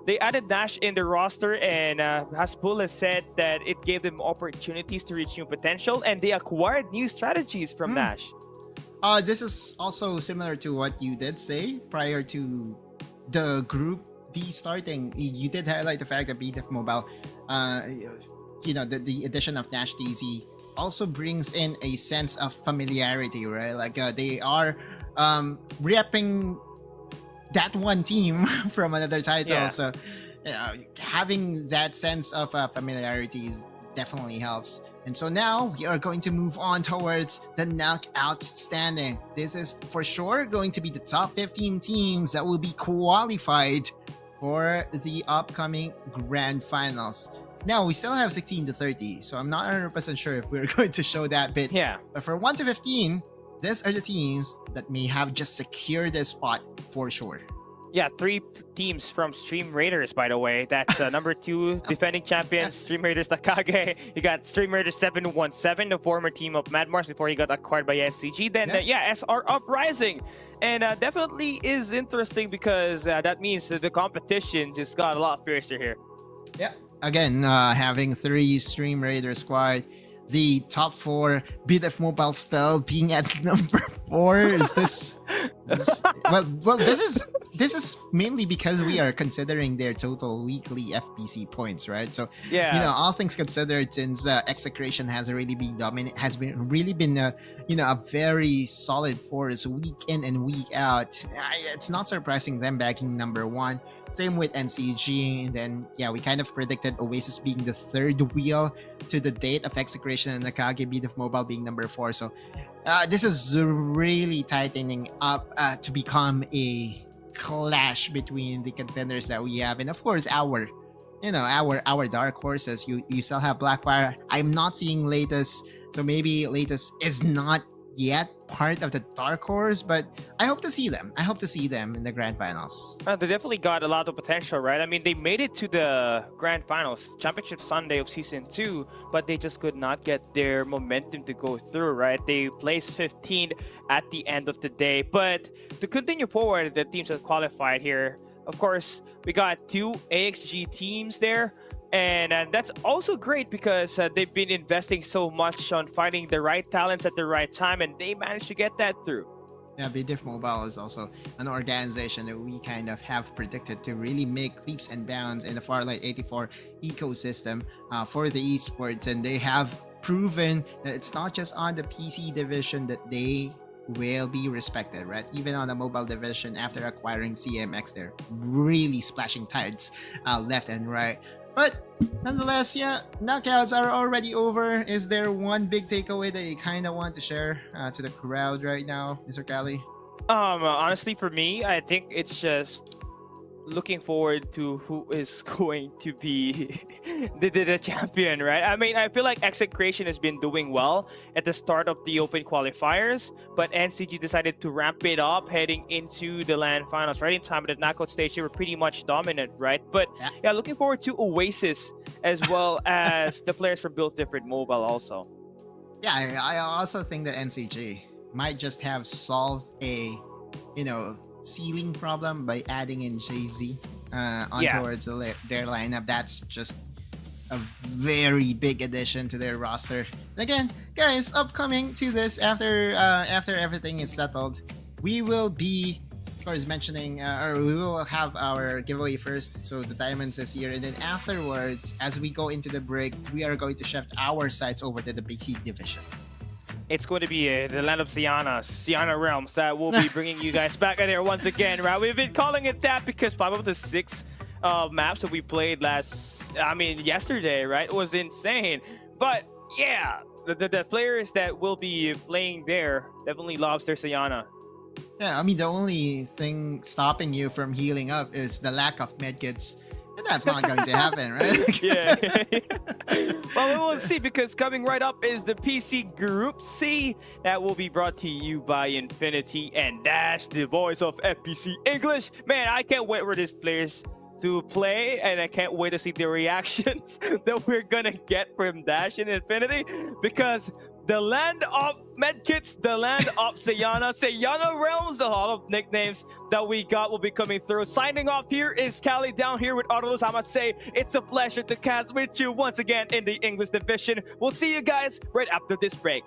they added Dash in the roster, and Haspul has said that it gave them opportunities to reach new potential, and they acquired new strategies from Dash. This is also similar to what you did say prior to the group D starting. You did highlight the fact that BDF Mobile, the addition of Dash DZ also brings in a sense of familiarity, right? Like they are repping that one team from another title. So having that sense of familiarity definitely helps. And so now we are going to move on towards the knockout standing. This is for sure going to be the top 15 teams that will be qualified for the upcoming grand finals. Now, we still have 16 to 30, so I'm not 100% sure if we're going to show that bit. Yeah. But for 1 to 15, these are the teams that may have just secured this spot for sure. Yeah, 3 teams from Stream Raiders, by the way. That's number 2 defending champions, Stream Raiders Takage. You got Stream Raiders 717, the former team of Mad Mars before he got acquired by NCG. Then, SR Uprising. And definitely is interesting because that means that the competition just got a lot fiercer here. Yeah. Again, having 3 Stream Raider squad, the top 4 BDF Mobile still being at number 4. Is this? This is mainly because we are considering their total weekly FPC points, right? So all things considered, since Execration has really been dominant, really been a very solid force week in and week out. It's not surprising them backing number 1. Same with NCG. And then we kind of predicted Oasis being the 3rd wheel to the date of Execration, and Nakage BDF Mobile being number 4. So this is really tightening up to become a clash between the contenders that we have, and of course our dark horses. You still have Blackfire. I'm not seeing Latest, so maybe Latest is not yet part of the dark horse, but I hope to see them. I hope to see them in the grand finals. They definitely got a lot of potential, right? I mean, they made it to the grand finals, Championship Sunday of Season 2, but they just could not get their momentum to go through, right? They placed 15th at the end of the day. But to continue forward, the teams that qualified here, of course, we got 2 AXG teams there. And that's also great because they've been investing so much on finding the right talents at the right time, and they managed to get that through. Yeah, BDF Mobile is also an organization that we kind of have predicted to really make leaps and bounds in the Farlight 84 ecosystem for the esports. And they have proven that it's not just on the PC division that they will be respected, right? Even on the mobile division, after acquiring CMX, they're really splashing tides left and right. But nonetheless, knockouts are already over. Is there one big takeaway that you kind of want to share to the crowd right now, Mr. Cali? Honestly, for me, I think it's just looking forward to who is going to be the champion, right? I mean, I feel like Execration has been doing well at the start of the open qualifiers, but NCG decided to ramp it up heading into the LAN finals. Right in time at the knockout stage, they were pretty much dominant, right? But looking forward to Oasis as well as the players from Built Different Mobile also. Yeah, I also think that NCG might just have solved a, ceiling problem by adding in Jay-Z towards their lineup. That's just a very big addition to their roster. And again, guys, upcoming to this, after everything is settled, we will be, of course, mentioning, or we will have our giveaway first, so the diamonds this year, and then afterwards, as we go into the break, we are going to shift our sights over to the PC division. It's going to be the land of Siana Realms, that will be bringing you guys back in there once again, right? We've been calling it that because 5 of the 6 maps that we played yesterday, right? It was insane. But yeah, the players that will be playing there definitely loves their Siana. Yeah, I mean, the only thing stopping you from healing up is the lack of medkits. And that's not going to happen, right? Yeah. Well, we will see, because coming right up is the PC Group C that will be brought to you by Infinity and Dash, the voice of FPC English. Man, I can't wait for these players to play, and I can't wait to see the reactions that we're gonna get from Dash and Infinity, because the land of medkits, the land of Sayana. Sayana Realms, a lot of nicknames that we got will be coming through. Signing off here is Cali down here with Autolus. I must say, it's a pleasure to cast with you once again in the English division. We'll see you guys right after this break.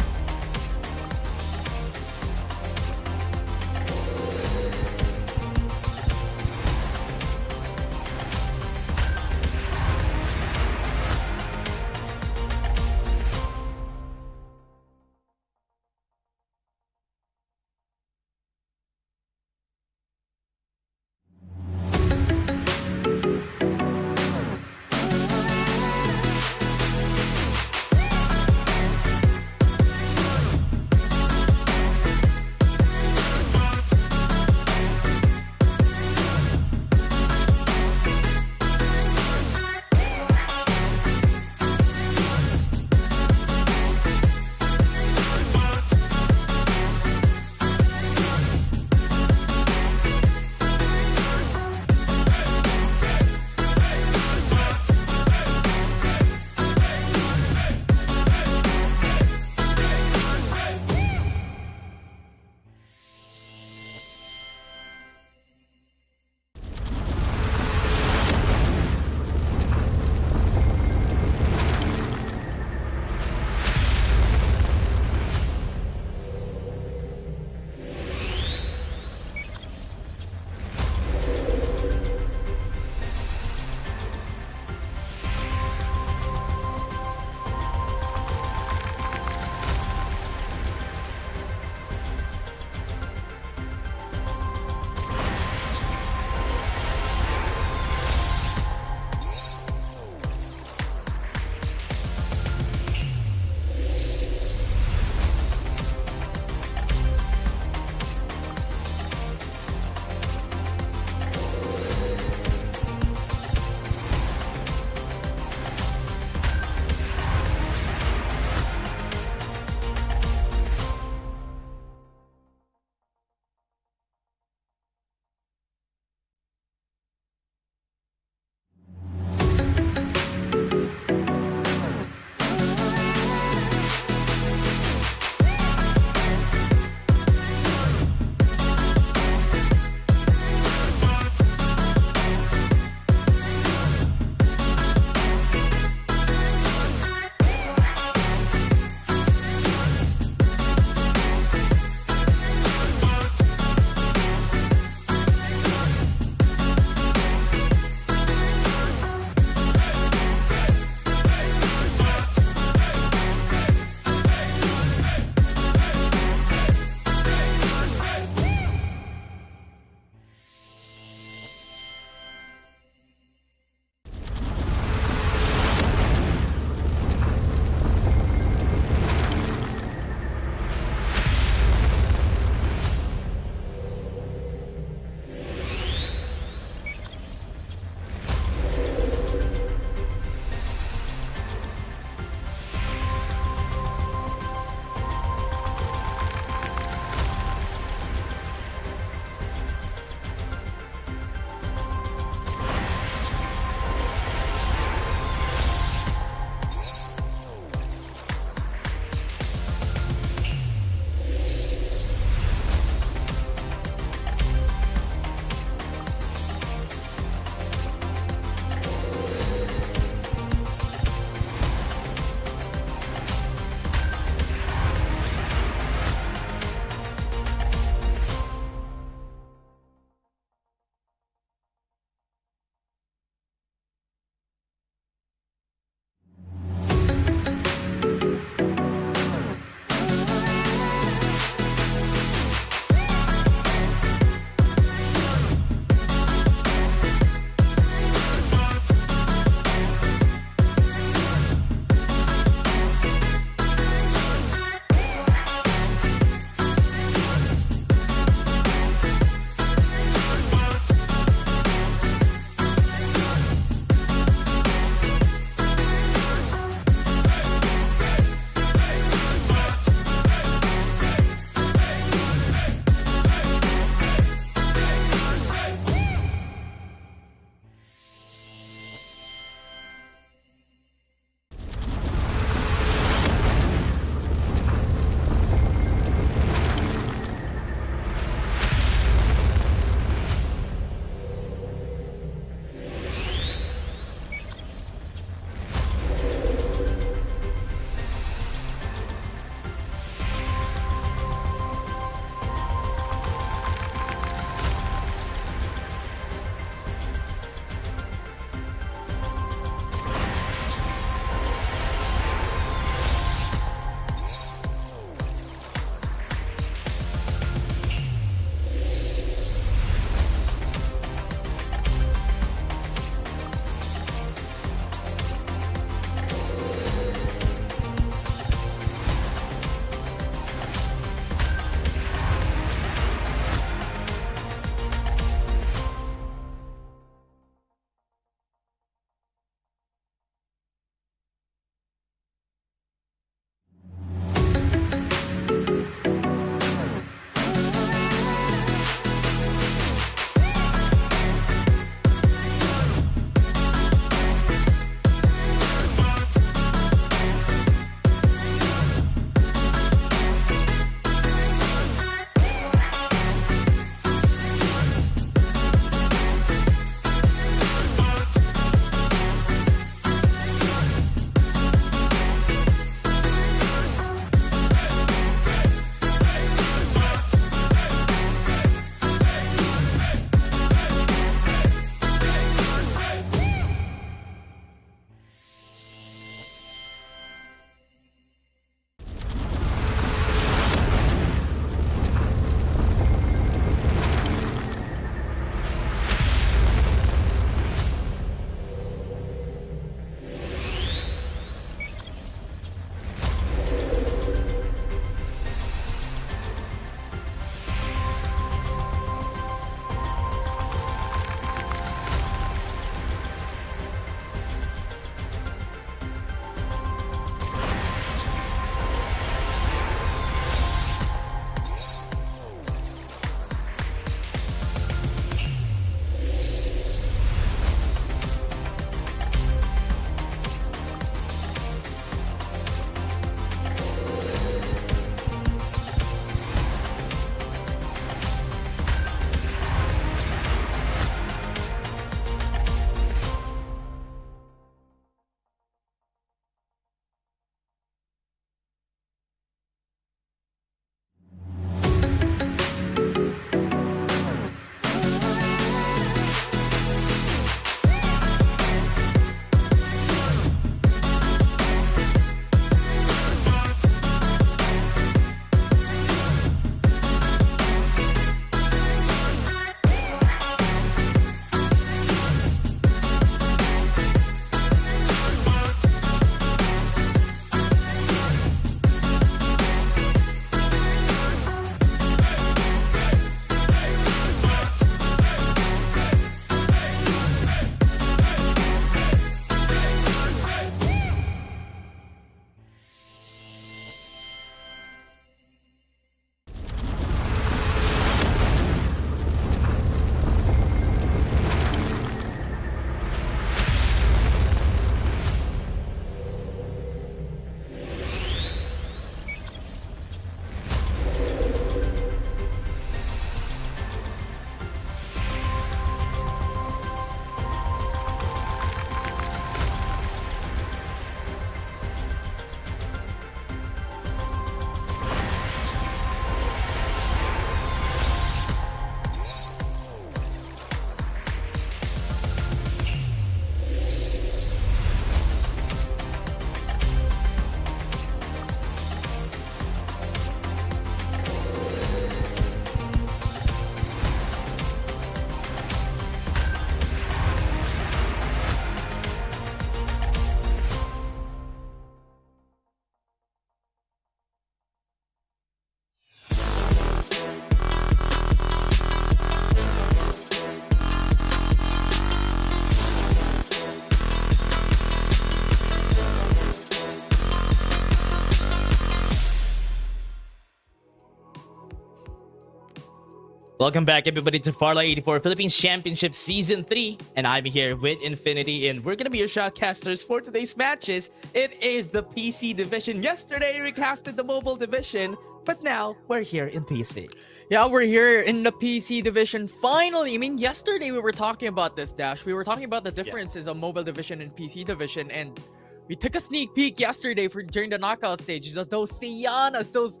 Welcome back, everybody, to Farlight 84 Philippines Championship Season 3. And I'm here with Infinity, and we're going to be your shoutcasters for today's matches. It is the PC division. Yesterday, we casted the mobile division, but now we're here in PC. Yeah, we're here in the PC division finally. I mean, yesterday we were talking about this, Dash. We were talking about the differences of mobile division and PC division, and we took a sneak peek yesterday during the knockout stages of those Sianas, those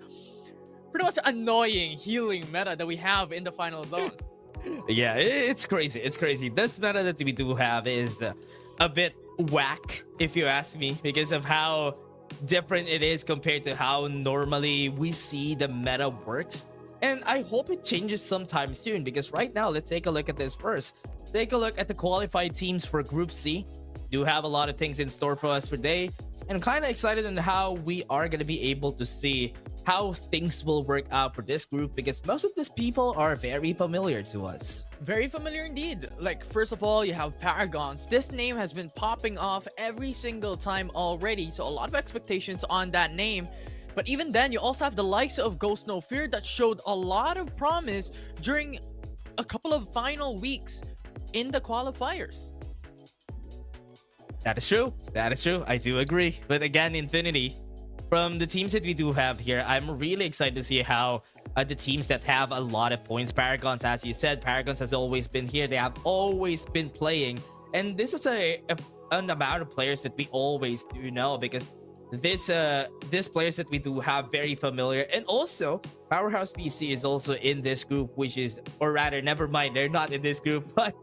pretty much annoying healing meta that we have in the final zone. Yeah, it's crazy. It's crazy. This meta that we do have is a bit whack, if you ask me, because of how different it is compared to how normally we see the meta works. And I hope it changes sometime soon, because right now, let's take a look at this first. Take a look at the qualified teams for Group C. Do have a lot of things in store for us today, and kind of excited on how we are going to be able to see how things will work out for this group, because most of these people are very familiar to us. Very familiar indeed. Like, first of all, you have Paragons. This name has been popping off every single time already, so a lot of expectations on that name. But even then, you also have the likes of Ghost No Fear that showed a lot of promise during a couple of final weeks in the qualifiers. That is true. That is true. I do agree. But again, Infinity, from the teams that we do have here, I'm really excited to see how the teams that have a lot of points, Paragons, as you said, Paragons has always been here. They have always been playing. And this is an amount of players that we always do know, because this players that we do have very familiar. And also, Powerhouse PC is also in this group, which is, or rather, never mind, they're not in this group, but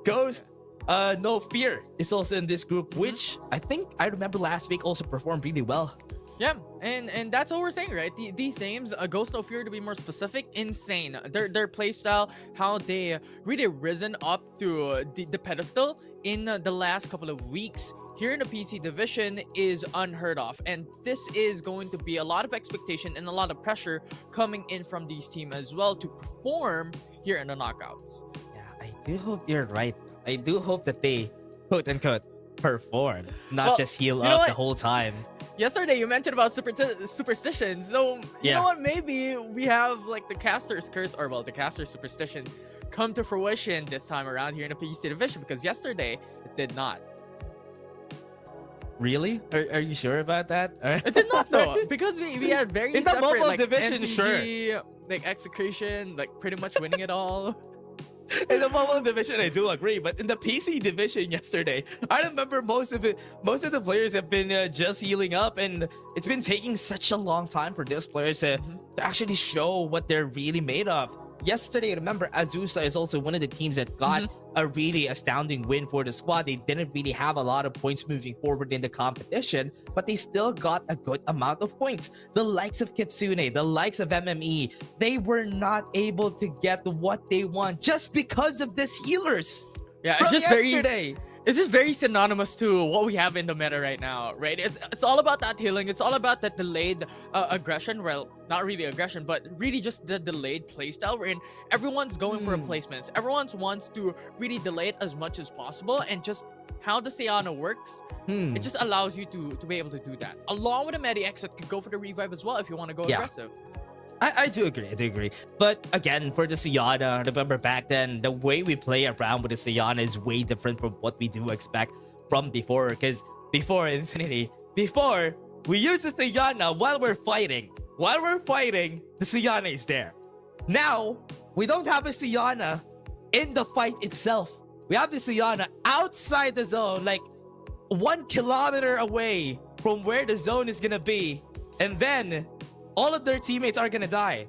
Ghost No Fear is also in this group, which I think I remember last week also performed really well. Yeah, and that's what we're saying, right? These names, Ghost No Fear to be more specific, insane. Their playstyle, how they really risen up to the pedestal in the last couple of weeks here in the PC division is unheard of. And this is going to be a lot of expectation and a lot of pressure coming in from these teams as well to perform here in the knockouts. Yeah, I do hope you're right. I do hope that they, quote unquote, perform, not just heal up the whole time. Yesterday you mentioned about superstitions, so you know what, maybe we have like the caster's curse, or well, the caster's superstition come to fruition this time around here in the PC division, because yesterday it did not. Really? Are you sure about that? It did not though, because we had very in separate, the mobile like division, NCG, sure, like execution, like pretty much winning it all. In the mobile division, I do agree, but in the PC division yesterday, I remember most of the players have been just healing up, and it's been taking such a long time for these players to actually show what they're really made of. Yesterday, remember, Azusa is also one of the teams that got a really astounding win for the squad. They didn't really have a lot of points moving forward in the competition, but they still got a good amount of points. The likes of Kitsune, the likes of MME, they were not able to get what they want just because of these healers. Yeah, it's just yesterday. It's just very synonymous to what we have in the meta right now, right? It's all about that healing. It's all about that delayed aggression. Well, not really aggression, but really just the delayed playstyle wherein everyone's going for replacements. Everyone wants to really delay it as much as possible, and just how the Seana works, it just allows you to be able to do that. Along with a Medi exit, could go for the revive as well if you want to go aggressive. I do agree. But again, for the Seana, remember back then, the way we play around with the Seana is way different from what we do expect from before. Because before Infinity, before we use the Seana while we're fighting. While we're fighting, the Seana is there. Now, we don't have a Seana in the fight itself. We have the Seana outside the zone, like 1 kilometer away from where the zone is gonna be. And then all of their teammates are gonna die,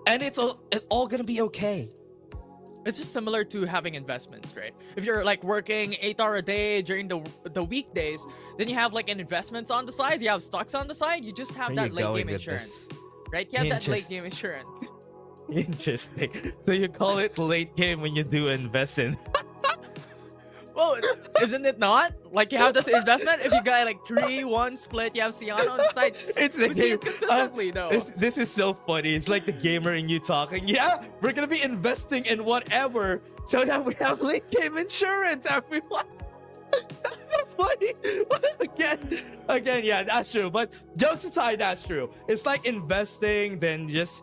and it's all gonna be okay. It's just similar to having investments, right? If you're like working 8 hours a day during the weekdays, then you have like investments on the side, you have stocks on the side, you just have that late game insurance, right? You have that late game insurance. Interesting. So you call it late game when you do investing. Well, isn't it not? Like, you have this investment. If you got like 3-1 split, you have Siana on the side. It's a game. Consistently, though. This is so funny. It's like the gamer in you talking. Yeah, we're gonna be investing in whatever so that we have late game insurance, everyone. That's so funny. Again, yeah, that's true. But jokes aside, that's true. It's like investing, then just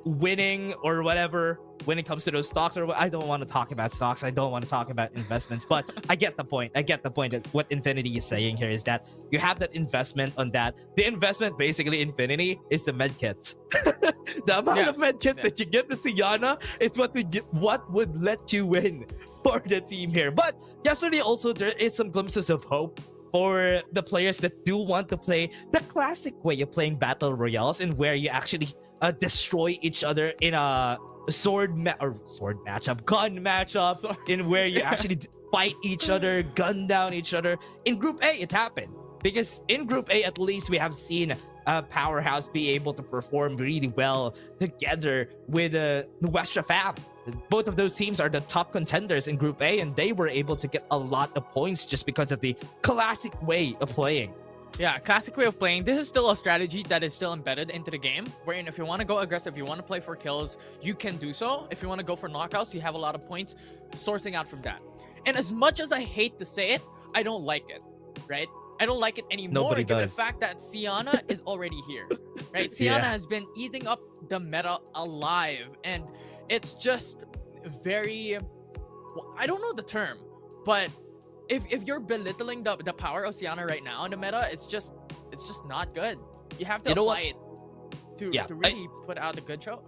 winning or whatever. when it comes to those stocks, or I don't want to talk about stocks. I don't want to talk about investments, but I get the point. I get the point that what Infinity is saying here is that you have that investment on that. The investment, basically, Infinity, is the medkits. The amount of medkits that you get to Siana is what would let you win for the team here. But yesterday also, there is some glimpses of hope for the players that do want to play the classic way of playing battle royales, and where you actually destroy each other in a gun matchup, in where you actually fight each other, gun down each other. In Group A, it happened, because in Group A, at least we have seen Powerhouse be able to perform really well together with Nuestra Fam. Both of those teams are the top contenders in Group A, and they were able to get a lot of points just because of the classic way of playing. Yeah, classic way of playing. This is still a strategy that is still embedded into the game, wherein if you want to go aggressive, you want to play for kills, you can do so. If you want to go for knockouts, you have a lot of points sourcing out from that. And as much as I hate to say it, I don't like it, right? I don't like it anymore. Nobody given does. the fact that Siana is already here, right? Siana has been eating up the meta alive, and it's just very, I don't know the term, but if you're belittling the power of Siana right now in the meta, it's just not good. You have to apply it to really put out a good show.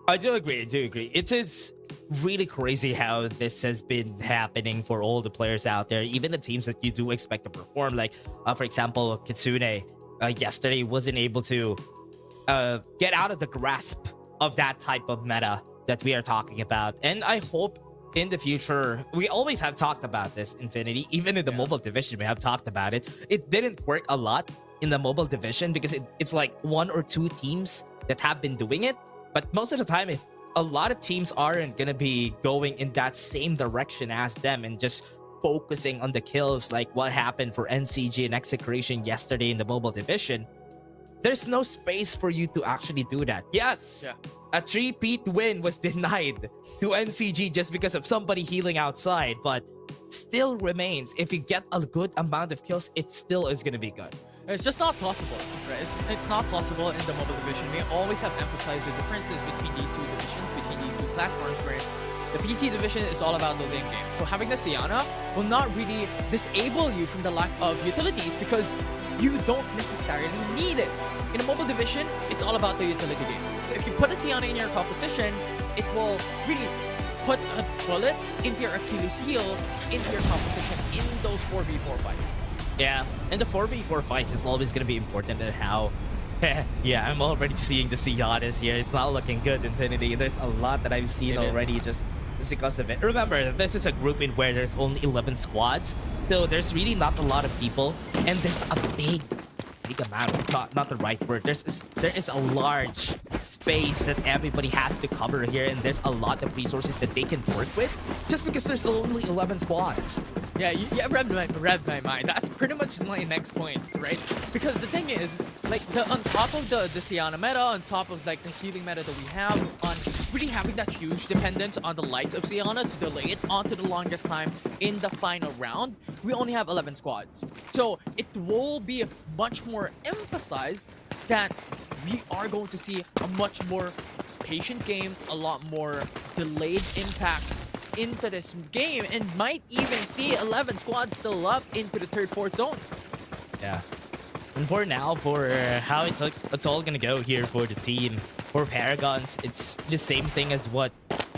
I do agree. It is really crazy how this has been happening for all the players out there, even the teams that you do expect to perform. Like, for example, Kitsune yesterday wasn't able to get out of the grasp of that type of meta that we are talking about. And I hope in the future, we always have talked about this, Infinity. Even in the mobile division, we have talked about it. It didn't work a lot in the mobile division because it's like 1 or 2 teams that have been doing it. But most of the time, if a lot of teams aren't going to be going in that same direction as them and just focusing on the kills, like what happened for NCG and Execration yesterday in the mobile division, there's no space for you to actually do that. Yes, a 3-peat win was denied to NCG just because of somebody healing outside, but still remains, if you get a good amount of kills, it still is going to be good. It's just not possible, right? It's not possible in the mobile division. We always have emphasized the differences between these two divisions, between these two platforms, where the PC division is all about those in-games. So having the Siana will not really disable you from the lack of utilities, because you don't necessarily need it. In the mobile division, it's all about the utility game. So if you put a Siana in your composition, it will really put a bullet into your Achilles heel, into your composition in those 4v4 fights. Yeah, and the 4v4 fights is always going to be important, and how... yeah, I'm already seeing the Sianas here. It's not looking good, Infinity. There's a lot that I've seen already just because of it. Remember, this is a group in where there's only 11 squads, so there's really not a lot of people, and there's a big amount, not the right word. There is a large space that everybody has to cover here, and there's a lot of resources that they can work with just because there's only 11 squads. Yeah, you revved my mind. That's pretty much my next point, right? Because the thing is, like, on top of the Siana meta, on top of like the healing meta that we have, on really having that huge dependence on the likes of Siana to delay it onto the longest time in the final round, we only have 11 squads. So it will be much more emphasized that we are going to see a much more patient game, a lot more delayed impact into this game, and might even see 11 squads still up into the 3rd, 4th zone. Yeah. And for now, for how it's all gonna go here for the team, for Paragons, it's the same thing as what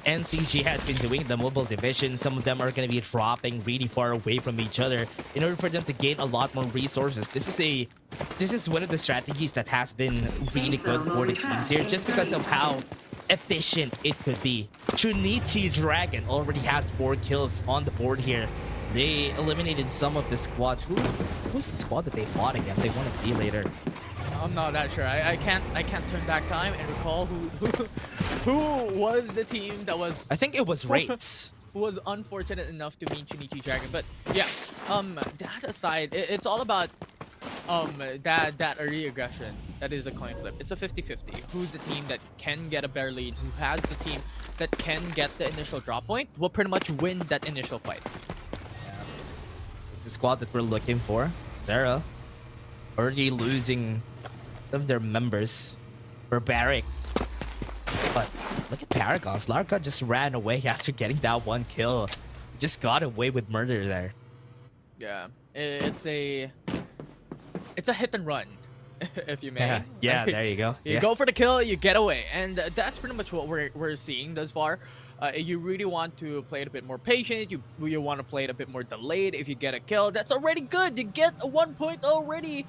NCG has been doing in the mobile division. Some of them are gonna be dropping really far away from each other in order for them to gain a lot more resources. This is one of the strategies that has been really good for the teams here, just because of how efficient it could be. Trinichi Dragon already has 4 kills on the board here. They eliminated some of the squads. Who's the squad that they fought against? I want to see later. I'm not that sure. I can't turn back time and recall who was the team that was. I think it was Rates. Who was unfortunate enough to meet Trinichi Dragon. But yeah, that aside, it's all about that early aggression. That is a coin flip. It's a 50-50. Who's the team that can get a better lead? Who has the team that can get the initial drop point will pretty much win that initial fight. Yeah. It's the squad that we're looking for. Sarah already losing some of their members. Barbaric. But look at Paragons. Larka just ran away after getting that one kill. Just got away with murder there. Yeah, it's a hit and run, if you may. Yeah, there you go. You go for the kill, you get away, and that's pretty much what we're seeing thus far. You really want to play it a bit more patient. You want to play it a bit more delayed. If you get a kill, that's already good. You get a 1 point already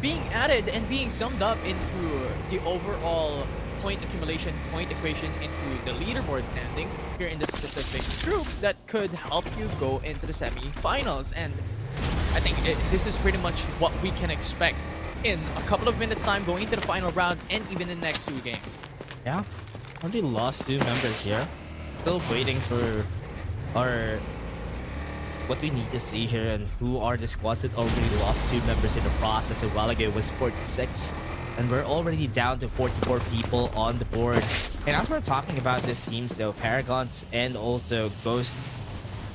being added and being summed up into the overall point accumulation, point equation into the leaderboard standing here in this specific group that could help you go into the semi-finals. And I think this is pretty much what we can expect in a couple of minutes time going into the final round and even in the next 2 games. Yeah, already lost 2 members here. Still waiting for what we need to see here and who are the squads that already lost 2 members in the process. A while ago it was 46, and we're already down to 44 people on the board. And as we're talking about these teams though, Paragons and also Ghost,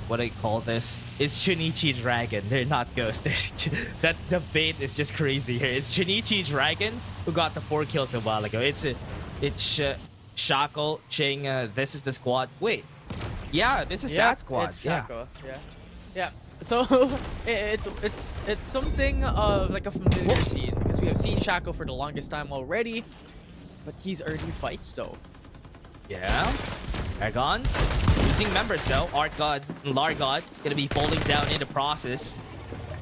what I call this is Chunichi Dragon. They're not Ghost. That debate is just crazy here. It's Chunichi Dragon who got the 4 kills a while ago. It's Shackle, Ching, this is the squad. Wait, yeah, this is that squad. It's Shackle. Yeah. So it's something of like a familiar scene because we have seen Shackle for the longest time already, but he's early fights though. Yeah, Paragons losing members though. Art God and Largod gonna be falling down in the process.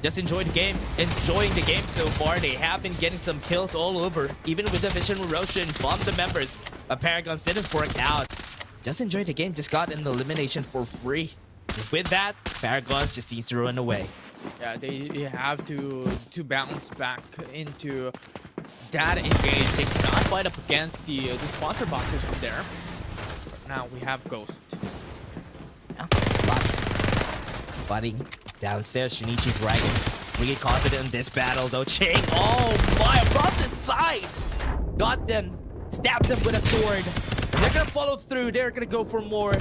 Just enjoy the game. Enjoying the game so far. They have been getting some kills all over. Even with the Vision Roshan, bomb the members. But Paragons didn't work out. Just enjoy the game. Just got an elimination for free. And with that, Paragons just needs to run away. Yeah, they have to bounce back into that engage. They cannot fight up against the sponsor boxes from there. But now we have Ghost. Yeah, lots fighting downstairs. Shinichi Dragon really confident in this battle though. Ching, oh my, from the sides, got them, stabbed them with a sword. They're gonna follow through. They're gonna go for more.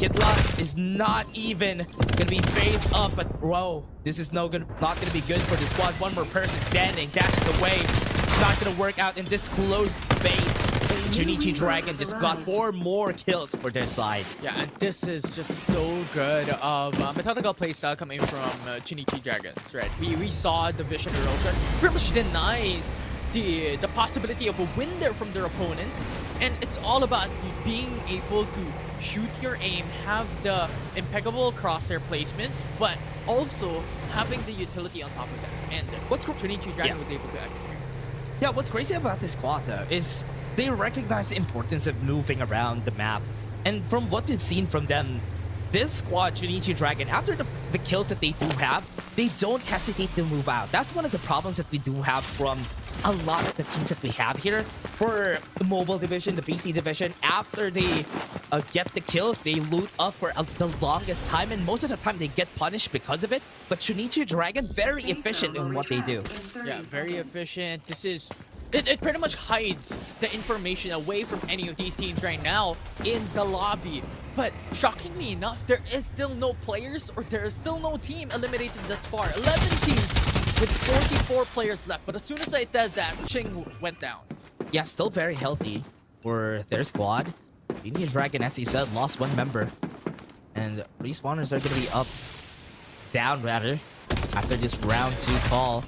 Kidlock is not even gonna be phased up, but whoa, this is not gonna be good for the squad. 1 more person standing, dashes away. It's not gonna work out in this closed space. Chunichi Dragon just got 4 more kills for their side. Yeah, and this is just so good of methodical playstyle coming from Chunichi Dragons, right? We saw the Vision Erosion pretty much denies the possibility of a win there from their opponent, and it's all about being able to shoot your aim, have the impeccable crosshair placements, but also having the utility on top of that. And what's Chunichi Dragon was able to execute. Yeah, what's crazy about this squad though is they recognize the importance of moving around the map. And from what we've seen from them, this squad, Chunichi Dragon, after the kills that they do have, they don't hesitate to move out. That's one of the problems that we do have from a lot of the teams that we have here. For the mobile division, the PC division, after they get the kills, they loot up for the longest time, and most of the time they get punished because of it. But Chunichi Dragon, very efficient in what they do. Yeah, very efficient. This is... It pretty much hides the information away from any of these teams right now in the lobby. But shockingly enough, there is still no players, or there is still no team eliminated thus far. 11 teams with 44 players left. But as soon as I said that, Ching went down. Yeah, still very healthy for their squad. Chunichi Dragon, as he said, lost 1 member. And respawners are going to be down rather, after this round 2 call.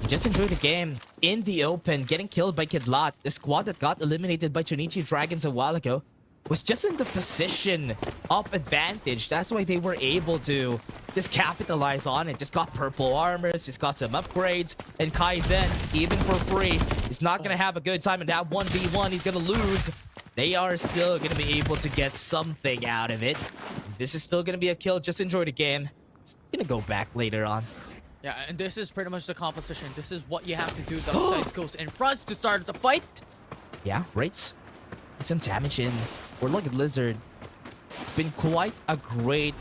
Just enjoy the game in the open, getting killed by Kidlat. The squad that got eliminated by Chunichi Dragons a while ago was just in the position of advantage. That's why they were able to just capitalize on it. Just got purple armors, just got some upgrades. And Kaizen, even for free, is not going to have a good time in that 1v1. He's going to lose. They are still going to be able to get something out of it. This is still going to be a kill. Just enjoy the game. It's going to go back later on. Yeah, and this is pretty much the composition. This is what you have to do. The sides goes in front to start the fight. Yeah, right. Some damage in. Or look at Lizard. It's been quite a great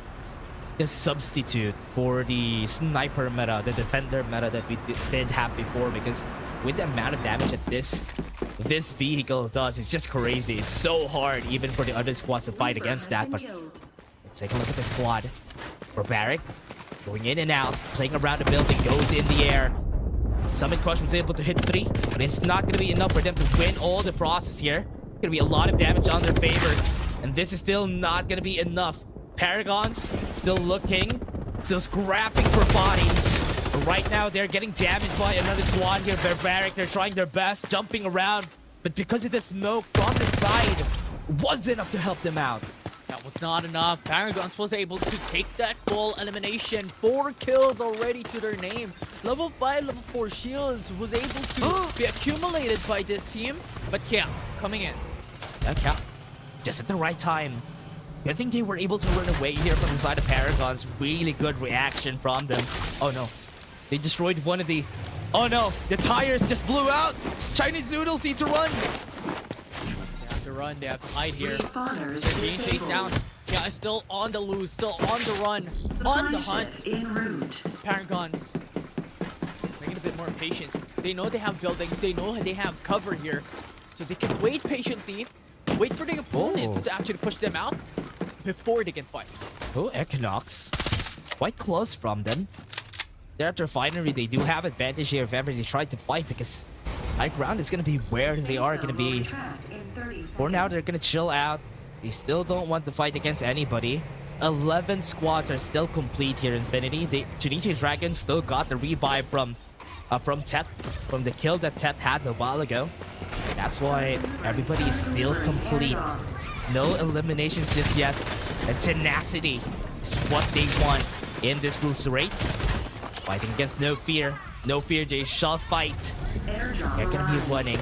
substitute for the sniper meta, the defender meta that we did have before, because with the amount of damage that this vehicle does, it's just crazy. It's so hard even for the other squads to fight against that. But let's take a look at the squad. Barbaric going in and out, playing around the building, goes in the air. Summit Crush was able to hit 3, but it's not going to be enough for them to win all the process here. Gonna be a lot of damage on their favor. And this is still not gonna be enough. Paragons still looking, still scrapping for bodies. But right now, they're getting damaged by another squad here. Barbaric, they're trying their best, jumping around. But because of the smoke from the side, wasn't enough to help them out. That was not enough. Paragons was able to take that full elimination. 4 kills already to their name. Level 5, level 4 shields was able to be accumulated by this team. But yeah, coming in. Okay, just at the right time. I think they were able to run away here from the side of Paragons. Really good reaction from them. Oh no, they destroyed one of the... Oh no, the tires just blew out. Chinese noodles need to run. They have to run, they have to hide here. They're being chased down. Yeah, still on the loose, still on the run, on the hunt. Paragons making a bit more patient. They know they have buildings, they know they have cover here. So they can wait patiently, wait for the opponents to actually push them out before they can fight. Oh, Equinox. It's quite close from them. They're at their refinery. They do have advantage here if ever they try to fight, because high ground is going to be where they are going to be. For now, they're going to chill out. They still don't want to fight against anybody. 11 squads are still complete here, Infinity. Chunichi Dragons still got the revive from Tet, from the kill that Tet had a while ago. That's why everybody is still complete. No eliminations just yet. And tenacity is what they want in this group's rates. Fighting against No Fear. No Fear, they shall fight. They're gonna be winning.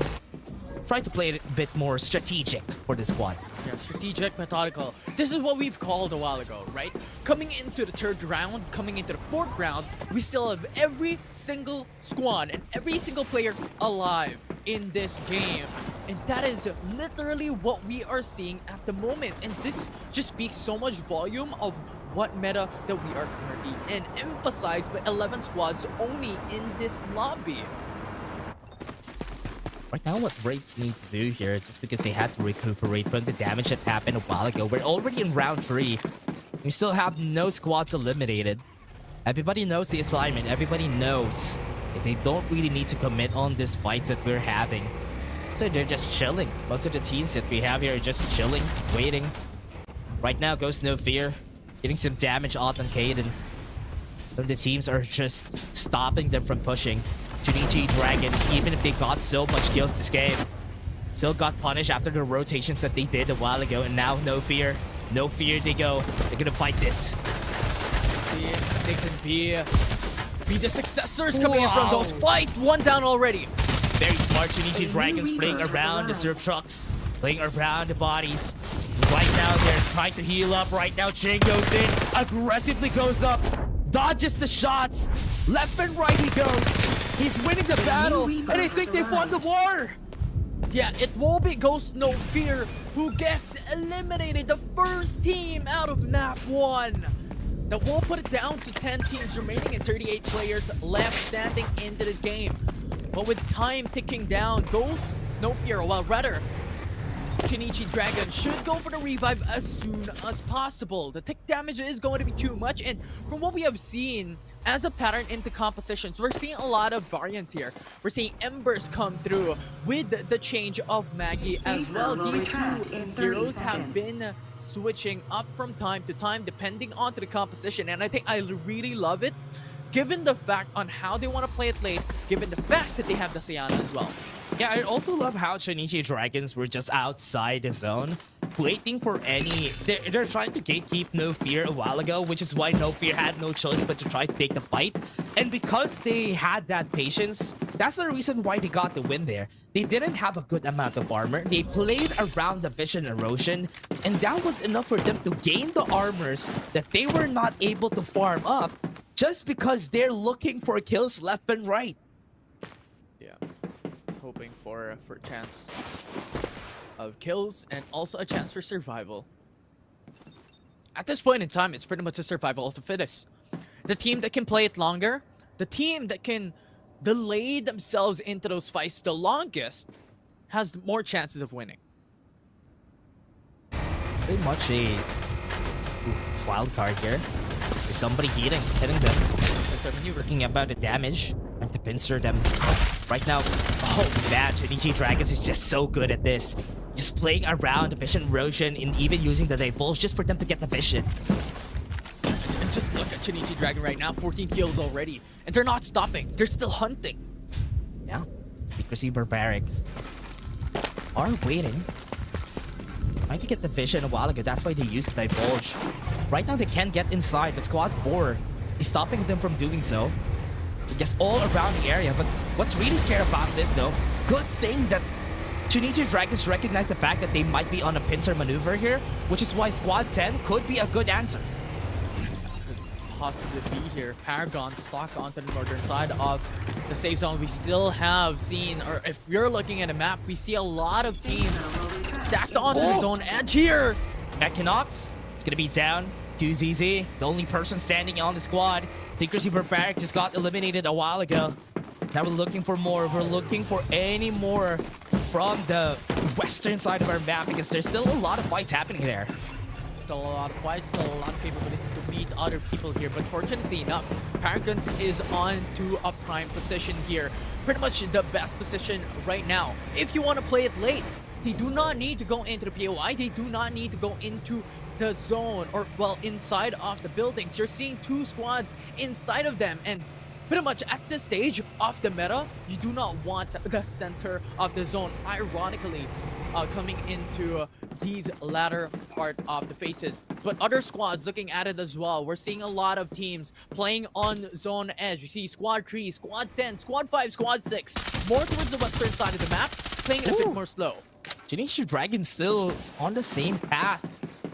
Try to play it a bit more strategic for this squad. Yeah, strategic, methodical. This is what we've called a while ago, right? Coming into the 3rd round, coming into the 4th round, we still have every single squad and every single player alive in this game. And that is literally what we are seeing at the moment. And this just speaks so much volume of what meta that we are currently in, emphasized by 11 squads only in this lobby. Right now, what Raids need to do here, just because they had to recuperate from the damage that happened a while ago. We're already in round 3. We still have no squads eliminated. Everybody knows the assignment. Everybody knows that they don't really need to commit on these fights that we're having. So they're just chilling. Most of the teams that we have here are just chilling, waiting. Right now, goes No Fear. Getting some damage out on Kaden. Some of the teams are just stopping them from pushing. Chunichi Dragons, even if they got so much kills this game, still got punished after the rotations that they did a while ago. And now No Fear. No Fear they go. They're gonna fight this. See if they can be the successors coming in from those fights. 1 down already. Very smart Chunichi Dragons playing around the surf trucks, playing around the bodies. Right now they're trying to heal up. Right now Ching goes in, aggressively goes up, dodges the shots. Left and right he goes. He's winning the battle, and I think they've won the war. Yeah, it will be Ghost No Fear who gets eliminated. The first team out of map 1. That will put it down to 10 teams remaining and 38 players left standing into this game. But with time ticking down, Ghost No Fear, well rather, Chunichi Dragon should go for the revive as soon as possible. The tick damage is going to be too much, and from what we have seen as a pattern into compositions, we're seeing a lot of variants here. We're seeing Embers come through with the change of Maggie as well. These 2 heroes have been switching up from time to time depending on the composition, and I think I really love it given the fact on how they want to play it late, given the fact that they have the Sayana as well. Yeah, I also love how Chunichi Dragons were just outside the zone, waiting for any... They're trying to gatekeep No Fear a while ago, which is why No Fear had no choice but to try to take the fight. And because they had that patience, that's the reason why they got the win there. They didn't have a good amount of armor. They played around the vision erosion, and that was enough for them to gain the armors that they were not able to farm up just because they're looking for kills left and right. Yeah. Hoping for a chance of kills and also a chance for survival. At this point in time, it's pretty much a survival of the fittest. The team that can play it longer, the team that can delay themselves into those fights the longest, has more chances of winning. Pretty much a wild card here. There's somebody hitting them. Looking about the damage. Trying to pincer them. Right now, oh man, Chunichi Dragons is just so good at this. just playing around the vision erosion and even using the divulge just for them to get the vision. And just look at Shinichi Dragon right now, 14 kills already. And they're not stopping. They're still hunting. Yeah. Secrecy Barbarics are waiting. Trying to get the vision a while ago. That's why they used the divulge. Right now they can get inside, but Squad 4 is stopping them from doing so. I guess all around the area, but what's really scary about this though, good thing that Shinichi Dragons recognize the fact that they might be on a pincer maneuver here, which is why Squad 10 could be a good answer. Possibly be here. Paragon stuck onto the northern side of the safe zone. We still have seen, or if you're looking at a map, we see a lot of teams stacked onto the zone edge here. Equinox, it's gonna be down. QZZ, the only person standing on the squad. Secrecy Barbaric just got eliminated a while ago. Now we're looking for more. We're looking for any more from the western side of our map because there's still a lot of fights happening there. Still a lot of fights, still a lot of capability to beat other people here, but fortunately enough, Paragons is on to a prime position here. Pretty much the best position right now. If you want to play it late, they do not need to go into the POI, they do not need to go into the zone, or well, inside of the buildings. You're seeing two squads inside of them, and pretty much at this stage of the meta, you do not want the center of the zone, ironically, coming into these latter part of the phases. But other squads looking at it as well. We're seeing a lot of teams playing on zone edge. You see Squad 3, Squad 10, Squad 5, Squad 6, more towards the western side of the map, playing it a bit more slow. Shinichi Dragon still on the same path.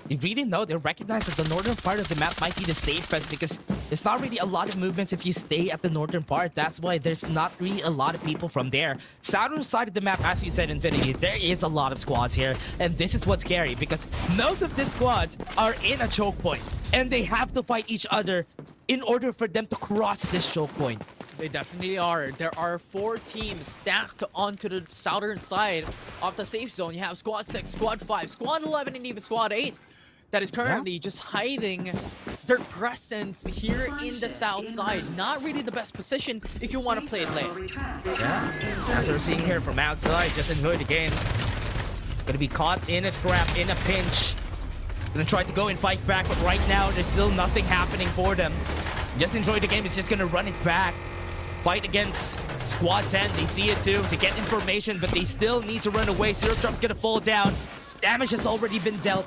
They really know, they recognize that the northern part of the map might be the safest because there's not really a lot of movements if you stay at the northern part. That's why there's not really a lot of people from there. Southern side of the map, as you said, Infinity, there is a lot of squads here. And this is what's scary because most of these squads are in a choke point and they have to fight each other in order for them to cross this choke point. They definitely are. There are 4 teams stacked onto the southern side of the safe zone. You have Squad 6, Squad 5, Squad 11, and even Squad 8. That is currently just hiding their presence here in the south side. Not really the best position if you want to play it late. Yeah, as we're seeing here from outside, just enjoy the game. Gonna be caught in a trap, in a pinch. Gonna try to go and fight back, but right now there's still nothing happening for them. Just enjoy the game, it's just gonna run it back. Fight against Squad 10, they see it too. They get information, but they still need to run away. Zero Trump's gonna fall down. Damage has already been dealt.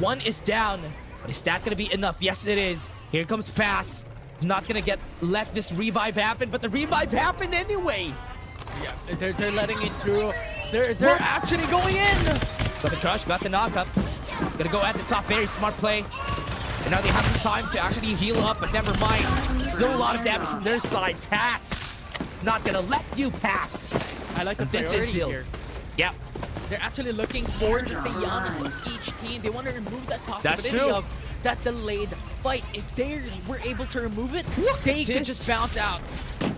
One is down, but is that gonna be enough? Yes, it is. Here comes Pass. Not gonna let this revive happen, but the revive happened anyway. Yeah, they're letting it through. They're actually going in. So the Crush got the knockup. Gonna go at the top, very smart play. And now they have some time to actually heal up, but never mind. Still a lot of damage from their side. Pass. Not gonna let you pass. I like the priority here. Yep. They're actually looking for the Sayanas of each team. They want to remove that possibility of that delayed fight. If they were able to remove it, they could just bounce out.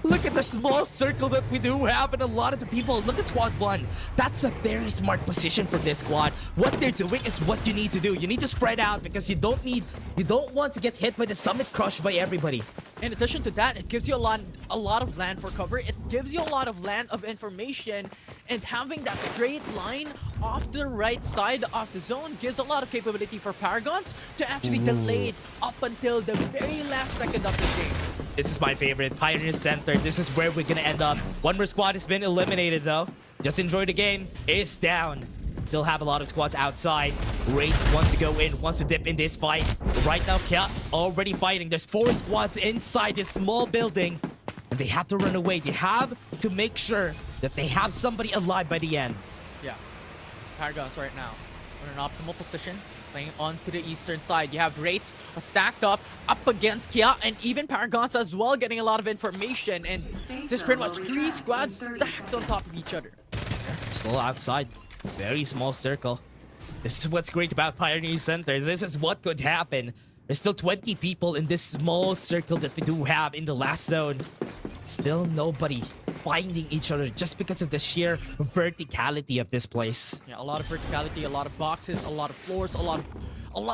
Look at the small circle that we do have and a lot of the people. Look at Squad 1. That's a very smart position for this squad. What they're doing is what you need to do. You need to spread out because you don't want to get hit by the Summit Crush by everybody. In addition to that, it gives you a lot of land for cover. It gives you a lot of land of information, and having that straight line off the right side of the zone gives a lot of capability for Paragons to actually delay it up until the very last second of the game. This is my favorite, Pioneer Center. This is where we're gonna end up. One more squad has been eliminated though. Just enjoy the game. It's down. Still have a lot of squads outside. Rage wants to go in, wants to dip in this fight. Right now, Kia already fighting. There's 4 squads inside this small building. And they have to run away. They have to make sure that they have somebody alive by the end. Yeah. Paragons right now are in an optimal position. Playing onto the eastern side. You have Wraiths stacked up against Kia, and even Paragons as well, getting a lot of information. And there's pretty much 3 squads stacked on top of each other. Still outside. Very small circle. This is what's great about Pioneer Center. This is what could happen. There's still 20 people in this small circle that we do have in the last zone. Still nobody finding each other just because of the sheer verticality of this place. Yeah, a lot of verticality, a lot of boxes, a lot of floors, a lot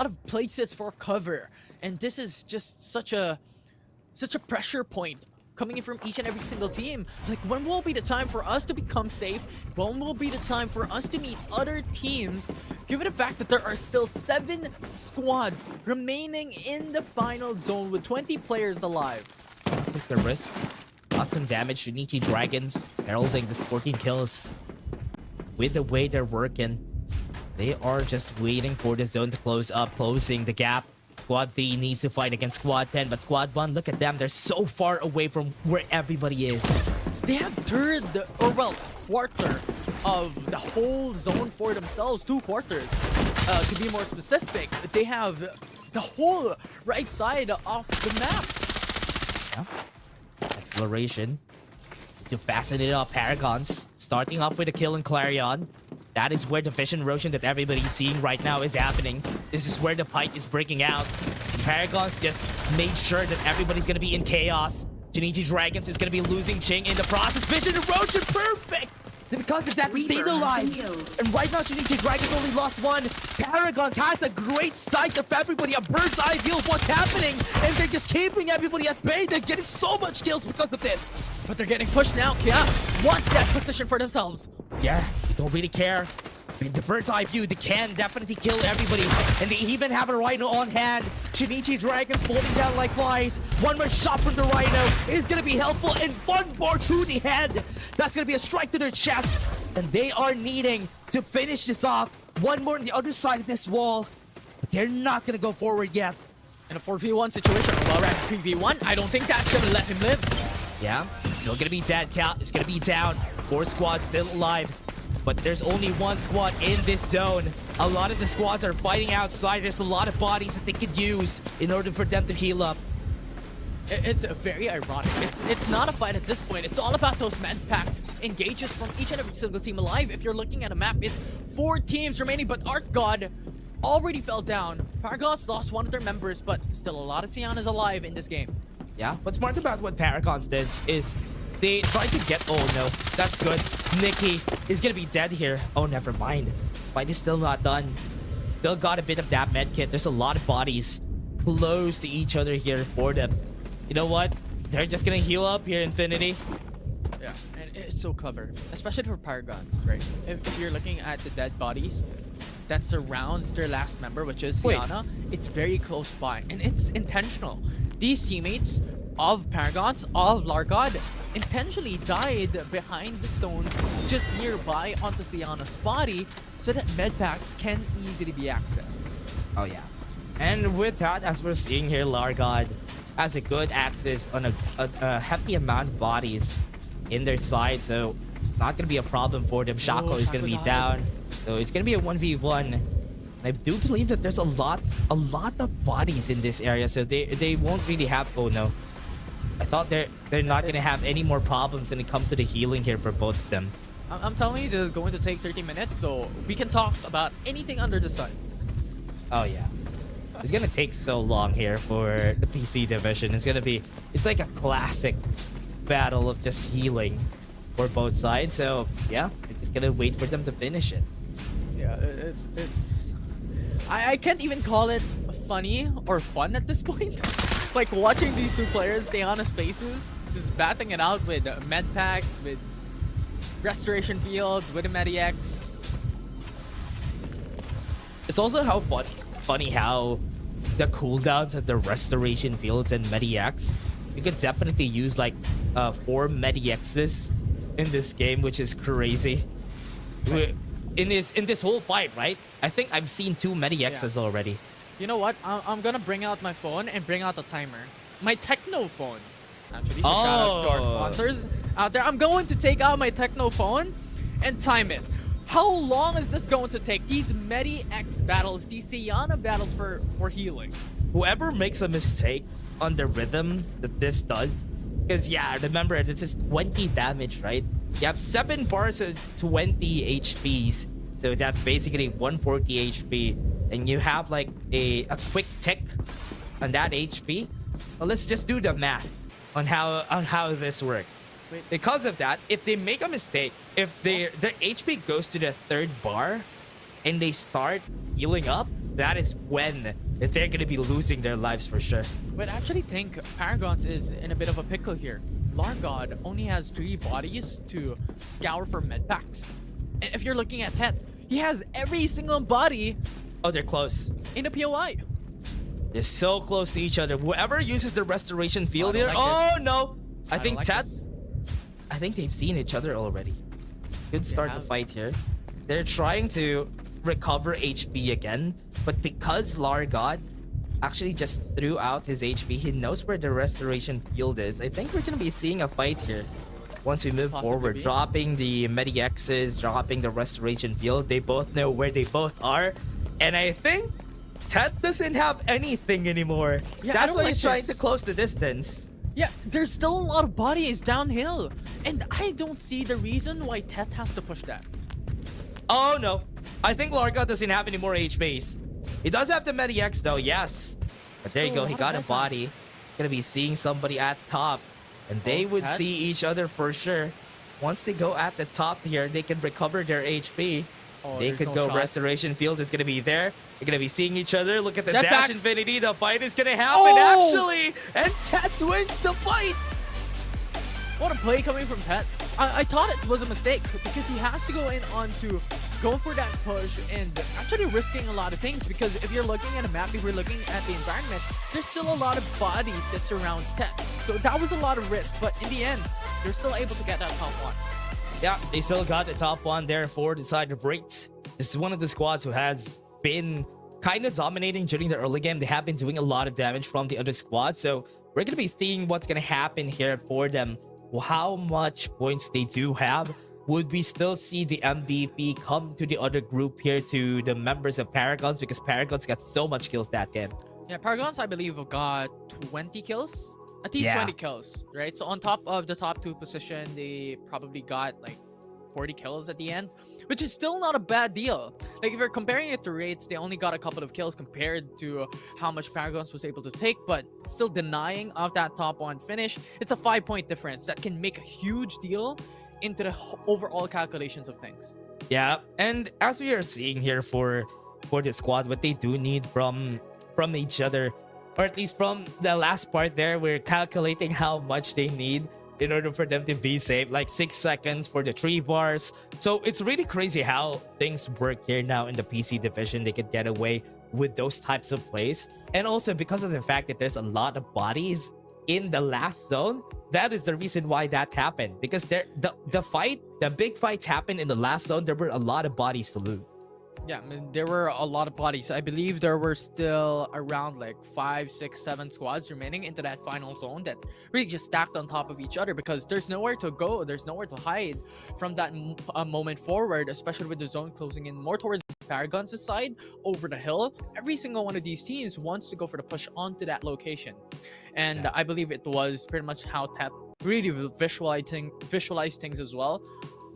of places for cover. And this is just such a pressure point coming in from each and every single team. Like, when will be the time for us to become safe? When will be the time for us to meet other teams? Given the fact that there are still 7 squads remaining in the final zone with 20 players alive. Take the risk. Got some damage. Shinichi Dragons heralding the 14 kills. With the way they're working, they are just waiting for the zone to close up, closing the gap. Squad V needs to fight against Squad 10, but Squad 1, look at them. They're so far away from where everybody is. They have third, or well, quarter of the whole zone for themselves. 2 quarters, to be more specific. They have the whole right side of the map. Yeah. Acceleration. To fasten it up, Paragons. Starting off with a kill in Clarion. That is where the vision erosion that everybody's seeing right now is happening. This is where the fight is breaking out. Paragons just made sure that everybody's gonna be in chaos. Shinichi Dragons is gonna be losing Ching in the process. Vision erosion, perfect! Because of that, they stayed alive. And right now, Shinichi Dragons only lost 1. Paragons has a great sight of everybody, a bird's eye view of what's happening. And they're just keeping everybody at bay. They're getting so much kills because of this. But they're getting pushed now. Kia wants that position for themselves. Yeah, they don't really care. With the bird's eye view, they can definitely kill everybody. And they even have a Rhino on hand. Shinichi Dragons falling down like flies. One more shot from the Rhino is going to be helpful. And one more to the head. That's going to be a strike to their chest. And they are needing to finish this off. One more on the other side of this wall. But they're not going to go forward yet. In a 4v1 situation, or well, 3v1, I don't think that's going to let him live. Yeah, still gonna be dead. Count is gonna be down. 4 squads still alive. But there's only 1 squad in this zone. A lot of the squads are fighting outside. There's a lot of bodies that they could use in order for them to heal up. It's very ironic. It's not a fight at this point. It's all about those med pack engages from each and every single team alive. If you're looking at a map, it's 4 teams remaining, but Art God already fell down. Paragons lost 1 of their members, but still a lot of Tiana's alive in this game. Yeah, what's smart about what Paragons does is they try to get... Oh, no. That's good. Nikki is going to be dead here. Oh, never mind. Fight is still not done. Still got a bit of that med kit. There's a lot of bodies close to each other here for them. You know what? They're just going to heal up here, Infinity. Yeah, and it's so clever. Especially for Paragons, right? If you're looking at the dead bodies that surrounds their last member, which is Siana, it's very close by. And it's intentional. These teammates of Paragons, of Largod, intentionally died behind the stones just nearby onto Siana's body so that medpacks can easily be accessed. Oh, yeah. And with that, as we're seeing here, Largod has a good access on a hefty amount of bodies in their side, so it's not going to be a problem for them. Shaco is going to be down, so it's going to be a 1v1. I do believe that there's a lot of bodies in this area, so they won't really have... Oh no, I thought they're not gonna have any more problems when it comes to the healing here for both of them. I'm telling you, this is going to take 30 minutes, so we can talk about anything under the sun. Oh yeah, it's gonna take so long here for the PC division. It's like a classic battle of just healing for both sides. So yeah, we're just gonna wait for them to finish it. Yeah, it's I can't even call it funny or fun at this point. Like, watching these 2 players stay on his faces, just batting it out with med packs, with restoration fields, with a Mediex. It's also how funny how the cooldowns at the restoration fields and Mediex, you could definitely use like 4 Mediexes in this game, which is crazy. In this whole fight, right? I think I've seen 2 Mediexes already. You know what? I'm gonna bring out my phone and bring out the timer. My Techno phone. Actually, shout out to our sponsors out there. I'm going to take out my Techno phone and time it. How long is this going to take? These Medi-X battles, these Siana battles for healing. Whoever makes a mistake on the rhythm that this does, because yeah, remember, this is 20 damage, right? You have 7 bars of 20 HPs. So that's basically 140 HP. And you have like a quick tick on that HP. Well, let's just do the math on how this works. Because of that, if they make a mistake, if their HP goes to the 3rd bar and they start healing up, that is when they're going to be losing their lives for sure. But I actually think Paragons is in a bit of a pickle here. Largod only has 3 bodies to scour for medpacks. And if you're looking at Tet, he has every single body. Oh, they're close. In a POI. They're so close to each other. Whoever uses the restoration field here. No. I think Tet. I think they've seen each other already. Good start the fight here. They're trying to recover HP again, but because Largod actually just threw out his HP, he knows where the restoration field is. I think we're gonna be seeing a fight here once we move forward. Dropping the Medi-X's, dropping the restoration field. They both know where they both are, and I think Tet doesn't have anything anymore. Yeah, that's why he's trying to close the distance. Yeah, there's still a lot of bodies downhill, and I don't see the reason why Tet has to push that. Oh no, I think Largod doesn't have any more HPs. He does have the Medi-X though, yes. But there you go, he got a body. Gonna be seeing somebody at top, and they would see each other for sure. Once they go at the top here, they can recover their HP. They could go. Restoration field is gonna be there. They're gonna be seeing each other. Look at the dash infinity. The fight is gonna happen actually, and Tet wins the fight. What a play coming from Tet. I thought it was a mistake because he has to go in onto go for that push and actually risking a lot of things, because if you're looking at a map, if we're looking at the environment, there's still a lot of bodies that surrounds Tet. So that was a lot of risk, but in the end, they're still able to get that top 1. Yeah, they still got the top 1 there for the side of Wraiths. This is one of the squads who has been kind of dominating during the early game. They have been doing a lot of damage from the other squad, so we're going to be seeing what's going to happen here for them. How much points they do have. Would we still see the MVP come to the other group here, to the members of Paragons, because Paragons got so much kills that game? Yeah, Paragons, I believe, got 20 kills. At least 20 kills, right? So on top of the top 2 position, they probably got like 40 kills at the end, which is still not a bad deal. Like if you're comparing it to Wraiths, they only got a couple of kills compared to how much Paragons was able to take, but still denying of that top 1 finish. It's a 5-point difference that can make a huge deal into the overall calculations of things. Yeah, and as we are seeing here for the squad, what they do need from each other, or at least from the last part there, we're calculating how much they need in order for them to be safe, like 6 seconds for the 3 bars. So it's really crazy how things work here now in the PC division. They could get away with those types of plays, and also because of the fact that there's a lot of bodies in the last zone, that is the reason why that happened, because the big fights happened in the last zone. There were a lot of bodies to loot. Yeah, I mean, there were a lot of bodies. I believe there were still around like 5, 6, 7 squads remaining into that final zone that really just stacked on top of each other, because there's nowhere to go, there's nowhere to hide from that moment forward, especially with the zone closing in more towards Paragon's side over the hill. Every single one of these teams wants to go for the push onto that location, and I believe it was pretty much how Tet really visualized things as well.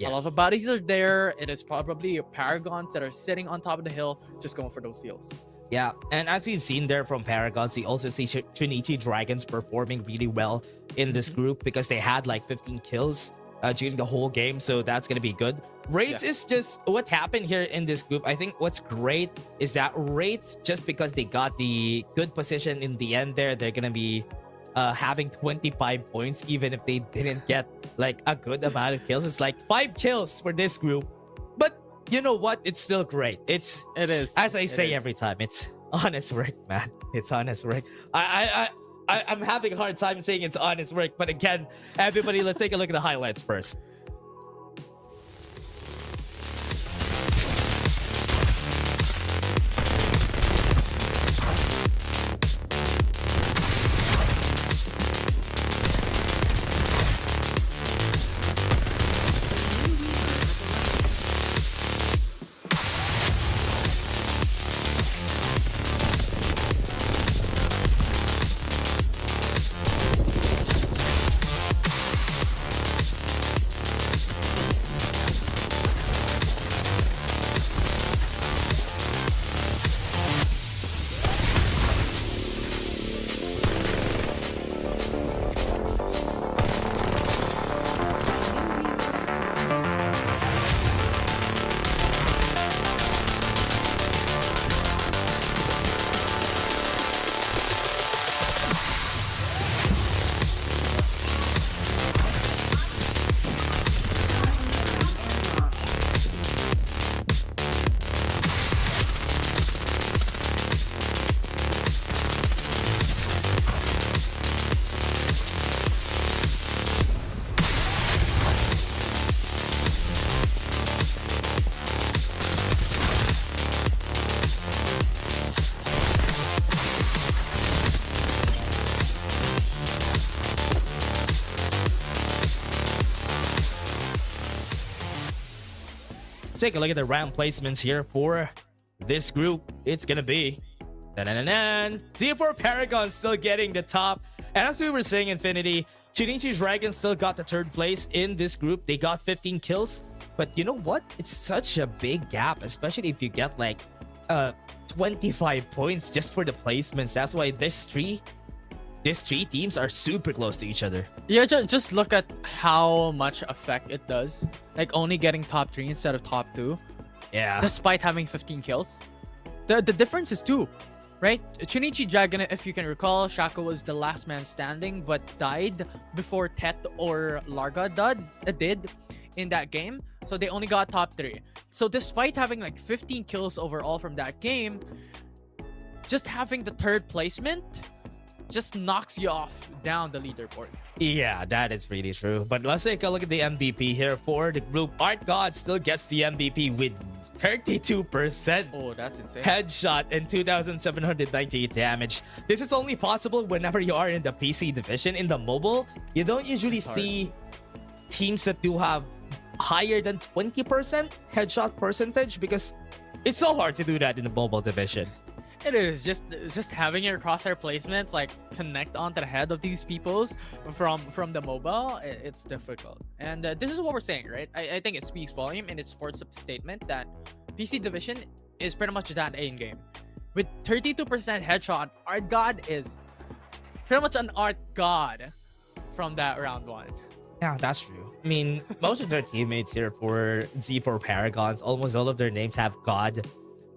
A lot of bodies are there. It is probably Paragons that are sitting on top of the hill, just going for those seals. Yeah, and as we've seen there from Paragons, we also see Trinity Dragons performing really well in this group, because they had like 15 kills during the whole game, so that's gonna be good. Wraiths is just what happened here in this group. I think what's great is that Wraiths, just because they got the good position in the end there, they're gonna be having 25 points even if they didn't get like a good amount of kills. It's like 5 kills for this group, but you know what, it's still great. It is, as I say every time, it's honest work, man. It's honest work. I'm having a hard time saying it's honest work, but again, everybody, let's take a look at the highlights first. take a look at the round placements here for this group. It's gonna be Z4 Paragon still getting the top. And as we were saying, Infinity, Chunichi Dragon still got the third place in this group. They got 15 kills. But you know what? It's such a big gap, especially if you get like 25 points just for the placements. That's why these three teams are super close to each other. Yeah, just look at how much effect it does. Like only getting top 3 instead of top 2. Yeah. Despite having 15 kills. The difference is 2, right? Chunichi Dragon, if you can recall, Shaco was the last man standing but died before Tet or Larga did in that game. So they only got top 3. So despite having like 15 kills overall from that game, just having the third placement just knocks you off down the leaderboard. Yeah, that is really true. But let's take a look at the MVP here for the group. Art God still gets the MVP with 32%. Oh, that's insane. Headshot and 2,798 damage. This is only possible whenever you are in the PC division. In the mobile, you don't usually see teams that do have higher than 20% headshot percentage because it's so hard to do that in the mobile division. It is just having your crosshair placements like connect onto the head of these peoples from the mobile. It's difficult, and this is what we're saying, right? I think it speaks volume in its sports statement that PC division is pretty much that in game. With 32% headshot, Art God is pretty much an Art God from that round 1. Yeah, that's true. I mean, most of their teammates here for Z4 Paragons, almost all of their names have God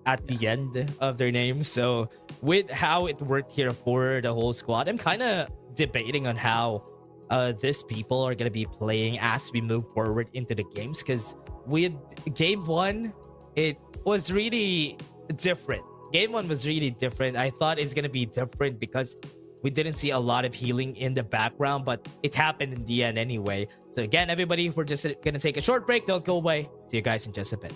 at the end of their names. So with how it worked here for the whole squad, I'm kind of debating on how these people are going to be playing as we move forward into the games. Because with game 1, it was really different. Game 1 was really different. I thought it's going to be different because we didn't see a lot of healing in the background, but it happened in the end anyway. So again, everybody, we're just going to take a short break. Don't go away. See you guys in just a bit.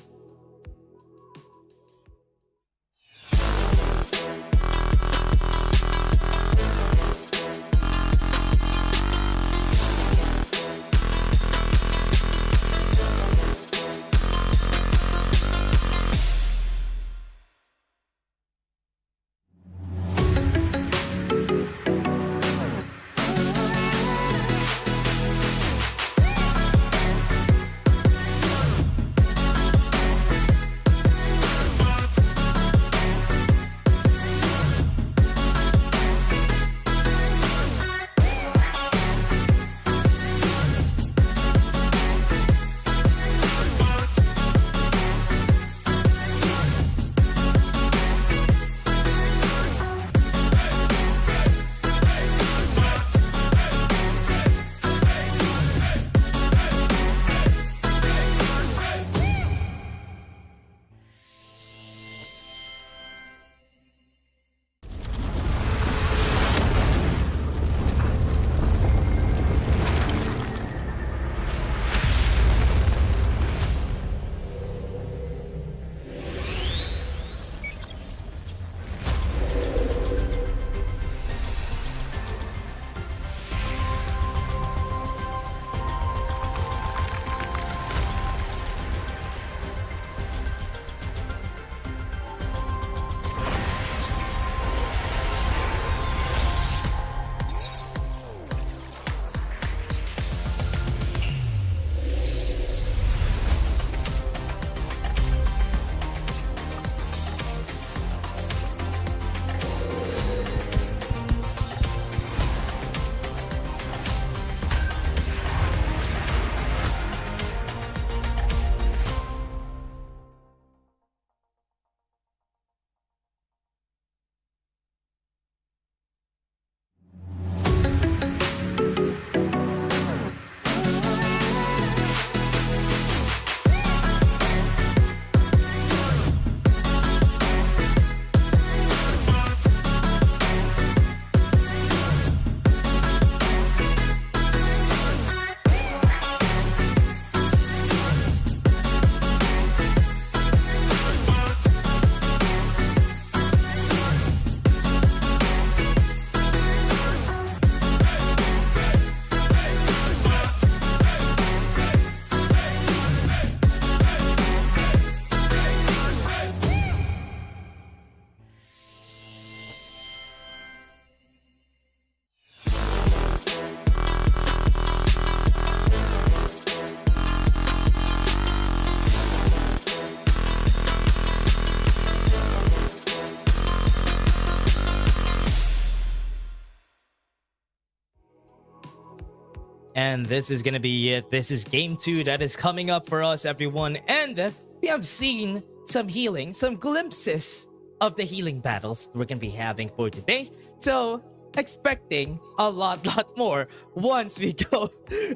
And this is gonna be it. This is game 2 that is coming up for us, everyone. And we have seen some healing, some glimpses of the healing battles we're gonna be having for today. So expecting a lot more once we go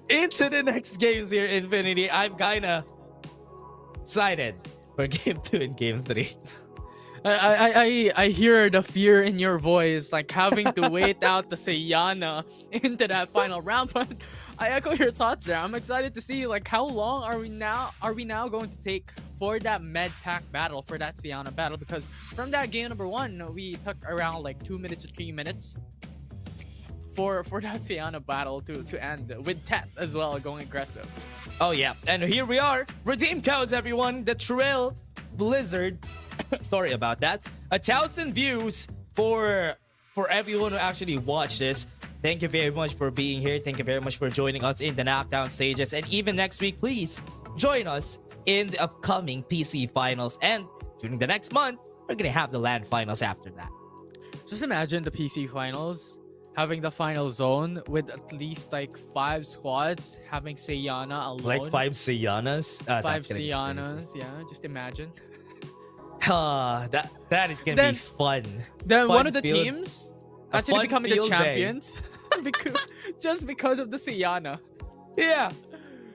into the next games here, Infinity. I'm kinda excited for game 2 and game 3. I hear the fear in your voice, like having to wait out the Sayana into that final round. But I echo your thoughts there. I'm excited to see like how long are we now going to take for that med pack battle, for that Sayana battle, because from that game number 1 we took around like 2 minutes to 3 minutes for that Sayana battle to end, with Tet as well going aggressive. Oh yeah, and here we are. Redeem codes, everyone. The Trail Blizzard. Sorry about that. 1,000 views for everyone who actually watched this. Thank you very much for being here. Thank you very much for joining us in the knockdown stages. And even next week, please join us in the upcoming PC finals. And during the next month, we're gonna have the LAN finals after that. Just imagine the PC finals having the final zone with at least like 5 squads having Sayana alone. Like 5 Sayanas? 5 Sayanas, yeah. Just imagine. That is gonna be fun. Then fun one of the field, teams actually becoming the champions just because of the Sayana. Yeah.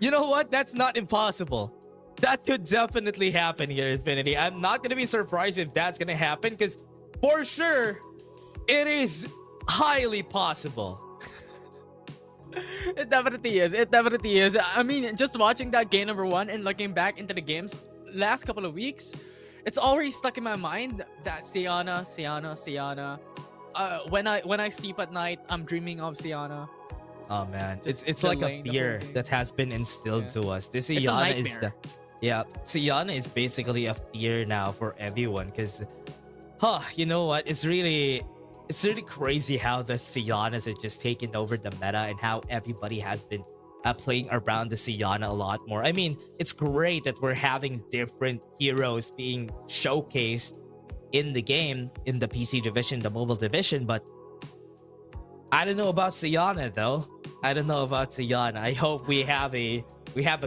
You know what? That's not impossible. That could definitely happen here, Infinity. I'm not gonna be surprised if that's gonna happen, because for sure it is highly possible. It definitely is. It definitely is. I mean, just watching that game number 1 and looking back into the games last couple of weeks, it's already stuck in my mind that Sayana. When I sleep at night, I'm dreaming of Sayana. Oh man, it's like a fear that has been instilled to us. This Sayana is Sayana is basically a fear now for everyone, because you know what? It's really crazy how the Sayanas have just taken over the meta, and how everybody has been playing around the Sayana a lot more. I mean, it's great that we're having different heroes being showcased in the game, in the PC division, the mobile division, but I don't know about Sayana though. I don't know about Sayana. I hope we have a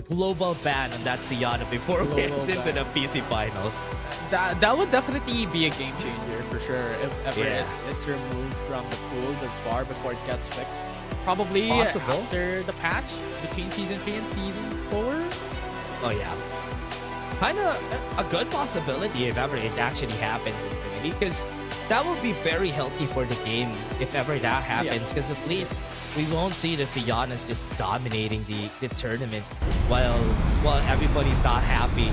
global ban on that Sayana before we get into the PC finals. That would definitely be a game changer for sure if ever it's removed from the pool this far before it gets fixed. Probably after the patch between Season 3 and Season 4. Oh yeah. Kind of a good possibility if ever it actually happens, Infinity, because that would be very healthy for the game if ever that happens, because at least we won't see the Sayanas just dominating the tournament while everybody's not happy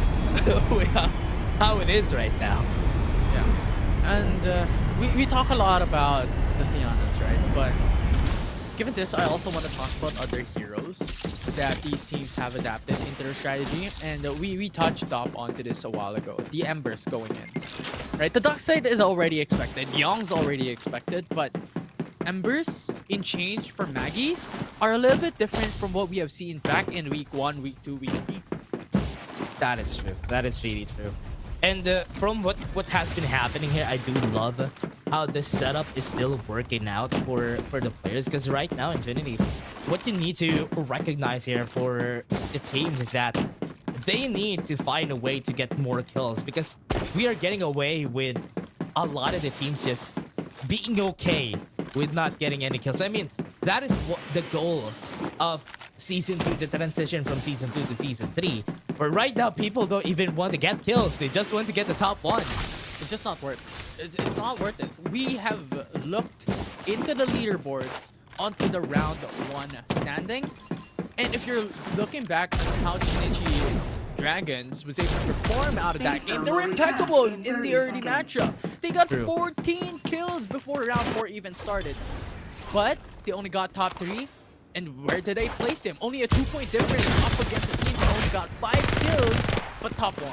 with how it is right now. Yeah. And we talk a lot about the Sayanas, right? But given this, I also want to talk about other heroes that these teams have adapted into their strategy, and we touched up onto this a while ago. The Embers going in, right? The dark side is already expected, Young's already expected, but Embers in change for Maggies are a little bit different from what we have seen back in week 1, week 2, week 3. That is true. That is really true. And from what has been happening here, I do love how this setup is still working out for the players, because right now, Infinity, what you need to recognize here for the teams is that they need to find a way to get more kills, because we are getting away with a lot of the teams just being okay with not getting any kills. I mean, that is what the goal of Season 2, the transition from Season 2 to Season 3. But right now, people don't even want to get kills. They just want to get the top 1. It's just not worth it. It's not worth it. We have looked into the leaderboards onto the round 1 standing. And if you're looking back on how Shinichi Dragons was able to perform out of that game, they were impeccable in the early matchup. They got 14 kills before round 4 even started. But they only got top 3. And where did they place them? Only a 2-point difference up against a team that only got 5 kills, but top 1.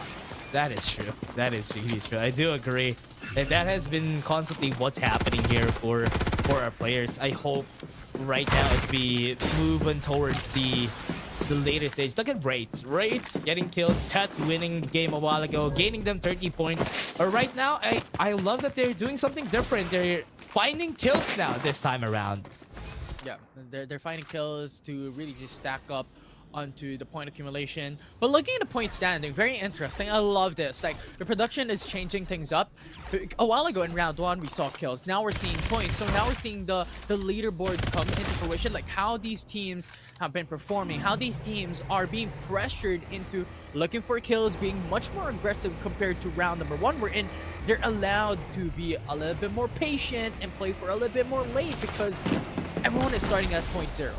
That is true. That is really true. I do agree. And that has been constantly what's happening here for our players. I hope right now as we move on towards the later stage. Look at Wraiths. Wraiths getting kills. Tet winning the game a while ago, gaining them 30 points. But right now, I love that they're doing something different. They're finding kills now this time around. Yeah, they're finding kills to really just stack up onto the point accumulation. But looking at the point standing, very interesting. I love this. Like, the production is changing things up. A while ago in round 1, we saw kills. Now we're seeing points. So now we're seeing the leaderboards come into fruition. Like, how these teams have been performing, how these teams are being pressured into looking for kills, being much more aggressive compared to round number 1. Wherein they're allowed to be a little bit more patient and play for a little bit more late because everyone is starting at point 0.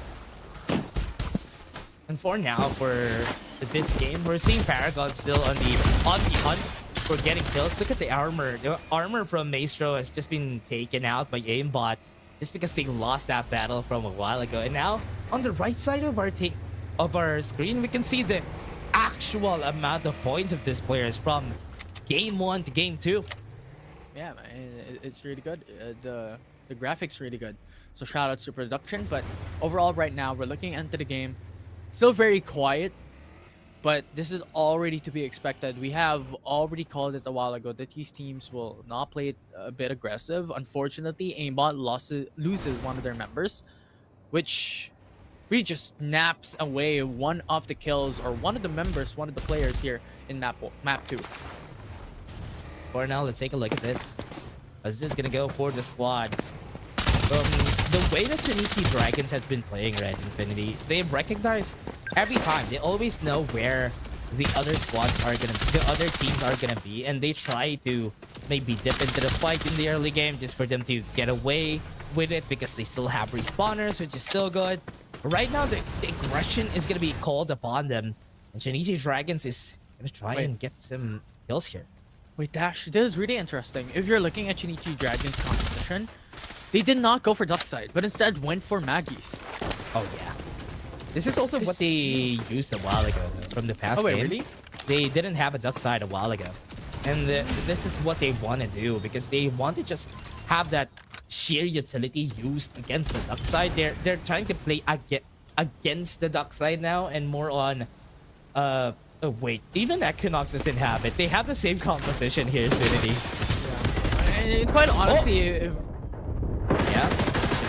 And for now, for this game, we're seeing Paragon still on the hunt for getting kills. Look at the armor. The armor from Maestro has just been taken out by aimbot just because they lost that battle from a while ago. And now, on the right side of our screen, we can see the actual amount of points of these players from game 1 to game 2. Yeah, man, it's really good. The graphics really good. So shout outs to production. But overall, right now, we're looking into the game. Still very quiet, but this is already to be expected. We have already called it a while ago that these teams will not play it a bit aggressive. Unfortunately, aimbot loses one of their members, which really just snaps away one of the kills or one of the members, one of the players here in map 2. For now, let's take a look at this. Is this gonna go for the squads? The way that Shinichi Dragons has been playing Red Infinity, they recognize every time. They always know where the other teams are gonna be, and they try to maybe dip into the fight in the early game just for them to get away with it because they still have respawners, which is still good. Right now, the aggression is gonna be called upon them, and Shinichi Dragons is gonna try and get some kills here. Wait, Dash, this is really interesting. If you're looking at Shinichi Dragons composition, they did not go for duck side, but instead went for Maggie's. Oh yeah. This is also what they used a while ago from the past wait, game. really? They didn't have a duck side a while ago. And this is what they want to do because they want to just have that sheer utility used against the duck side. They're trying to play against the duck side now and more on oh wait, even Equinox doesn't have it. They have the same composition here, Infinity. Yeah. And quite honestly,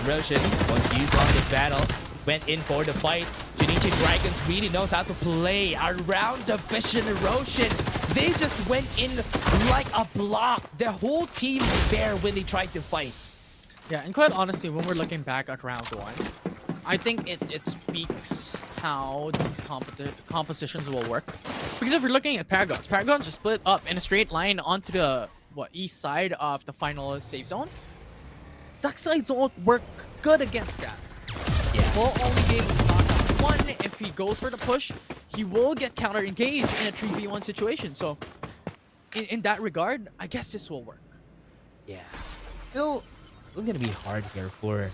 Roshan was used on this battle, went in for the fight. Shinichi Dragons really knows how to play around the Vision Roshan. They just went in like a block. The whole team was there when they tried to fight. Yeah, and quite honestly, when we're looking back at round 1, I think it speaks how these compositions will work. Because if you're looking at Paragons just split up in a straight line onto the east side of the final safe zone. Duck sides won't work good against that. Yeah. Will only be able to knock out one. If he goes for the push, he will get counter engaged in a 3v1 situation. So, in that regard, I guess this will work. Yeah. Still gonna be hard here for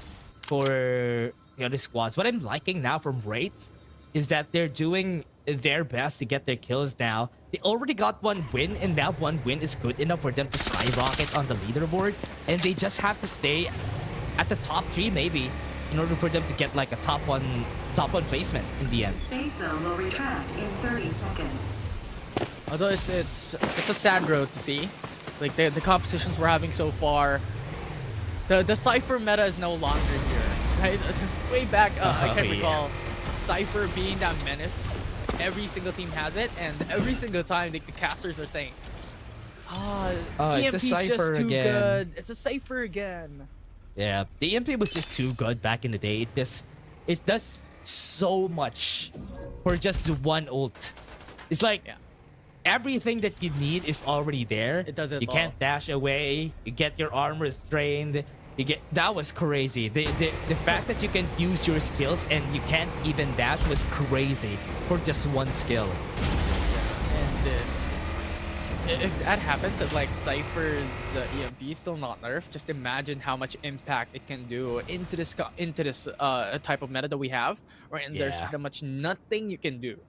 the other squads. What I'm liking now from Wraiths is that they're doing their best to get their kills now. They already got one win, and that one win is good enough for them to skyrocket on the leaderboard, and they just have to stay at the top 3 maybe in order for them to get like a top one placement in the end. Safe zone will retract in 30 seconds. Although it's a sad road to see, like the compositions we're having so far, the Cypher meta is no longer here. Right? Way back, I can recall Cypher being that menace. Every single team has it, and every single time the casters are saying, EMP's just too good. It's a Cypher again. Yeah, the EMP was just too good back in the day. It does so much for just one ult. It's like everything that you need is already there. It does it You all. can't dash away. You get your armor strained. That was crazy. The fact that you can use your skills and you can't even dash was crazy for just one skill. And if that happens, if like Cypher's EMP is still not nerfed, just imagine how much impact it can do into this type of meta that we have, right? And there's pretty much nothing you can do.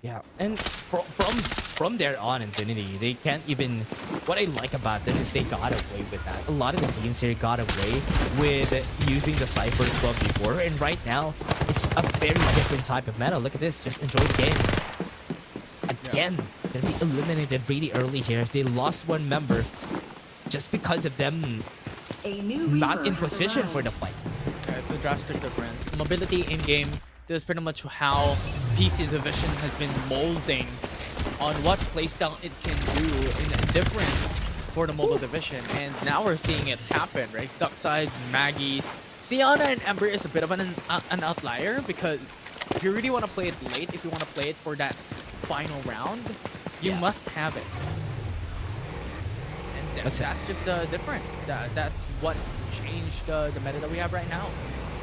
Yeah, and from there on, Infinity, they can't even... What I like about this is they got away with that. A lot of the teams here got away with using the Cypher Club before, and right now, it's a very different type of meta. Look at this, just enjoy the game. Again, gonna be eliminated really early here. They lost one member just because of them not in position for the fight. Yeah, it's drastic difference. Mobility in game, this is pretty much how PC's division has been molding on what playstyle it can do in difference for the mobile division. And now we're seeing it happen, right? Duck sides, Maggies. Sienna and Ember is a bit of an outlier because if you really want to play it late, if you want to play it for that final round, you must have it. And that's just the difference. That's what changed the meta that we have right now.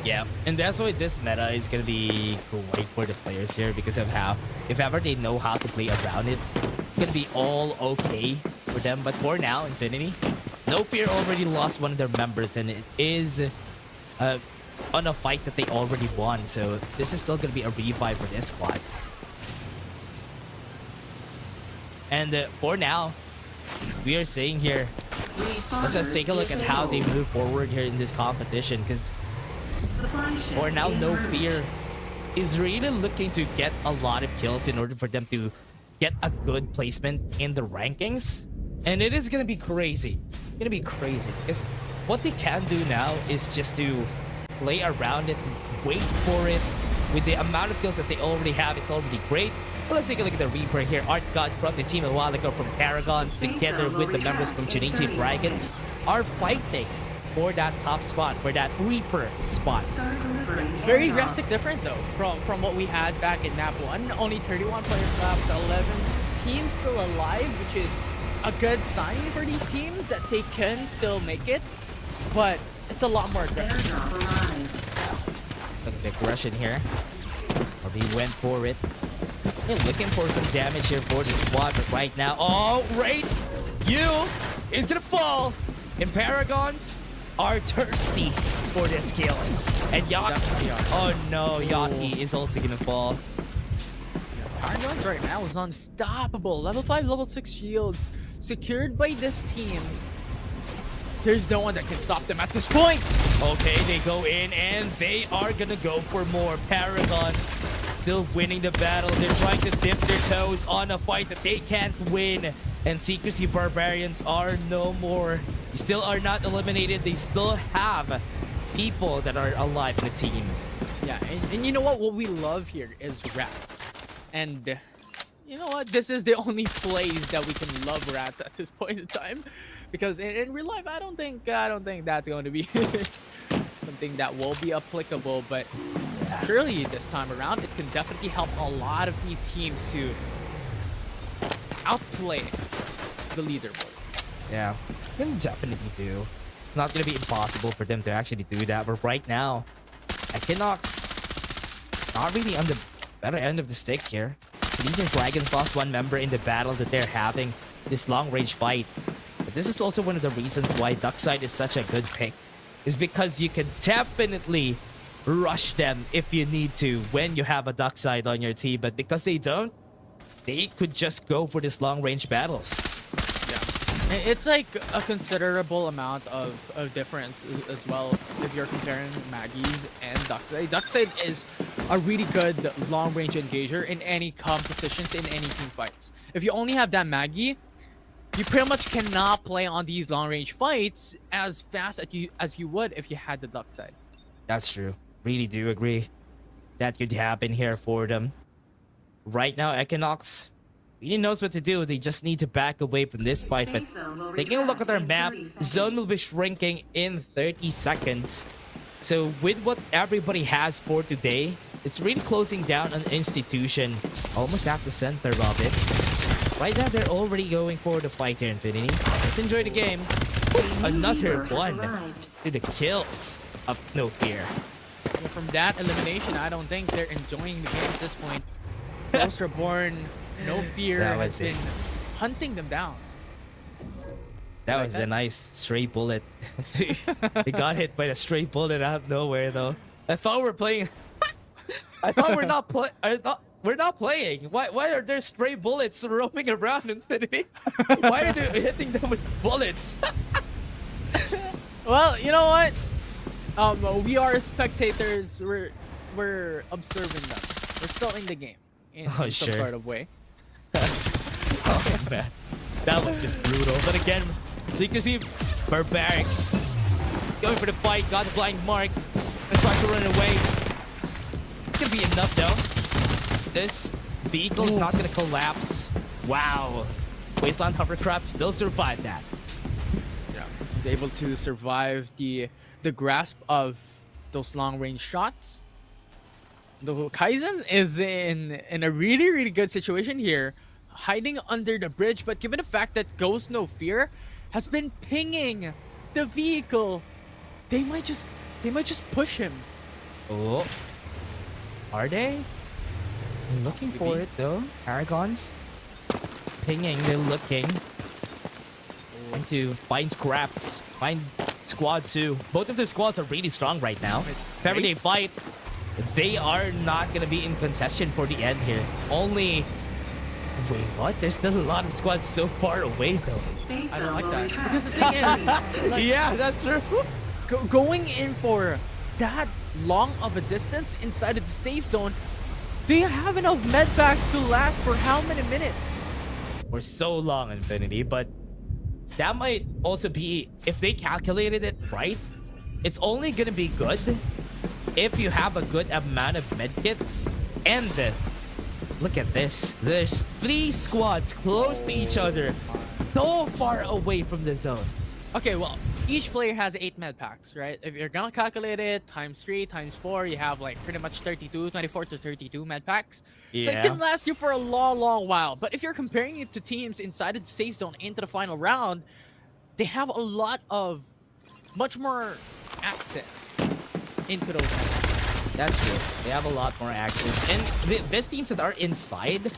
Yeah, and that's why this meta is gonna be great for the players here because of how, if ever they know how to play around it, it's gonna be all okay for them. But for now, Infinity, No Fear already lost one of their members, and it is on a fight that they already won. So this is still gonna be a revive for this squad. And for now, we are saying here, let's just take a look at how they move forward here in this competition, because for now, No Fear is really looking to get a lot of kills in order for them to get a good placement in the rankings. And it is going to be crazy. It's going to be crazy. Because what they can do now is just to play around it, wait for it. With the amount of kills that they already have, it's already great. But let's take a look at the Reaper here. Art God from the team a while ago from Paragons, together with the members from Chunichi Dragons, are fighting for that top spot, for that Reaper spot. Very drastic different though from what we had back in map 1. Only 31 players left, 11 teams still alive, which is a good sign for these teams that they can still make it, but it's a lot more aggressive. Look at the aggression here. Or he went for it. They're looking for some damage here for the squad, but right now, oh, Wraith, you is gonna fall. And Paragons are thirsty for their skills. And Yaki, oh no, Yaki is also gonna fall. Paragons right now is unstoppable. Level 5, level 6 shields secured by this team. There's no one that can stop them at this point. Okay, they go in and they are gonna go for more. Paragons still winning the battle. They're trying to dip their toes on a fight that they can't win. And Secrecy Barbarians are no more. They still are not eliminated. They still have people that are alive in the team. Yeah, and you know what? What we love here is rats. And you know what? This is the only place that we can love rats at this point in time. Because in real life, I don't think that's going to be something that will be applicable. But surely this time around, it can definitely help a lot of these teams to outplay the leaderboard. Yeah, can definitely do. It's not going to be impossible for them to actually do that. But right now, Equinox not really on the better end of the stick here. Legion Dragons lost one member in the battle that they're having, this long-range fight. But this is also one of the reasons why Duckside is such a good pick, is because you can definitely rush them if you need to when you have a Duckside on your team. But because they don't, they could just go for this long-range battles. Yeah, it's like a considerable amount of difference as well if you're comparing Maggies and Duckside. Duckside is a really good long-range engager in any compositions, in any team fights. If you only have that Maggie, you pretty much cannot play on these long-range fights as fast as you would if you had the Duckside. That's true. Really do agree. That could happen here for them. Right now, Equinox really knows what to do. They just need to back away from this fight. But taking a look at their map, zone will be shrinking in 30 seconds. So with what everybody has for today, it's really closing down an institution almost at the center of it. Right now, they're already going for the fight here, Infinity. Let's enjoy the game. Another one to the kills of No Fear. Well, from that elimination, I don't think they're enjoying the game at this point. Ghost Reborn, No Fear has been hunting them down. That was a nice stray bullet. They got hit by a stray bullet out of nowhere, though. I thought we're playing. I thought we're not we're not playing. Why are there stray bullets roaming around, Infinity? Why are they hitting them with bullets? Well, you know what? We are spectators. We're observing them. We're still in the game in some sort of way. Oh man, that was just brutal. But again, Secrecy Barbarics going for the fight. Got the blind mark. tries to run away. It's gonna be enough though. This vehicle is not gonna collapse. Wow. Wasteland Hovercraft still survived that. Yeah, he's able to survive the grasp of those long range shots. The Kaizen is in a really good situation here, hiding under the bridge. But given the fact that Ghost No Fear has been pinging the vehicle, they might just push him. Oh, are they? They're looking for it though. Paragons pinging. They're looking. Trying to find scraps. Find squad 2. Both of the squads are really strong right now. If ever they fight, they are not gonna be in contention for the end here. Only. Wait, what? There's still a lot of squads so far away though. I don't like that. Because the thing is, like, yeah, that's true. Going in for that long of a distance inside of the safe zone, do you have enough med packs to last for how many minutes? For so long, Infinity, but that might also be, if they calculated it right, it's only gonna be good if you have a good amount of medkits. And look at this. There's 3 squads close to each other, so far away from the zone. Okay, well, each player has 8 med packs, right? If you're gonna calculate it times 3 times 4, you have like pretty much 24 to 32 med packs. So it can last you for a long while. But if you're comparing it to teams inside of the safe zone into the final round, they have a lot of much more access into those med packs. That's true. They have a lot more access. And these teams that are inside,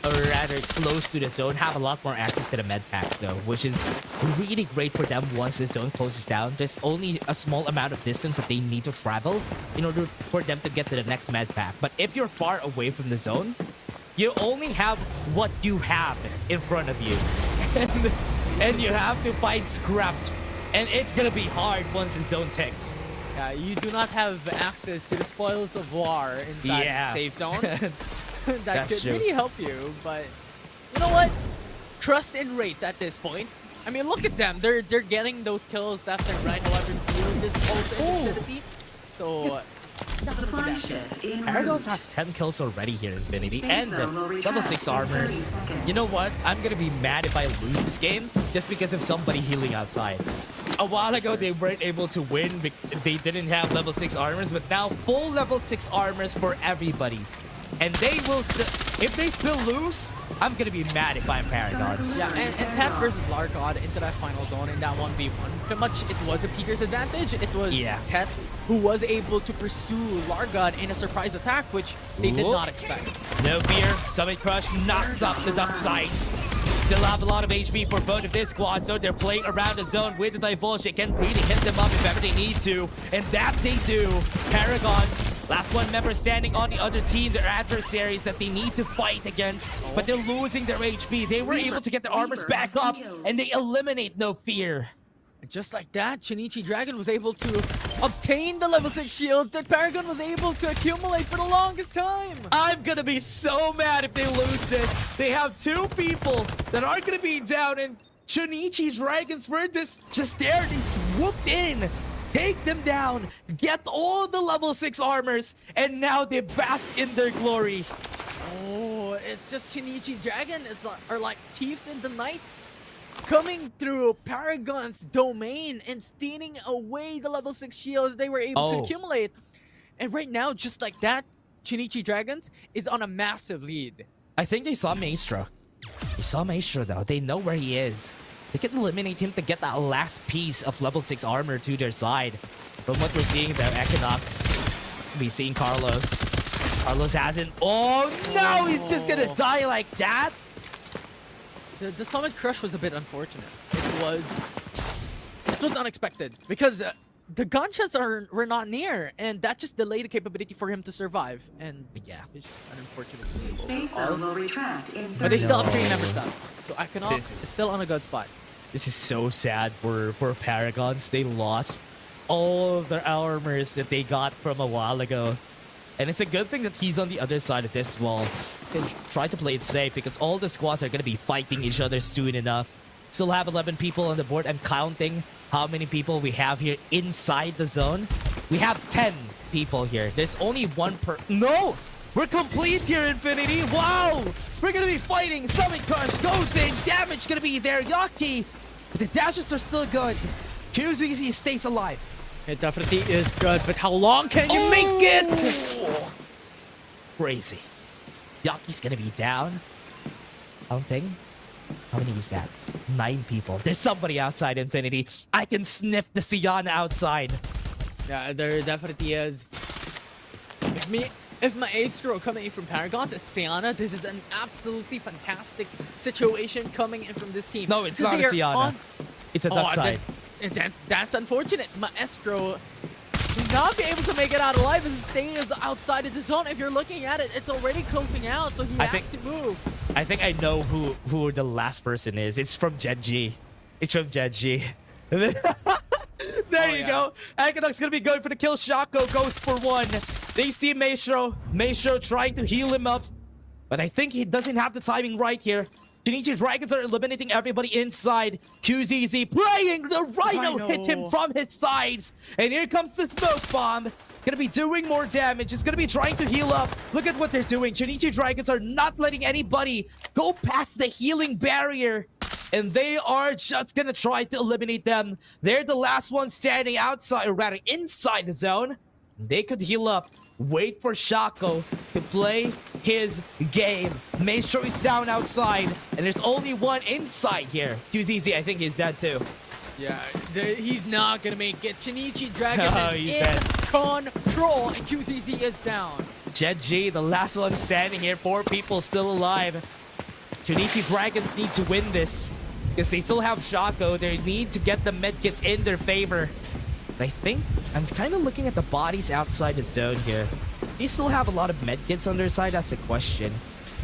or rather close to the zone, have a lot more access to the med packs though, which is really great for them once the zone closes down. There's only a small amount of distance that they need to travel in order for them to get to the next med pack. But if you're far away from the zone, you only have what you have in front of you. And you have to find scraps. And it's gonna be hard once the zone ticks. Yeah, you do not have access to the spoils of war inside the safe zone. That could really help you, but you know what? Trust in rates at this point. I mean, look at them. They're getting those kills left and right. However, feeling this also infinity. So Paragons has 10 kills already here, Infinity, and level 6 armors. You know what? I'm gonna be mad if I lose this game just because of somebody healing outside. A while ago, they weren't able to win because they didn't have level 6 armors, but now full level 6 armors for everybody. And they will still, if they still lose, I'm gonna be mad if I'm Paragons. Yeah, and Tet versus Largod into that final zone in that 1v1. Pretty much it was a Peeker's advantage. It was Tet who was able to pursue Largod in a surprise attack, which they did not expect. No fear, Summit Crush knocks up the duck sights. Still have a lot of HP for both of this squad, so they're playing around the zone with the Divulge. It can really hit them up if ever they need to, and that they do. Paragons, last one member standing on the other team, their adversaries that they need to fight against, but they're losing their HP. They were able to get their armors back up, and they eliminate No Fear. And just like that, Shinichi Dragon was able to obtain the level 6 shield that Paragon was able to accumulate for the longest time. I'm gonna be so mad if they lose this. They have 2 people that are gonna be down, and Shinichi Dragons were just there. They swooped in, take them down, get all the level 6 armors, and now they bask in their glory. Oh, it's just Shinichi Dragon. Are like thieves in the night, coming through Paragon's domain and stealing away the level 6 shields they were able to accumulate. And right now, just like that, Shinichi Dragons is on a massive lead. I think they saw Maestro. They saw Maestro though. They know where he is. They can eliminate him to get that last piece of level 6 armor to their side. From what we're seeing though, Equinox, we're seeing Carlos. Carlos hasn't. Oh no, he's just gonna die like that. The Summit Crush was a bit unfortunate. It was unexpected because the gunshots were not near, and that just delayed the capability for him to survive. And yeah, it's just an unfortunate. But they still have 3 members left, so Equinox is still on a good spot. This is so sad for Paragons. They lost all their armors that they got from a while ago. And it's a good thing that he's on the other side of this wall. He can try to play it safe because all the squads are going to be fighting each other soon enough. Still have 11 people on the board. I'm counting how many people we have here inside the zone. We have 10 people here. There's only one per... No! We're complete here, Infinity. Wow! We're gonna be fighting. Summon Crush goes in. Damage gonna be there. Yaki. But the dashes are still good. QZZ stays alive. It definitely is good, but how long can you make it? Crazy. Yaki's gonna be down. Counting. How many is that? 9 people. There's somebody outside Infinity. I can sniff the Siana outside. Yeah, there definitely is. If Maestro coming in from Paragon to Siana, this is an absolutely fantastic situation coming in from this team. No, it's not a Siana. It's a duck side. That's unfortunate. Maestro will not be able to make it out alive as staying outside of the zone. If you're looking at it, it's already closing out, so he has to move. I think I know who the last person is. It's from Genji. It's from Genji. There you go. Equinox gonna be going for the kill. Shako goes for 1. They see Maestro. Maestro trying to heal him up. But I think he doesn't have the timing right here. Shinichi Dragons are eliminating everybody inside. QZZ playing the Rhino hit him from his sides. And here comes the smoke bomb. Gonna be doing more damage. It's gonna be trying to heal up. Look at what they're doing. Shinichi Dragons are not letting anybody go past the healing barrier. And they are just gonna try to eliminate them. They're the last ones standing outside, or rather inside the zone. They could heal up. Wait for Shako to play his game. Maestro is down outside, and there's only one inside here. QZZ, I think he's dead too. Yeah, he's not gonna make it. Shinichi Dragon is in dead. control, and QZZ is down. Genji, the last one standing here. 4 people still alive. Shinichi Dragons need to win this, because they still have Shako. They need to get the medkits in their favor. But I think I'm kind of looking at the bodies outside the zone here. They still have a lot of medkits on their side. That's the question.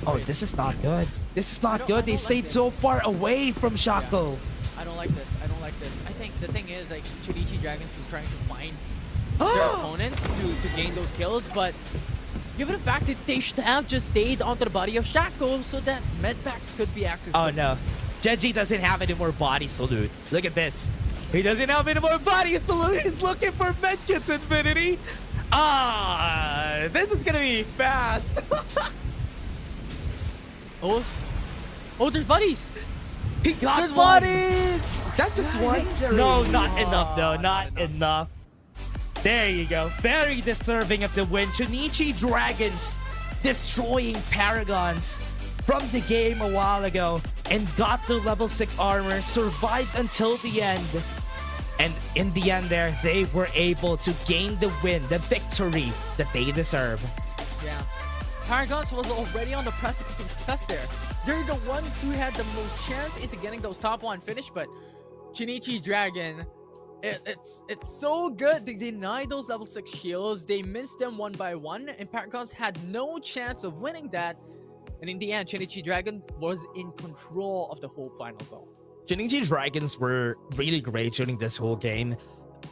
Oh, this is not good. This is not good. They stayed so far away from Shako. Yeah. I don't like this. I don't like this. I think the thing is, like, Shinichi Dragons was trying to find their opponents to gain those kills, but given the fact that they should have just stayed onto the body of Shako so that medpacks could be accessed. Oh no. Genji doesn't have any more bodies to loot. Look at this. He doesn't have any more bodies to loot. He's looking for medkits, Infinity. This is gonna be fast. Oh, there's buddies. He got there's one. buddies. That's just one. No, not enough though. Not enough. There you go. Very deserving of the win. Shinichi Dragons destroying Paragons from the game a while ago and got the level 6 armor, survived until the end. And in the end there, they were able to gain the win, the victory that they deserve. Yeah. Paragons was already on the precipice of success there. They're the ones who had the most chance into getting those top 1 finish, but Shinichi Dragon, it's so good. They denied those level 6 shields. They missed them one by one, and Paragons had no chance of winning that. And in the end, Shinichi Dragon was in control of the whole final zone. Shinichi Dragons were really great during this whole game.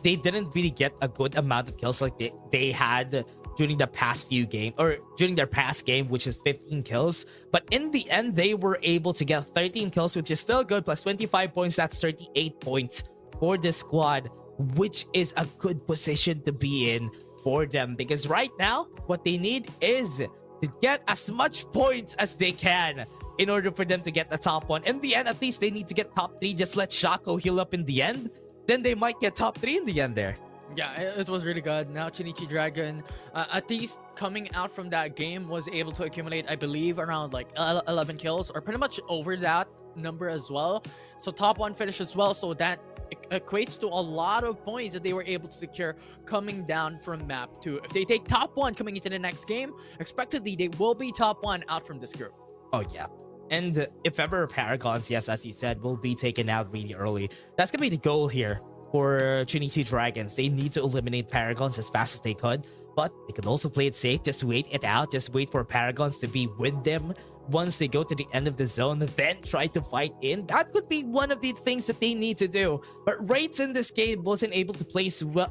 They didn't really get a good amount of kills like they had during the past few games, or during their past game, which is 15 kills. But in the end, they were able to get 13 kills, which is still good, plus 25 points. That's 38 points for this squad, which is a good position to be in for them. Because right now, what they need is to get as much points as they can in order for them to get the top 1. In the end, at least they need to get top 3. Just let Shako heal up in the end. Then they might get top 3 in the end there. Yeah, it was really good. Now Shinichi Dragon, at least coming out from that game, was able to accumulate, I believe, around like 11 kills, or pretty much over that number as well. So top 1 finish as well. So that equates to a lot of points that they were able to secure coming down from map 2. If they take top 1 coming into the next game, expectedly they will be top 1 out from this group. Oh yeah. And if ever Paragons, yes, as you said, will be taken out really early, that's gonna be the goal here for Shinichi Dragons. They need to eliminate Paragons as fast as they could, but they could also play it safe. Just wait it out. Just wait for Paragons to be with them once they go to the end of the zone, then try to fight in. That could be one of the things that they need to do. But Wraiths in this game wasn't able to play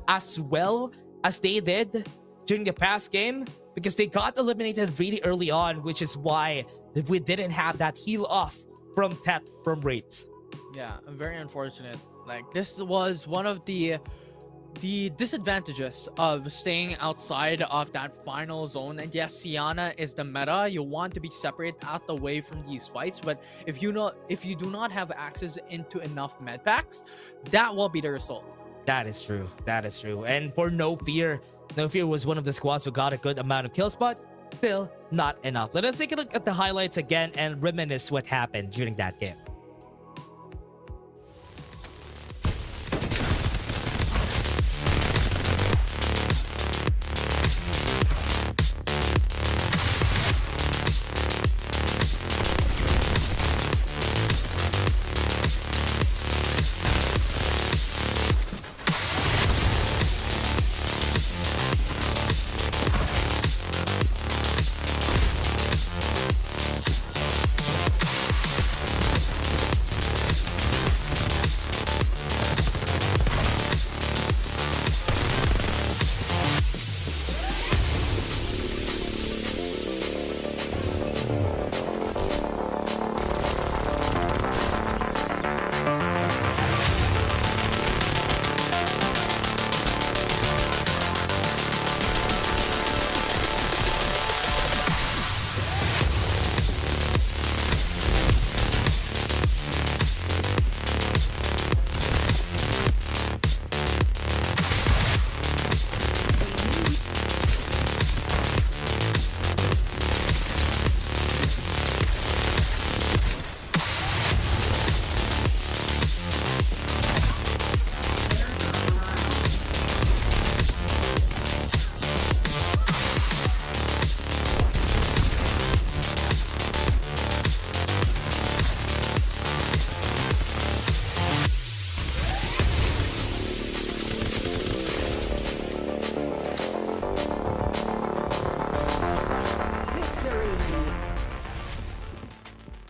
as well as they did during the past game, because they got eliminated really early on, which is why we didn't have that heal off from Tet from Wraiths. Yeah, very unfortunate. Like, this was one of the the disadvantages of staying outside of that final zone, and yes, Sienna is the meta. You want to be separate out the way from these fights, but if you do not have access into enough med packs, that will be the result. That is true. That is true. And for No Fear was one of the squads who got a good amount of kills, but still not enough. Let us take a look at the highlights again and reminisce what happened during that game.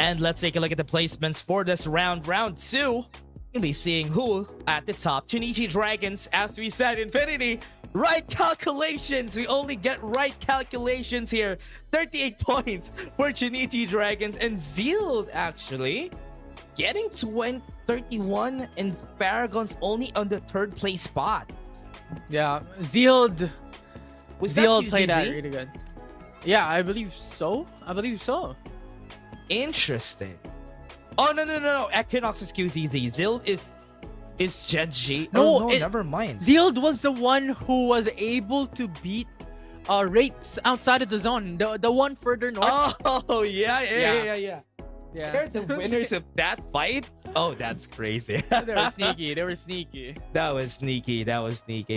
And let's take a look at the placements for this round. Round 2, you'll be seeing who at the top. Chunichi Dragons, as we said, Infinity. Right calculations. We only get right calculations here. 38 points for Chunichi Dragons. And Zealed, actually, getting 31. And Paragon's only on the 3rd place spot. Yeah, Zealed played that QZZ? really good. Yeah, I believe so. Interesting. Oh, no. Equinox is QZZ. Zealed is Genji. Never mind. Zealed was the one who was able to beat rates outside of the zone. The one further north. Oh, yeah. Yeah. They're the winners of that fight? Oh, that's crazy. They were sneaky. That was sneaky.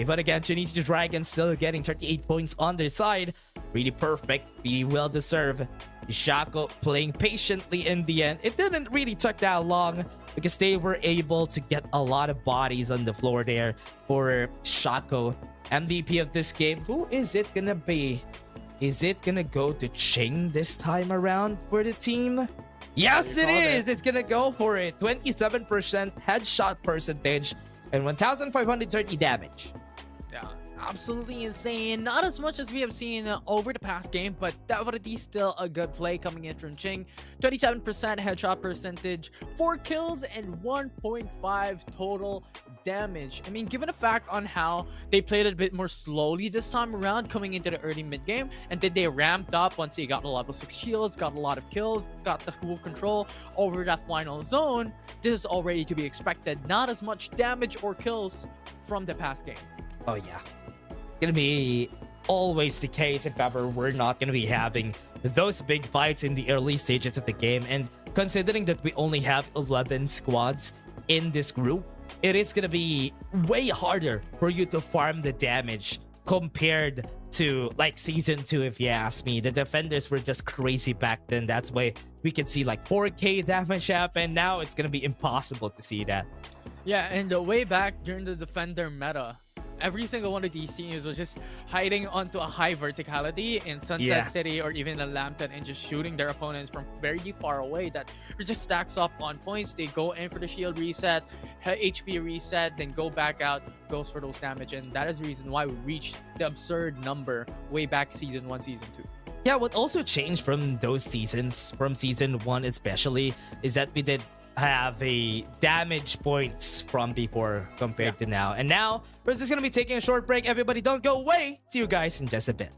But again, Chunichi Dragon still getting 38 points on their side. Really perfect. Really well deserved. Shaco playing patiently in the end. It didn't really take that long because they were able to get a lot of bodies on the floor there for Shaco. MVP of this game. Who is it gonna be? Is it gonna go to Ching this time around for the team? Yes, it is. It's gonna go for it. 27% headshot percentage and 1,530 damage. Yeah, absolutely insane. Not as much as we have seen over the past game, but definitely still a good play coming in from Ching. 27% headshot percentage, 4 kills, and 1.5 total damage. I mean, given the fact on how they played it a bit more slowly this time around coming into the early mid game, and then they ramped up once they got a level 6 shields, got a lot of kills, got the full control over that final zone, this is already to be expected. Not as much damage or kills from the past game. Oh yeah, gonna be always the case if ever we're not gonna be having those big fights in the early stages of the game. And considering that we only have 11 squads in this group, it is gonna be way harder for you to farm the damage compared to like season 2. If you ask me, the defenders were just crazy back then. That's why we could see like 4k damage happen. Now it's gonna be impossible to see that. Yeah, and way back during the defender meta, every single one of these teams was just hiding onto a high verticality in Sunset City or even the Lambton and just shooting their opponents from very far away. That it just stacks up on points. They go in for the shield reset, HP reset, then go back out, goes for those damage. And that is the reason why we reached the absurd number way back season 1, season 2. Yeah, what also changed from those seasons, from season 1 especially, is that we did have a damage points from before compared to now. And now we're just gonna be taking a short break. Everybody, don't go away. See you guys in just a bit.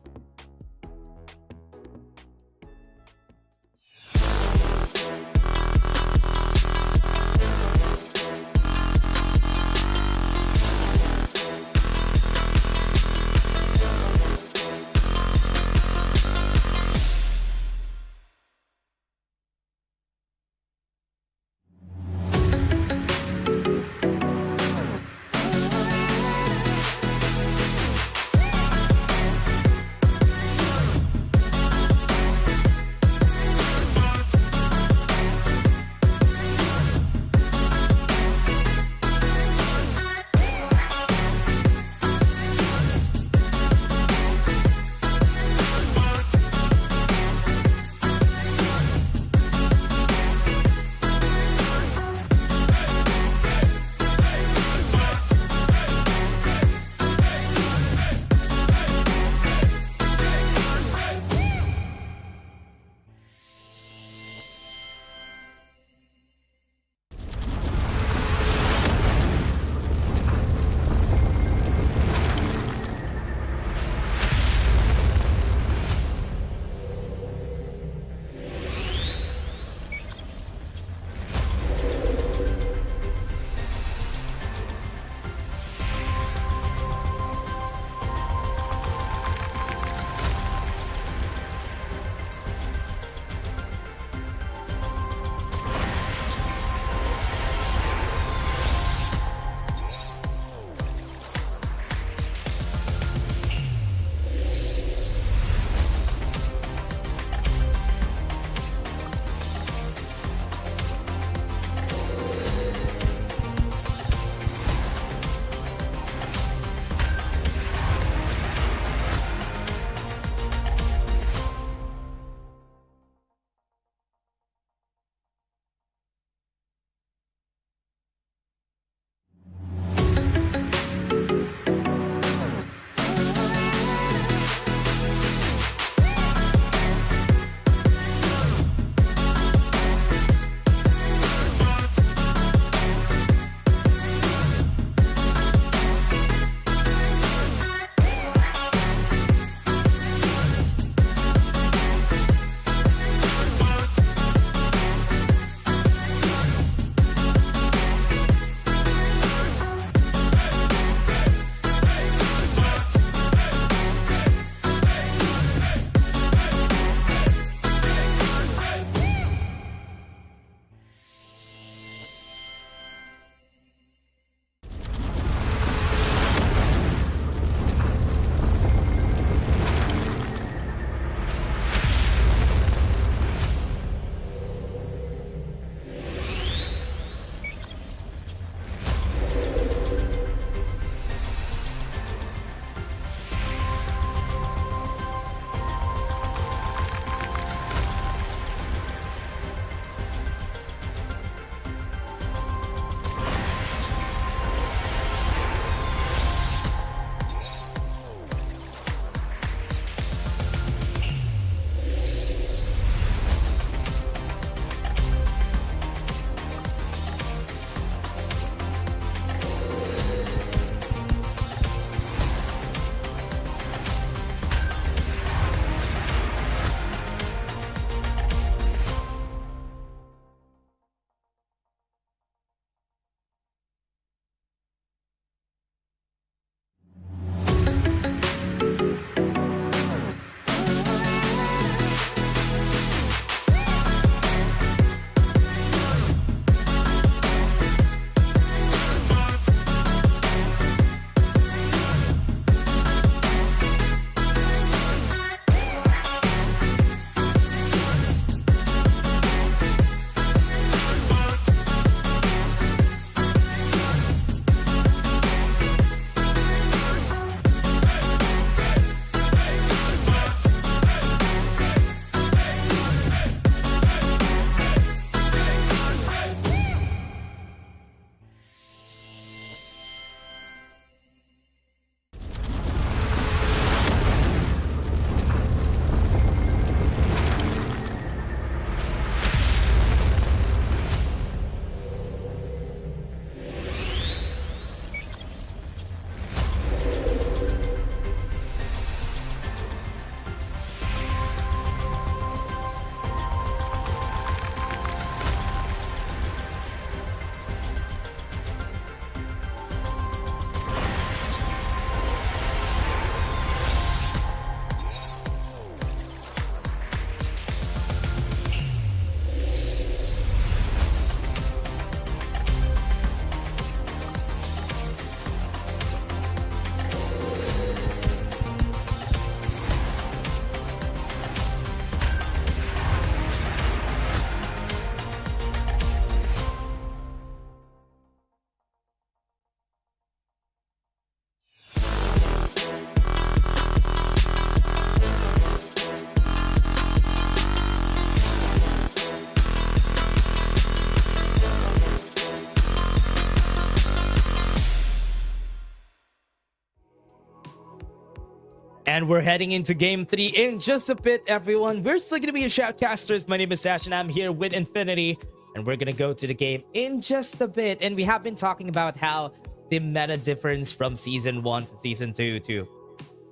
And we're heading into game 3 in just a bit, everyone. We're still going to be your shoutcasters. My name is Dash, and I'm here with Infinity. And we're going to go to the game in just a bit. And we have been talking about how the meta difference from Season 1 to Season 2 to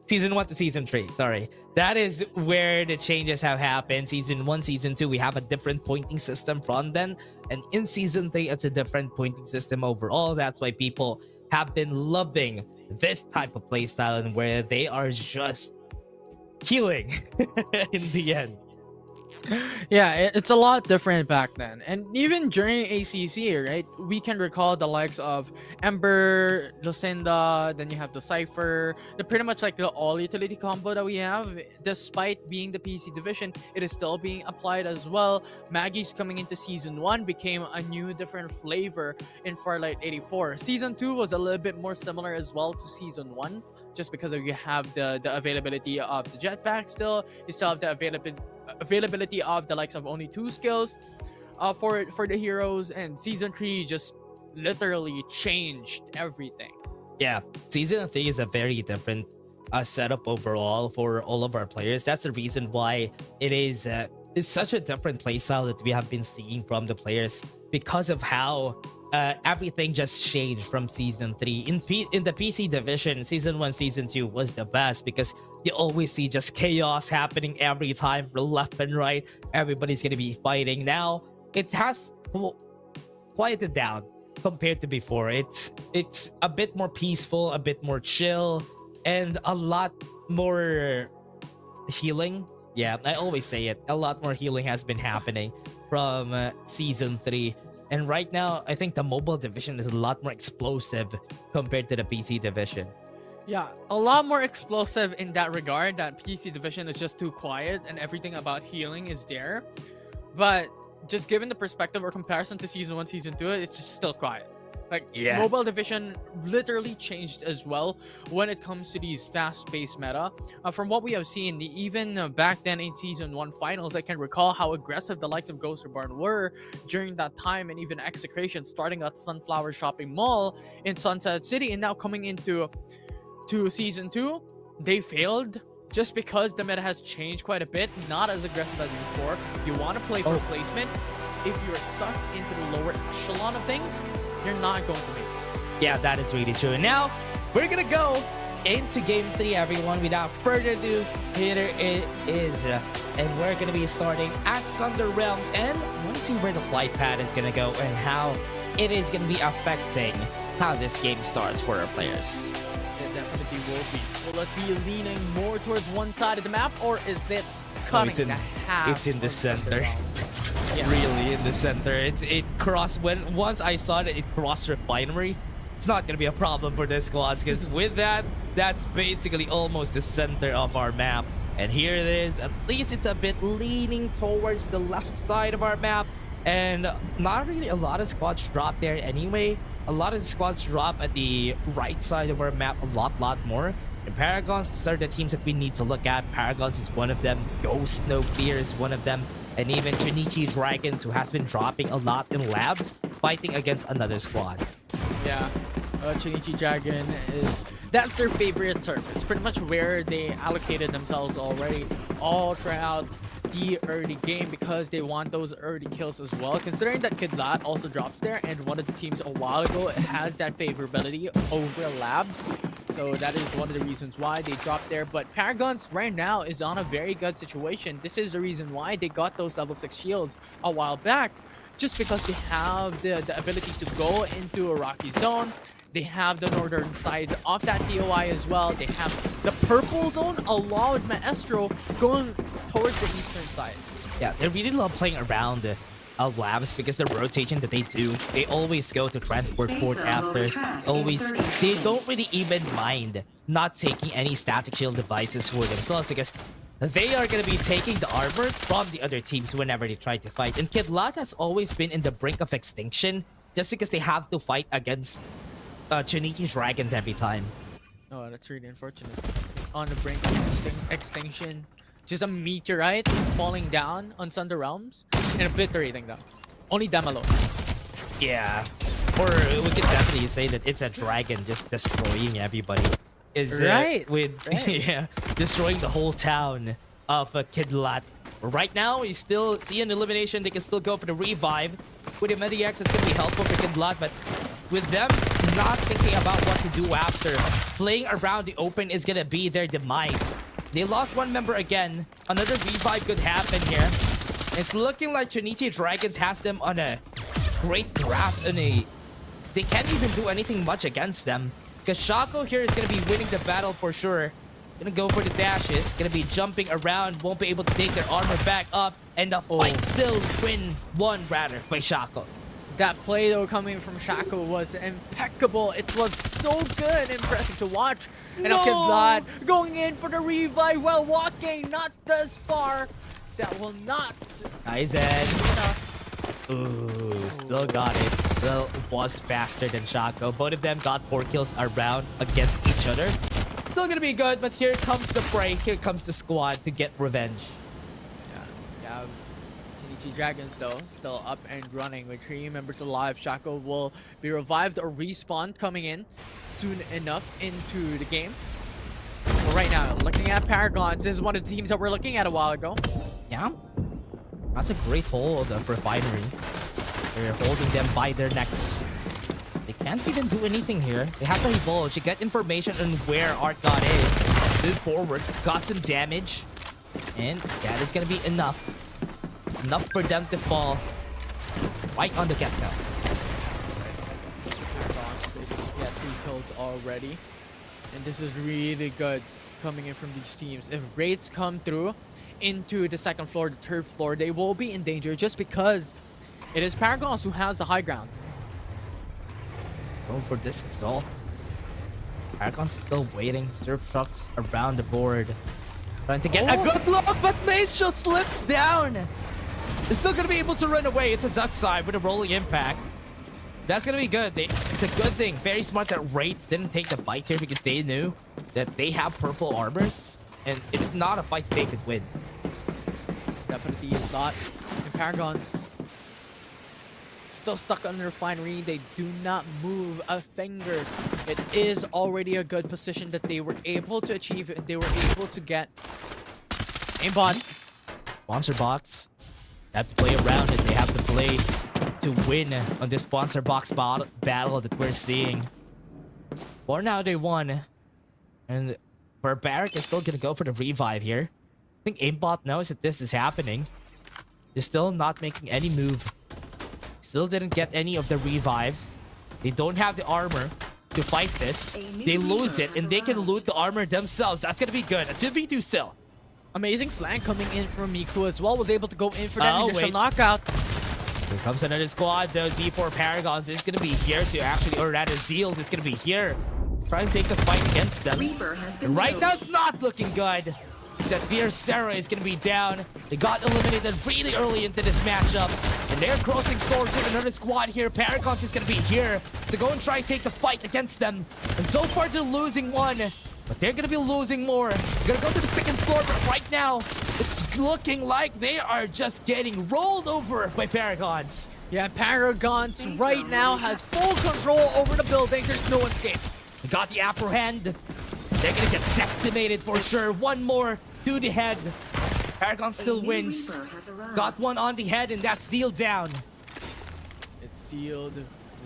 Season 1 to Season 3. Sorry. That is where the changes have happened. Season 1, Season 2, we have a different pointing system from then. And in Season 3, it's a different pointing system overall. That's why people have been loving this type of playstyle, and where they are just healing in the end. Yeah, it's a lot different back then. And even during ACC, right? We can recall the likes of Ember, Lucinda, then you have the Cypher. They're pretty much like the all utility combo that we have. Despite being the PC division, it is still being applied as well. Maggie's coming into Season 1 became a new different flavor in Farlight 84. Season 2 was a little bit more similar as well to Season 1, just because you have the availability of the jetpack still. You still have the availability of the likes of only 2 skills for the heroes, and Season 3 just literally changed everything. Yeah, Season 3 is a very different setup overall for all of our players. That's the reason why it's such a different playstyle that we have been seeing from the players, because of how everything just changed from Season 3. In the PC division, Season 1, Season 2 was the best, because you always see just chaos happening every time, left and right. Everybody's gonna be fighting. Now it has quieted down compared to before. It's a bit more peaceful, a bit more chill, and a lot more healing. Yeah, I always say it. A lot more healing has been happening from Season 3. And right now, I think the mobile division is a lot more explosive compared to the PC division. Yeah, a lot more explosive in that regard. That PC division is just too quiet, and everything about healing is there. But just given the perspective or comparison to Season 1, Season 2, it's just still quiet. Like, yeah. Mobile division literally changed as well when it comes to these fast-paced meta. From what we have seen, even back then in Season 1 finals, I can recall how aggressive the likes of Ghost Reborn were during that time, and even Execration starting at Sunflower Shopping Mall in Sunset City, and now coming into Season 2, they failed just because the meta has changed quite a bit, not as aggressive as before. You want to play for placement. If you're stuck into the lower echelon of things, you're not going to make it. Yeah, that is really true. And now, we're gonna go into Game 3, everyone. Without further ado, here it is. And we're gonna be starting at Thunder Realms, and I want to see where the flight pad is gonna go and how it is gonna be affecting how this game starts for our players. It definitely will be. Will it be leaning more towards one side of the map, or is it cutting the half? It's in the center. Yeah. Really in the center. It crossed once I saw that it crossed Refinery. It's not gonna be a problem for the squads, because with that's basically almost the center of our map. And here it is. At least it's a bit leaning towards the left side of our map, and not really a lot of squads drop there anyway. A lot of squads drop at the right side of our map, a lot more. And Paragons are the teams that we need to look at. Paragons is one of them. Ghost No Fear is one of them. And even Trinichi Dragons, who has been dropping a lot in labs, fighting against another squad. Yeah, Trinichi Dragon that's their favorite turf. It's pretty much where they allocated themselves already all throughout the early game, because they want those early kills as well. Considering that Kidlat also drops there, and one of the teams a while ago has that favorability over labs. So that is one of the reasons why they dropped there. But Paragons right now is on a very good situation. This is the reason why they got those level 6 shields a while back, just because they have the ability to go into a rocky zone. They have the northern side of that DOI as well. They have the purple zone along with Maestro going towards the eastern side. Yeah, they really love playing around labs, because the rotation that they do, they always go to transport port after. They don't really even mind not taking any static shield devices for themselves, because they are going to be taking the armors from the other teams whenever they try to fight. And Kidlat has always been in the brink of extinction, just because they have to fight against Trinichi Dragons every time. Oh, that's really unfortunate. On the brink of extinction. Just a meteorite falling down on Thunder Realms and obliterating them. Only them alone. Yeah. Or we could definitely say that it's a dragon just destroying everybody. Is right. Yeah, destroying the whole town of Kidlat. Right now, we still see an elimination. They can still go for the revive. With the Mediax, it's going to be helpful for Kidlat, but with them not thinking about what to do after, playing around the open is going to be their demise. They lost one member again. Another revive could happen here. It's looking like Chunichi Dragons has them on a great grasp and they can't even do anything much against them. Because Shaco here is going to be winning the battle for sure. Gonna go for the dashes. Gonna be jumping around. Won't be able to take their armor back up. And the fight still won rather by Shaco. That play though coming from Shaco was impeccable. It was so good, impressive to watch. And now Kidlat going in for the revive while walking. Not this far. That will not. Aizen. Ooh, still got it. Still was faster than Shaco. Both of them got 4 kills around against each other. Still gonna be good, but here comes the fray. Here comes the squad to get revenge. Yeah, we have Chunichi Dragons though, still up and running with 3 members alive. Shaco will be revived or respawned coming in soon enough into the game. But right now, looking at Paragons, this is one of the teams that we're looking at a while ago. Yeah, that's a great hold of Refinery. They're holding them by their necks. They can't even do anything here. They have to evolve to get information on where Arcon is. Move forward, got some damage. And that is going to be enough. Enough for them to fall right on the get-go. Get 3 kills already. And this is really good coming in from these teams. If raids come through into the 2nd floor, the 3rd floor, they will be in danger just because it is Paragons who has the high ground. Go for this assault. Paragon's still waiting. Surf trucks around the board. Trying to get a good look, but Mace just slips down. They're still going to be able to run away. It's a duck side with a rolling impact. That's going to be good. It's a good thing. Very smart that Wraiths didn't take the fight here because they knew that they have purple armors. And it's not a fight they could win. Definitely is not. And Paragons still stuck on the refinery. They do not move a finger. It is already a good position that they were able to achieve and they were able to get. Aimbot. Sponsor box. They have to play around it. They have to play to win on this sponsor box battle that we're seeing. For now, they won. And Barbaric is still going to go for the revive here. I think Aimbot knows that this is happening. They're still not making any move. Still didn't get any of the revives. They don't have the armor to fight this. They lose it, and they can loot the armor themselves. That's going to be good. A 2v2 still. Amazing flank coming in from Miku as well. Was able to go in for that initial knockout. Here comes another squad. The Z4 Paragons is going to be here to actually, or rather Zeal is going to be here. Trying to take the fight against them. And right now it's not looking good. He said Sarah is going to be down. They got eliminated really early into this matchup. And they're crossing swords with another squad here. Paragons is going to be here to go and try and take the fight against them. And so far they're losing one. But they're going to be losing more. They're going to go to the 2nd floor, but right now it's looking like they are just getting rolled over by Paragons. Yeah, Paragons right now has full control over the building. There's no escape. They got the upper hand. They're going to get decimated for sure. One more to the head. Paragon still wins. Got one on the head, and that's sealed down. It's sealed.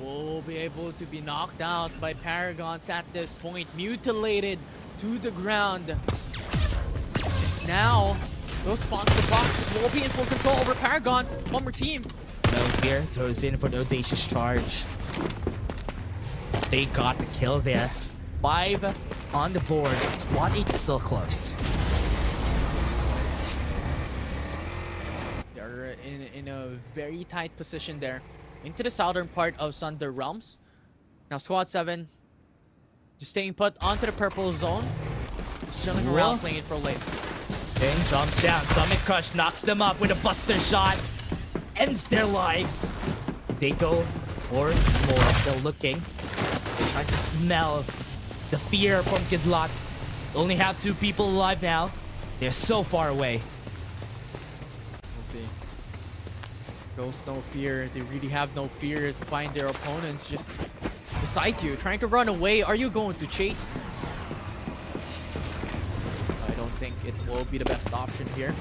Will be able to be knocked out by Paragons at this point. Mutilated to the ground. Now, those sponsor boxes will be in full control over Paragons. One more team. No fear. Throws in for the audacious charge. They got the kill there. 5 on the board. Squad 8 is still close. They're in a very tight position there. Into the southern part of Thunder Realms. Now Squad 7 just staying put onto the purple zone. Just chilling around playing it for late. Ding jumps down. Summit Crush knocks them up with a buster shot. Ends their lives. They go for more. Still looking. They're trying to smell the fear from Kidlat. Only have 2 people alive now. They're so far away. Let's see. Ghost no fear. They really have no fear to find their opponents just beside you, trying to run away. Are you going to chase? I don't it will be the best option here.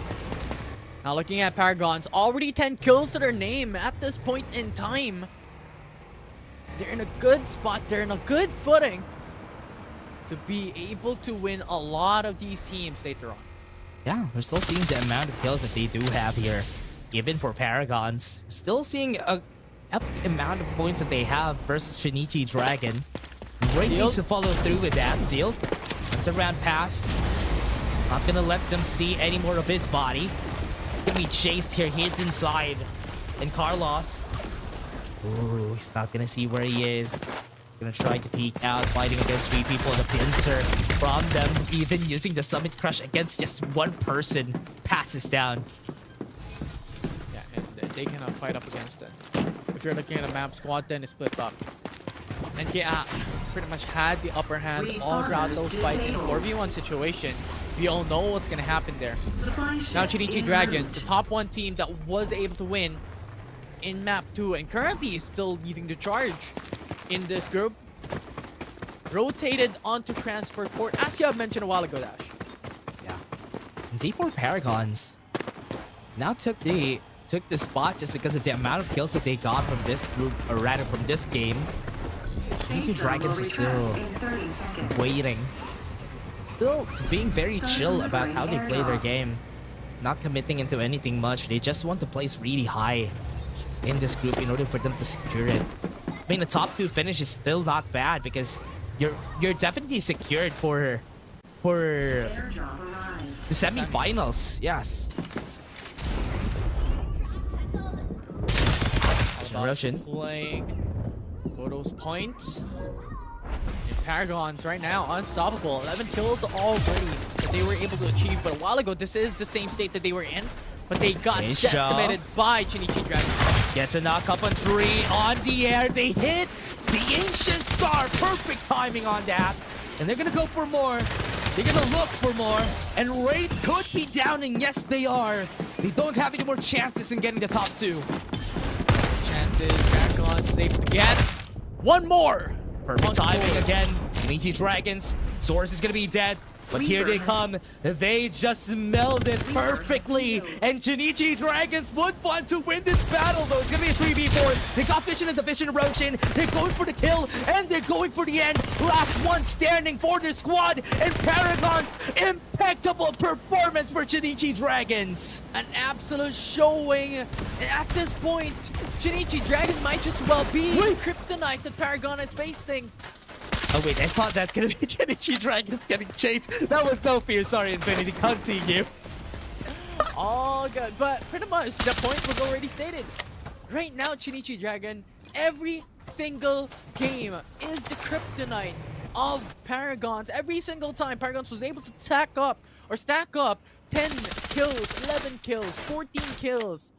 Now looking at Paragons, already 10 kills to their name at this point in time. They're in a good spot, they're in a good footing to be able to win a lot of these teams later on. Yeah, we're still seeing the amount of kills that they do have here. Even for Paragons, still seeing a amount of points that they have versus Shinichi Dragon. Racing to follow through with that. Sealed. That's a round pass. Not gonna let them see any more of his body. Gonna be chased here. He's inside. And Carlos. Ooh, he's not gonna see where he is. Gonna try to peek out, fighting against 3 people in the pincer. From them, even using the Summit Crush against just 1 person. Passes down. Yeah, and they cannot fight up against it. If you're looking at a map, squad then is split up. And pretty much had the upper hand all throughout those fights in a 4v1 situation. We all know what's gonna happen there. Now Shinichi Dragons, the top 1 team that was able to win in map 2 and currently is still leading the charge in this group. Rotated onto transport port, as you have mentioned a while ago, Dash. Yeah. And Z4 Paragons now took the spot just because of the amount of kills that they got from this group, or rather from this game. Shinichi Dragons is still waiting. Still being very chill about how they play their game. Not committing into anything much. They just want to place really high in this group in order for them to secure it. I mean, the top 2 finish is still not bad because you're definitely secured for the semifinals. Yes. Russian playing for those points. And Paragons right now unstoppable. 11 kills already that they were able to achieve. But a while ago, this is the same state that they were in. But they got decimated by Shinichi Dragon. Gets a knock up on 3 on the air. They hit the Ancient Star. Perfect timing on that. And they're going to go for more. They're going to look for more. And Raids could be down, and yes, they are. They don't have any more chances in getting the top 2. Chances, Dragons is able to get 1 more. Perfect timing again. Shinichi Dragons. Source is going to be dead. But here they come. They just melded perfectly. And Shinichi Dragons would want to win this battle, though. It's going to be a 3v4. They got Vision and the Vision Erosion. They're going for the kill, and they're going for the end. Last one standing for their squad. And Paragon's impeccable performance for Shinichi Dragons. An absolute showing. And at this point, Shinichi Dragons might just well be the kryptonite that Paragon is facing. Oh wait, I thought that's gonna be Shinichi Dragons getting chased. That was no fear. Sorry, Infinity. Can't see you. All good, but pretty much the point was already stated. Right now, Shinichi Dragon, every single game is the kryptonite of Paragons. Every single time Paragons was able to stack up 10 kills, 11 kills, 14 kills.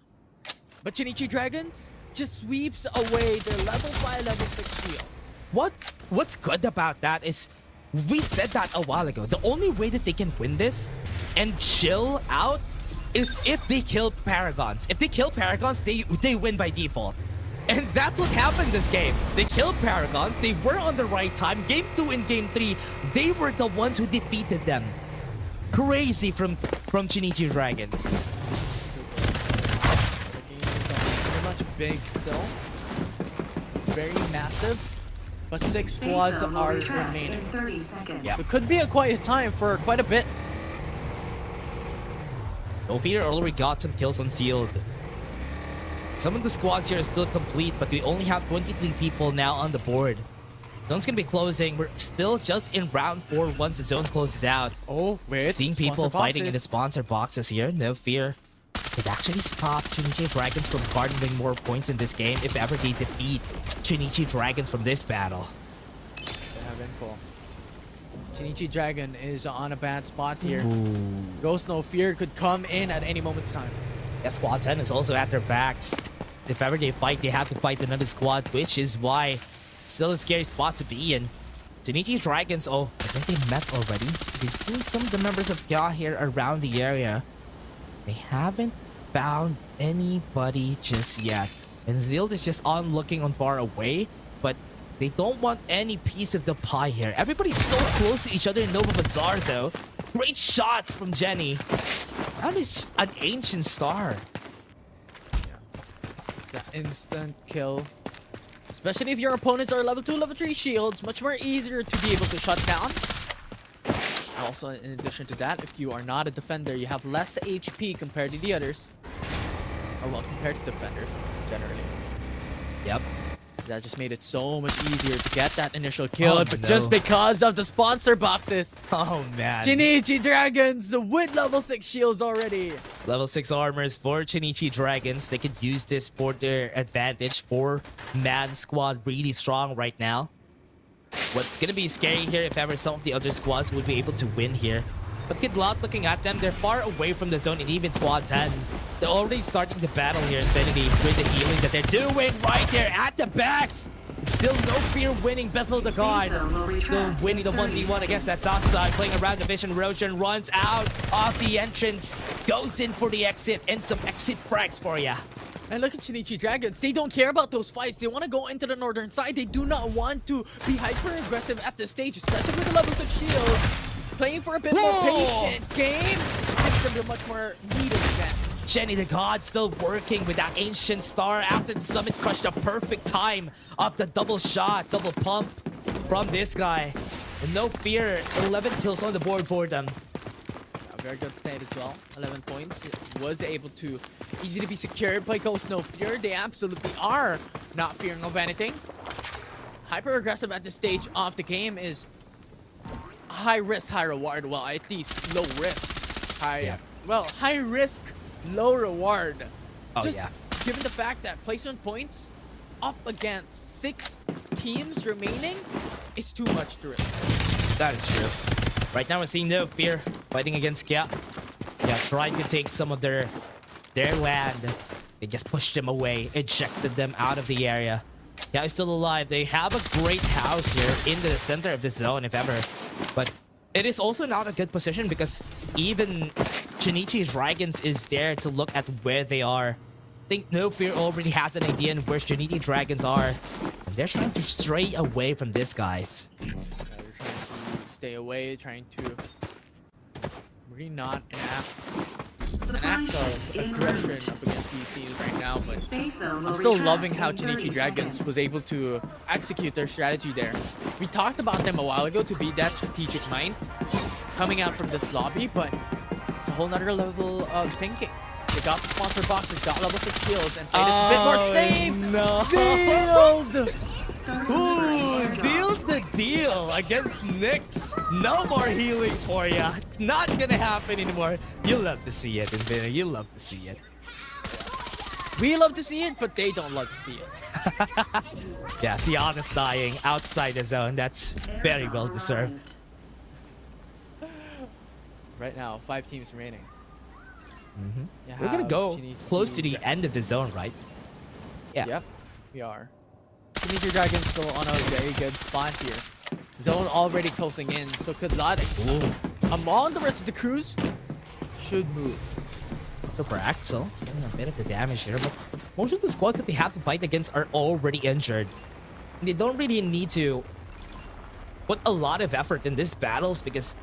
But Shinichi Dragons just sweeps away their level 5, level 6 shield. What's good about that is we said that a while ago. The only way that they can win this and chill out is if they kill Paragons. If they kill Paragons, they win by default. And that's what happened this game. They killed Paragons. They were on the right time. Game 2 and Game 3, they were the ones who defeated them. Crazy from Shinichi Dragons. Very much big still. Very massive. But 6 squads are remaining. Yeah. So it could be a quiet time for quite a bit. No Fear already got some kills unsealed. Some of the squads here are still complete, but we only have 23 people now on the board. Zone's gonna be closing. We're still just in round 4 once the zone closes out. Oh, wait. Seeing people fighting in the sponsor boxes here. No Fear could actually stop Shinichi Dragons from garnering more points in this game if ever they defeat Shinichi Dragons from this battle. They have info. Shinichi Dragon is on a bad spot here. Ooh. Ghost No Fear could come in at any moment's time. Yeah, Squad 10 is also at their backs. If ever they fight, they have to fight another squad, which is why still a scary spot to be in. Shinichi Dragons, oh, I think they met already. We've seen some of the members of Kya here around the area. They haven't found anybody just yet. And Zild is just on looking on far away, but they don't want any piece of the pie here. Everybody's so close to each other in Nova Bazaar, though. Great shots from Jenny. That is an ancient star. It's an instant kill. Especially if your opponents are level 2, level 3 shields. Much more easier to be able to shut down. Also, in addition to that, if you are not a defender, you have less HP compared to the others. Or well, compared to defenders, generally. Yep. That just made it so much easier to get that initial kill, Oh, but no. just because of the sponsor boxes. Oh, man. Shinichi Dragons with level 6 shields already. Level 6 armors for Shinichi Dragons. They could use this for their advantage. 4-man squad really strong right now. What's going to be scary here if ever some of the other squads would be able to win here. But good luck looking at them. They're far away from the zone and even squad 10. They're already starting the battle here, Infinity, with the healing that they're doing right there at the backs. Still no fear winning Bethel the God. Still winning the 1v1 against that top side. Playing around the vision. Roshan runs out of the entrance. Goes in for the exit and some exit frags for ya. And look at Shinichi Dragons. They don't care about those fights. They want to go into the northern side. They do not want to be hyper-aggressive at this stage, especially with the level 6 shield. Playing for a bit more patient game gives them a much more needed advantage. Jenny the God still working with that ancient star after the summit crushed the perfect time of the double shot, double pump from this guy. And no fear, 11 kills on the board for them. A very good stand as well. 11 points. It was able to easily be secured by Ghost No Fear. They absolutely are not fearing of anything. Hyper-aggressive at this stage of the game is high risk, high reward. Well, at least low risk, high risk, low reward. Oh, Just yeah. given the fact that placement points up against 6 teams remaining is too much to risk. That is true. Right now we're seeing No Fear fighting against Kya. Yeah, trying to take some of their land. They just pushed them away, ejected them out of the area. Kya is still alive. They have a great house here in the center of the zone, if ever. But it is also not a good position because even Shinichi Dragons is there to look at where they are. I think No Fear already has an idea on where Shinichi Dragons are. And they're trying to stray away from these guys. They're trying to stay away, trying to really not enact of aggression up against these teams right now, but I'm still loving how Shinichi Dragons was able to execute their strategy there. We talked about them a while ago to be that strategic mind coming out from this lobby, but it's a whole nother level of thinking. They got the sponsor boxes, got level 6 shields, and played it a bit more safe. No. Ooh, deal's the deal against Nyx. No more healing for ya. It's not gonna happen anymore. You love to see it, Infinity. You love to see it. We love to see it, but they don't love to see it. Yeah, Siana's dying outside the zone. That's very well deserved. Right now, 5 teams remaining. We're gonna go close to the end of the zone, right? Yeah. Yep, we are. Shinichi Dragon's still on a very good spot here. Zone already closing in, so Kudlat among the rest of the crews should move. Super Axel getting a bit of the damage here, but most of the squads that they have to fight against are already injured. They don't really need to put a lot of effort in these battles because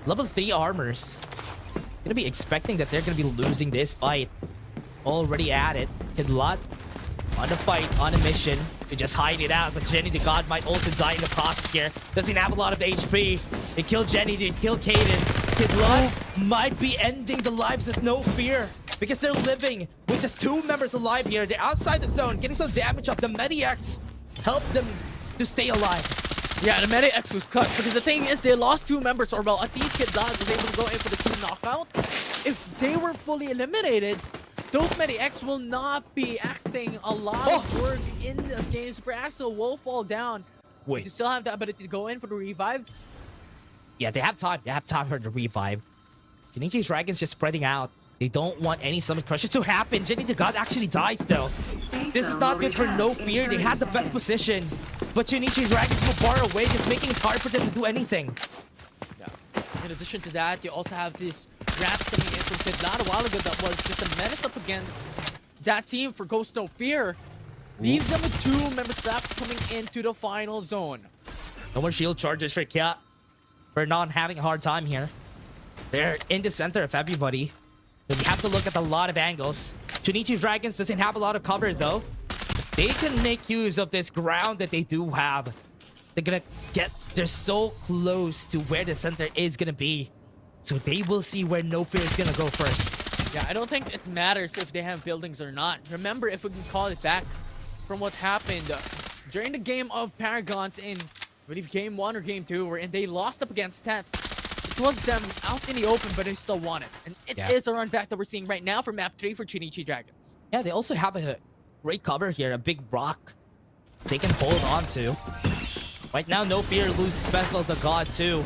level 3 armors gonna be expecting that they're gonna be losing this fight. Already at it. Kidlat on the fight, on a mission to just hide it out, but Jenny the God might also die in the process here. Doesn't have a lot of HP. They kill Jenny, they kill Kaden. Kidlat might be ending the lives with No Fear because they're living with just 2 members alive here. They're outside the zone, getting some damage up. The Mediacs help them to stay alive. Yeah, the Mediacs was clutch because the thing is they lost 2 members, or well, at least Kidlat was able to go in for the 2 knockout. If they were fully eliminated, those Mediacs will not be acting a lot of work in this game. Super Axel will fall down. Wait. You still have the ability to go in for the revive. Yeah, they have time. They have time for the revive. Shinichi Dragon's just spreading out. They don't want any summit crushes to happen. Jenny the God actually dies though. This is not good for No Fear. They had the best position. But Shinichi Dragon's so far away, just making it hard for them to do anything. Yeah. In addition to that, you also have this Rats coming in from Kidlat a while ago that was just a menace up against that team for Ghost No Fear. Leaves them with 2 members left coming into the final zone. No more shield charges for Kya. For not having a hard time here. They're in the center of everybody. You have to look at a lot of angles. Chunichi Dragons doesn't have a lot of cover though. They can make use of this ground that they do have. They're so close to where the center is gonna be. So they will see where No Fear is gonna go first. Yeah, I don't think it matters if they have buildings or not. Remember, if we can call it back from what happened during the game of Paragons in, I believe, game 1 or game 2, wherein they lost up against 10. It was them out in the open, but they still won it. And it is a run back that we're seeing right now for map 3 for Chunichi Dragons. Yeah, they also have a great cover here, a big rock they can hold on to. Right now, No Fear loses Bethel the God too.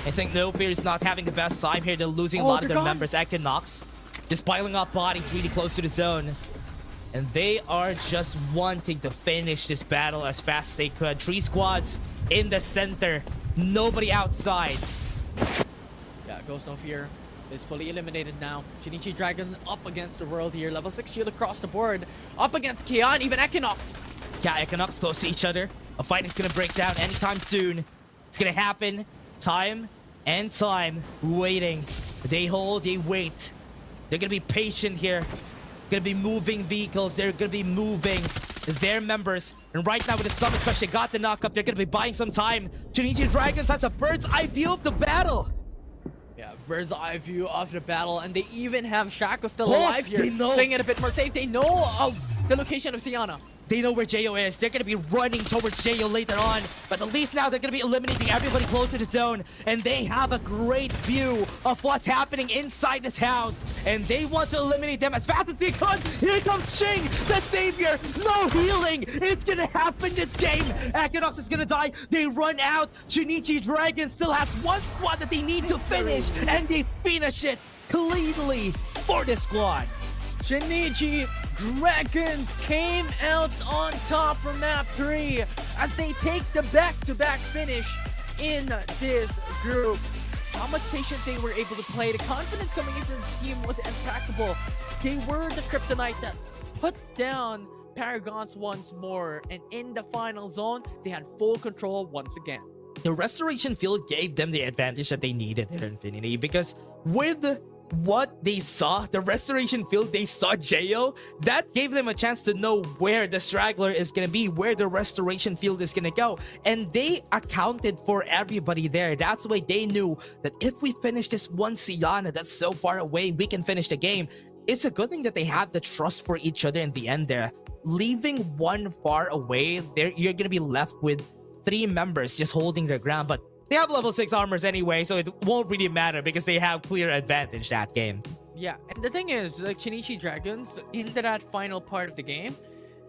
I think No Fear is not having the best time here. They're losing a lot of their members. Equinox just piling up bodies really close to the zone. And they are just wanting to finish this battle as fast as they could. 3 squads in the center. Nobody outside. Yeah, Ghost No Fear is fully eliminated now. Chunichi Dragons up against the world here. Level 6 shield across the board. Up against Kian, even Equinox. Yeah, Equinox close to each other. A fight is gonna break down anytime soon. It's gonna happen. Time and time waiting. They hold, they wait. They're gonna be patient here. Gonna be moving vehicles. They're gonna be moving their members. And right now with the summon crush, they got the knock up. They're gonna be buying some time. Chunichi Dragons has a bird's eye view of the battle. Yeah, bird's eye view of the battle. And they even have Shaco still alive here. They know. Playing it a bit more safe. They know of the location of Siana. They know where Jo is. They're going to be running towards Jo later on. But at least now they're going to be eliminating everybody close to the zone. And they have a great view of what's happening inside this house. And they want to eliminate them as fast as they could. Here comes Ching, the savior. No healing. It's going to happen this game. Equinox is going to die. They run out. Chunichi Dragon still has one squad that they need to finish. And they finish it cleanly for this squad. Chunichi Dragons came out on top for map 3 as they take the back-to-back finish in this group. How much patience they were able to play, the confidence coming in from the team was impeccable. They were the kryptonite that put down Paragons once more, and in the final zone, they had full control once again. The restoration field gave them the advantage that they needed in Infinity, because with what they saw, the restoration field, they saw Jo, that gave them a chance to know where the straggler is gonna be, where the restoration field is gonna go, and they accounted for everybody there. That's why they knew that if we finish this one Siana that's so far away, we can finish the game. It's a good thing that they have the trust for each other in the end there. Leaving one far away, you're gonna be left with 3 members just holding their ground, but they have level 6 armors anyway, so it won't really matter because they have clear advantage that game. Yeah, and the thing is, like Chunichi Dragons, into that final part of the game,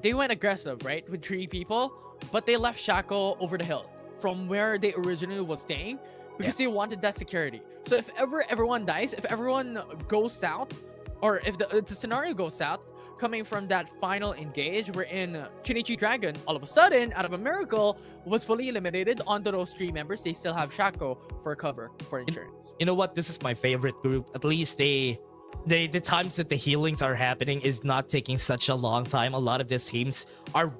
they went aggressive, right? With 3 people, but they left Shaco over the hill from where they originally was staying because they wanted that security. So if ever everyone dies, if everyone goes south, or if the scenario goes south, coming from that final engage wherein Chunichi Dragon, all of a sudden, out of a miracle, was fully eliminated. Onto those 3 members, they still have Shaco for cover, for insurance. You know what? This is my favorite group. At least the times that the healings are happening is not taking such a long time. A lot of these teams are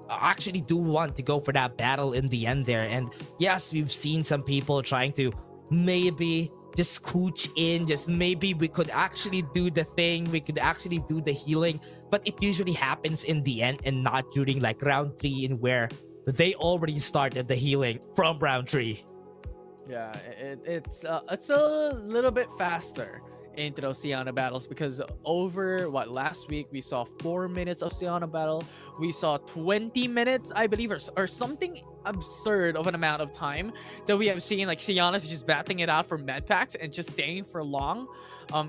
actually do want to go for that battle in the end there. And yes, we've seen some people trying to maybe just scooch in, just maybe we could actually do the thing, we could actually do the healing, but it usually happens in the end and not during like round 3 in where they already started the healing from round 3. Yeah, it's a little bit faster into those Siana battles because over last week we saw 4 minutes of Siana battle, we saw 20 minutes I believe, or something absurd of an amount of time that we have seen. Like Siana's just batting it out for med packs and just staying for long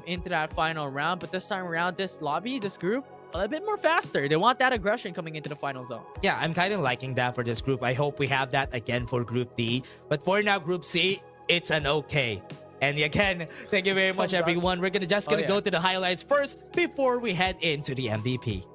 into that final round. But this time around, this lobby, this group, a little bit more faster. They want that aggression coming into the final zone. Yeah, I'm kind of liking that for this group. I hope we have that again for Group D. But for now, Group C, it's an okay. And again, thank you very much, everyone. We're gonna go to the highlights first before we head into the MVP.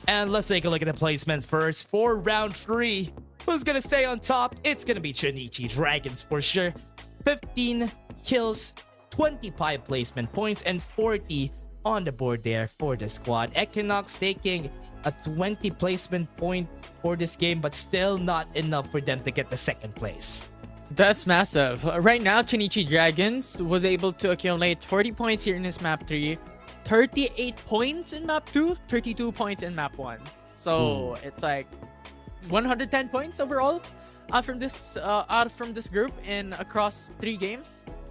And let's take a look at the placements first for round 3. Who's gonna stay on top? It's gonna be Chunichi Dragons for sure. 15 kills, 25 placement points, and 40 on the board there for the squad. Equinox taking a 20 placement point for this game, but still not enough for them to get the second place. That's massive. Right now, Chunichi Dragons was able to accumulate 40 points here in this map 3, 38 points in map 2, 32 points in map 1. So it's like 110 points overall out from this group in across 3 games.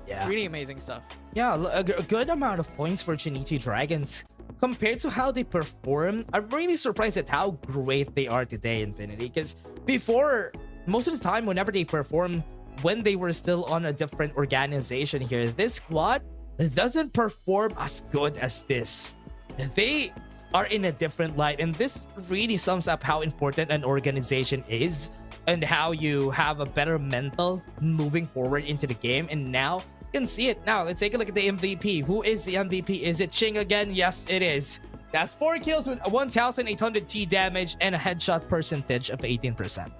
Yeah, really amazing stuff. Yeah, a good amount of points for Chunichi Dragons. Compared to how they perform, I'm really surprised at how great they are today, Infinity. Because before, most of the time, whenever they perform, when they were still on a different organization here, this squad doesn't perform as good as this. They are in a different light, and this really sums up how important an organization is and how you have a better mental moving forward into the game. And now you can see it. Now let's take a look at the MVP. Who is the MVP? Is it Ching again? Yes, it is. That's 4 kills with 1,800 T damage and a headshot percentage of 18%.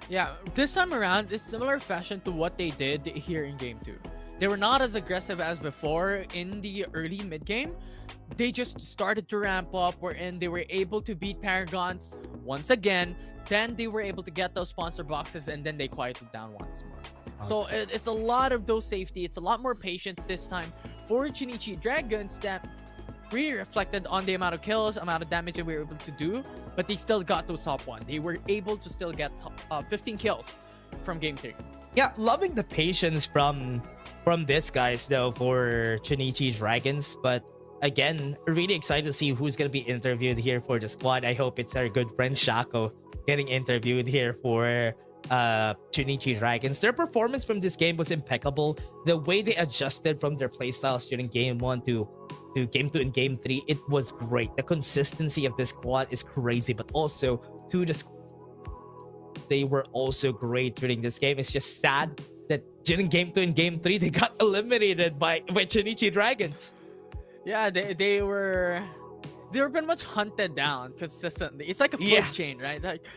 Yeah, this time around, it's similar fashion to what they did here in game 2. They were not as aggressive as before in the early mid game. They just started to ramp up, wherein they were able to beat Paragons once again. Then they were able to get those sponsor boxes, and then they quieted down once more. Okay. So it's a lot of those safety. It's a lot more patient this time for Chunichi Dragons that really reflected on the amount of kills, amount of damage they were able to do, but they still got those top 1. They were able to still get 15 kills from game 3. Yeah, loving the patience from this guys though for Chunichi Dragons. But again, really excited to see who's gonna be interviewed here for the squad. I hope it's our good friend Shako getting interviewed here for Chunichi Dragons. Their performance from this game was impeccable. The way they adjusted from their playstyles during game 1 to game 2 and game 3, it was great. The consistency of this squad is crazy, but also to the squad, they were also great during this game. It's just sad that during game 2 and game 3 they got eliminated by Chunichi Dragons. Yeah, they were pretty much hunted down consistently. It's like a food chain, right? Like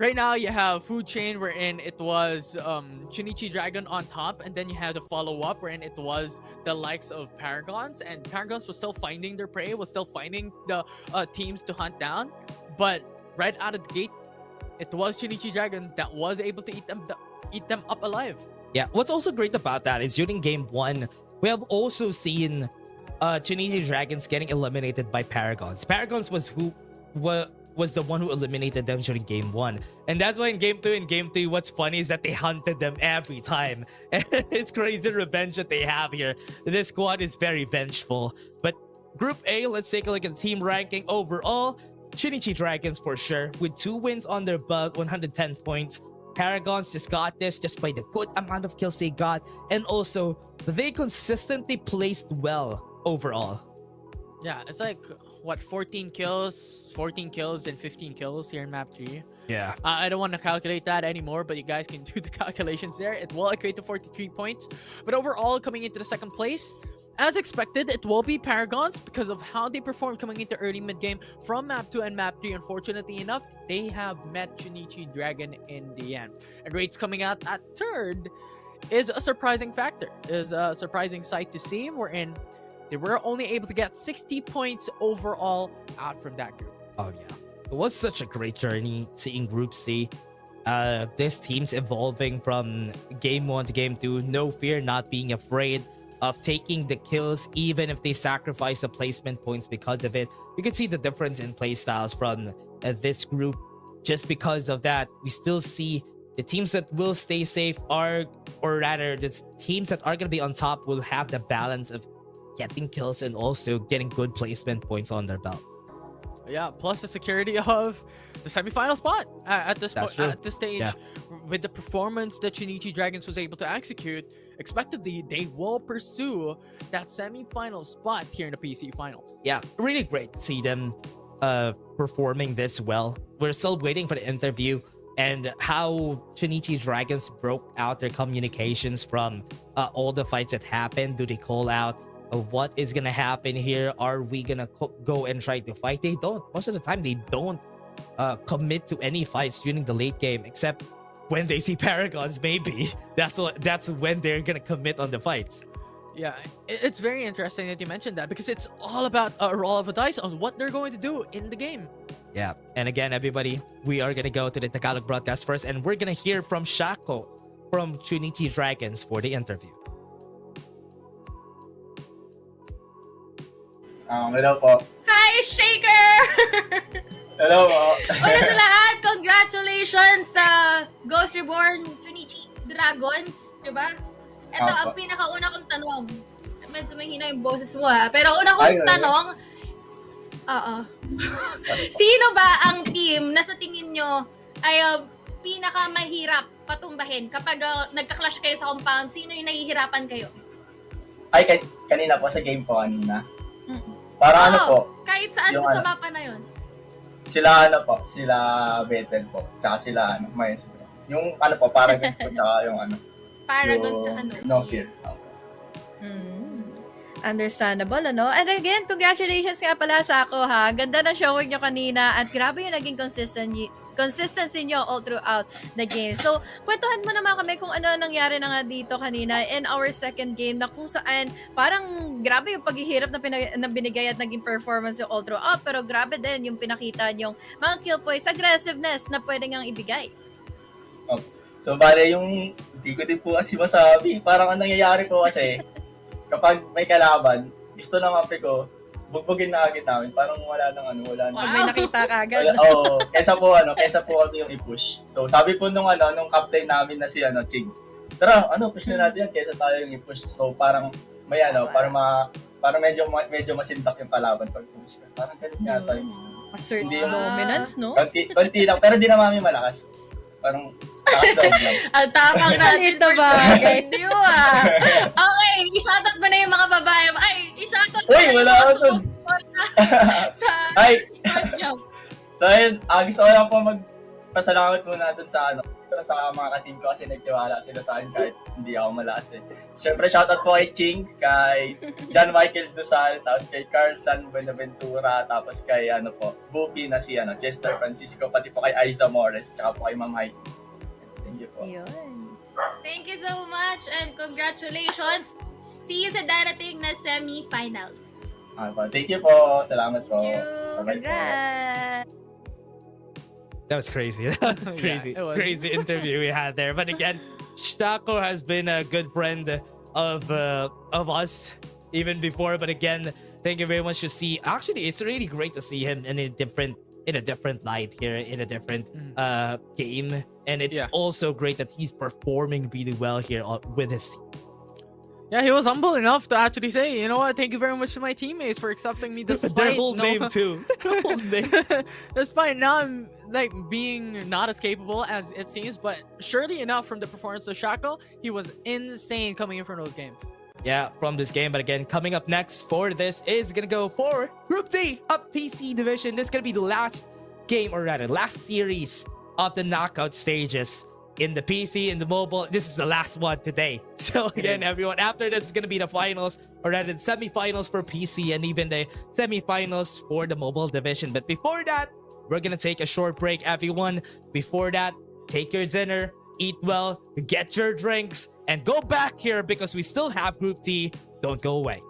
right now you have food chain wherein it was Chunichi Dragon on top, and then you have the follow-up wherein it was the likes of Paragons, and Paragons was still finding their prey, was still finding the teams to hunt down. But right out of the gate, it was Chunichi Dragon that was able to eat them up alive. Yeah, what's also great about that is during game 1, we have also seen Chunichi Dragons getting eliminated by Paragons. Paragons was the one who eliminated them during game 1. And that's why in game 2 and game 3, what's funny is that they hunted them every time. It's crazy revenge that they have here. This squad is very vengeful. But Group A, let's take a look at the team ranking overall. Chunichi Dragons for sure, with 2 wins on their belt, 110 points. Paragons just got this just by the good amount of kills they got, and also they consistently placed well overall. Yeah, it's like what, 14 kills and 15 kills here in map 3. Yeah, I don't want to calculate that anymore, but you guys can do the calculations there. It will equate to 43 points. But overall, coming into the second place, as expected, it will be Paragons because of how they performed coming into early mid-game from map 2 and map 3. Unfortunately enough, they have met Chunichi Dragon in the end. And Rates coming out at third is a surprising factor, is a surprising sight to see, wherein they were only able to get 60 points overall out from that group. Oh yeah, it was such a great journey seeing Group C. This team's evolving from game 1 to game 2. No fear, not being afraid of taking the kills, even if they sacrifice the placement points because of it. You can see the difference in playstyles from this group. Just because of that, we still see the teams that will stay safe are, or rather, the teams that are going to be on top will have the balance of getting kills and also getting good placement points on their belt. Yeah, plus the security of the semifinal spot at this stage. Yeah. With the performance that Chunichi Dragons was able to execute, expectedly they will pursue that semifinal spot here in the PC finals. Yeah, really great to see them performing this well. We're still waiting for the interview and how Chunichi Dragons broke out their communications from all the fights that happened. Do they call out what is gonna happen here. Are we gonna go and try to fight? They don't. Most of the time, they don't commit to any fights during the late game, except when they see Paragons. Maybe that's when they're gonna commit on the fights. Yeah, it's very interesting that you mentioned that, because it's all about a roll of a dice on what they're going to do in the game. Yeah, and again, everybody, we are gonna go to the Tagalog broadcast first, and we're gonna hear from Shako from Trinity Dragons for the interview. Hello po. Hi, Shaker! Hello po. Una sa lahat, congratulations sa Ghost Reborn Trinity Dragons, diba? Ito ang pinakauna kong tanong. Medyo mahina yung boses mo ha. Pero una kong tanong, sino ba ang team na sa tingin nyo ay pinakamahirap patumbahin kapag nagka-clash kayo sa compound? Sino yung nahihirapan kayo? Ay, kanina po sa game po kanina. Para ano po? Kahit saan sa mapa na yun. Sila sila Bethel po. Tsaka sila Maestro. Yung po, Paragons po, tsaka yung Paragons tsaka No Fear. Understandable, ano? And again, congratulations nga pala sa ako, ha? Ganda na showing nyo kanina at grabe yung naging consistency nyo all throughout the game. So, kwentuhan mo naman kami kung ano nangyari na nga dito kanina in our second game na kung saan parang grabe yung paghihirap na binigay at naging performance yung all throughout, pero grabe din yung pinakita yung mga kill points, aggressiveness na pwede ngang ibigay. So, bale yung hindi ko din po kasi masabi. Parang ang nangyayari po kasi kapag may kalaban, gusto ng ape ko, bugbugin na agad namin. Parang wala nang wala nang... Pag may nakita ka agad. Oo, kaysa po yung i-push. So sabi po nung captain namin na si Ching, tara, push na natin yan kaysa tayo yung i-push. So parang may parang medyo masintak yung kalaban pag push ka. Parang ganun yata yung gusto. Assert dominance, no? Konti lang, pero di na mami malakas. Parang takas loob lang. Ang tapang natin Dito ba? Hindi mo Okay, i-shoutout mo na yung mga babae. Ay, i-shoutout mo Uy, na wala ako dun. Ay! So ayun, gusto ko lang po magpasalamat muna dun sa sa mga ka-team ko kasi nagtiwala sila sa akin kahit hindi ako malakas eh. Siyempre, shoutout po kay Ching, kay John Michael Dusal, tapos kay Carlson Buenaventura, tapos kay Bupi na si Chester Francisco, pati po kay Aiza Morris, tsaka po kay Ma'am Heidi. Thank you po. Thank you so much and congratulations. See you sa darating na semi-finals. Thank you po. Salamat po. Thank you. Bye-bye po. That was crazy. That was crazy. Yeah, it was. Crazy interview we had there. But again, Shako has been a good friend of us even before. But again, thank you very much to see. Actually, it's really great to see him in a different light here, in a different game. And it's also great that he's performing really well here with his team. Yeah, he was humble enough to actually say, you know what, thank you very much to my teammates for accepting me despite... Their whole name too. Their whole name. Despite now I'm being not as capable as it seems, but surely enough from the performance of Shako, he was insane coming in from those games. Yeah, from this game. But again, coming up next for this is going to go for Group D of PC Division. This is going to be the last game, or rather, last series of the knockout stages. In the PC, in the mobile, this is the last one today. So again, everyone, after this is going to be the finals, or rather the semi-finals for PC and even the semi-finals for the mobile division. But before that, we're going to take a short break, everyone. Before that, take your dinner, eat well, get your drinks, and go back here because we still have Group D. Don't go away.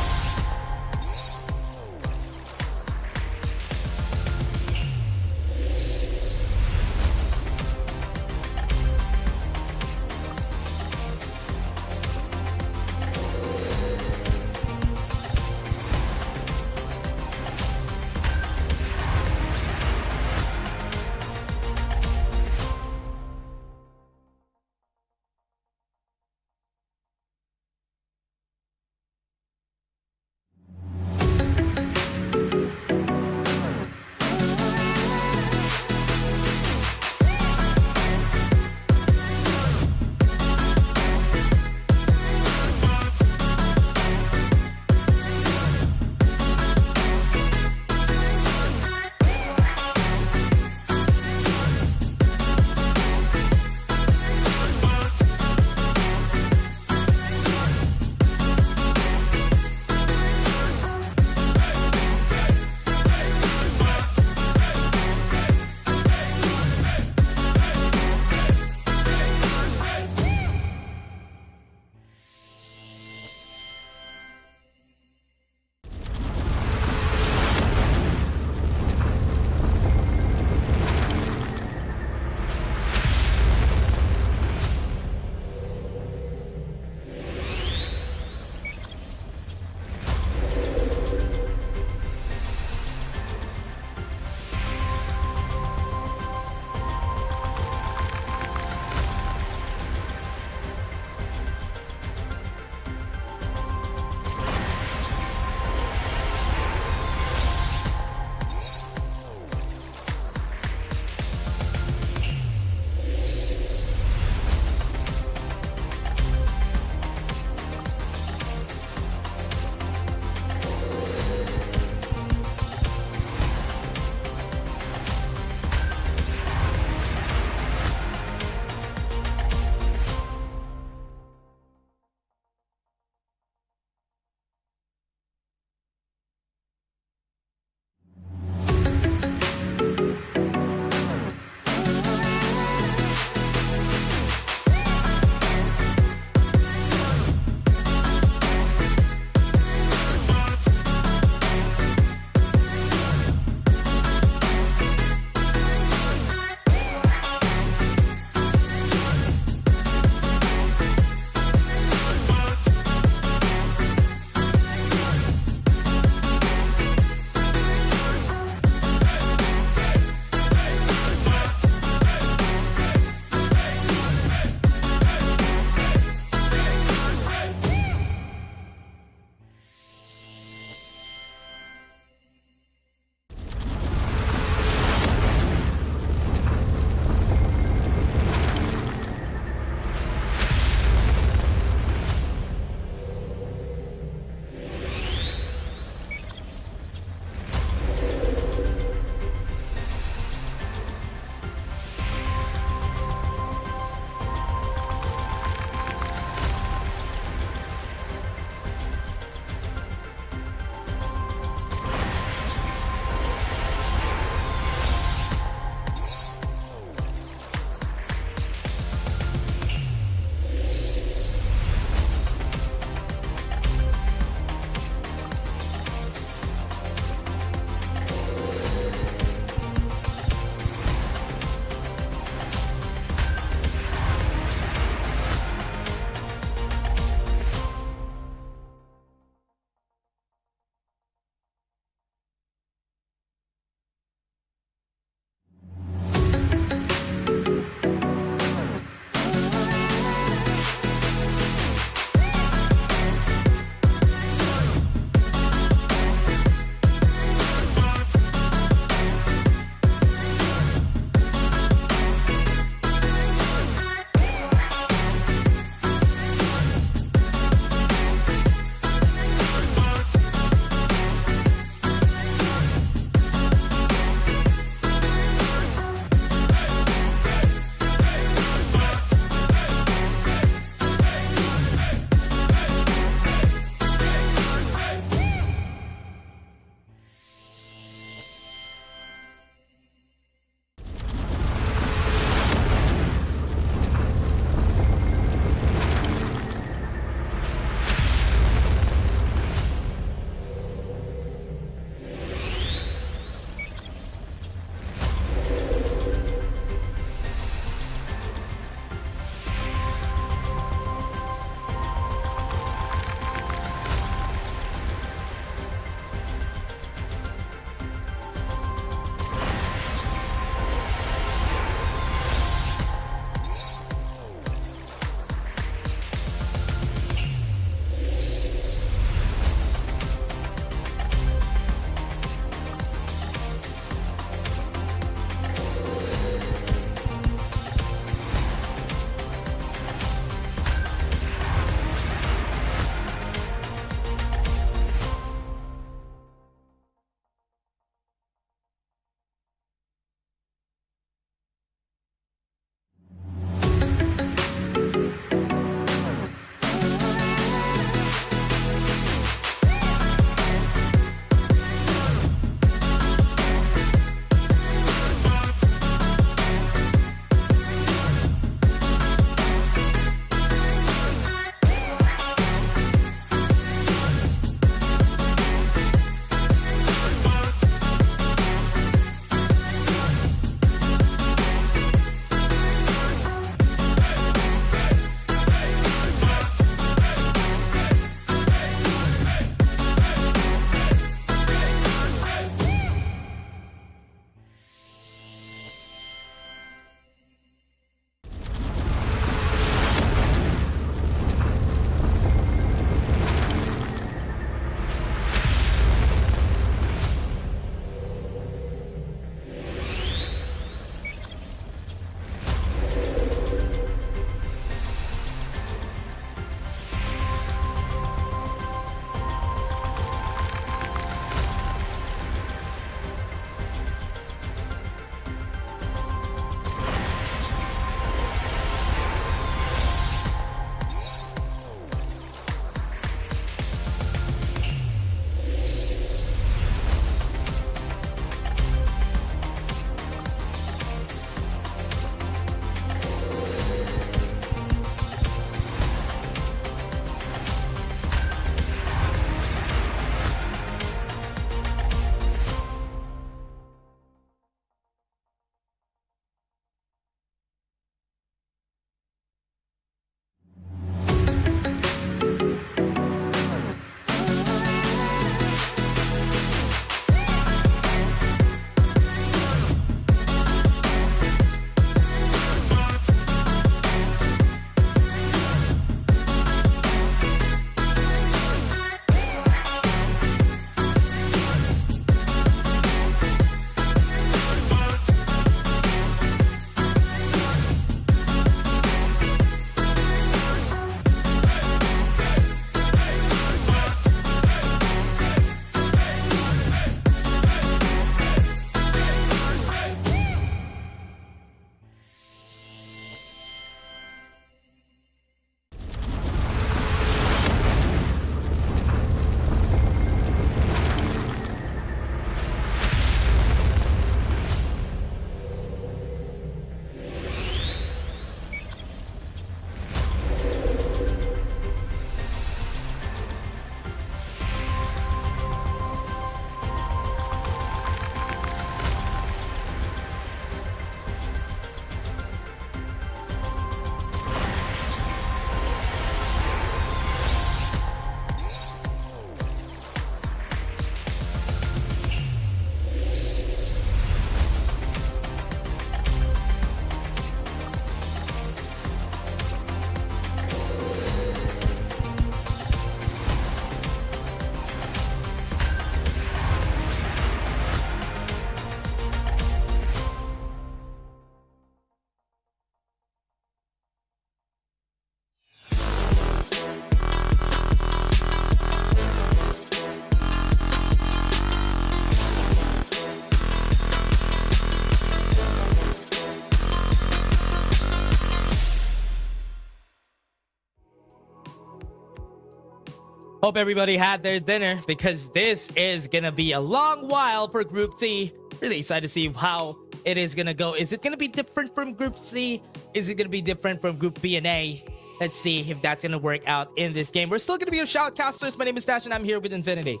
Hope everybody had their dinner because this is gonna be a long while for Group C. Really excited to see how it is gonna go. Is it gonna be different from Group C? Is it gonna be different from Group B and A? Let's see if that's gonna work out in this game. We're still gonna be your shoutcasters. My name is Dash and I'm here with Infinity.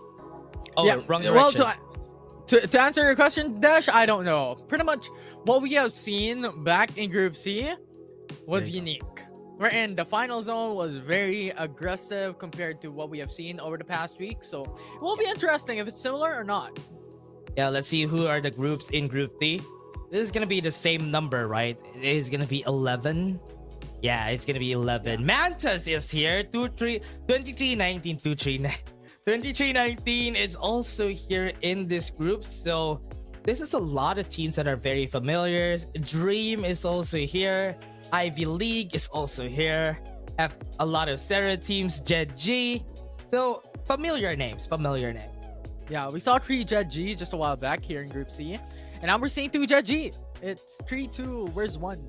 Oh, yeah, wrong direction. Well, to answer your question, Dash, I don't know. Pretty much what we have seen back in Group C was unique. Wherein the final zone was very aggressive compared to what we have seen over the past week. So it will be interesting if it's similar or not. Yeah, let's see who are the groups in Group D. This is gonna be the same number, right? It is gonna be 11. Yeah, it's gonna be 11. Mantas is here. 2319, 2319 is also here in this group. So this is a lot of teams that are very familiar. Dream is also here. Ivy League is also here. Have a lot of Sarah teams, Jed G. So familiar names. Yeah, we saw 3 Jed G just a while back here in Group C. And now we're seeing 2 Jed G. It's 3-2. Where's 1?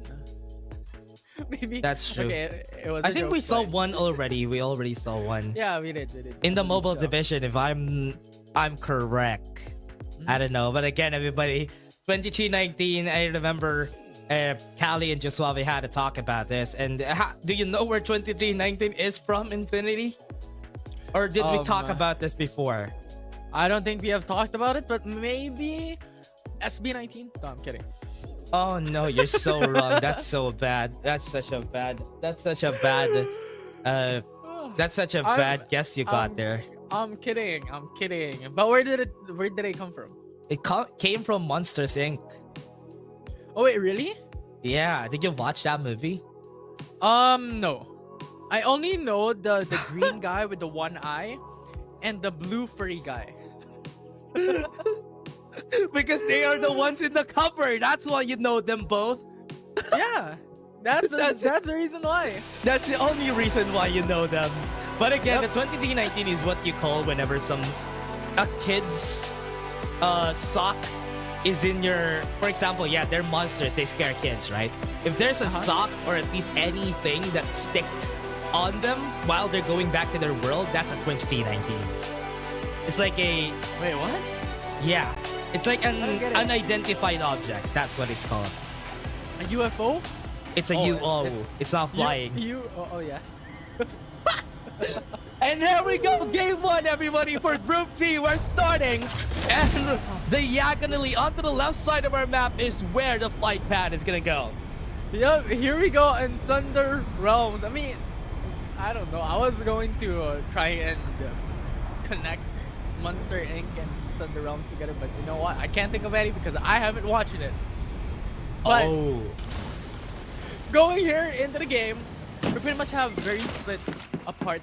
Maybe. That's true. Okay, it was I a think joke, we saw but- 1 already. We already saw 1. Yeah, we did. In the I believe mobile so. division, if I'm correct. I don't know. But again, everybody, 2319, I remember Callie and Josuave had to talk about this. And do you know where 2319 is from, Infinity? Or did we talk about this before? I don't think we have talked about it, but maybe SB19? No, I'm kidding. Oh no, you're so wrong. That's so bad. That's such a bad guess you got there. I'm kidding. But where did it come from? It came from Monsters Inc. Oh wait, really? Yeah, did you watch that movie? No. I only know the green guy with the one eye and the blue furry guy. Because they are the ones in the cover. That's why you know them both. Yeah. That's the reason why. That's the only reason why you know them. But again, the 2319 is what you call whenever a kid's sock is in your, for example, yeah, they're monsters, they scare kids, right? If there's a sock or at least anything that sticked on them while they're going back to their world, that's a 2319. It's like a... Wait, what? Yeah. It's like an unidentified object. That's what it's called. A UFO? It's a UO. It's not flying. Oh yeah. And there we go, game 1, everybody, for Group T. We're starting, and diagonally onto the left side of our map is where the flight pad is gonna go. Yep, here we go in Sunder Realms. I mean, I don't know. I was going to try and connect Monster Inc. and Sunder Realms together, but you know what? I can't think of any because I haven't watched it. But going here into the game, we pretty much have very split apart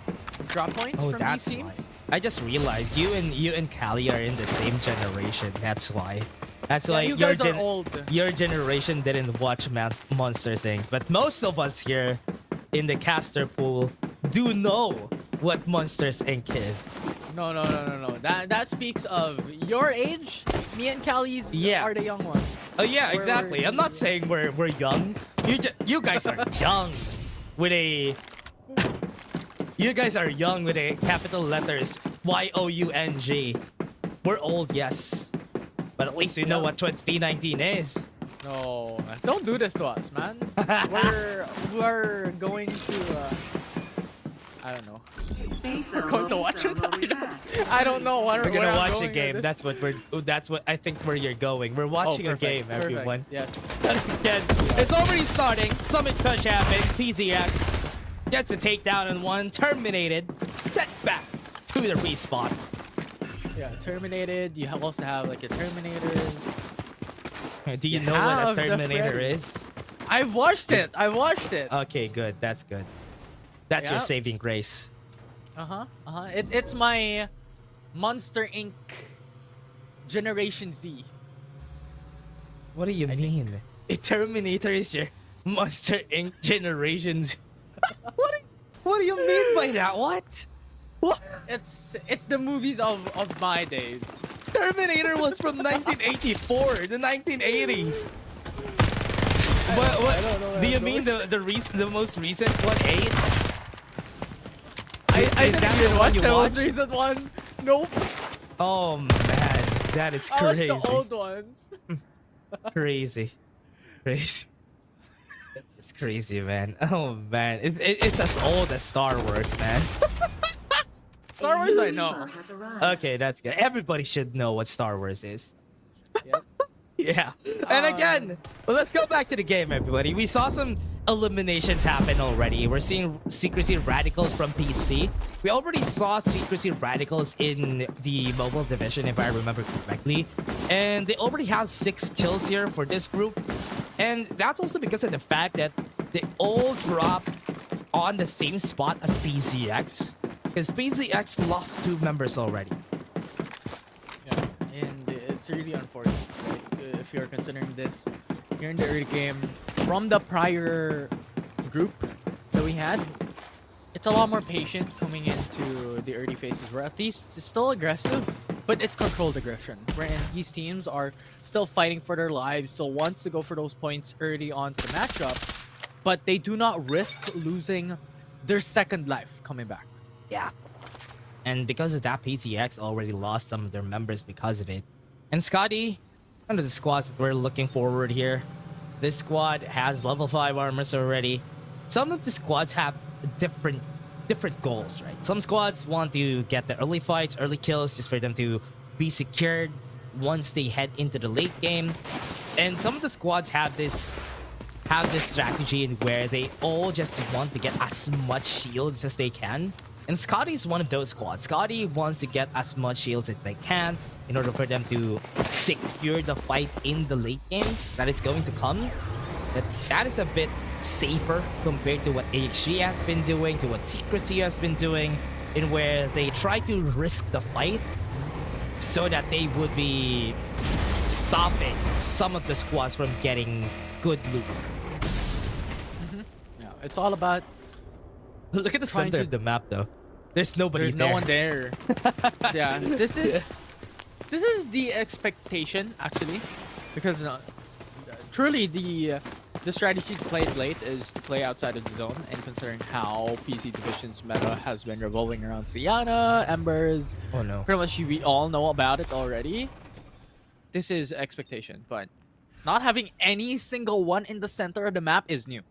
drop points from these teams. Why. I just realized you and Callie are in the same generation. That's why. That's why you guys are old. Your generation didn't watch Monsters Inc. But most of us here in the caster pool do know what Monsters Inc. is. No. That speaks of your age. Me and Callie's are the young ones. Oh yeah, exactly. I'm not saying we're young. You guys are young with a. You guys are young with a capital letters YOUNG. We're old, yes, but at least we know what 2019 is. No, don't do this to us, man. we're going to. I don't know. We're going to watch it. I don't know what we're gonna watch a going game. That's what I think where you're going. We're watching a game, everyone. Yes. Again, it's already starting. Summit Crush happened. TZX gets a takedown and 1. Terminated. Set back to the respawn. Yeah, Terminated. You also have like a Terminators. Do you know what a Terminator is? I've watched it. Okay, good. That's good. That's your saving grace. It's my Monster Inc. Generation Z. What do you mean? A Terminator is your Monster Inc. Generation Z. What do you mean by that? What? It's the movies of my days. Terminator was from 1984, the 1980s. What do you mean the most recent one? 8? I Is that didn't the even one watch you the most watched? recent one. Nope. Oh man, that is I watched crazy. the old ones. Crazy. Crazy. That's just crazy, man. Oh man, it's as old as Star Wars, man. Star Wars, I know. Okay, that's good. Everybody should know what Star Wars is. Yep. Yeah. And again, well, let's go back to the game, everybody. We saw some eliminations happen already. We're seeing Secrecy Radicals from PC. We already saw Secrecy Radicals in the mobile division, if I remember correctly. And they already have 6 kills here for this group. And that's also because of the fact that they all drop on the same spot as PZX. Because PZX lost 2 members already. Yeah, and it's really unfortunate, right? If you're considering this here in the early game from the prior group that we had. It's a lot more patient coming into the early phases where at least it's still aggressive, but it's controlled aggression. Right? And these teams are still fighting for their lives, still wants to go for those points early on to the matchup, but they do not risk losing their second life coming back. Yeah. And because of that, PTX already lost some of their members because of it. And Scotty, one of the squads that we're looking forward here. This squad has level 5 armors already. Some of the squads have different goals, right? Some squads want to get the early fights, early kills, just for them to be secured once they head into the late game. And some of the squads have this strategy in where they all just want to get as much shields as they can. And Scotty is one of those squads. Scotty wants to get as much shields as they can in order for them to secure the fight in the late game that is going to come. But that is a bit safer compared to what AXG has been doing, to what Secrecy has been doing, in where they try to risk the fight so that they would be stopping some of the squads from getting good loot. Yeah, it's all about look at the center of the map though. There's nobody there. There's no one there. Yeah, this is the expectation actually, because truly the strategy to play it late is to play outside of the zone, and considering how PC Division's meta has been revolving around Sienna, Embers, oh no, pretty much we all know about it already. This is expectation, but not having any single one in the center of the map is new.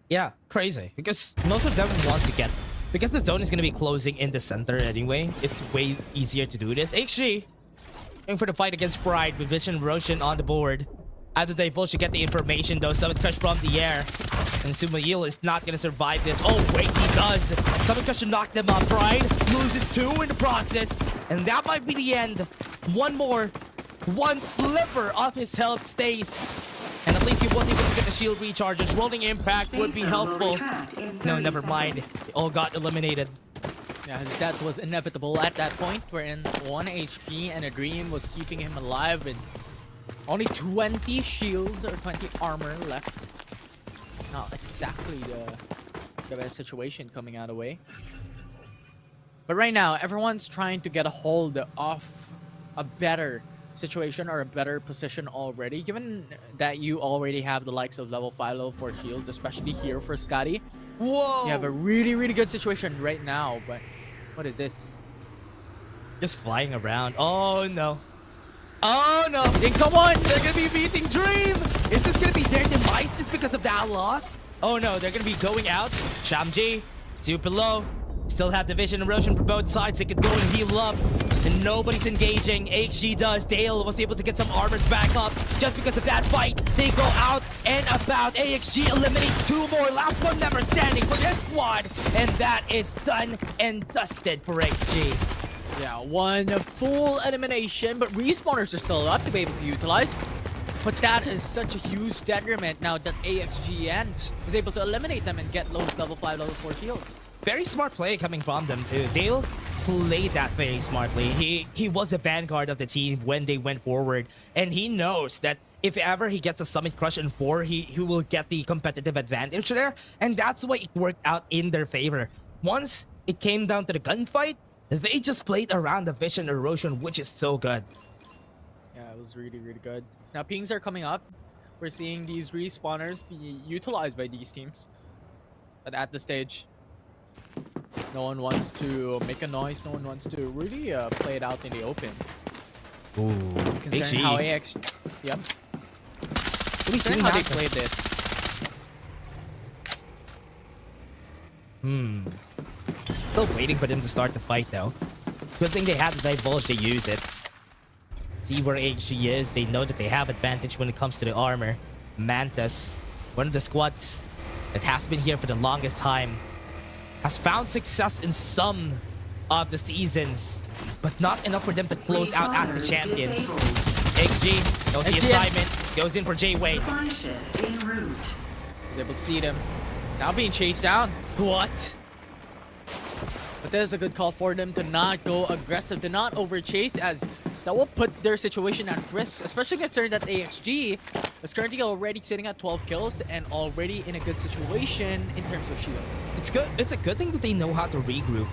Yeah, crazy. Because most of them want to get... Because the zone is going to be closing in the center anyway, it's way easier to do this. HG going for the fight against Pride with Vision Roshan on the board. After they both should get the information though, Summon Crush from the air. And Sumail is not going to survive this. Oh wait, he does. Summon Crush should knock them on. Pride loses 2 in the process. And that might be the end. One more. One sliver of his health stays. And at least he was able to get the shield recharges. Rolling impact would be helpful. No, never mind. They all got eliminated. Yeah, his death was inevitable at that point, wherein 1 HP and a dream was keeping him alive with only 20 shield or 20 armor left. Not exactly the best situation coming out of the way. But right now, everyone's trying to get a hold of a better situation or a better position already, given that you already have the likes of level 5, level 4 shields, especially here for Scotty. Whoa! You have a really, really good situation right now, but what is this? Just flying around. Oh no. Oh no! Hitting someone! They're gonna be beating Dream! Is this gonna be their demise just because of that loss? Oh no, they're gonna be going out. Shamji, super low. Still have Division Erosion for both sides. They could go and heal up. And nobody's engaging. HG does. Dale was able to get some armors back up just because of that fight. They go out and about. AXG eliminates 2 more. Last one member standing for this squad. And that is done and dusted for XG. Yeah, one full elimination, but respawners are still up to be able to utilize. But that is such a huge detriment now that AXGN is able to eliminate them and get those level 5, level 4 shields. Very smart play coming from them too. Dale played that very smartly. He was the vanguard of the team when they went forward, and he knows that if ever he gets a Summit Crush in 4, he will get the competitive advantage there, and that's why it worked out in their favor. Once it came down to the gunfight, they just played around the Vision Erosion, which is so good. Yeah, it was really, really good. Now pings are coming up. We're seeing these respawners be utilized by these teams. But at this stage, No one wants to make a noise. No one wants to really play it out in the open. Ooh, Considering how AX... Yep. We see how they played it. Still waiting for them to start the fight though. Good thing they have the divulge, they use it. See where HG is, they know that they have advantage when it comes to the armor. Mantis, one of the squads that has been here for the longest time, has found success in some of the seasons, but not enough for them to close out as the champions. HG knows the assignment, goes in for J-Way. He's able to see them. Now being chased down. What? But there's a good call for them to not go aggressive, to not overchase, as that will put their situation at risk, especially considering that AXG is currently already sitting at 12 kills and already in a good situation in terms of shields. It's good. It's a good thing that they know how to regroup.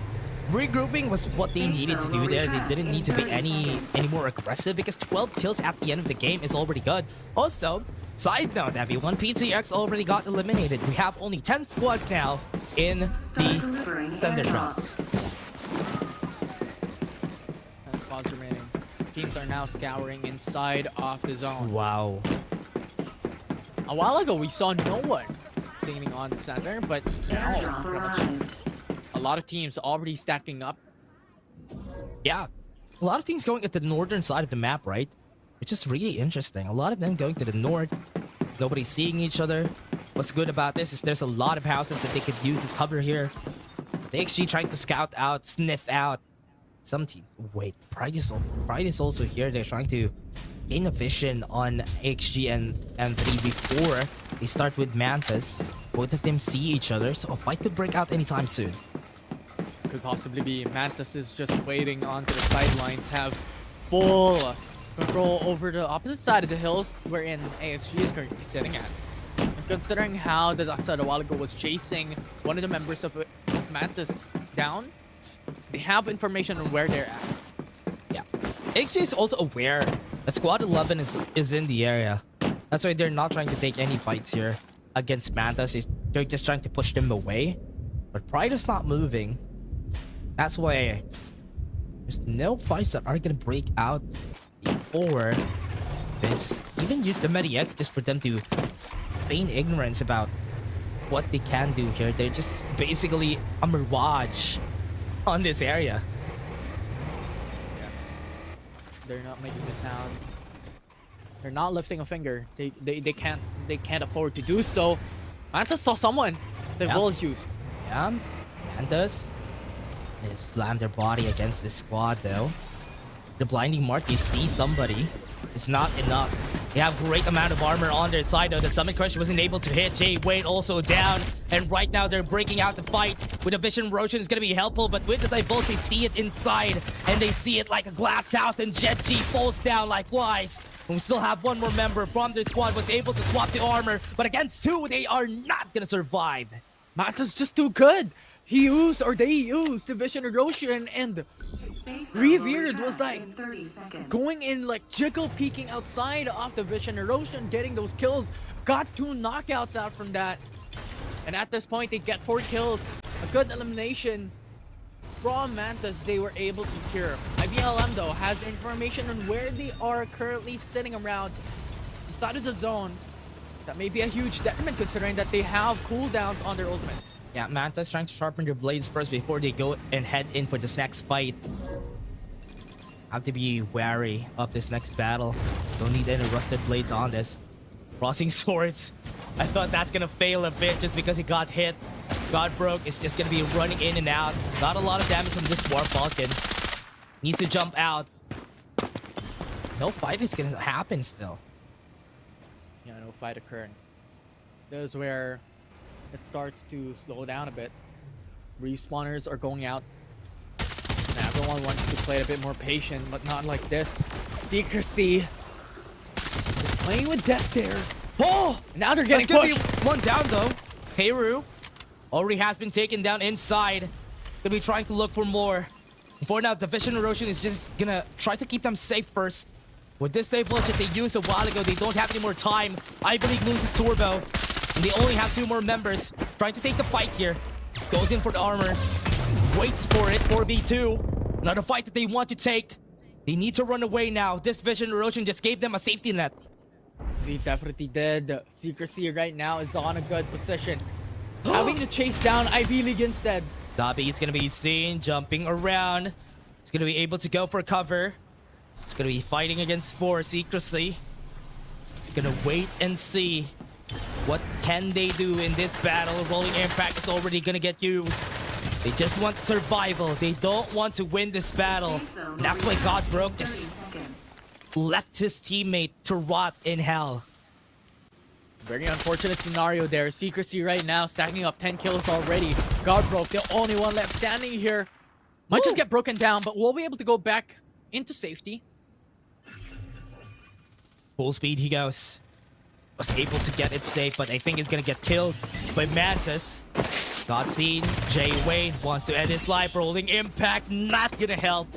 Regrouping was what they needed to do there. They didn't need to be any more aggressive because 12 kills at the end of the game is already good. Also, side note, everyone, PTX already got eliminated. We have only 10 squads now in the Thunderdrops. 10 squads remaining. Teams are now scouring inside of the zone. Wow. A while ago, we saw no one sitting on center, but now pretty much a lot of teams already stacking up. Yeah, a lot of teams going at the northern side of the map, right? Which is really interesting. A lot of them going to the north. Nobody's seeing each other. What's good about this is there's a lot of houses that they could use as cover here. The XG trying to scout out, sniff out some team. Wait, Pride is also here. They're trying to gain a vision on XG and M3 before they start with Mantis. Both of them see each other, so a fight could break out anytime soon. Could possibly be Mantis is just waiting onto the sidelines, have full control over the opposite side of the hills wherein AXG is currently sitting at. And considering how the dark side a while ago was chasing one of the members of Mantis down, they have information on where they're at. Yeah. AXG is also aware that Squad 11 is in the area. That's why they're not trying to take any fights here against Mantis. They're just trying to push them away. But Pride is not moving. That's why there's no fights that are gonna break out before this. Even use the Medi-X just for them to feign ignorance about what they can do here. They're just basically a mirage on this area. Yeah. They're not making a sound. They're not lifting a finger. They can't afford to do so. Mantis saw someone. The Bulls use. Yeah, Mantis. They slam their body against this squad though. The blinding mark, they see somebody. It's not enough. They have great amount of armor on their side though. The Summon Crush wasn't able to hit. Jay Wade also down. And right now they're breaking out the fight. With a Vision Roshan is going to be helpful. But with the Divulge, they see it inside. And they see it like a glass house. And Jet G falls down likewise. And we still have one more member from their squad was able to swap the armor. But against two, they are not going to survive. Mantis just too good. They used the Vision Erosion, and Revered was like going in like jiggle peeking outside of the Vision Erosion, getting those kills, got 2 knockouts out from that, and at this point they get 4 kills, a good elimination from Mantis they were able to secure. IBLM though has information on where they are currently sitting around inside of the zone. That may be a huge detriment considering that they have cooldowns on their ultimate. Yeah, Mantis trying to sharpen their blades first before they go and head in for this next fight. Have to be wary of this next battle. Don't need any rusted blades on this. Crossing swords. I thought that's gonna fail a bit just because he got hit. God broke. It's just gonna be running in and out. Not a lot of damage from this War Falcon. Needs to jump out. No fight is gonna happen still. Yeah, no fight occurring. This is where it starts to slow down a bit. Respawners are going out. And everyone wants to play a bit more patient, but not like this. Secrecy. They're playing with death there. Oh! Now they're getting pushed. Be one down though. Heiru already has been taken down inside. Gonna be trying to look for more. For now, the Vision Erosion is just gonna try to keep them safe first. With this divulge that they used a while ago, they don't have any more time. I believe loses Turbo. And they only have 2 more members. Trying to take the fight here. Goes in for the armor. waits for it. 4v2. Not a fight that they want to take. They need to run away now. This vision erosion just gave them a safety net. They definitely did. Secrecy right now is on a good position. Having to chase down Ivy League instead. Dobby is going to be seen jumping around. He's going to be able to go for cover. He's going to be fighting against 4 Secrecy. He's going to wait and see what can they do in this battle. Rolling impact is already going to get used. They just want survival. They don't want to win this battle. That's why God broke this. Left his teammate to rot in hell. Very unfortunate scenario there. Secrecy right now stacking up 10 kills already. Godbroke, the only one left standing here. Might just get broken down, but we'll be able to go back into safety. Full speed he goes. Was able to get it safe, but I think he's gonna get killed by Mantis. Got seen. Jay Wayne wants to end his life. Rolling impact, not gonna help.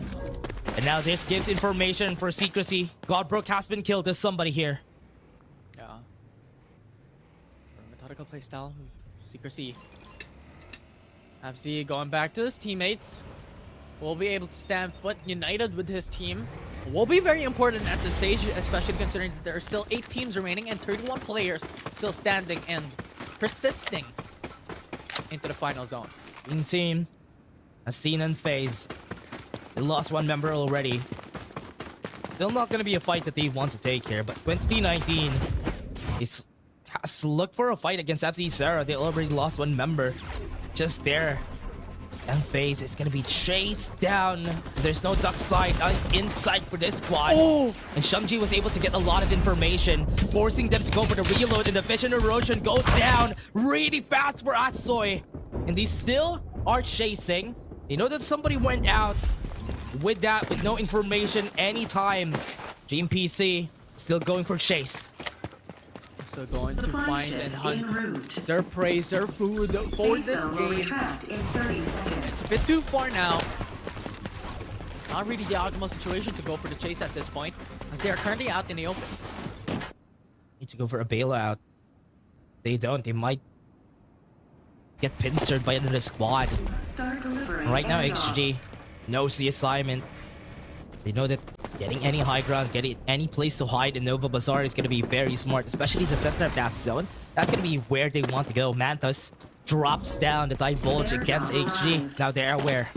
And now this gives information for Secrecy. Godbroke has been killed. There's somebody here. Yeah. Methodical playstyle of Secrecy. FZ going back to his teammates. Will be able to stand foot united with his team. Will be very important at this stage, especially considering that there are still 8 teams remaining and 31 players still standing and persisting into the final zone. Green team has seen and phase. They lost 1 member already. Still not going to be a fight that they want to take here, but 2019 has to look for a fight against FC Sarah. They already lost 1 member just there. And FaZe is going to be chased down. There's no duck side in sight for this squad. Oh. And Shungji was able to get a lot of information, forcing them to go for the reload, and the vision erosion goes down really fast for Atsoy. And they still are chasing. They know that somebody went out with that, with no information anytime. GMPC still going for chase. So going to find and hunt their prey, their food for this game. It's a bit too far now. Not really the optimal situation to go for the chase at this point, as they are currently out in the open. Need to go for a bailout. They don't. They might get pincered by another squad. Right now, XG knows the assignment. They know that getting any high ground, getting any place to hide in Nova Bazaar is going to be very smart, especially the center of that zone. That's going to be where they want to go. Mantos drops down the divulge against HG. Now they're aware.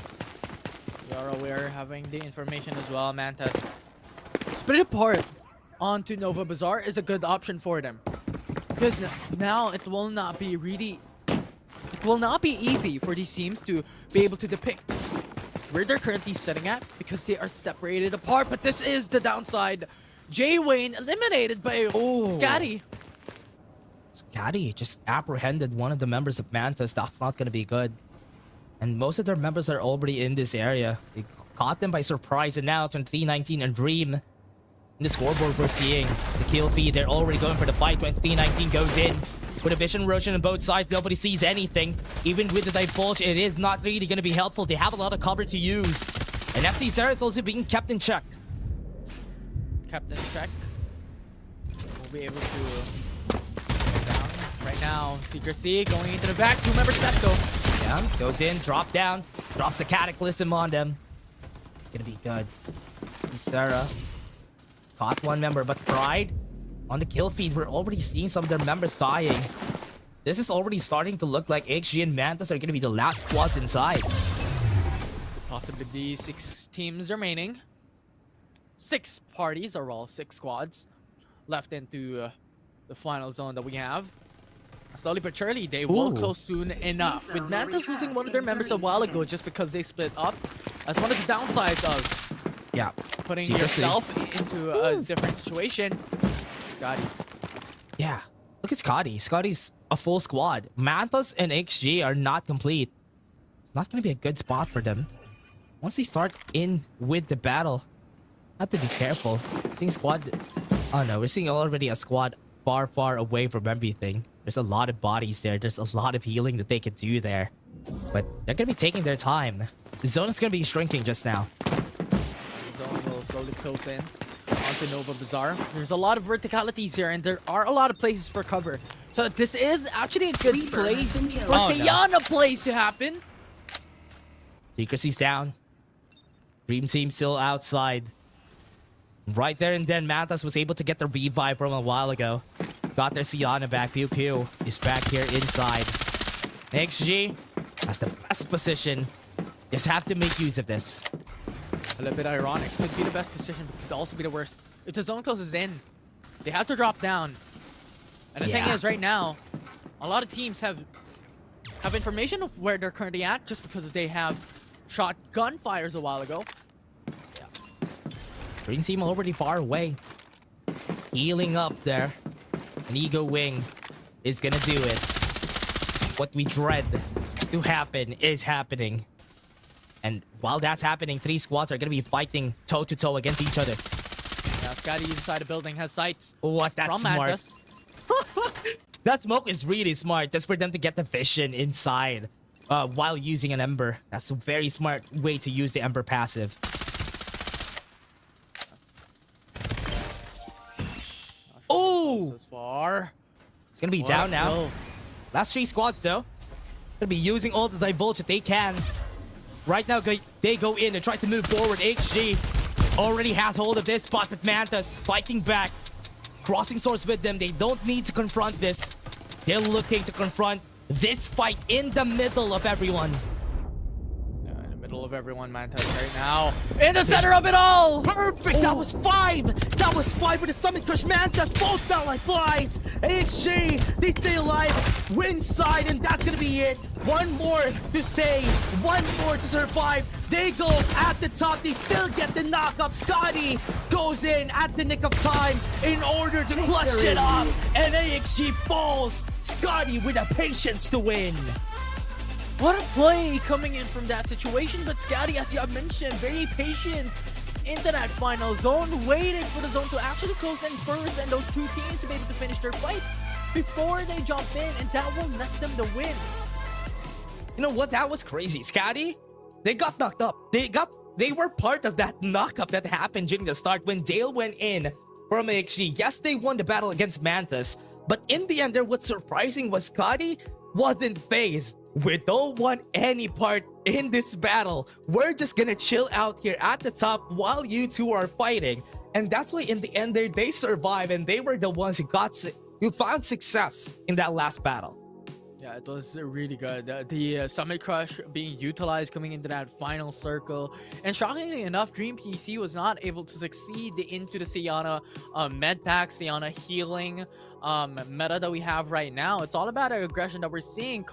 They are aware, having the information as well. Mantos split apart onto Nova Bazaar is a good option for them, because now it will not be easy for these teams to be able to depict where they're currently sitting at, because they are separated apart. But this is the downside. Jay Wayne eliminated by Scatty. Scatty just apprehended one of the members of Mantis. That's not going to be good. And most of their members are already in this area. They caught them by surprise, and now 2319 and Dream. In the scoreboard, we're seeing the kill feed. They're already going for the fight. 2319 goes in with a vision erosion on both sides. Nobody sees anything. Even with the divulge, it is not really going to be helpful. They have a lot of cover to use. And FC Sarah is also being kept in check. Kept in check. We'll be able to go down right now. Secrecy going into the back. 2-member Septo. Yeah, goes in, drop down, drops a cataclysm on them. It's going to be good. FC Sarah caught 1 member, but Pride on the kill feed, we're already seeing some of their members dying. This is already starting to look like XG and Mantis are going to be the last squads inside. Possibly be 6 teams remaining. 6 parties, or all 6 squads left into the final zone that we have. Slowly but surely, they will close soon enough. With Mantis losing one of their members a while ago just because they split up, that's one of the downsides of putting yourself into a different situation. Scotty. Yeah, look at Scotty. Scotty's a full squad. Mantos and XG are not complete. It's not going to be a good spot for them. Once they start in with the battle, have to be careful. Seeing squad... Oh no, we're seeing already a squad far, far away from everything. There's a lot of bodies there. There's a lot of healing that they could do there. But they're going to be taking their time. The zone is going to be shrinking just now. The zone will slowly close in onto Nova Bazaar. There's a lot of verticalities here, and there are a lot of places for cover. So this is actually a good place for Sayana plays to happen. Secrecy's down. Dream Team still outside. Right there and then Mantas was able to get the revive from a while ago. Got their Siana back. Pew Pew is back here inside. XG has the best position. Just have to make use of this. A little bit ironic. Could be the best position, but could also be the worst. If the zone closes in, they have to drop down. And the thing is, right now, a lot of teams have information of where they're currently at just because they have shot gunfires a while ago. Dream Team already far away. Healing up there. An Ego Wing is gonna do it. What we dread to happen is happening. And while that's happening, 3 squads are gonna be fighting toe-to-toe against each other. Yeah, Scotty inside the building has sights. What? That's smart. That smoke is really smart, just for them to get the vision inside while using an Ember. That's a very smart way to use the Ember passive. Oh! So far. It's gonna be down now. Last 3 squads though. Gonna be using all the divulge that they can. Right now, they go in and try to move forward. HG already has hold of this spot, but Mantas fighting back. Crossing swords with them. They don't need to confront this. They're looking to confront this fight in the middle of everyone. In the middle of everyone, Mantas right now. In the center of it all! Perfect! That was 5! That was 5 with a Summit Crush. Mantas both fell like flies. HG, they stay alive. Win side, and that's gonna be it. One more to stay. One more to survive. They go at the top. They still get the knock-up. Scotty goes in at the nick of time in order to clutch it up. And AXG falls. Scotty with the patience to win. What a play coming in from that situation, but Scotty, as you have mentioned, very patient into that final zone, waiting for the zone to actually close in first and those 2 teams to be able to finish their fight before they jump in, and that will let them the win. You know what? That was crazy. Scotty, they got knocked up. They were part of that knock-up that happened during the start when Dale went in from AXG. Yes, they won the battle against Mantas, but in the end, what's surprising was Scotty wasn't phased. We don't want any part in this battle. We're just gonna chill out here at the top while you two are fighting. And that's why in the end there, they survived, and they were the ones who found success in that last battle. Yeah, it was really good. The Summit Crush being utilized coming into that final circle. And shockingly enough, Dream PC was not able to succeed into the Siana med pack, Siana healing meta that we have right now. It's all about our aggression that we're seeing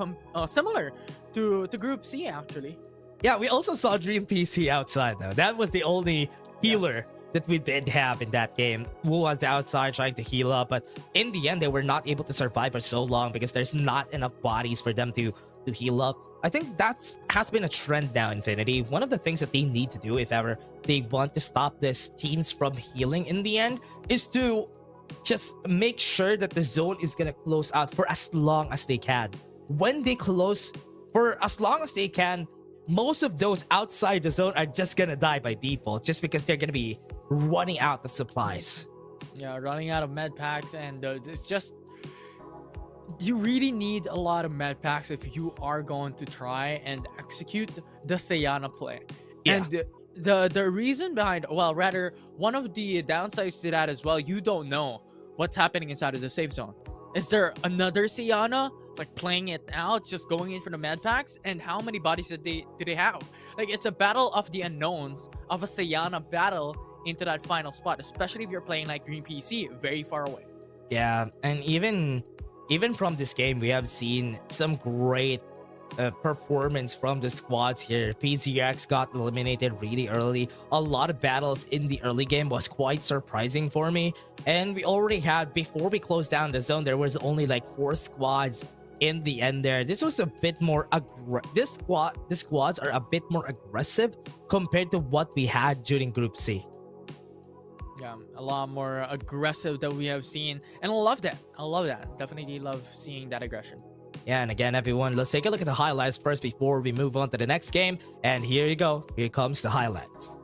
similar to Group C, actually. Yeah, we also saw Dream PC outside, though. That was the only healer that we did have in that game, who was outside trying to heal up, but in the end they were not able to survive for so long because there's not enough bodies for them to heal up. I think has been a trend now, Infinity. One of the things that they need to do if ever they want to stop these teams from healing in the end is to just make sure that the zone is gonna close out for as long as they can. When they close for as long as they can, most of those outside the zone are just gonna die by default just because they're gonna be running out of supplies. Yeah, running out of med packs, and it's just, you really need a lot of med packs if you are going to try and execute the Siana play. Yeah. And the reason behind, well, rather, one of the downsides to that as well, you don't know what's happening inside of the safe zone. Is there another Siana like playing it out, just going in for the med packs? And how many bodies do they have? Like, it's a battle of the unknowns of a Siana battle into that final spot, especially if you're playing like Green PC, very far away. Yeah, and even from this game, we have seen some great performance from the squads here. PZX got eliminated really early. A lot of battles in the early game was quite surprising for me. And we already had, before we closed down the zone, there was only like 4 squads in the end there. This was a bit more the squads are a bit more aggressive compared to what we had during Group C. Yeah, a lot more aggressive that we have seen, and I love that. Definitely love seeing that aggression. Yeah, and again, everyone, let's take a look at the highlights first before we move on to the next game. And here you go. Here comes the highlights.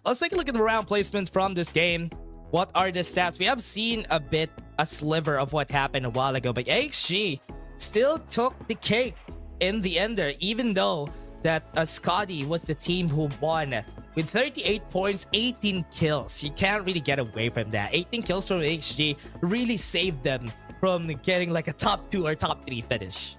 let's take a look at the round placements from this game. What are the stats? We have seen a sliver of what happened a while ago, but AXG still took the cake in the end there, even though that Scotty was the team who won with 38 points, 18 kills. You can't really get away from that. 18 kills from AXG really saved them from getting like a top 2 or top 3 finish.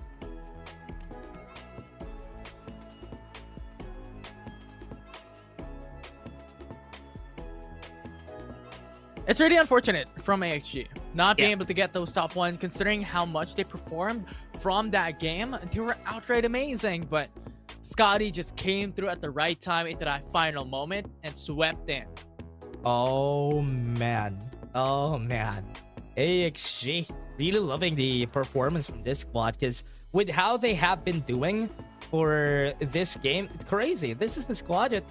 It's really unfortunate from AXG not being able to get those top 1, considering how much they performed from that game. They were outright amazing, but Scotty just came through at the right time into that final moment and swept in. Oh man. AXG really loving the performance from this squad, because with how they have been doing for this game, it's crazy. This is the squad that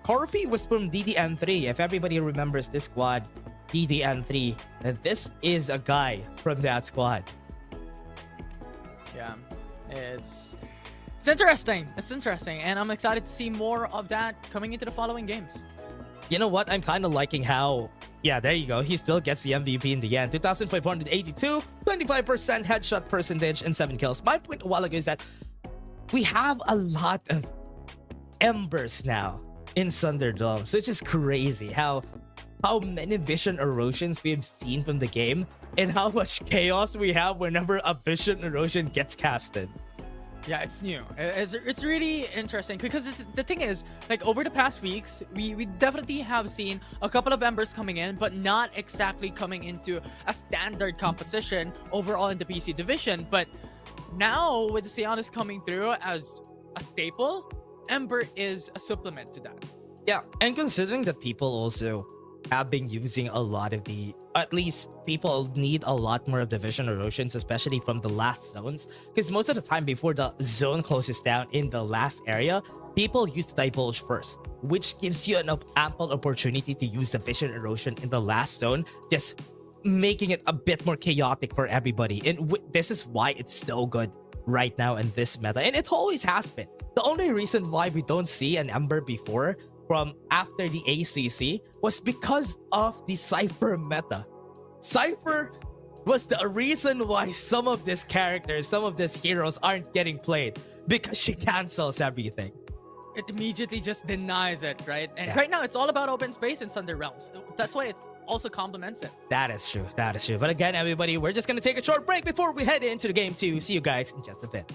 Corfi was from DDN3. If everybody remembers this squad, DDN3, and this is a guy from that squad. Yeah, it's interesting. It's interesting, and I'm excited to see more of that coming into the following games. You know what? I'm kind of liking how, yeah, there you go. He still gets the MVP in the end. 2,582, 25% headshot percentage, and 7 kills. My point a while ago is that we have a lot of embers now in Thunderdome. So it's just crazy how many vision erosions we have seen from the game, and how much chaos we have whenever a vision erosion gets casted. Yeah, it's new. It's really interesting, because the thing is, like, over the past weeks, we definitely have seen a couple of embers coming in, but not exactly coming into a standard composition overall in the PC division. But now with the Seanas coming through as a staple, ember is a supplement to that. Yeah, and considering that people also have been using a lot of the, at least people need a lot more of the vision erosions, especially from the last zones, because most of the time before the zone closes down in the last area, people used to divulge first, which gives you an ample opportunity to use the vision erosion in the last zone, just making it a bit more chaotic for everybody. And this is why it's so good right now in this meta, and it always has been. The only reason why we don't see an ember before from after the ACC was because of the Cypher meta. Cypher was the reason why some of these characters, some of these heroes aren't getting played, because she cancels everything. It immediately just denies it, right? And right now, it's all about open space in Thunder Realms. That's why it also complements it. That is true. That is true. But again, everybody, we're just going to take a short break before we head into the game 2. See you guys in just a bit.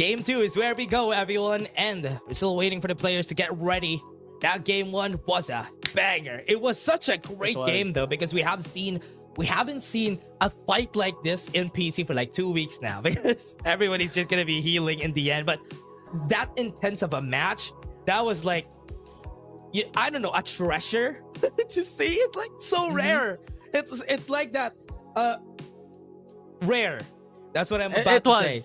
Game 2 is where we go, everyone, and we're still waiting for the players to get ready. That game 1 was a banger. It was such a great game, though, because we haven't seen a fight like this in PC for like 2 weeks now, because everybody's just gonna be healing in the end. But that intense of a match, that was like, I don't know, a treasure to see. It's like so rare. It's like that rare. That's what I'm about to say.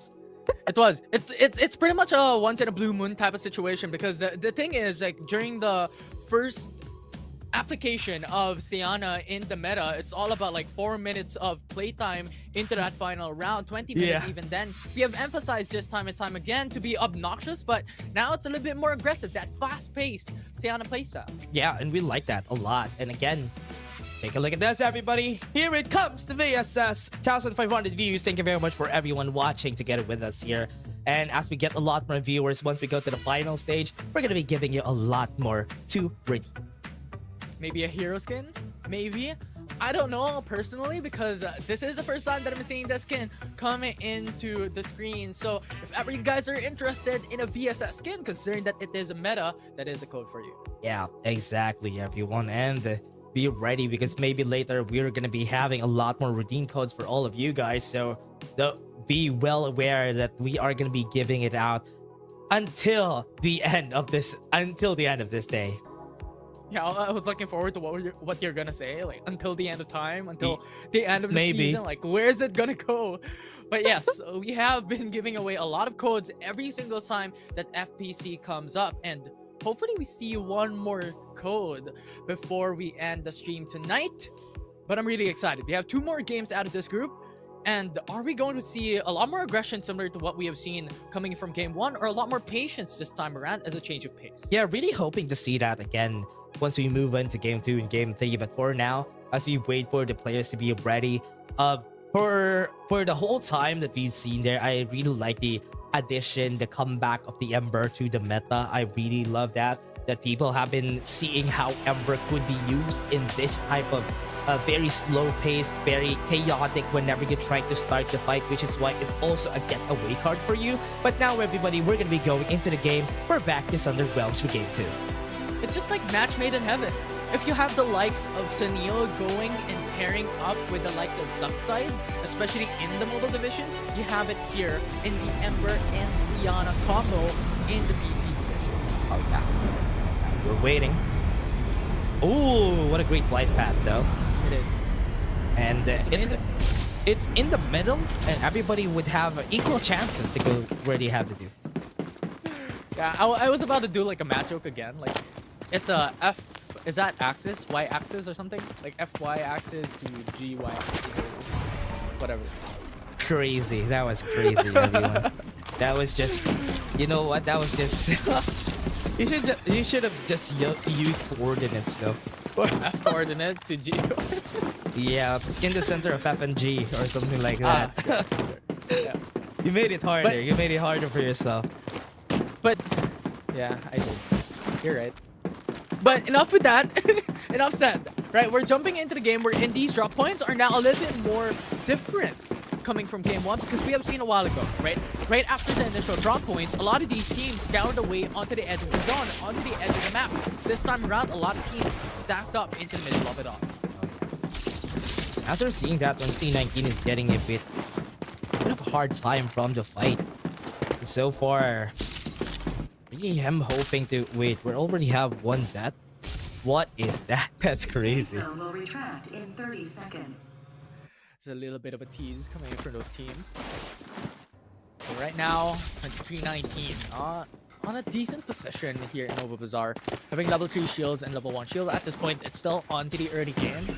It's pretty much a once in a blue moon type of situation, because the thing is, like, during the first application of Sienna in the meta, it's all about like 4 minutes of playtime into that final round, 20 minutes even then. We have emphasized this time and time again to be obnoxious, but now it's a little bit more aggressive, that fast-paced Sienna playstyle. Yeah, and we like that a lot. And again, take a look at this, everybody. Here it comes, the VSS. 1,500 views. Thank you very much for everyone watching together with us here. And as we get a lot more viewers, once we go to the final stage, we're going to be giving you a lot more to redeem. Maybe a hero skin? Maybe? I don't know personally, because this is the first time that I'm seeing the skin coming into the screen. So if ever you guys are interested in a VSS skin, considering that it is a meta, that is a code for you. Yeah, exactly, everyone. And be ready, because maybe later we're going to be having a lot more redeem codes for all of you guys. So be well aware that we are going to be giving it out until the end of this day. Yeah, I was looking forward to what you're gonna say, like, until the end of time, until the end of the season. Like, where is it gonna go? But yes, we have been giving away a lot of codes every single time that FPC comes up, and hopefully we see one more code before we end the stream tonight. But I'm really excited. We have 2 more games out of this group, and are we going to see a lot more aggression similar to what we have seen coming from game 1, or a lot more patience this time around as a change of pace? Yeah, really hoping to see that again once we move into game 2 and game 3. But for now, as we wait for the players to be ready, for the whole time that we've seen there, I really like the addition, the comeback of the Ember to the meta. I really love that people have been seeing how Ember could be used in this type of very slow-paced, very chaotic whenever you're trying to start the fight, which is why it's also a getaway card for you. But now, everybody, we're going to be going into the game. We're back to Thunder Realms for game 2. It's just like match made in heaven. If you have the likes of Sunil going and pairing up with the likes of Duckside, especially in the mobile division, you have it here in the Ember and Sienna combo in the PC division. Oh yeah. We're waiting. Ooh, what a great flight path, though. It is. And it's in the middle, and everybody would have equal chances to go where they have to do. Yeah, I was about to do like a match joke again. Like, it's a F, is that axis? Y axis or something? Like FY axis to GY axis, whatever. Crazy. That was crazy, everyone. That was just, you know what? That was just, you should have just used coordinates, though. F coordinate to G. Yeah, in the center of F and G or something like that. Yeah. You made it harder. You made it harder for yourself. But yeah, I did. You're right. But enough with that. Enough said. Right, we're jumping into the game where these drop points are now a little bit more different coming from game 1, because we have seen a while ago, right? Right after the initial drop points, a lot of these teams scoured their way onto the edge of the zone, onto the edge of the map. This time around, a lot of teams stacked up into the middle of it all. After seeing that, when C19 is getting a bit of a hard time from the fight so far, really am hoping to wait. We already have one death. What is that? That's crazy. Will retract in 30 seconds. There's a little bit of a tease coming in from those teams. So right now, 2319 on a decent position here in Nova Bazaar, having level 3 shields and level 1 shield. At this point, it's still on to the early game.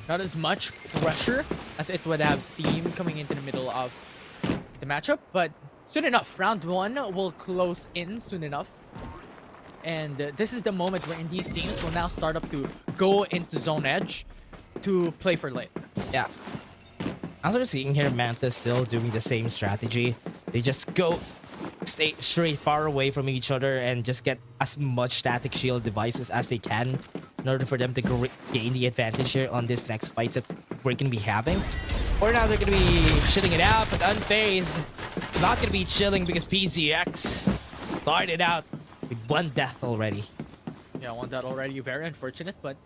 Not as much pressure as it would have seemed coming into the middle of the matchup, but soon enough, round 1 will close in soon enough. And this is the moment where these teams will now start up to go into zone edge to play for late. Yeah. As we're seeing here, Manta's still doing the same strategy. They just stay straight far away from each other and just get as much static shield devices as they can in order for them to gain the advantage here on this next fight that we're going to be having. For now, they're going to be shooting it out, but unfazed. not gonna be chilling because PZX started out with one death already. Yeah, one death already. Very unfortunate, but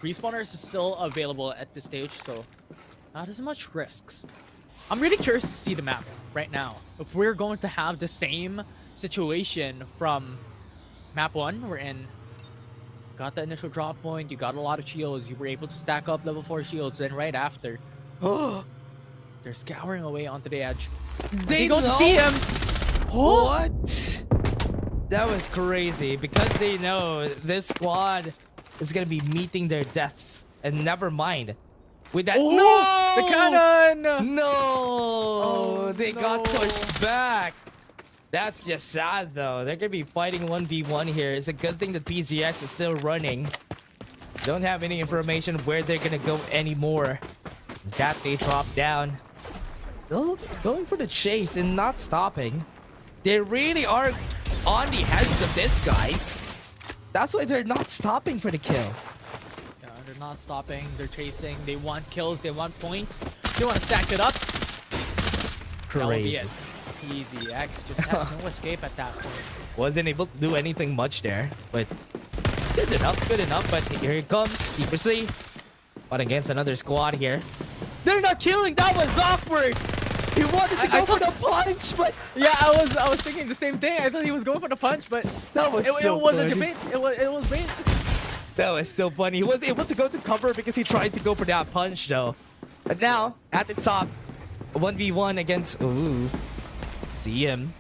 respawners is still available at this stage, so not as much risks. I'm really curious to see the map right now. If we're going to have the same situation from map 1, we're in. Got the initial drop point, you got a lot of shields, you were able to stack up level 4 shields, then right after, they're scouring away onto the edge. They don't see him! What? That was crazy because they know this squad is gonna be meeting their deaths. And never mind. With that, no! The cannon! No! Oh, they got pushed back. That's just sad though. They're gonna be fighting 1v1 here. It's a good thing that PZX is still running. Don't have any information of where they're gonna go anymore. That they drop down. Still going for the chase and not stopping. They really are on the heads of this, guys. That's why they're not stopping for the kill. Yeah, they're not stopping. They're chasing. They want kills. They want points. They want to stack it up. That will be Crazy. it. PZX just has no escape at that point. Wasn't able to do anything much there, but good enough. But here it comes, secrecy. But against another squad here. They're not killing. That was awkward. He wanted to go for the punch, but yeah, I was thinking the same thing. I thought he was going for the punch, but that was it so wasn't funny. bait. It was bait. That was so funny. He was able to go to cover because he tried to go for that punch though. And now at the top, 1v1 against see him.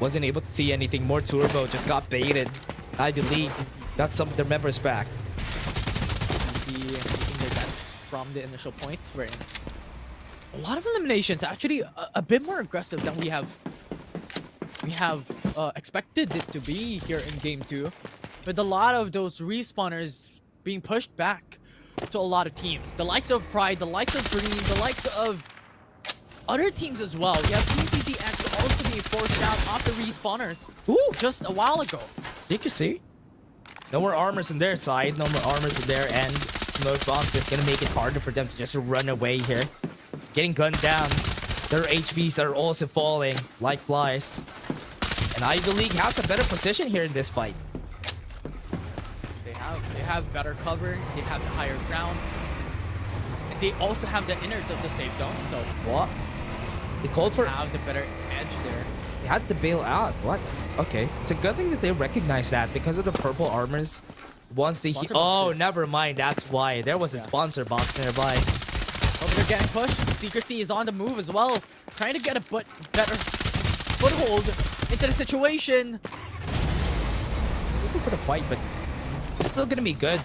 Wasn't able to see anything. More turbo, just got baited. I believe got some of their members back. From the initial point, we're in a lot of eliminations. Actually, a bit more aggressive than we have expected it to be here in game 2, with a lot of those respawners being pushed back to a lot of teams. The likes of Pride, the likes of Green, the likes of other teams as well. We have Team PZX also being forced out off the respawners just a while ago. You can see. No more armors on their side, no more armors on their end. Smoke bombs is gonna make it harder for them to just run away here. Getting gunned down. Their HPs are also falling like flies. And Ivy League has a better position here in this fight. They have better cover, they have the higher ground. And they also have the innards of the safe zone, so what? They called for have the better edge there. They had to bail out. What? Okay. It's a good thing that they recognize that because of the purple armors. Once they never mind. That's why. There was a sponsor box nearby. Oh, they're getting pushed. Secrecy is on the move as well. Trying to get a better foothold into the situation. Looking for the fight, but it's still gonna be good.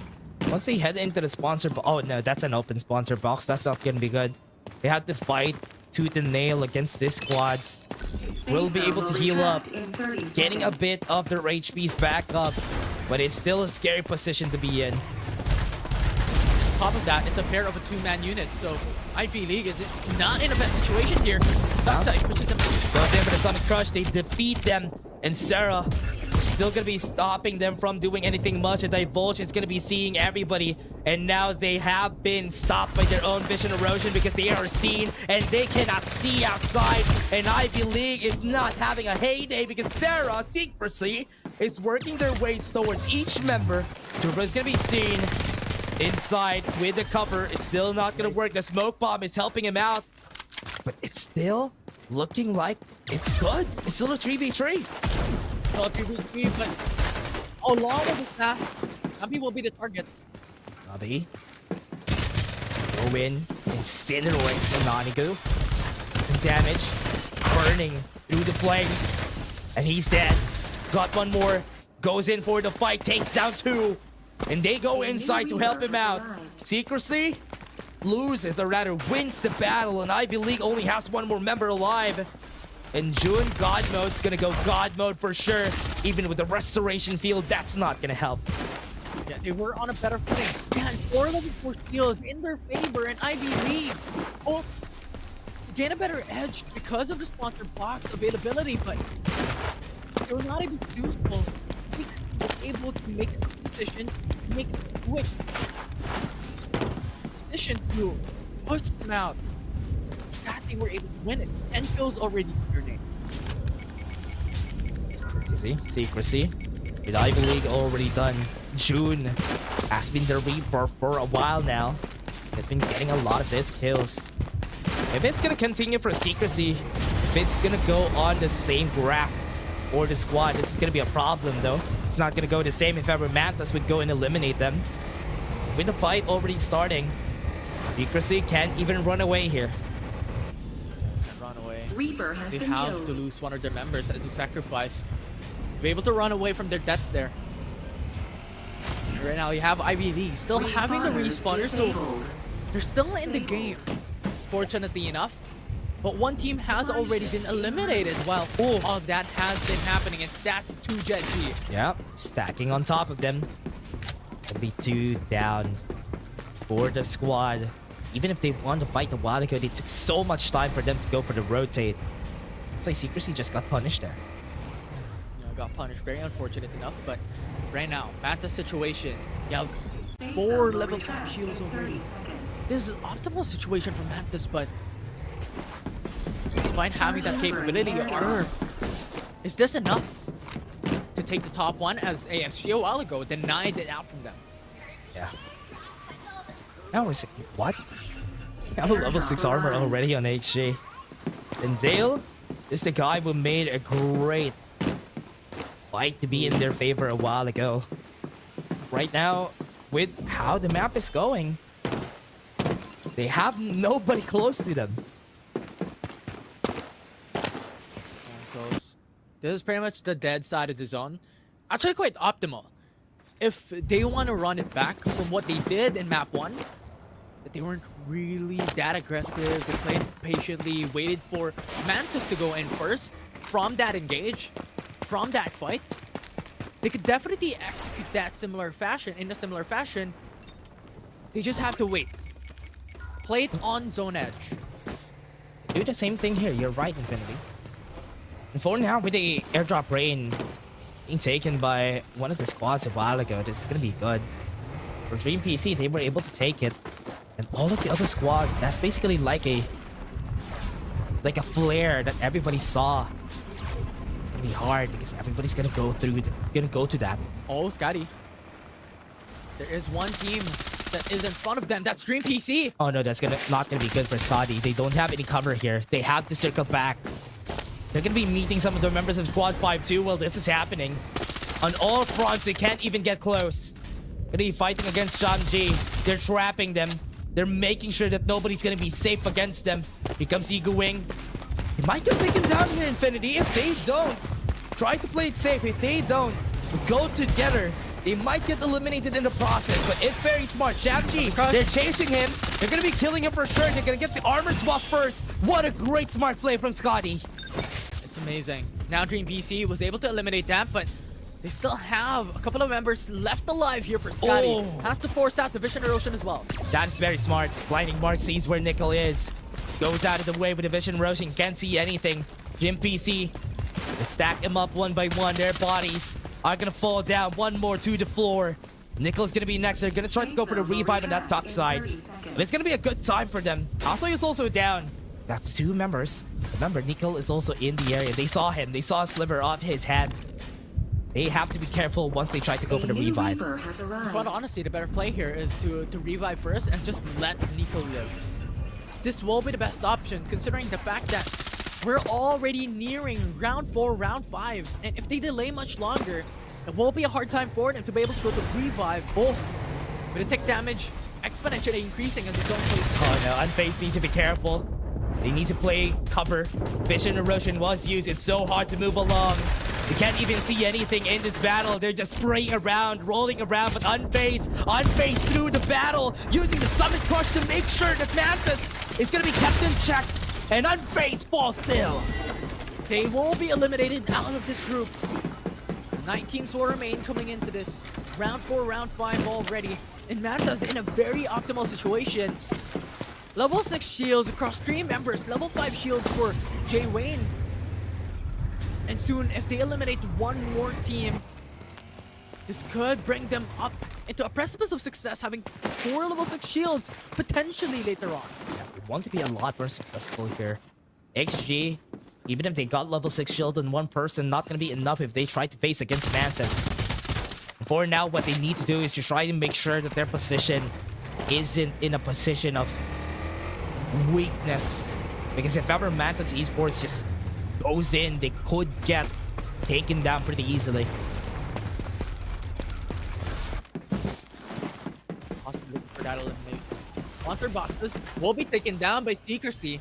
Once they head into the sponsor box. Oh no, that's an open sponsor box. That's not gonna be good. They have to fight tooth and nail against this squad. Will be able to heal up. Getting a bit of their HPs back up. But it's still a scary position to be in. On top of that, it's a pair of a 2-man unit, so Ivy League is not in a best situation here. Darkside pushes them. Goes in for the Sonic Crush. They defeat them. And Sarah still gonna be stopping them from doing anything much. And Divulge is gonna be seeing everybody. And now they have been stopped by their own vision erosion because they are seen and they cannot see outside. And Ivy League is not having a heyday because Sarah, secrecy, is working their way towards each member. Turbo is gonna be seen inside with the cover. It's still not gonna work. The smoke bomb is helping him out, but it's still looking like it's good. It's still a 3v3. Still a 3v3, but how long will this last? Nabi will be the target. Nabi go in, incinerate Nanigu. Some damage, burning through the flames, and he's dead. Got one more, goes in for the fight, takes down 2, and they go inside to help him out. Secrecy loses, or rather wins the battle, and Ivy League only has one more member alive. And June, God Mode's gonna go God Mode for sure. Even with the restoration field, that's not gonna help. Yeah, they were on a better footing. They had 4 level 4 skills in their favor, and Ivy League gain a better edge because of the sponsor box availability, but they were not able to do so. They were able to make a decision, make a quick decision to push them out. That they they were able to win it. 10 kills already in your name. You see, secrecy. With Ivy League already done. June has been the Reaper for a while now. Has been getting a lot of his kills. If it's gonna continue for secrecy, if it's gonna go on the same graph or the squad, this is gonna be a problem though. It's not gonna go the same if ever Mantas would go and eliminate them. With the fight already starting, secrecy can't even run away here. Run away. Reaper has They been have killed. to lose one of their members as a sacrifice. Be able to run away from their deaths there. Right now you have Ivy League still having the respawner, so they're still in the game. Fortunately enough. But one team has already been eliminated while all of that has been happening, and that's 2 Jet G. Yeah, stacking on top of them. It'll be 2 down for the squad. Even if they wanted to fight a while ago, they took so much time for them to go for the rotate. It's like secrecy just got punished there. Got punished, very unfortunate enough, but right now, Manta's situation, you have 4 level 5 shields already. This is an optimal situation for Mantis, but despite having that capability, is this enough to take the top 1 as AFC a while ago denied it out from them? Yeah. Now is what? Have a level 6 armor already on HG. And Dale is the guy who made a great fight to be in their favor a while ago. Right now, with how the map is going, they have nobody close to them. This is pretty much the dead side of the zone. Actually quite optimal. If they want to run it back from what they did in map 1, that they weren't really that aggressive, they played patiently, waited for Mantis to go in first, from that engage, from that fight, they could definitely execute that in a similar fashion. They just have to wait. Play it on zone edge. Do the same thing here, you're right, Infinity. And for now, with the airdrop rain being taken by one of the squads a while ago, this is gonna be good. For Dream PC, they were able to take it. And all of the other squads, that's basically like a flare that everybody saw. It's gonna be hard because everybody's gonna go to that. Oh, Scotty. There is one team that is in front of them. That's Dream PC. Oh no, that's not gonna be good for Scotty. They don't have any cover here. They have to circle back. They're gonna be meeting some of the members of Squad 5-2 while this is happening. On all fronts, they can't even get close. Gonna be fighting against Sean G. They're trapping them. They're making sure that nobody's gonna be safe against them. Here comes Eagle Wing. They might get taken down here, Infinity. If they don't try to play it safe, if they don't go together, they might get eliminated in the process. But it's very smart. Shamji, they're chasing him. They're gonna be killing him for sure. They're gonna get the armor swap first. What a great smart play from Scotty. It's amazing. Now Dream PC was able to eliminate that, but they still have a couple of members left alive here for Scotty. Oh. Has to force out the Vision Erosion as well. That's very smart. Blinding Mark sees where Nickel is. Goes out of the way with the Vision Erosion. Can't see anything. Dream PC, they stack him up one by one. Their bodies are gonna fall down. One more to the floor. Nickel's gonna be next. They're gonna try to go for the revive on that top side. And it's gonna be a good time for them. Also, is also down. That's 2 members. Remember, Nickel is also in the area. They saw him. They saw a sliver of his head. They have to be careful once they try to go for the revive. But honestly, the better play here is to revive first and just let Nico live. This will be the best option considering the fact that we're already nearing round 4, round 5. And if they delay much longer, it will be a hard time for them to be able to go to revive. Oh, with the tick damage exponentially increasing as the zone closes. Oh no, Unfazed needs to be careful. They need to play cover. Vision Erosion was used. It's so hard to move along. They can't even see anything in this battle. They're just spraying around, rolling around, but Unfazed through the battle, using the Summit Crush to make sure that Mantis is gonna be kept in check, and Unfazed falls still. They will be eliminated out of this group. 9 teams will remain coming into this round 4, round 5 already, and Mantis in a very optimal situation. Level 6 shields across 3 members, level 5 shields for Jay Wayne. And soon, if they eliminate one more team, This could bring them up into a precipice of success, having 4 level 6 shields potentially later on. Yeah, we want to be a lot more successful here. XG, even if they got level 6 shield on one person, not going to be enough if they try to face against Mantis. For now, what they need to do is to try to make sure that their position isn't in a position of weakness. Because if ever Mantis Esports just goes in, they could get taken down pretty easily. Possibly looking for that elimination. Monster boxes will be taken down by Secrecy.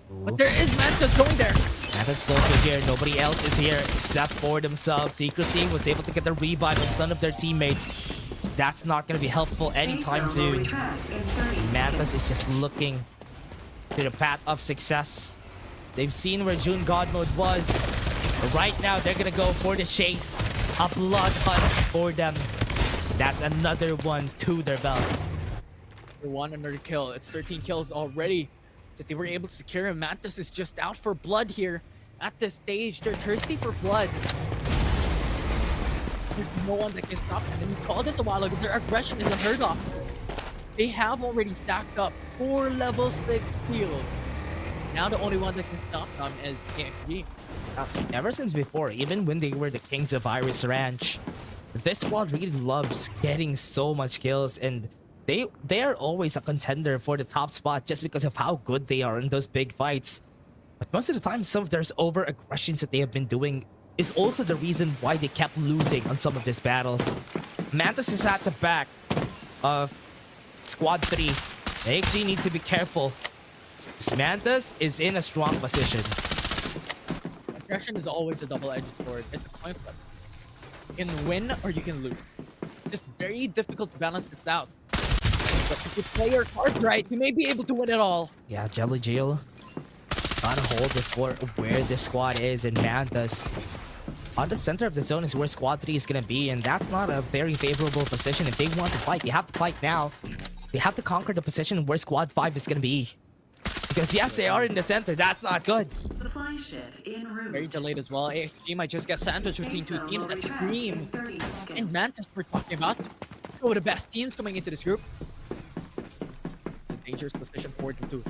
But there is Mantis going there. Mantis is also here. Nobody else is here except for themselves. Secrecy was able to get the revive on some of their teammates. So that's not going to be helpful anytime soon. Mantis is just looking to the path of success. They've seen where June God Mode was. But right now, they're going to go for the chase. A blood hunt for them. That's another one to their belt. They want another kill. It's 13 kills already that they were able to secure. And Mantis is just out for blood here. At this stage, they're thirsty for blood. There's no one that can stop them. And we called this a while ago. Their aggression is unheard of. They have already stacked up 4 level 6 shields. Now the only one that can stop them is KXG. Ever since before, even when they were the Kings of Iris Ranch, this squad really loves getting so much kills, and they are always a contender for the top spot just because of how good they are in those big fights. But most of the time, some of their over-aggressions that they have been doing is also the reason why they kept losing on some of these battles. Mantis is at the back of Squad 3. AXG needs to be careful. Mantis is in a strong position. Aggression is always a double-edged sword. It's a coin flip. You can win or you can lose. It's just very difficult to balance this out. But if you play your cards right, you may be able to win it all. Yeah, Jelly Jill got a hold of where this squad is, and Mantis on the center of the zone is where Squad 3 is going to be, and that's not a very favorable position. If they want to fight, they have to fight now. They have to conquer the position where Squad 5 is going to be. Because yes, they are in the center. That's not good. Supply ship en route. Very delayed as well. AXG might just get sandwiched between 2 teams. That's Dream and Mantis we're talking about. Two of the best teams coming into this group. It's a dangerous position for them to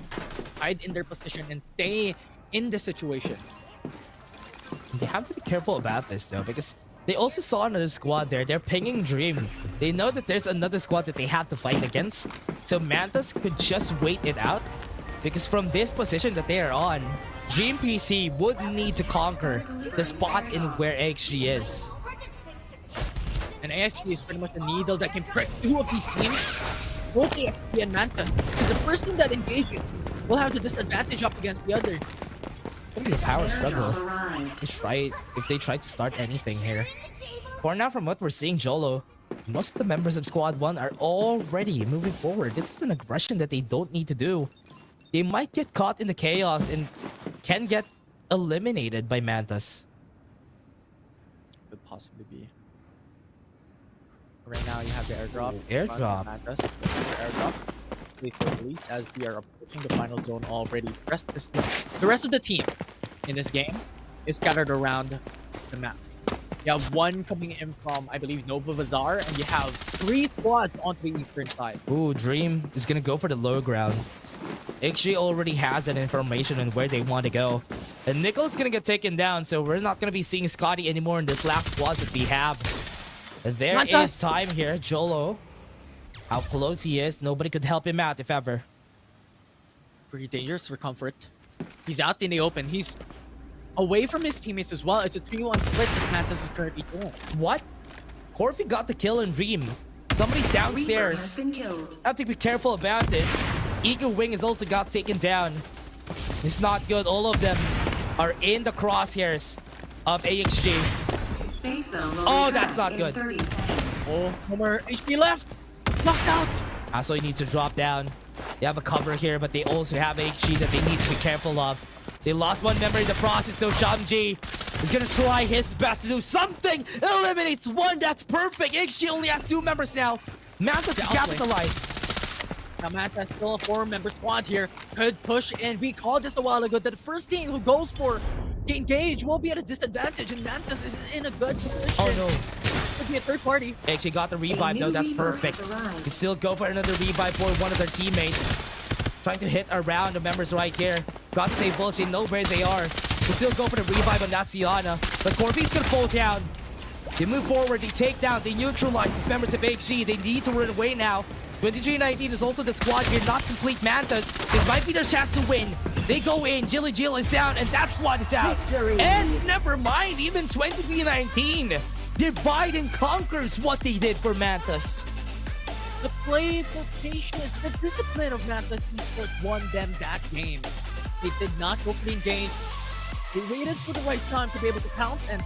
hide in their position and stay in the situation. They have to be careful about this though, because they also saw another squad there. They're pinging Dream. They know that there's another squad that they have to fight against. So Mantis could just wait it out. Because from this position that they are on, Dream PC would need to conquer the spot in where AXG is. And AXG is pretty much a needle that can prick 2 of these teams, both AXG and Mantis. Because the first team that engages will have the disadvantage up against the other. It's gonna be a power struggle if they try to start anything here. For now, from what we're seeing, Jolo, most of the members of Squad 1 are already moving forward. This is an aggression that they don't need to do. They might get caught in the chaos and can get eliminated by Mantis. Could possibly be. Right now, you have the airdrop. Airdrop. Mantis. Airdrop. Wait for release as we are approaching the final zone already. The rest of the team in this game is scattered around the map. You have one coming in from, I believe, Nova Bazaar, and you have 3 squads on the eastern side. Ooh, Dream is gonna go for the low ground. XG already has that information on where they want to go. And Nickel's gonna get taken down, so we're not gonna be seeing Scotty anymore in this last squad that we have. There is time here. Jolo, how close he is. Nobody could help him out if ever. Pretty dangerous for Comfort. He's out in the open. He's away from his teammates as well. It's a 3-1 split that Mantis is currently doing. What? Corfi got the kill on Dream. Somebody's downstairs. I have to be careful about this. Eagle Wing has also got taken down. It's not good. All of them are in the crosshairs of AXG. Oh, that's not good. Oh, no more HP left. Knocked out. Asoy needs to drop down. They have a cover here, but they also have HG that they need to be careful of. They lost one member in the process, though. Jamji is going to try his best to do something. Eliminates one. That's perfect. HG only has 2 members now. Mantis to capitalize. Now Mantis still a 4-member squad here. Could push in. We called this a while ago that the first team who goes for engage will be at a disadvantage, and Mantis is in a good position. Oh no. The could be a third party. Actually got the revive though, that's perfect. Can still go for another revive for one of their teammates. Trying to hit around the members right here. Got the bullshit, they know where they are. Can still go for the revive on that Sienna. But Corby's gonna fall down. They move forward, they take down, they neutralize these members of HG. They need to run away now. 2319 is also the squad here, not complete Mantas. This might be their chance to win. They go in, Jilly Jill is down, and that squad is out. Victory. And never mind, even 2319. Divide and conquers what they did for Mantas. The playful patience, the discipline of Mantas Esports won them that game. They did not go for the engage. They waited for the right time to be able to count, and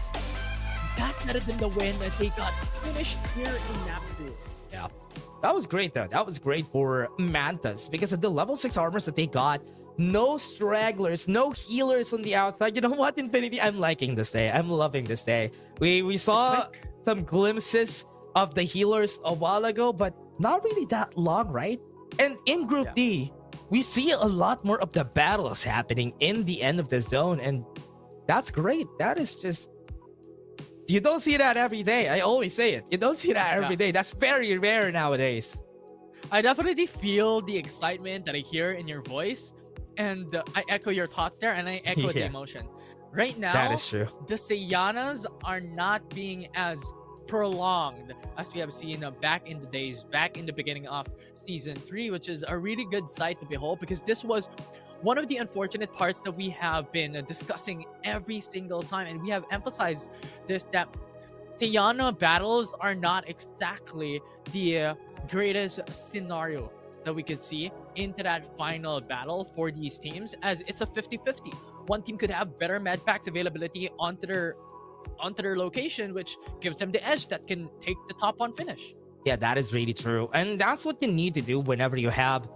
that netted them the win as they got finished here in map 2. Yeah. That was great though. That was great for Mantas because of the level 6 armors that they got. No stragglers, no healers on the outside. You know what, Infinity? I'm liking this day. I'm loving this day. We saw some glimpses of the healers a while ago, but not really that long, right? And in Group D, we see a lot more of the battles happening in the end of the zone, and that's great. That is just... You don't see that every day. I always say it. You don't see that every day. That's very rare nowadays. I definitely feel the excitement that I hear in your voice, and I echo your thoughts there, and I echo the emotion. Right now, that is true. The Sayanas are not being as prolonged as we have seen back in the days, back in the beginning of Season 3, which is a really good sight to behold, because this was one of the unfortunate parts that we have been discussing every single time, and we have emphasized this, that Sayana battles are not exactly the greatest scenario that we could see into that final battle for these teams, as it's a 50-50. One team could have better med packs availability onto their location, which gives them the edge that can take the top one finish. Yeah, that is really true. And that's what you need to do whenever you have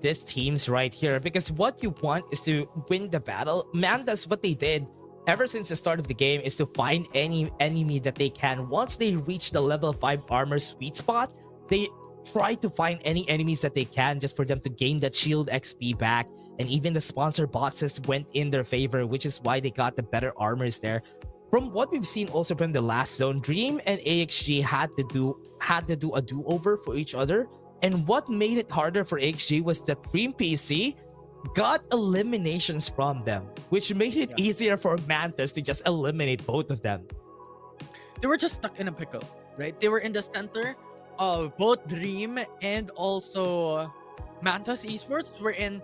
these teams right here, because what you want is to win the battle. Mantas, what they did ever since the start of the game is to find any enemy that they can. Once they reach the level 5 armor sweet spot, they try to find any enemies that they can just for them to gain that shield XP back. And even the sponsor boxes went in their favor, which is why they got the better armors there. From what we've seen also from the last zone, Dream and AXG had to do a do-over for each other. And what made it harder for AXG was that Dream PC got eliminations from them, which made it easier for Mantas to just eliminate both of them. They were just stuck in a pickle, right? They were in the center of both Dream and also Mantas Esports, wherein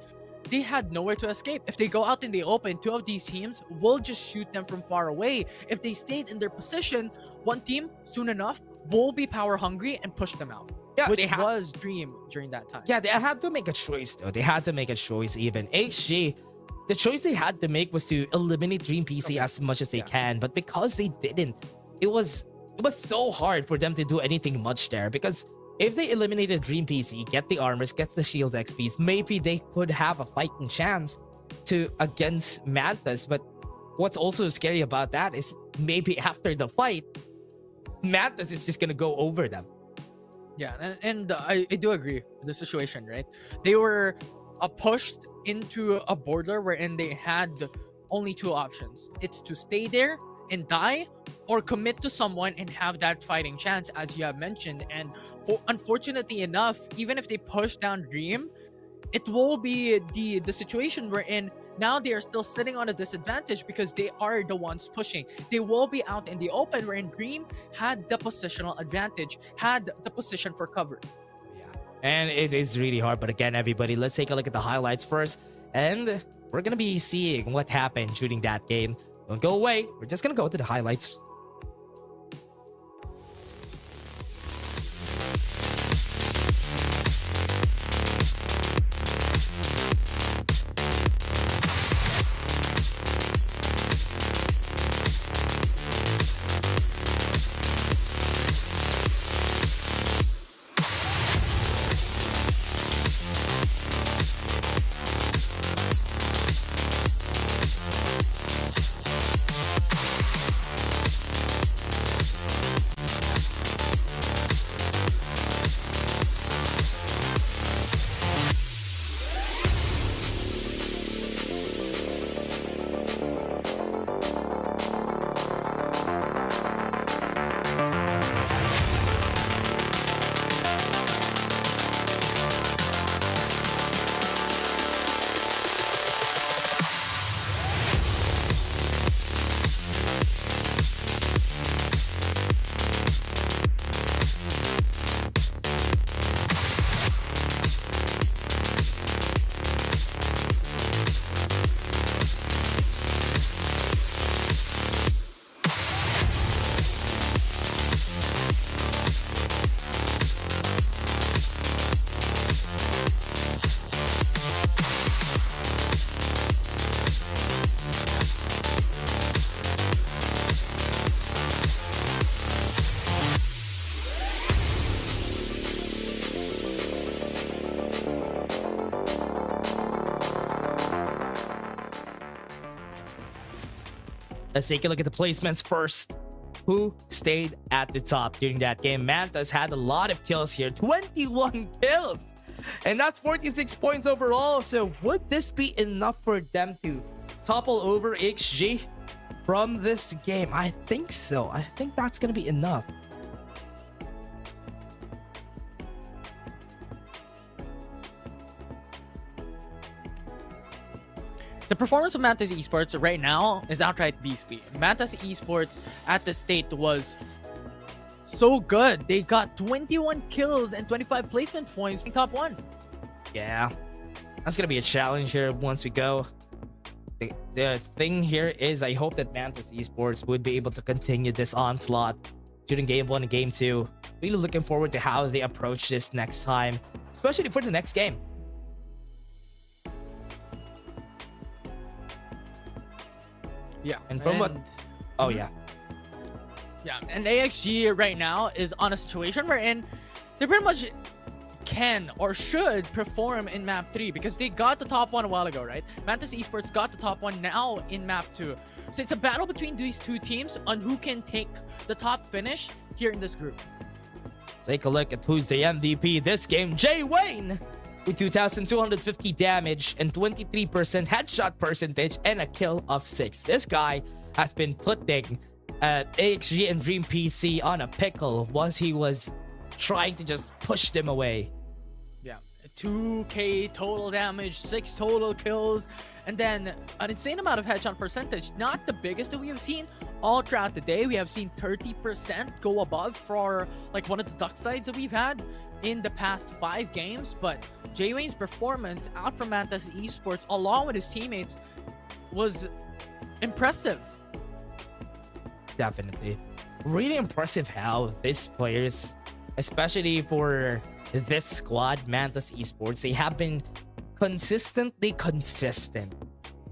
they had nowhere to escape. If they go out in the open, two of these teams will just shoot them from far away. If they stayed in their position, one team, soon enough, will be power hungry and push them out. Yeah, which was Dream during that time. Yeah, they had to make a choice though. They had to make a choice even. HG, the choice they had to make was to eliminate Dream PC as much as they can. But because they didn't, it was so hard for them to do anything much there. Because if they eliminated Dream PC, get the armors, get the shield XPs, maybe they could have a fighting chance against Mantas. But what's also scary about that is maybe after the fight, Mantas is just gonna go over them. Yeah, and I do agree with the situation, right? They were pushed into a border wherein they had only two options. It's to stay there and die, or commit to someone and have that fighting chance, as you have mentioned. And unfortunately enough, even if they push down Dream, it will be the situation wherein now they are still sitting on a disadvantage because they are the ones pushing. They will be out in the open, wherein Dream had the positional advantage, had the position for cover. Yeah, and it is really hard. But again, everybody, let's take a look at the highlights first. And we're going to be seeing what happened during that game. Don't go away. We're just going to go to the highlights. Let's take a look at the placements first. Who stayed at the top during that game? Mantas had a lot of kills here, 21 kills, and that's 46 points overall. So would this be enough for them to topple over XG from this game? I think so. I think that's gonna be enough. The performance of Mantas Esports right now is outright beastly. Mantas Esports at the state was so good. They got 21 kills and 25 placement points in top 1. Yeah, that's gonna be a challenge here once we go. The thing here is I hope that Mantas Esports would be able to continue this onslaught during game 1 and game 2. Really looking forward to how they approach this next time, especially for the next game. Yeah, and from what... Oh, yeah. Yeah, and AXG right now is on a situation wherein they pretty much can or should perform in map 3 because they got the top 1 a while ago, right? Mantas Esports got the top 1 now in map 2. So it's a battle between these two teams on who can take the top finish here in this group. Take a look at who's the MVP this game. Jay Wayne with 2,250 damage and 23% headshot percentage and a kill of 6. This guy has been putting AXG and Dream PC on a pickle once he was trying to just push them away. Yeah, 2k total damage, 6 total kills, and then an insane amount of headshot percentage. Not the biggest that we have seen all throughout the day. We have seen 30% go above for like one of the duck sides that we've had in the past 5 games, but Jay Wayne's performance out from Mantas Esports along with his teammates was impressive. Definitely. Really impressive how these players, especially for this squad, Mantas Esports, they have been consistently consistent.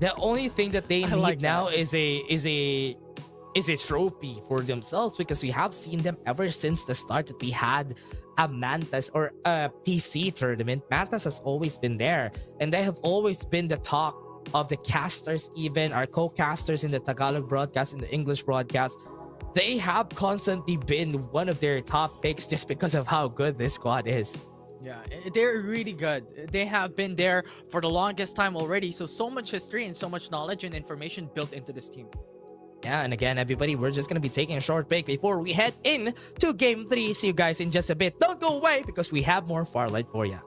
The only thing that they need now is a trophy for themselves, because we have seen them ever since the start that we had a Mantas or a PC tournament. Mantas has always been there, and they have always been the talk of the casters, even our co-casters in the Tagalog broadcast, in the English broadcast. They have constantly been one of their top picks just because of how good this squad is. Yeah, they're really good. They have been there for the longest time already, so much history and so much knowledge and information built into this team. Yeah, and again, everybody, we're just going to be taking a short break before we head in to Game 3. See you guys in just a bit. Don't go away, because we have more Farlight for you.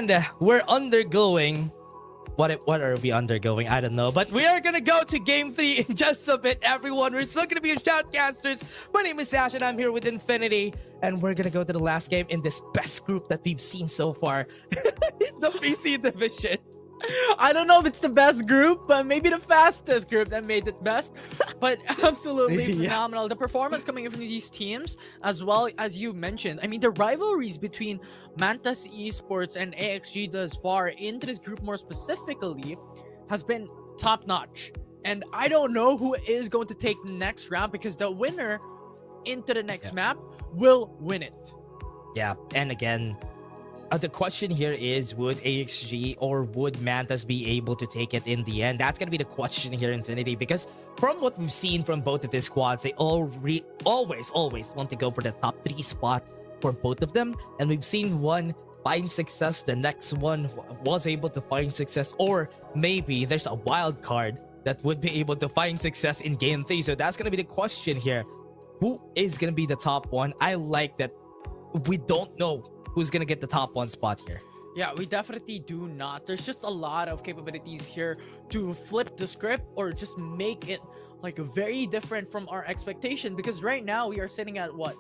And we're undergoing. What are we undergoing? I don't know. But we are gonna go to game 3 in just a bit, everyone. We're still gonna be your shoutcasters. My name is Ash and I'm here with Infinity. And we're gonna go to the last game in this best group that we've seen so far. In the PC division. I don't know if it's the best group, but maybe the fastest group that made it best. But absolutely phenomenal. The performance coming in from these teams, as well as you mentioned. I mean, the rivalries between Mantas Esports and AXG thus far into this group more specifically has been top notch. And I don't know who is going to take the next round because the winner into the next map will win it. Yeah, and again, the question here is, would AXG or would Mantas be able to take it in the end? That's going to be the question here, Infinity, because from what we've seen from both of these squads, they always want to go for the top 3 spot for both of them. And we've seen one find success, the next one was able to find success, or maybe there's a wild card that would be able to find success in game 3. So that's going to be the question here. Who is going to be the top one? I like that we don't know who's gonna get the top 1 spot here. Yeah, we definitely do not. There's just a lot of capabilities here to flip the script or just make it like very different from our expectation, because right now we are sitting at what?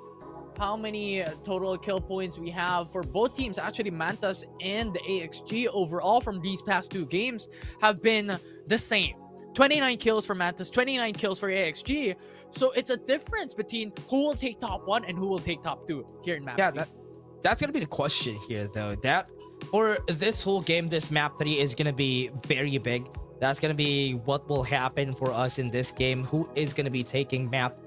How many total kill points we have for both teams? Actually, Mantas and the AXG overall from these past 2 games have been the same. 29 kills for Mantas, 29 kills for AXG. So it's a difference between who will take top 1 and who will take top 2 here in map. Yeah, that's gonna be the question here, though. That for this whole game, this map 3 is gonna be very big. That's gonna be what will happen for us in this game. Who is gonna be taking map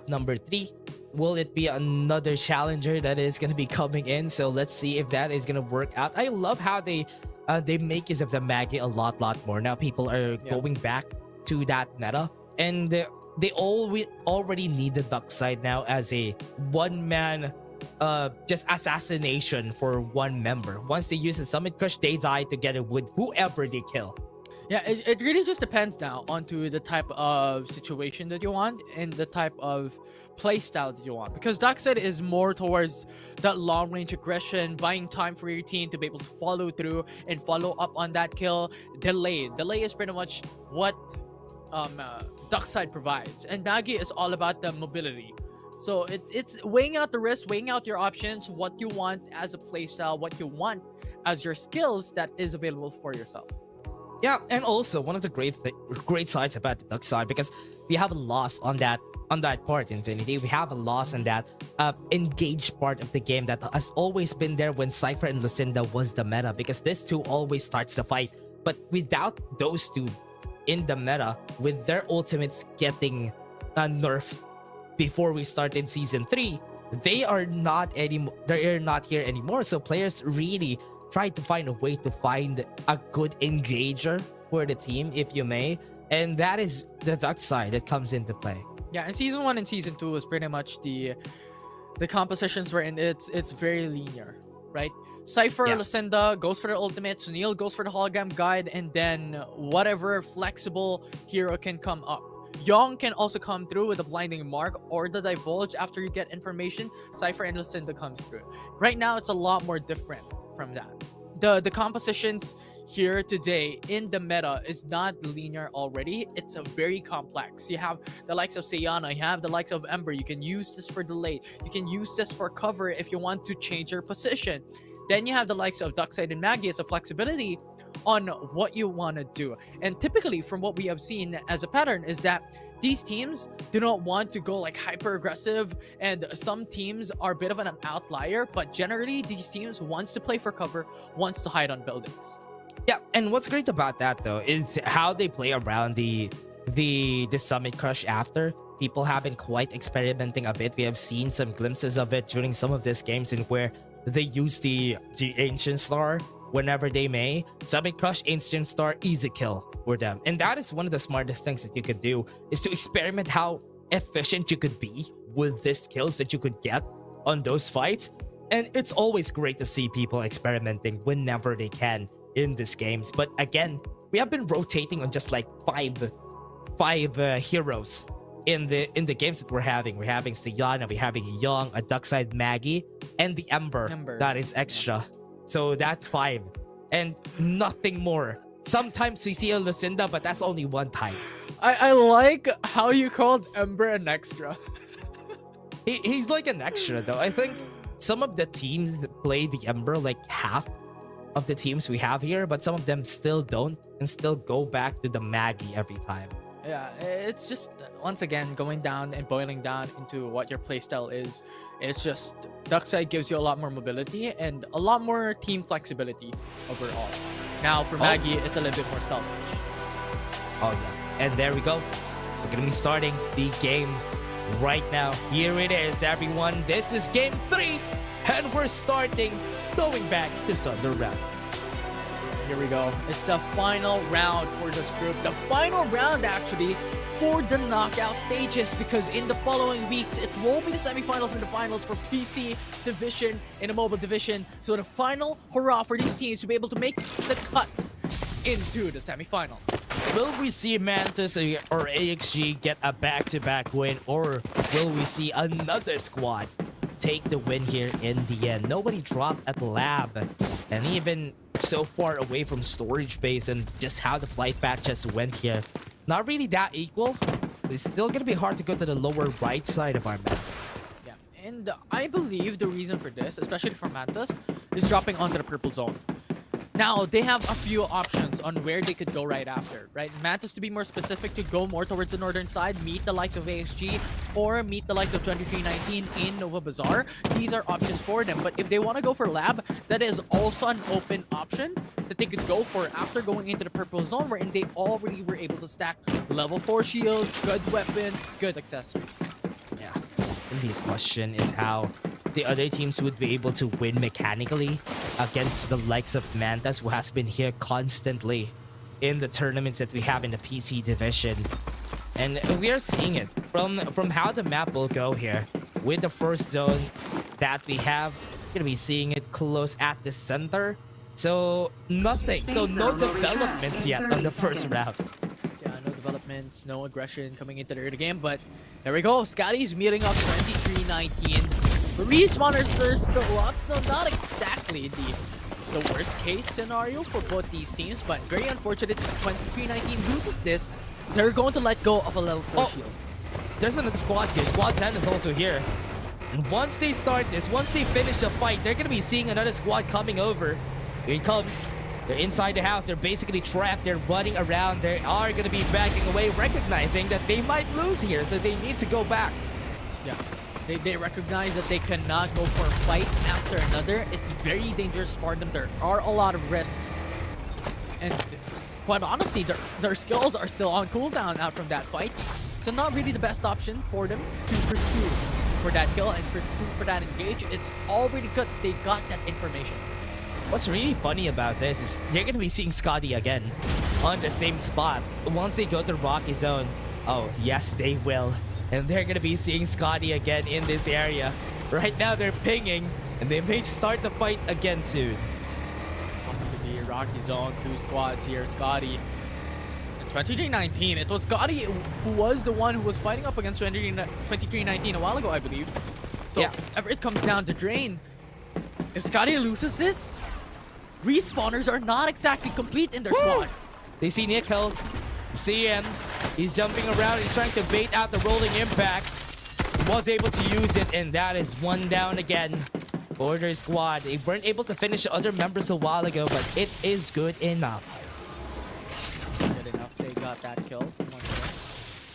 number 3? Will it be another challenger that is gonna be coming in? So let's see if that is gonna work out. I love how they make use of the Maggie a lot more. Now people are going back to that meta, and they already need the duck side now as a one-man just assassination for one member. Once they use the Summit Crush, they die together with whoever they kill. Yeah, it really just depends now onto the type of situation that you want and the type of playstyle that you want, because Darkseid is more towards that long range aggression, buying time for your team to be able to follow through and follow up on that kill. Delay is pretty much what Darkseid provides, and Maggie is all about the mobility. So it's weighing out the risk, weighing out your options, what you want as a playstyle, what you want as your skills that is available for yourself. Yeah, and also one of the great sides about the duck side, because we have a loss on that part, Infinity. We have a loss on that engaged part of the game that has always been there when Cypher and Lucinda was the meta, because this two always starts the fight. But without those two in the meta, with their ultimates getting nerfed before we started season 3, they are not here anymore. So players really try to find a way to find a good engager for the team, if you may, and that is the duck side that comes into play. Yeah, and season 1 and season 2 was pretty much the compositions were in it's very linear, right? Cypher, Lucinda goes for the ultimate, Sunil goes for the hologram guide, and then whatever flexible hero can come up. Young can also come through with the blinding mark or the divulge after you get information. Cypher and Lucinda comes through. Right now, it's a lot more different from that. The compositions here today in the meta is not linear already. It's a very complex. You have the likes of Sayana, you have the likes of Ember. You can use this for delay. You can use this for cover if you want to change your position. Then you have the likes of Darkseid and Maggie as a flexibility on what you want to do. And typically from what we have seen as a pattern is that these teams do not want to go like hyper aggressive, and some teams are a bit of an outlier, but generally these teams wants to play for cover, wants to hide on buildings. Yeah, and what's great about that though is how they play around the Summit Crush after. People have been quite experimenting a bit. We have seen some glimpses of it during some of these games in where they use the Ancient Star whenever they may. Summit Crush, Ancient Star, easy kill for them. And that is one of the smartest things that you could do, is to experiment how efficient you could be with the skills that you could get on those fights. And it's always great to see people experimenting whenever they can in these games. But again, we have been rotating on just like five heroes in the games that we're having. We're having Sayana, we're having Young, a Darkseid Maggie, and the Ember. That is extra. So that's 5. And nothing more. Sometimes we see a Lucinda, but that's only one time. I like how you called Ember an extra. He's like an extra though. I think some of the teams play the Ember like half of the teams we have here, but some of them still don't and still go back to the Maggie every time. Yeah, it's just once again going down and boiling down into what your playstyle is. It's just Duckside gives you a lot more mobility and a lot more team flexibility overall. Now for Maggie, it's a little bit more selfish. Oh yeah, and there we go. We're gonna be starting the game right now. Here it is, everyone. This is game 3, and we're starting going back to Thunder rounds. Here we go. It's the final round for this group. The final round, actually, for the knockout stages, because in the following weeks, it will be the semifinals and the finals for PC division and the mobile division. So the final hurrah for these teams to be able to make the cut into the semifinals. Will we see Mantis or AXG get a back-to-back win, or will we see another squad take the win here in the end? Nobody dropped at the lab, and even so far away from storage base, and just how the flight path just went here, not really that equal. It's still gonna be hard to go to the lower right side of our map. Yeah, and I believe the reason for this, especially for Mantis, is dropping onto the purple zone. Now, they have a few options on where they could go right after, right? Mantis, to be more specific, to go more towards the northern side, meet the likes of AXG, or meet the likes of 2319 in Nova Bazaar. These are options for them, but if they want to go for lab, that is also an open option that they could go for after going into the purple zone, wherein they already were able to stack level 4 shields, good weapons, good accessories. Yeah, the question is how the other teams would be able to win mechanically against the likes of Mantas, who has been here constantly in the tournaments that we have in the PC division. And we are seeing it from how the map will go here. With the first zone that we have, we're gonna be seeing it close at the center. So nothing, so no developments yet on the first round. Yeah, no developments, no aggression coming into the early game, but there we go. Scotty's meeting up 2319. Respawners are still up, so not exactly the worst case scenario for both these teams, but very unfortunate if 2319 loses this, they're going to let go of a level 4 shield. There's another squad here. Squad 10 is also here. And once they start this, once they finish the fight, they're going to be seeing another squad coming over. Here it comes. They're inside the house. They're basically trapped. They're running around. They are going to be backing away, recognizing that they might lose here, so they need to go back. Yeah. They recognize that they cannot go for a fight after another. It's very dangerous for them. There are a lot of risks. And quite honestly, their skills are still on cooldown out from that fight. So not really the best option for them to pursue for that kill and pursue for that engage. It's already good they got that information. What's really funny about this is they're going to be seeing Scotty again on the same spot. Once they go to Rocky Zone, oh yes they will. And they're going to be seeing Scotty again in this area. Right now they're pinging, and they may start the fight again soon. Possibly the Rocky Zone, 2 squads here, Scotty. And 2319, it was Scotty who was the one who was fighting up against 2319 a while ago, I believe. So yeah, if ever it comes down to Drain, if Scotty loses this, respawners are not exactly complete in their squad. They see Nickel. See him. He's jumping around. He's trying to bait out the rolling impact. He was able to use it, and that is one down again for their squad. They weren't able to finish the other members a while ago, but it is good enough. Good enough. They got that kill.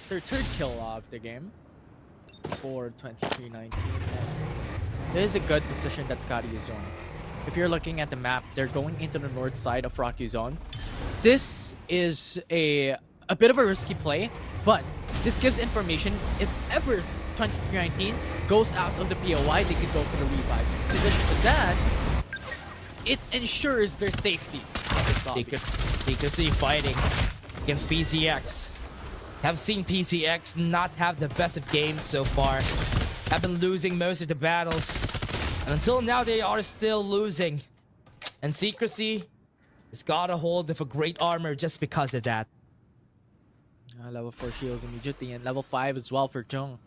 Their third kill of the game for 2319. This is a good position that Scotty is on. If you're looking at the map, they're going into the north side of Rocky Zone. This is a bit of a risky play, but this gives information if ever 2319 goes out of the POI, they could go for the revive. In addition to that, it ensures their safety. TKC fighting against PCX. Have seen PCX not have the best of games so far. Have been losing most of the battles. And until now, they are still losing. And Secrecy has got a hold of a great armor just because of that. Level 4 shields immediately, and level 5 as well for Jung.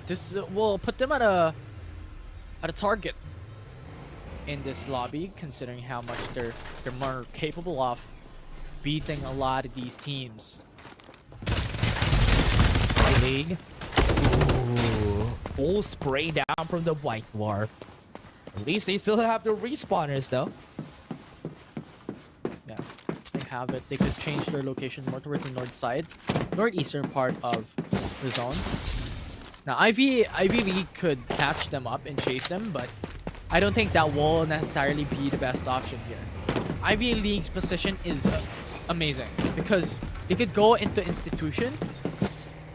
This will put them at a target. in this lobby, considering how much they're more capable of beating a lot of these teams. League. Ooh. Full spray down from the White Dwarf. At least they still have the respawners though. Yeah, they have it. They could change their location more towards the north side, northeastern part of the zone. Now Ivy League could catch them up and chase them, but I don't think that will necessarily be the best option here. Ivy League's position is amazing because they could go into Institution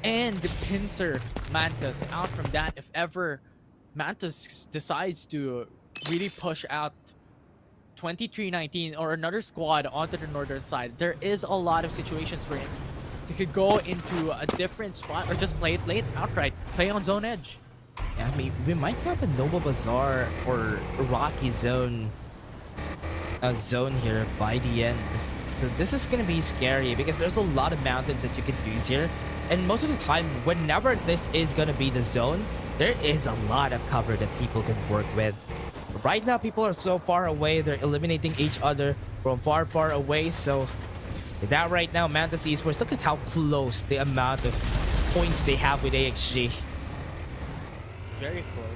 and pincer Mantis out from that if ever Mantis decides to really push out 2319 or another squad onto the northern side. There is a lot of situations where they could go into a different spot or just play it late outright, play on zone edge. Yeah, I mean, we might have a Noble Bazaar or Rocky Zone zone here by the end. So this is gonna be scary because there's a lot of mountains that you could use here. And most of the time, whenever this is gonna be the zone, there is a lot of cover that people can work with. Right now, people are so far away, they're eliminating each other from far, far away. So with that right now, Mantis Esports, look at how close the amount of points they have with AXG. Very close.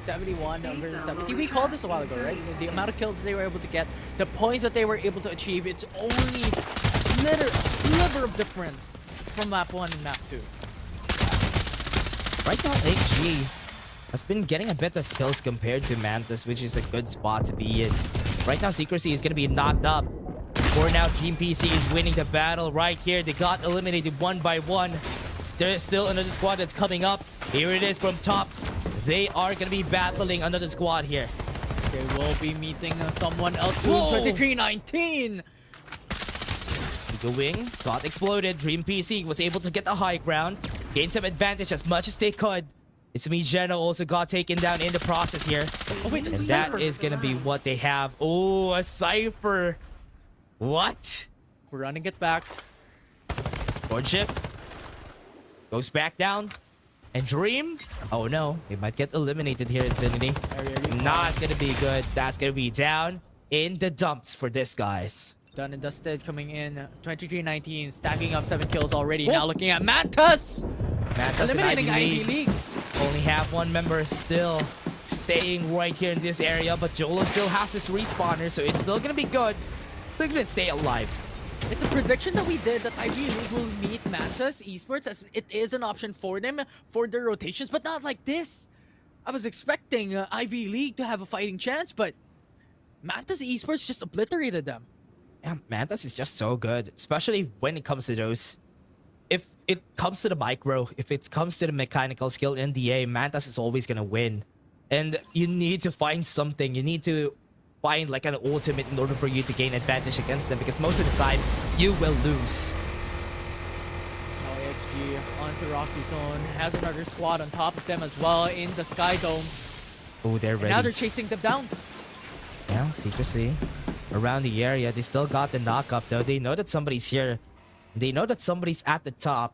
71 versus 70. We called this a while ago, right? The amount of kills they were able to get, the points that they were able to achieve, it's only a sliver of difference from map 1 and map 2. Right now, AXG has been getting a bit of kills compared to Mantis, which is a good spot to be in. Right now, Secrecy is going to be knocked up. For now, Team PC is winning the battle right here. They got eliminated one by one. There's still another squad that's coming up. Here it is from top. They are going to be battling another squad here. They will be meeting someone else soon. 2319! The wing got exploded. Dream PC was able to get the high ground, gain some advantage as much as they could. It's me, Geno, also got taken down in the process here. Oh wait, and that is going to be what they have. Oh, a Cypher. What? We're running it back. Board ship goes back down. And Dream, oh no, they might get eliminated here, Infinity. Not gonna be good. That's gonna be down in the dumps for this guys. Done and dusted coming in. 2319, stacking up 7 kills already. Whoa. Now looking at Mantis! Eliminating Ivy League. Only have one member still staying right here in this area, but Jolo still has his respawner, so it's still gonna be good. Still gonna stay alive. It's a prediction that we did that Ivy League will meet Mantis Esports as it is an option for them for their rotations, but not like this. I was expecting Ivy League to have a fighting chance, but Mantis Esports just obliterated them. Yeah, Mantis is just so good, especially when it comes to those. If it comes to the micro, if it comes to the mechanical skill in DA, Mantis is always gonna win. And you need to find something. You need to find like an ultimate in order for you to gain advantage against them, because most of the time you will lose. Now AXG onto Rocky Zone, has another squad on top of them as well in the Sky Dome. Oh, they're ready. And now they're chasing them down. Yeah, Secrecy around the area. They still got the knock up though. They know that somebody's here. They know that somebody's at the top.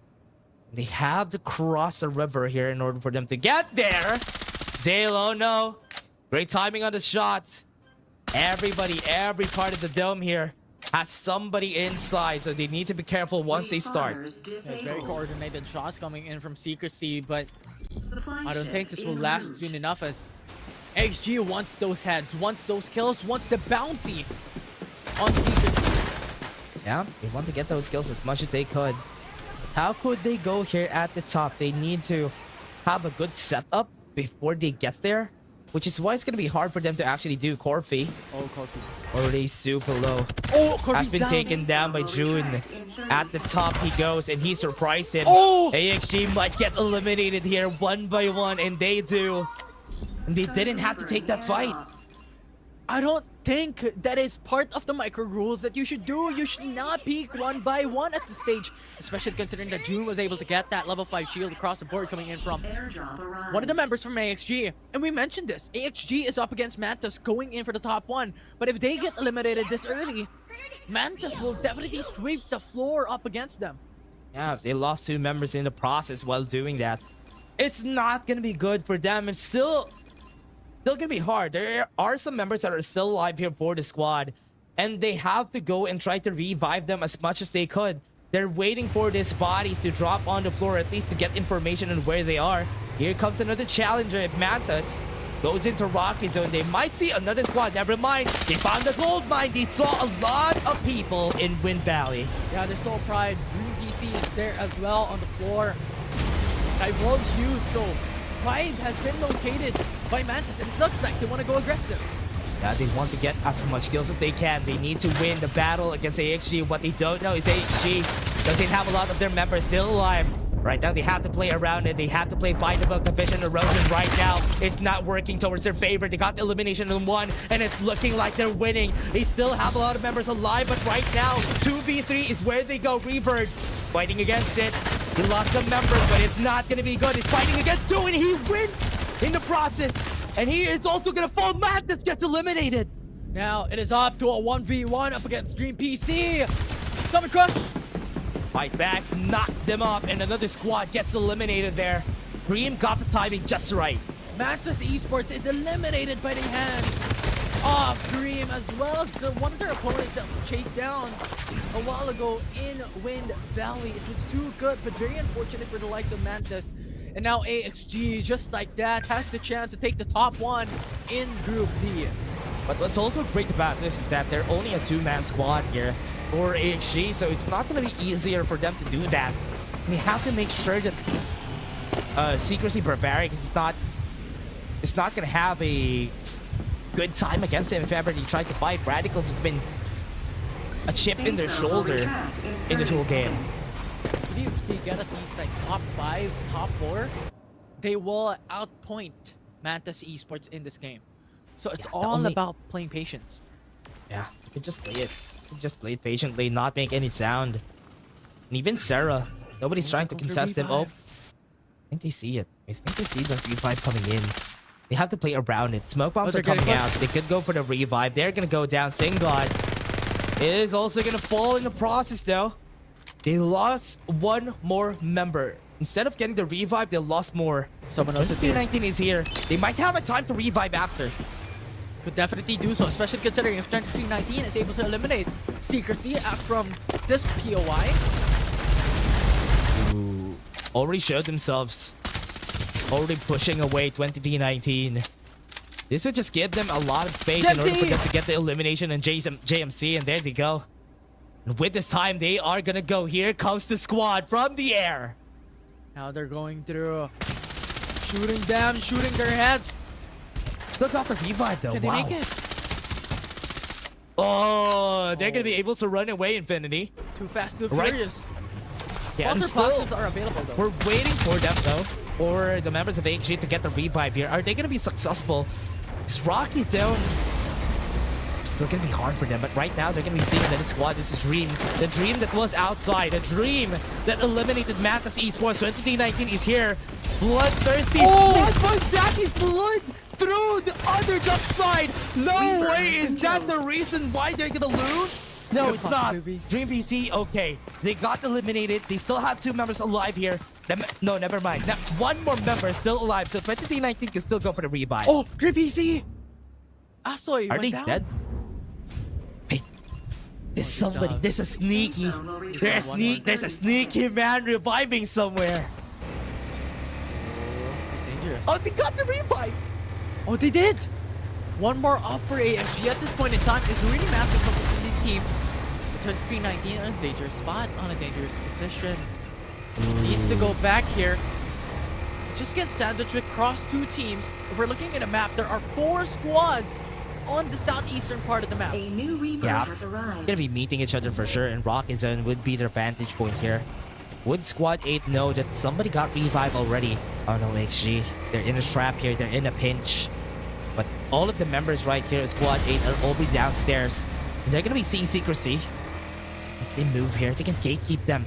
They have to cross the river here in order for them to get there. Dale, oh no. Great timing on the shots. Everybody, every part of the dome here has somebody inside, so they need to be careful once they start. There's very coordinated shots coming in from Secrecy, but I don't think this will last soon enough as XG wants those heads, wants those kills, wants the bounty on Secrecy. Yeah, they want to get those kills as much as they could. But how could they go here at the top? They need to have a good setup before they get there, which is why it's going to be hard for them to actually do. Corfi. Oh, Corfi. Already super low. Oh, Corfi's has been down. taken down by June. At the top he goes, and he surprised him. Oh! AXG might get eliminated here one by one, and they do. And they didn't have to take that fight. I don't think that is part of the micro rules that you should do. You should not peek one by one at the stage, especially considering that June was able to get that level 5 shield across the board coming in from one of the members from AXG. And we mentioned this, AXG is up against Mantis going in for the top 1, but if they get eliminated this early, Mantis will definitely sweep the floor up against them. Yeah, they lost 2 members in the process while doing that. It's not gonna be good for them. And still, still gonna be hard. There are some members that are still alive here for the squad, and they have to go and try to revive them as much as they could. They're waiting for these bodies to drop on the floor, at least to get information on where they are. Here comes another challenger. If Mantas goes into Rocky Zone, they might see another squad. Never mind. They found the gold mine. They saw a lot of people in Wind Valley. Yeah, their Soul Pride. Green PC is there as well on the floor. Divulge used, so Pride has been located by Mantis, and it looks like they want to go aggressive. Yeah, they want to get as much kills as they can. They need to win the battle against AXG. What they don't know is AXG doesn't have a lot of their members still alive. Right now, they have to play around it. They have to play by the book. The Vision Erosion right now. It's not working towards their favor. They got the elimination in 1, and it's looking like they're winning. They still have a lot of members alive, but right now, 2v3 is where they go. Rebird fighting against it. He lost some members, but it's not going to be good. He's fighting against 2, and he wins in the process. And he is also going to fall. Mantis gets eliminated. Now, it is up to a 1v1 up against Dream PC. Summon Crush. Fight back, knock them up, and another squad gets eliminated there. Dream got the timing just right. Mantis Esports is eliminated by the hands of Dream, as well as one of their opponents that were chased down a while ago in Wind Valley. It was too good, but very unfortunate for the likes of Mantis. And now AXG, just like that, has the chance to take the top 1 in Group D. But what's also great about this is that they're only a 2-man squad here for AXG, so it's not going to be easier for them to do that. They have to make sure that Secrecy Barbaric is not going to have a good time against them if ever they try to fight. Radicals has been a chip in their shoulder in this whole game. If they get at least like top 5, top 4, they will outpoint Mantis Esports in this game. So it's all about playing patience. Yeah, you can just play it. You can just play it patiently, not make any sound. And even Sarah, nobody's trying to contest them. Oh, I think they see it. I think they see the revive coming in. They have to play around it. Smoke bombs are coming out. They could go for the revive. They're gonna go down. Singod is also gonna fall in the process though. They lost 1 more member. Instead of getting the revive, they lost more. Someone else is here. 19 is here. They might have a time to revive after. Could definitely do so, especially considering if 2319 is able to eliminate Secrecy from this POI. Ooh, already showed themselves. Already pushing away 2319. This would just give them a lot of space in order for them to get the elimination on JMC, and there they go. And with this time, they are gonna go. Here comes the squad from the air. Now they're going through, shooting them, shooting their heads. Still got the revive though. Can they make it? Oh, they're gonna be able to run away, Infinity. Too fast, too furious. Yeah, and Sponsor still, boxes are available though. we're waiting for them though, or the members of AXG to get the revive here. Are they gonna be successful? Is Rocky Zone still gonna be hard for them, but right now they're gonna be seeing that the squad is a dream. The dream that was outside, the dream that eliminated Mantis Esports. 2319 is here. Bloodthirsty. What was that? His blood through the underdog side. No way is that the reason why they're gonna lose? No, it's not. Dream PC, okay. They got eliminated. They still have 2 members alive here. No, never mind. Now, 1 more member is still alive, so 2319 can still go for the revive. Oh, Dream PC! Asoy Are they down. dead? Hey, there's somebody. There's a sneaky. There's a sneaky man reviving somewhere. Dangerous. Oh, they got the revive. Oh, they did! 1 more up for AFG at this point in time is really massive from this team. 2319 on a dangerous spot, on a dangerous position. Needs to go back here. Just get sandwiched across 2 teams. If we're looking at a map, there are 4 squads on the southeastern part of the map. A new rebirth has arrived. Gonna be meeting each other for sure, and Rocky Zone would be their vantage point here. Would Squad 8 know that somebody got revived already? Oh no, XG. They're in a trap here. They're in a pinch. But all of the members right here of Squad 8 are all be downstairs. And they're gonna be seeing Secrecy. As they move here, they can gatekeep them.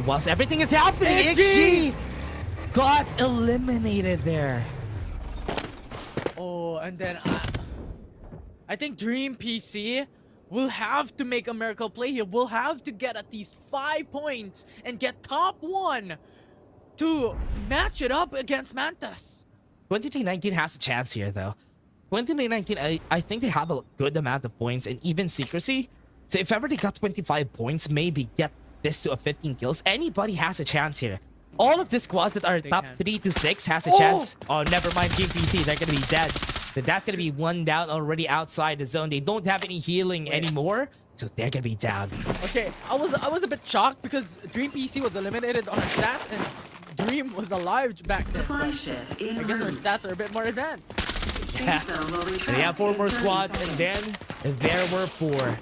Whilst everything is happening, XG got eliminated there. Oh, and then I think Dream PC will have to make a miracle play. He will have to get at least 5 points and get top 1 to match it up against Mantis. 2319 has a chance here, though. 2319, I think they have a good amount of points and even secrecy. So if ever they got 25 points, maybe get this to a 15 kills, anybody has a chance here. All of the squads that are top 3 to 6 has a chance. Oh, never mind GPC, they're gonna be dead. But that's gonna be one down already outside the zone. They don't have any healing anymore, so they're gonna be down. Okay, I was a bit shocked because Dream PC was eliminated on our stats and Dream was alive back then. I guess our stats are a bit more advanced. Yeah. They have 4 more squads, and then there were 4.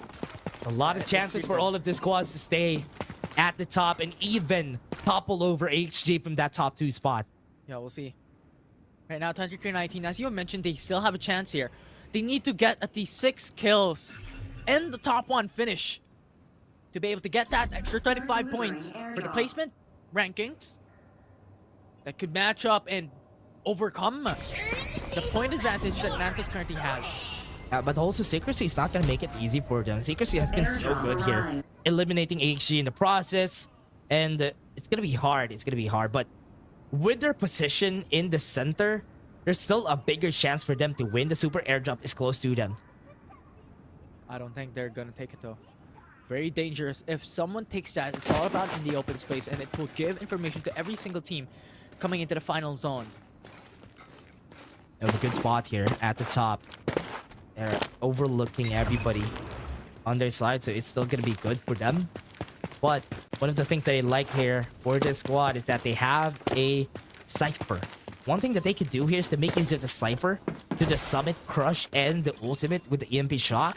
It's a lot of chances for all of the squads to stay at the top and even topple over HG from that top 2 spot. Yeah, we'll see. Right now, 2319, as you mentioned, they still have a chance here. They need to get at least 6 kills and the top 1 finish to be able to get that extra 25 points for the placement rankings that could match up and overcome the point advantage that Mantis currently has. But also Secrecy is not going to make it easy for them. Secrecy has been so good here, eliminating HG in the process, and it's going to be hard. It's going to be hard, but with their position in the center, there's still a bigger chance for them to win. The super airdrop is close to them. I don't think they're going to take it though. Very dangerous. If someone takes that, it's all about in the open space, and it will give information to every single team coming into the final zone. They have a good spot here at the top. They're overlooking everybody on their side, so it's still going to be good for them. But one of the things that I like here for this squad is that they have a Cypher. One thing that they could do here is to make use of the Cypher to the Summit Crush and the ultimate with the EMP Shock.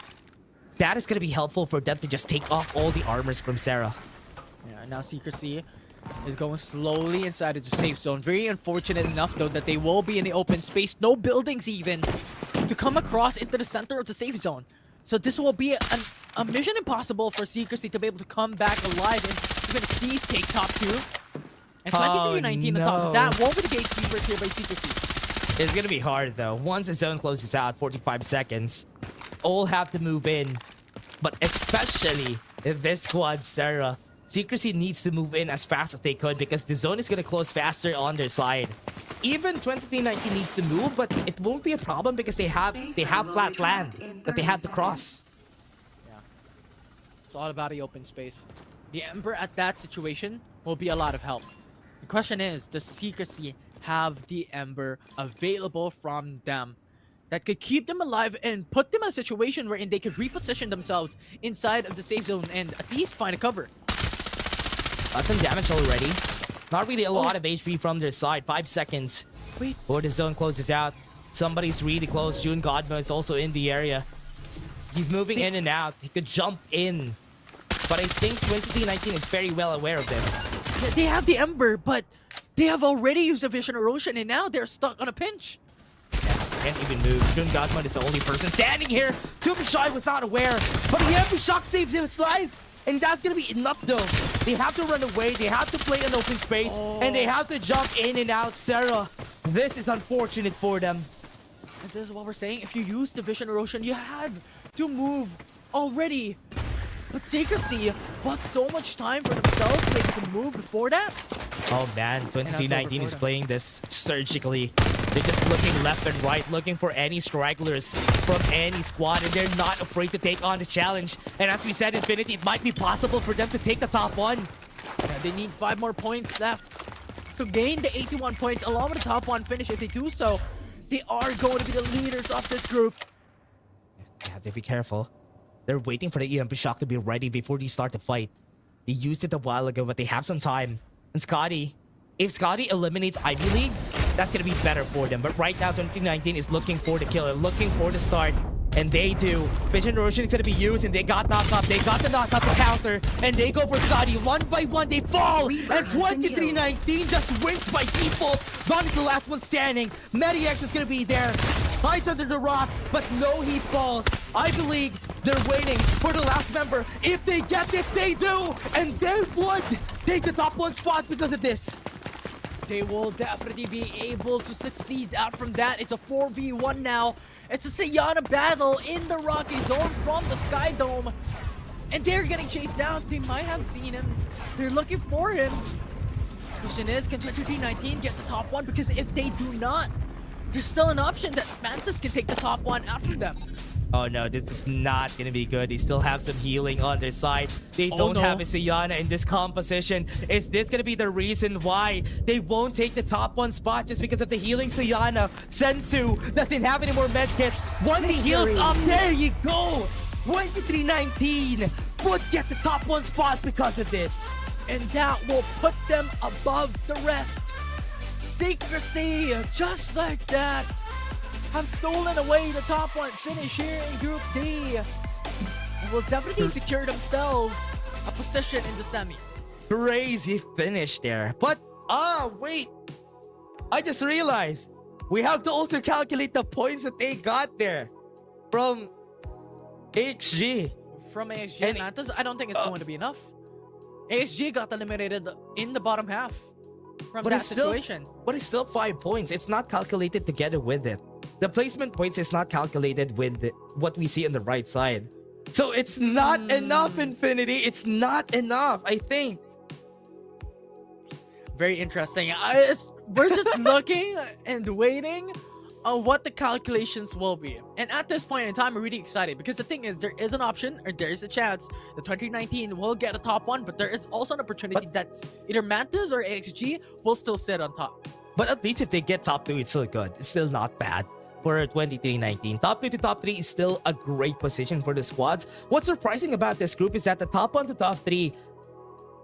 That is going to be helpful for them to just take off all the armors from Sarah. Yeah, now Secrecy is going slowly inside of the safe zone. Very unfortunate enough, though, that they will be in the open space. No buildings even to come across into the center of the safe zone. So this will be a mission impossible for Secrecy to be able to come back alive and even at least take top 2. And 2319 on top of that won't be the gatekeepers here by Secrecy. It's going to be hard, though. Once the zone closes out, 45 seconds, all have to move in. But especially if this squad, Sarah, Secrecy needs to move in as fast as they could because the zone is going to close faster on their side. Even 2319 needs to move, but it won't be a problem because they have flat land that they have to cross. Yeah. It's all about the open space. The Ember at that situation will be a lot of help. The question is, does Secrecy have the Ember available from them that could keep them alive and put them in a situation wherein they could reposition themselves inside of the safe zone and at least find a cover? Got some damage already. Not really a lot of HP from their side. 5 seconds before the zone closes out. Somebody's really close. June Godma is also in the area. He's moving in and out. He could jump in. But I think 2319 is very well aware of this. Yeah, they have the Ember, but they have already used the Vision Erosion and now they're stuck on a pinch. Can't even move. June Godman is the only person standing here. Shy was not aware, but the EMP Shock saves his life. And that's gonna be enough though. They have to run away, they have to play an open space, and they have to jump in and out. Sarah, this is unfortunate for them. And this is what we're saying. If you use the Vision Erosion, you have to move already. But Secrecy bought so much time for themselves to be able to move before that. Oh man, 2319 is playing this surgically. They're just looking left and right, looking for any stragglers from any squad, and they're not afraid to take on the challenge. And as we said, Infinity, it might be possible for them to take the top 1. Yeah, they need 5 more points left to gain the 81 points along with the top 1 finish. If they do so, they are going to be the leaders of this group. They have to be careful. They're waiting for the EMP Shock to be ready before they start the fight. They used it a while ago, but they have some time. And Scotty, if Scotty eliminates Ivy League, that's going to be better for them. But right now, 2019 is looking for the killer, looking for the start. And they do. Vision Erosion is going to be used, and they got knocked up. They got the knockout to counter, and they go for Scotty. 1 by 1, they fall. And 2319 just wins by default. Ron is the last one standing. Mediax is going to be there. Hides under the rock, but no, he falls. I believe they're waiting for the last member. If they get it, they do. And they would take the top 1 spot because of this. They will definitely be able to succeed out from that. It's a 4v1 now. It's a Sayana battle in the Rocky Zone from the Sky Dome. And they're getting chased down. They might have seen him. They're looking for him. Question is, can 2319 get the top 1? Because if they do not, there's still an option that Mantis can take the top one after them. Oh no, this is not gonna be good. They still have some healing on their side. They don't have a Siana in this composition. Is this gonna be the reason why they won't take the top one spot just because of the healing Siana? Sensu doesn't have any more med kits. Once he heals up, there you go. 23-19 would get the top one spot because of this. And that will put them above the rest. Secrecy, just like that, have stolen away the top one finish here in Group D. And will definitely secure themselves a position in the semis. Crazy finish there. But, wait. I just realized we have to also calculate the points that they got there from HG. From AXG and Mantis, I don't think it's going to be enough. AXG got eliminated in the bottom half from that situation. But it's still 5 points. It's not calculated together with it. The placement points is not calculated with what we see on the right side. So it's not enough, Infinity. It's not enough, I think. Very interesting. We're just looking and waiting on what the calculations will be. And at this point in time, I'm really excited because the thing is, there is an option, or there is a chance that 2019 will get a top one, but there is also an opportunity that either Mantis or AXG will still sit on top. But at least if they get top 2, it's still good. It's still not bad for 23-19. Top 2 to top 3 is still a great position for the squads. What's surprising about this group is that the top 1 to top 3,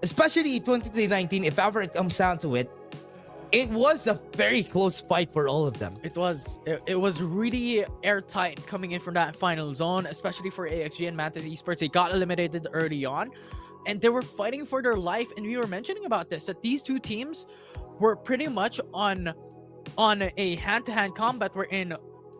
especially 23-19, if ever it comes down to it, it was a very close fight for all of them. It was. It was really airtight coming in from that final zone, especially for AXG and Mantis Esports. They got eliminated early on, and they were fighting for their life. And we were mentioning about this, that these two teams were pretty much on a hand-to-hand combat wherein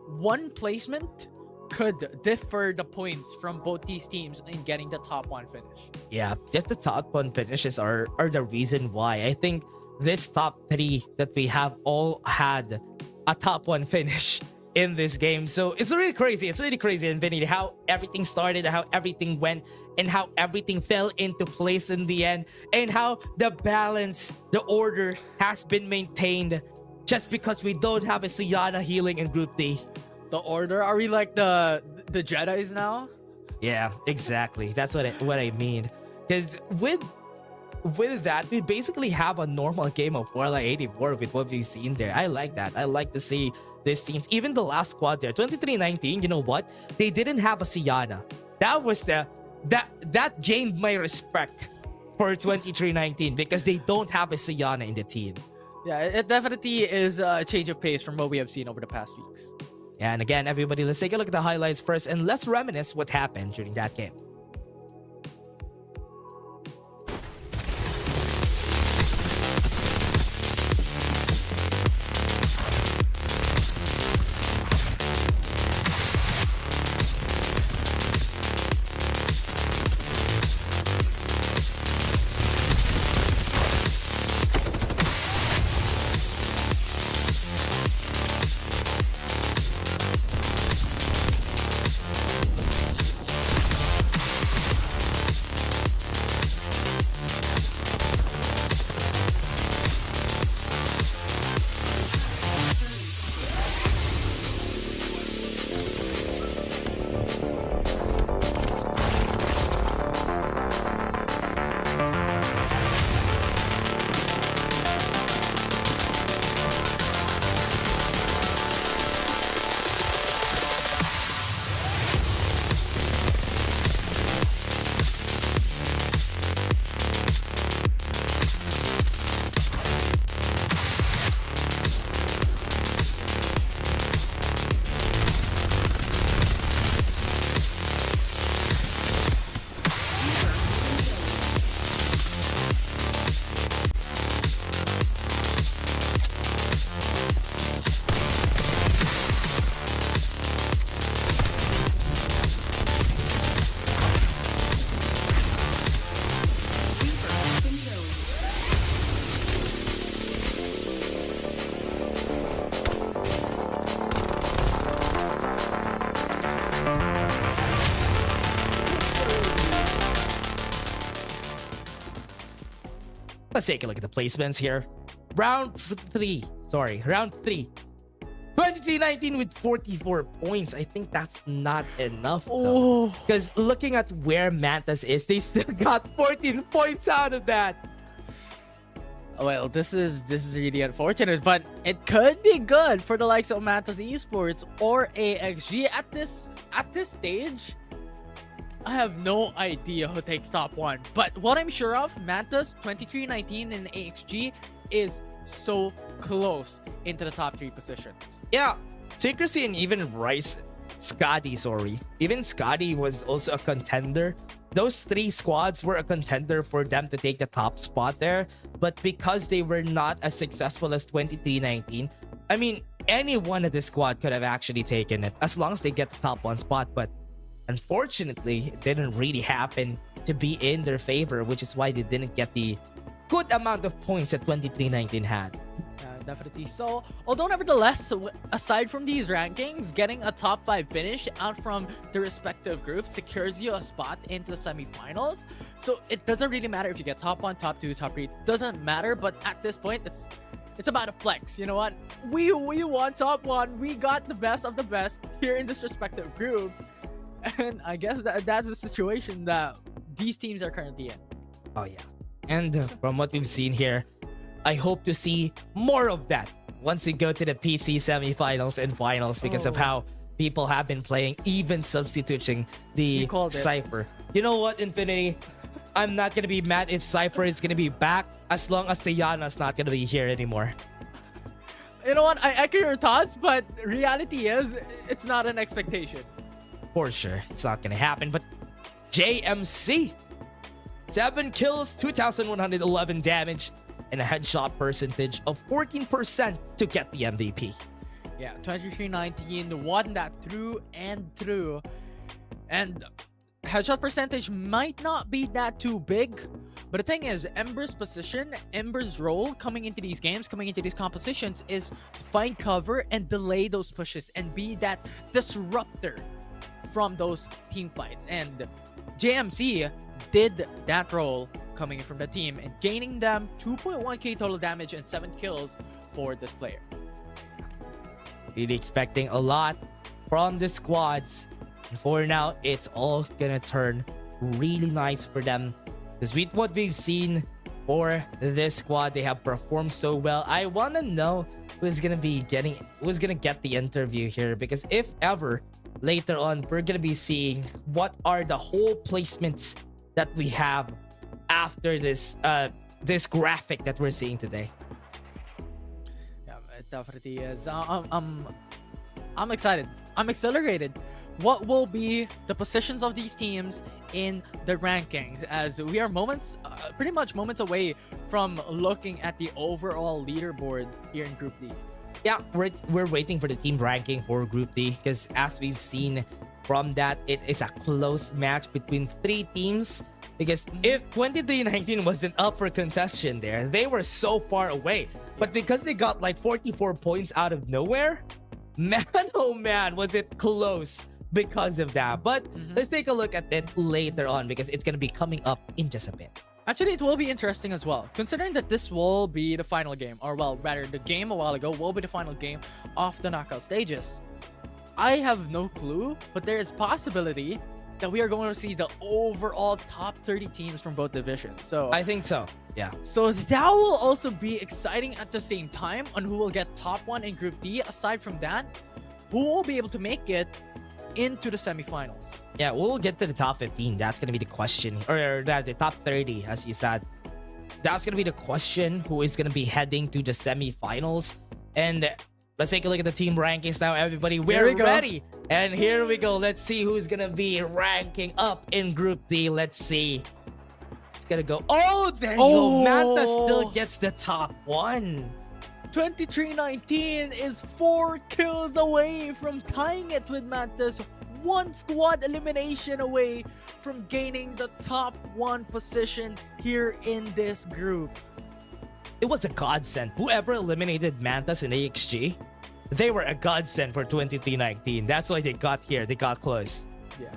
one placement could differ the points from both these teams in getting the top one finish. Yeah, just the top one finishes are the reason why. I think this top 3 that we have all had a top 1 finish in this game. So it's really crazy. It's really crazy, Infinity, how everything started, how everything went, and how everything fell into place in the end, and how the balance, the order has been maintained just because we don't have a Siana healing in Group D. The order? Are we like the Jedis now? Yeah, exactly. That's what I mean. Because with that, we basically have a normal game of Farlight 84 with what we've seen there. I like that. I like to see these teams. Even the last squad there, 23-19, you know what? They didn't have a Siana. That was that gained my respect for 23-19 because they don't have a Siana in the team. Yeah, it definitely is a change of pace from what we have seen over the past weeks. Yeah, and again, everybody, let's take a look at the highlights first and let's reminisce what happened during that game. Let's take a look at the placements here. Round 3. 23 23-19 with 44 points. I think that's not enough. Oh. Because looking at where Mantas is, they still got 14 points out of that. Well, this is really unfortunate, but it could be good for the likes of Mantas Esports or AXG at this stage. I have no idea who takes top 1, but what I'm sure of, Mantas 23-19 and AXG is so close into the top 3 positions. Yeah, Secrecy and even Scotty, even Scotty was also a contender. Those 3 squads were a contender for them to take the top spot there, but because they were not as successful as 23-19, I mean, any one of the squad could have actually taken it as long as they get the top 1 spot, but unfortunately, it didn't really happen to be in their favor, which is why they didn't get the good amount of points that 23-19 had. Definitely. So, although nevertheless, aside from these rankings, getting a top 5 finish out from the respective groups secures you a spot into the semifinals. So it doesn't really matter if you get top 1, top 2, top 3. Doesn't matter. But at this point, it's about a flex. You know what? We won top 1. We got the best of the best here in this respective group, and I guess that's the situation that these teams are currently in. Oh yeah. And from what we've seen here, I hope to see more of that once we go to the PC semifinals and finals because of how people have been playing, even substituting the Cypher. You know what, Infinity? I'm not going to be mad if Cypher is going to be back as long as Sayana's not going to be here anymore. You know what? I echo your thoughts, but reality is, it's not an expectation. For sure, it's not going to happen, but JMC, 7 kills, 2,111 damage, and a headshot percentage of 14% to get the MVP. Yeah, 23-19 won that through and through. And headshot percentage might not be that too big, but the thing is, Ember's position, Ember's role coming into these games, coming into these compositions is to find cover and delay those pushes and be that disruptor from those team fights. And JMC did that role coming in from the team and gaining them 2.1k total damage and 7 kills for this player. Really expecting a lot from the squads. And for now, it's all gonna turn really nice for them. Because with what we've seen for this squad, they have performed so well. I wanna know who's gonna get the interview here, because if ever later on we're gonna be seeing what are the whole placements that we have after this this graphic that we're seeing today. Yeah, it definitely is. I'm excited. I'm accelerated. What will be the positions of these teams in the rankings, as we are pretty much moments away from looking at the overall leaderboard here in Group D. Yeah, we're waiting for the team ranking for Group D, because as we've seen from that, it is a close match between 3 teams. Because if 23-19 wasn't up for contention there, they were so far away. But because they got like 44 points out of nowhere, man, oh man, was it close because of that. But let's take a look at it later on, because it's going to be coming up in just a bit. Actually, it will be interesting as well, considering that this will be the final game, or well, rather, the game a while ago will be the final game of the knockout stages. I have no clue, but there is possibility that we are going to see the overall top 30 teams from both divisions. So I think so. Yeah. So that will also be exciting at the same time on who will get top 1 in Group D. Aside from that, who will be able to make it into the semifinals. Yeah, we'll get to the top 15. That's going to be the question. Or the top 30, as you said. That's going to be the question, who is going to be heading to the semifinals. And let's take a look at the team rankings now, everybody. We're ready. And here we go. Let's see who's going to be ranking up in Group D. Let's see. It's going to go. Oh, there you go. Manta still gets the top 1. 23-19 is 4 kills away from tying it with Mantas. 1 squad elimination away from gaining the top 1 position here in this group. It was a godsend. Whoever eliminated Mantas and AXG, they were a godsend for 23-19. That's why they got here. They got close. Yeah.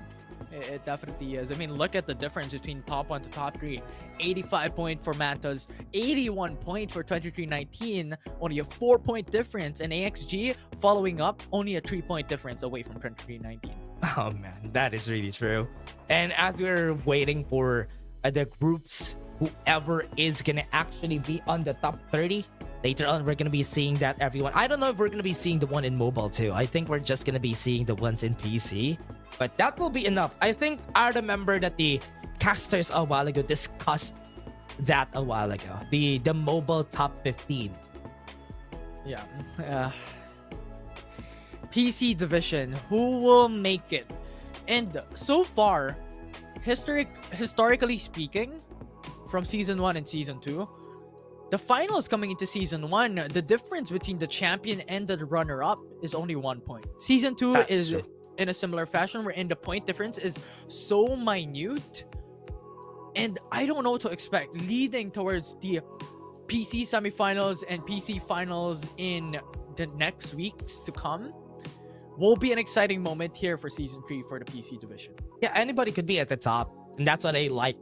It definitely is. I mean, look at the difference between top 1 to top 3. 85 point for Mantas, 81 point for 2319, only a 4-point difference, and AXG following up, only a 3-point difference away from 2319. Oh man, that is really true. And as we're waiting for the groups, whoever is gonna actually be on the top 30, later on we're gonna be seeing that everyone. I don't know if we're gonna be seeing the one in mobile too. I think we're just gonna be seeing the ones in PC, but that will be enough. I think I remember that the casters a while ago discussed that a while ago. The mobile top 15. Yeah. PC division, who will make it? And so far, historically speaking, from season 1 and season 2, the finals coming into season 1, the difference between the champion and the runner-up is only 1 point. Season 2 is true. In a similar fashion, wherein the point difference is so minute, and I don't know what to expect leading towards the PC semifinals and PC finals in the next weeks to come. Will be an exciting moment here for season 3 for the PC division. Yeah, anybody could be at the top, and that's what I like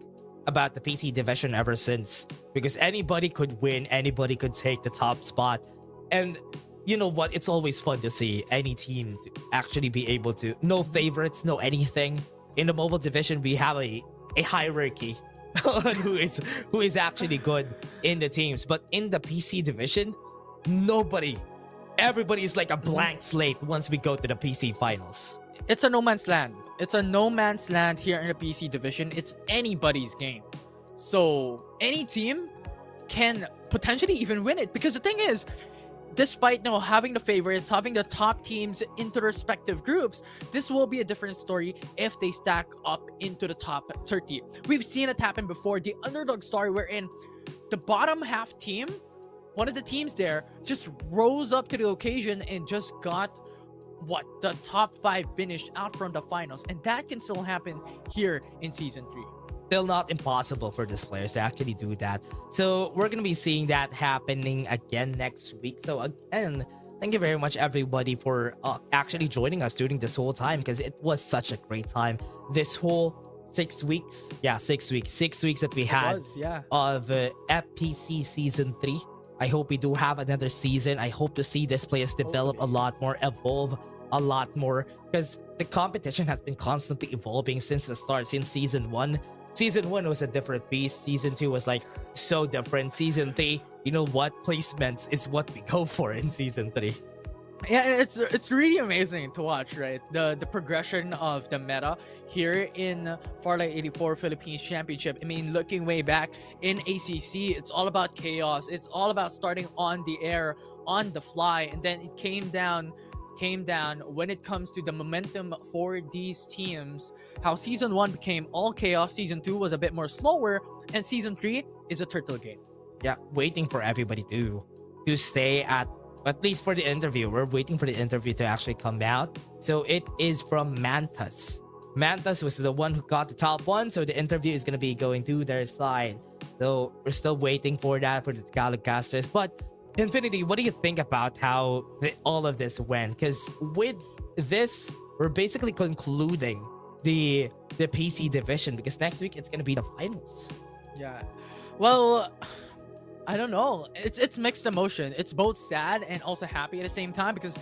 about the PC division ever since, because anybody could win, anybody could take the top spot. And you know what, it's always fun to see any team to actually be able to, no favorites, no anything. In the mobile division, we have a hierarchy on who is actually good in the teams, but in the PC division, everybody is like a blank slate once we go to the PC finals. It's a no man's land. It's a no man's land here in the PC division. It's anybody's game. So any team can potentially even win it, because the thing is, despite now having the favorites, having the top teams into respective groups, this will be a different story if they stack up into the top 30. We've seen it happen before. The underdog story wherein the bottom half team, one of the teams there, just rose up to the occasion and just got the top 5 finished out from the finals. And that can still happen here in season 3. Still not impossible for these players to actually do that. So we're gonna be seeing that happening again next week. So again, thank you very much everybody for actually joining us during this whole time, because it was such a great time. This whole 6 weeks, 6 weeks that we had of FPC season 3. I hope we do have another season. I hope to see this players develop a lot more, evolve a lot more, because the competition has been constantly evolving since the start, since season 1. Season 1 was a different beast. Season 2 was like so different. Season 3, you know what? Placements is what we go for in season 3. Yeah, it's really amazing to watch, right? The progression of the meta here in Farlight 84 Philippines Championship. I mean, looking way back in ACC, it's all about chaos. It's all about starting on the air, on the fly, and then it came down when it comes to the momentum for these teams. How season 1 became all chaos, season 2 was a bit more slower, and season 3 is a turtle game. Yeah, waiting for everybody to stay at least for the interview. We're waiting for the interview to actually come out. So it is from Mantas. Mantas was the one who got the top 1, so the interview is going to be going to their side. So we're still waiting for that for the Tagalog casters. But Infinity, what do you think about how all of this went? Because with this, we're basically concluding the PC division, because next week it's going to be the finals. Yeah. Well, I don't know. It's mixed emotion. It's both sad and also happy at the same time, because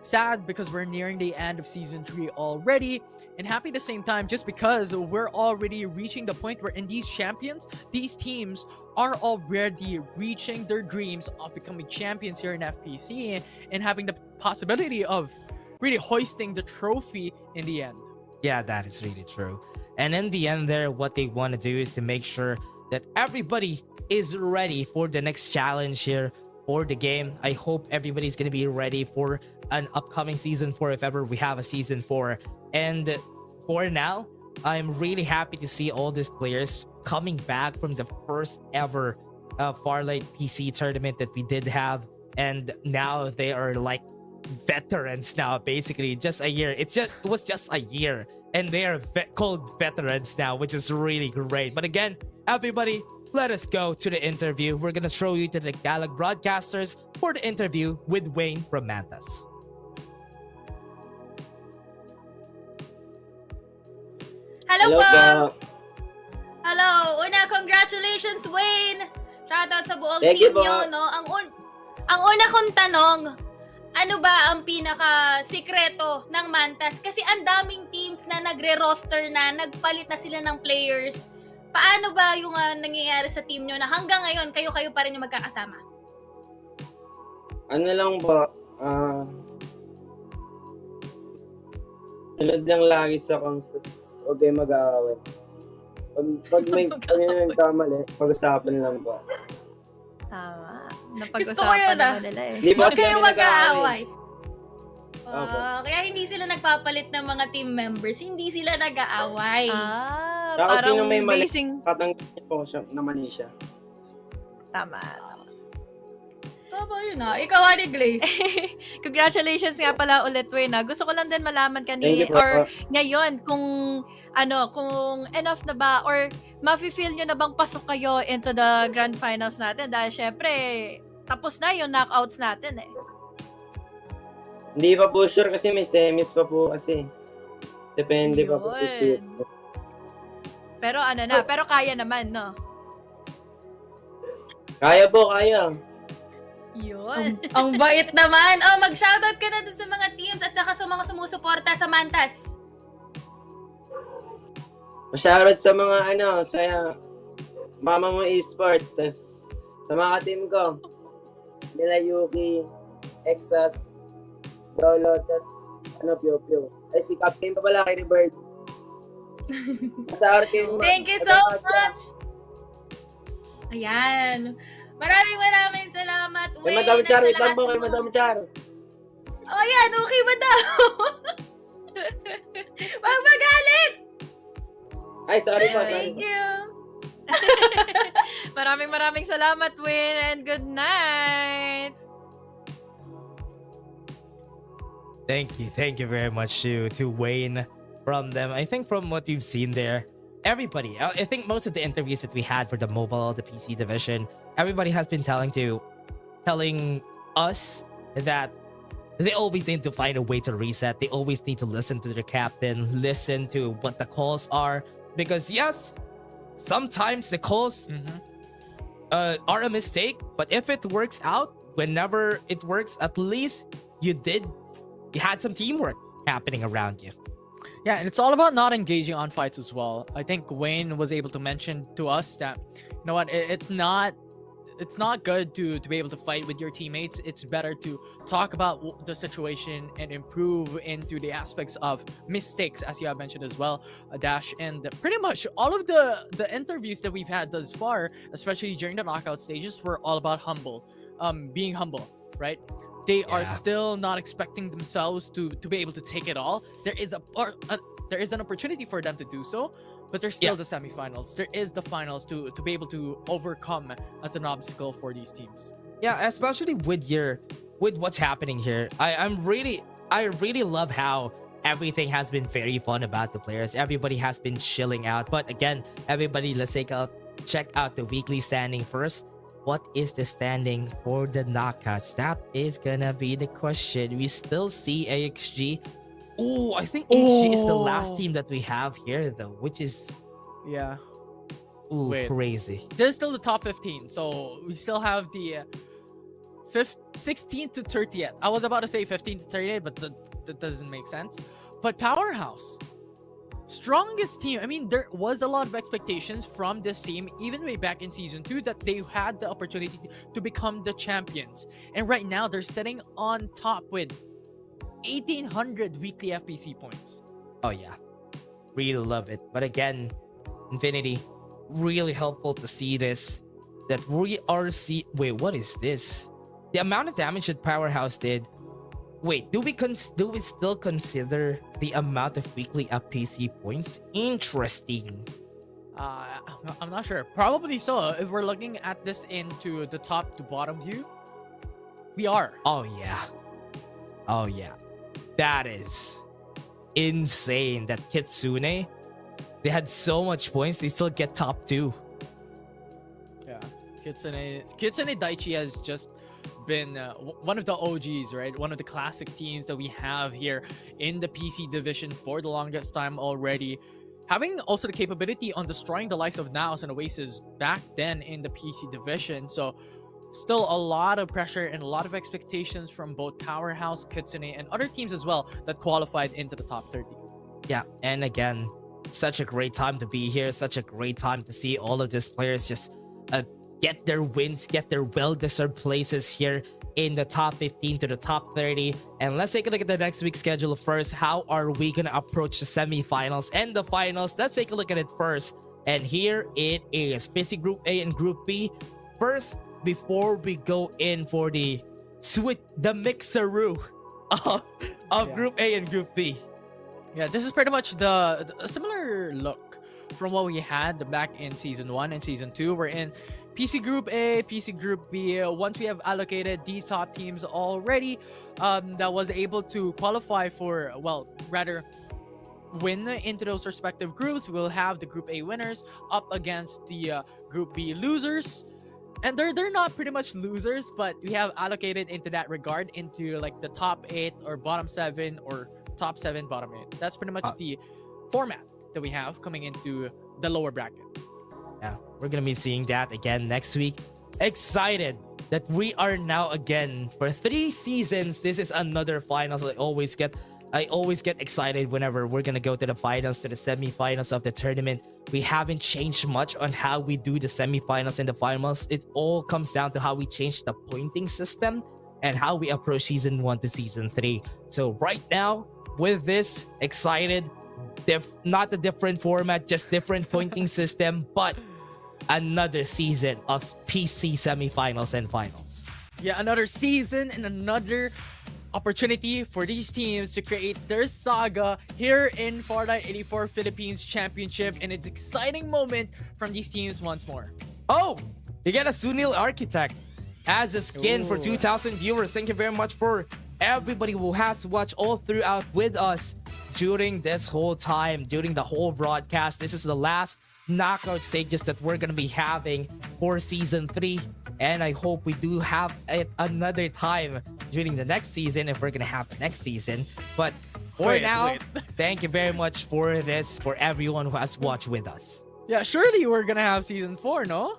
sad because we're nearing the end of season 3 already, and happy at the same time just because we're already reaching the point where in these champions, these teams are already reaching their dreams of becoming champions here in FPC and having the possibility of really hoisting the trophy in the end. Yeah, that is really true. And in the end there, what they want to do is to make sure that everybody is ready for the next challenge here for the game. I hope everybody's going to be ready for an upcoming season 4 if ever we have a season 4. And for now, I'm really happy to see all these players coming back from the first ever Farlight PC tournament that we did have, and now they are like veterans now. Basically just a year, it was just a year and they are called veterans now, which is really great. But again, everybody, let us go to the interview. We're gonna throw you to the Tagalog broadcasters for the interview with Wayne from Mantas. Hello po. Hello. Una, congratulations, Wayne. Shoutout sa buong Thank you team po. nyo, no? Ang una kong tanong, ano ba ang pinaka-sikreto ng Mantas? Kasi ang daming teams na nagre-roster na, nagpalit na sila ng players. Paano ba yung nangyayari sa team nyo na hanggang ngayon, kayo-kayo pa rin yung magkakasama? Ano lang po, sunod lang lagi sa concepts. Huwag kayo mag-aaway. Pag may nagkamali, pag-usapan lang po. Tama. Gusto ko Napag-usapan yun, naman nila eh. Hindi po Huwag kasi kayo kami mag-aaway. Opo. Kaya hindi sila nagpapalit ng mga team members. Hindi sila nag-aaway. Saka parang sino may mali, basing... tatanggap niyo po siya, naman siya. Tama. Tama yun Ikaw, Ani Glaze. Congratulations nga pala ulit, Wayne. Gusto ko lang din malaman Thank kanina you po. or ngayon kung kung enough na ba or mafe-feel nyo na bang pasok kayo into the grand finals natin dahil syempre tapos na yung knockouts natin eh. Hindi pa po sure kasi may semis pa po kasi. Depende pa po. Yun. Pero pero kaya naman, no? Kaya po, kaya. Yun. Ang bait naman. Mag-shoutout ka na dun sa mga teams at saka sa mga sumusuporta sa Mantas. Shoutout sa mga sa Mama Mo Esport, tas sa mga team ko. Nila Yuki, Exas, Lolo, tas Pio Pio. Ay, si Captain pa pala kay Bird. Sa our team. Thank you so much. Ayan. Maraming salamat. Kay Madam Char, wait lang po kay Madam Char. Yan. Okay, Madam. Wag magalit. Ay, sorry po, sorry. Thank you. Maraming salamat, Wayne, and good night. Thank you very much to Wayne from them. I think from what you've seen there, everybody, I think most of the interviews that we had for the mobile, the PC division, everybody has been telling us that they always need to find a way to reset. They always need to listen to their captain, listen to what the calls are. Because yes, sometimes the calls are a mistake, but if it works out, whenever it works, at least you had some teamwork happening around you. Yeah, and it's all about not engaging on fights as well. I think Wayne was able to mention to us that, you know what, it's not good to be able to fight with your teammates. It's better to talk about the situation and improve into the aspects of mistakes, as you have mentioned as well, Dash. And pretty much all of the interviews that we've had thus far, especially during the knockout stages, were all about being humble, right? They are still not expecting themselves to be able to take it all. There is an opportunity for them to do so, but there's still the semifinals. There is the finals to be able to overcome as an obstacle for these teams. Yeah, especially with what's happening here. I really love how everything has been very fun about the players. Everybody has been chilling out. But again, everybody, let's check out the weekly standing first. What is the standing for the knockouts? That is gonna be the question. We still see AXG. Oh, I think AXG is the last team that we have here, though, which is crazy. They're still the top 15, so we still have the 16th to 30th. I was about to say 15th to 38th, but that doesn't make sense. But Powerhouse, strongest team. I mean, there was a lot of expectations from this team, even way back in Season 2, that they had the opportunity to become the champions. And right now, they're sitting on top with 1,800 weekly FPC points. Oh, yeah. Really love it. But again, Infinity, really helpful to see this. That we are Wait, what is this? The amount of damage that Powerhouse did. Wait, do we still consider the amount of weekly FPC points? Interesting. I'm not sure. Probably so. If we're looking at this into the top to bottom view, we are. Oh yeah. That is insane. That Kitsune, they had so much points, they still get top 2. Yeah, Kitsune Daichi has just been one of the OGs, right? One of the classic teams that we have here in the PC division for the longest time already. having also the capability on destroying the likes of Naos and Oasis back then in the PC division. So still a lot of pressure and a lot of expectations from both Powerhouse, Kitsune, and other teams as well that qualified into the top 30. Yeah, and again, such a great time to be here. Such a great time to see all of these players just get their wins, get their well-deserved places here in the top 15 to the top 30. And let's take a look at the next week's schedule first. How are we going to approach the semifinals and the finals? Let's take a look at it first. And here it is. PC Group A and Group B. First, before we go in for the mixeroo of Group A and Group B. Yeah, this is pretty much the similar look from what we had back in Season 1 and Season 2. We're in PC Group A, PC Group B. Once we have allocated these top teams already, that was able to qualify for, well, rather win into those respective groups, we'll have the Group A winners up against the Group B losers. And they're not pretty much losers, but we have allocated into that regard into like the top 8 or bottom 7 or top 7, bottom 8. That's pretty much the format that we have coming into the lower bracket. Yeah, we're gonna be seeing that again next week. Excited that we are now again for 3 seasons. This is another finals. I always get excited whenever we're gonna go to the finals, to the semifinals of the tournament. We haven't changed much on how we do the semifinals and the finals. It all comes down to how we change the pointing system and how we approach season 1 to season 3. So right now, with this, excited. Not a different format, just different pointing system, but another season of PC semifinals and finals. Yeah, another season and another opportunity for these teams to create their saga here in Farlight 84 Philippines Championship, and it's an exciting moment from these teams once more. Oh, you get a Sunil Architect as a skin for 2,000 viewers. Thank you very much for everybody who has watched all throughout with us during this whole time, during the whole broadcast. This is the last knockout stages that we're going to be having for season 3. And I hope we do have it another time during the next season if we're going to have the next season. But for now, thank you very much for this, for everyone who has watched with us. Yeah, surely we're going to have season 4, no?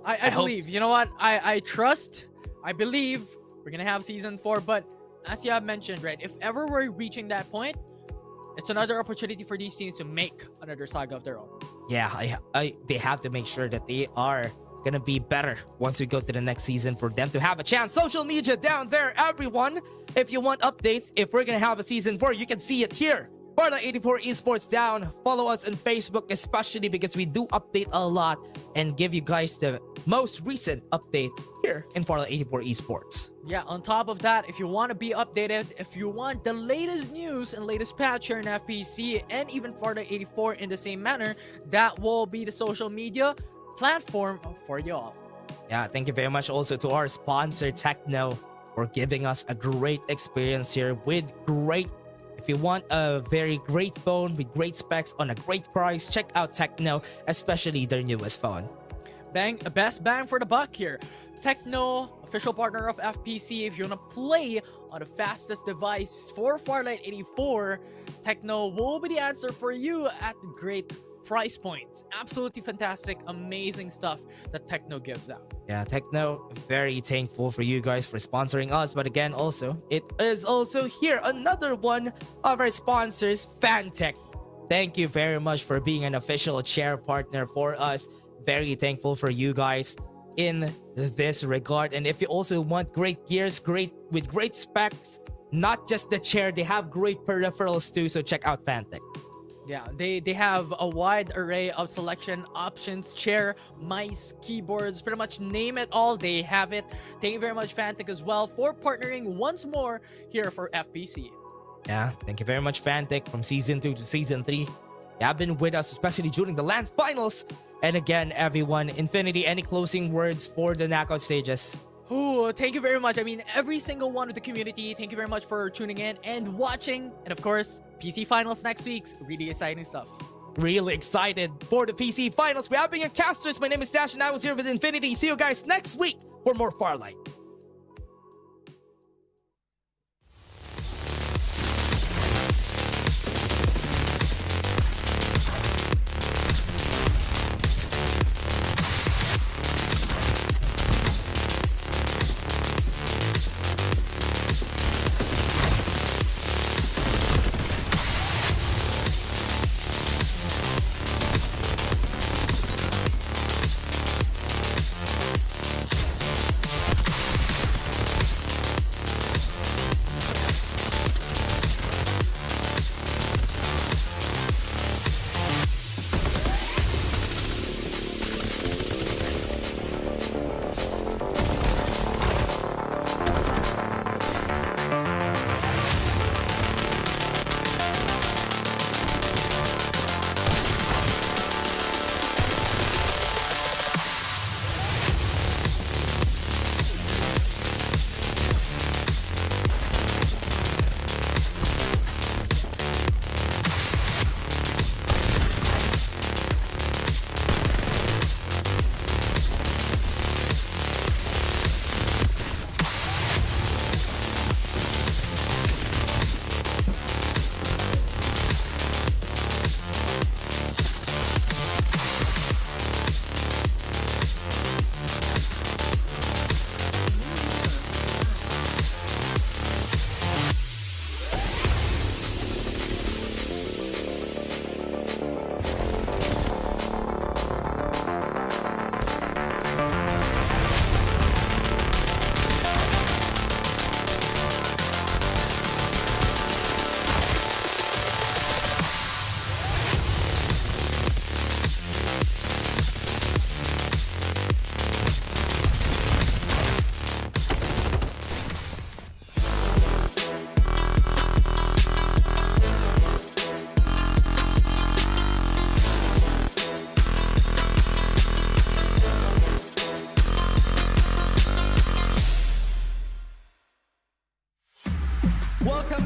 I believe. So. You know what? I trust, I believe we're going to have season 4. But as you have mentioned, right, if ever we're reaching that point, it's another opportunity for these teams to make another saga of their own. Yeah, they have to make sure that they are gonna be better once we go to the next season for them to have a chance. Social media down there, everyone. If you want updates, if we're gonna have a season 4, you can see it here. Farlight 84 Esports down. Follow us on Facebook, especially because we do update a lot and give you guys the most recent update here in Farlight 84 Esports. Yeah, on top of that, if you want to be updated, if you want the latest news and latest patch here in FPC and even Farlight 84 in the same manner, that will be the social media platform for you all. Yeah, thank you very much also to our sponsor, Techno, for giving us a great experience here with great. If you want a very great phone with great specs on a great price, check out Techno, especially their newest phone. Best bang for the buck here. Techno, official partner of FPC. If you want to play on the fastest device for Farlight 84, Techno will be the answer for you at great price points. Absolutely fantastic, amazing stuff that Techno gives out. Yeah, Techno, very thankful for you guys for sponsoring us. But again, also, it is also here another one of our sponsors, Fantech. Thank you very much for being an official chair partner for us. Very thankful for you guys in this regard. And if you also want great gears, with great specs, not just the chair, they have great peripherals too. So check out Fantech. Yeah, they have a wide array of selection options, chair, mice, keyboards, pretty much name it all, they have it. Thank you very much, Fantech, as well, for partnering once more here for FPC. Yeah, thank you very much, Fantech, from Season 2 to Season 3. You have been with us, especially during the LAN finals. And again, everyone, Infinity, any closing words for the knockout stages? Oh, thank you very much. I mean, every single one of the community, thank you very much for tuning in and watching. And of course, PC Finals next week. Really exciting stuff. Really excited for the PC Finals. We have been your casters. My name is Dash and I was here with Infinity. See you guys next week for more Farlight.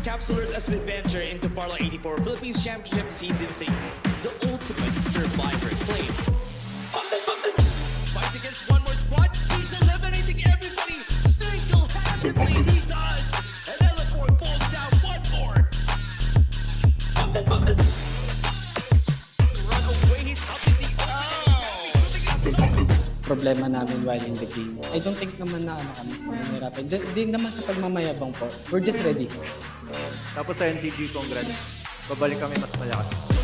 Capsulers as we venture into Farlight 84 Philippines Championship Season 3, the ultimate survivor claim. Fights against one more squad, he's eliminating everybody single-handedly, he does! And L4 falls down one more! Run away, he's up in the Problema namin while in the game. I don't think naman na kami mahirapan. Di naman sa pagmamayabang po. We're just ready. Tapos sa NCG, congrats. Babalik kami mas malakas.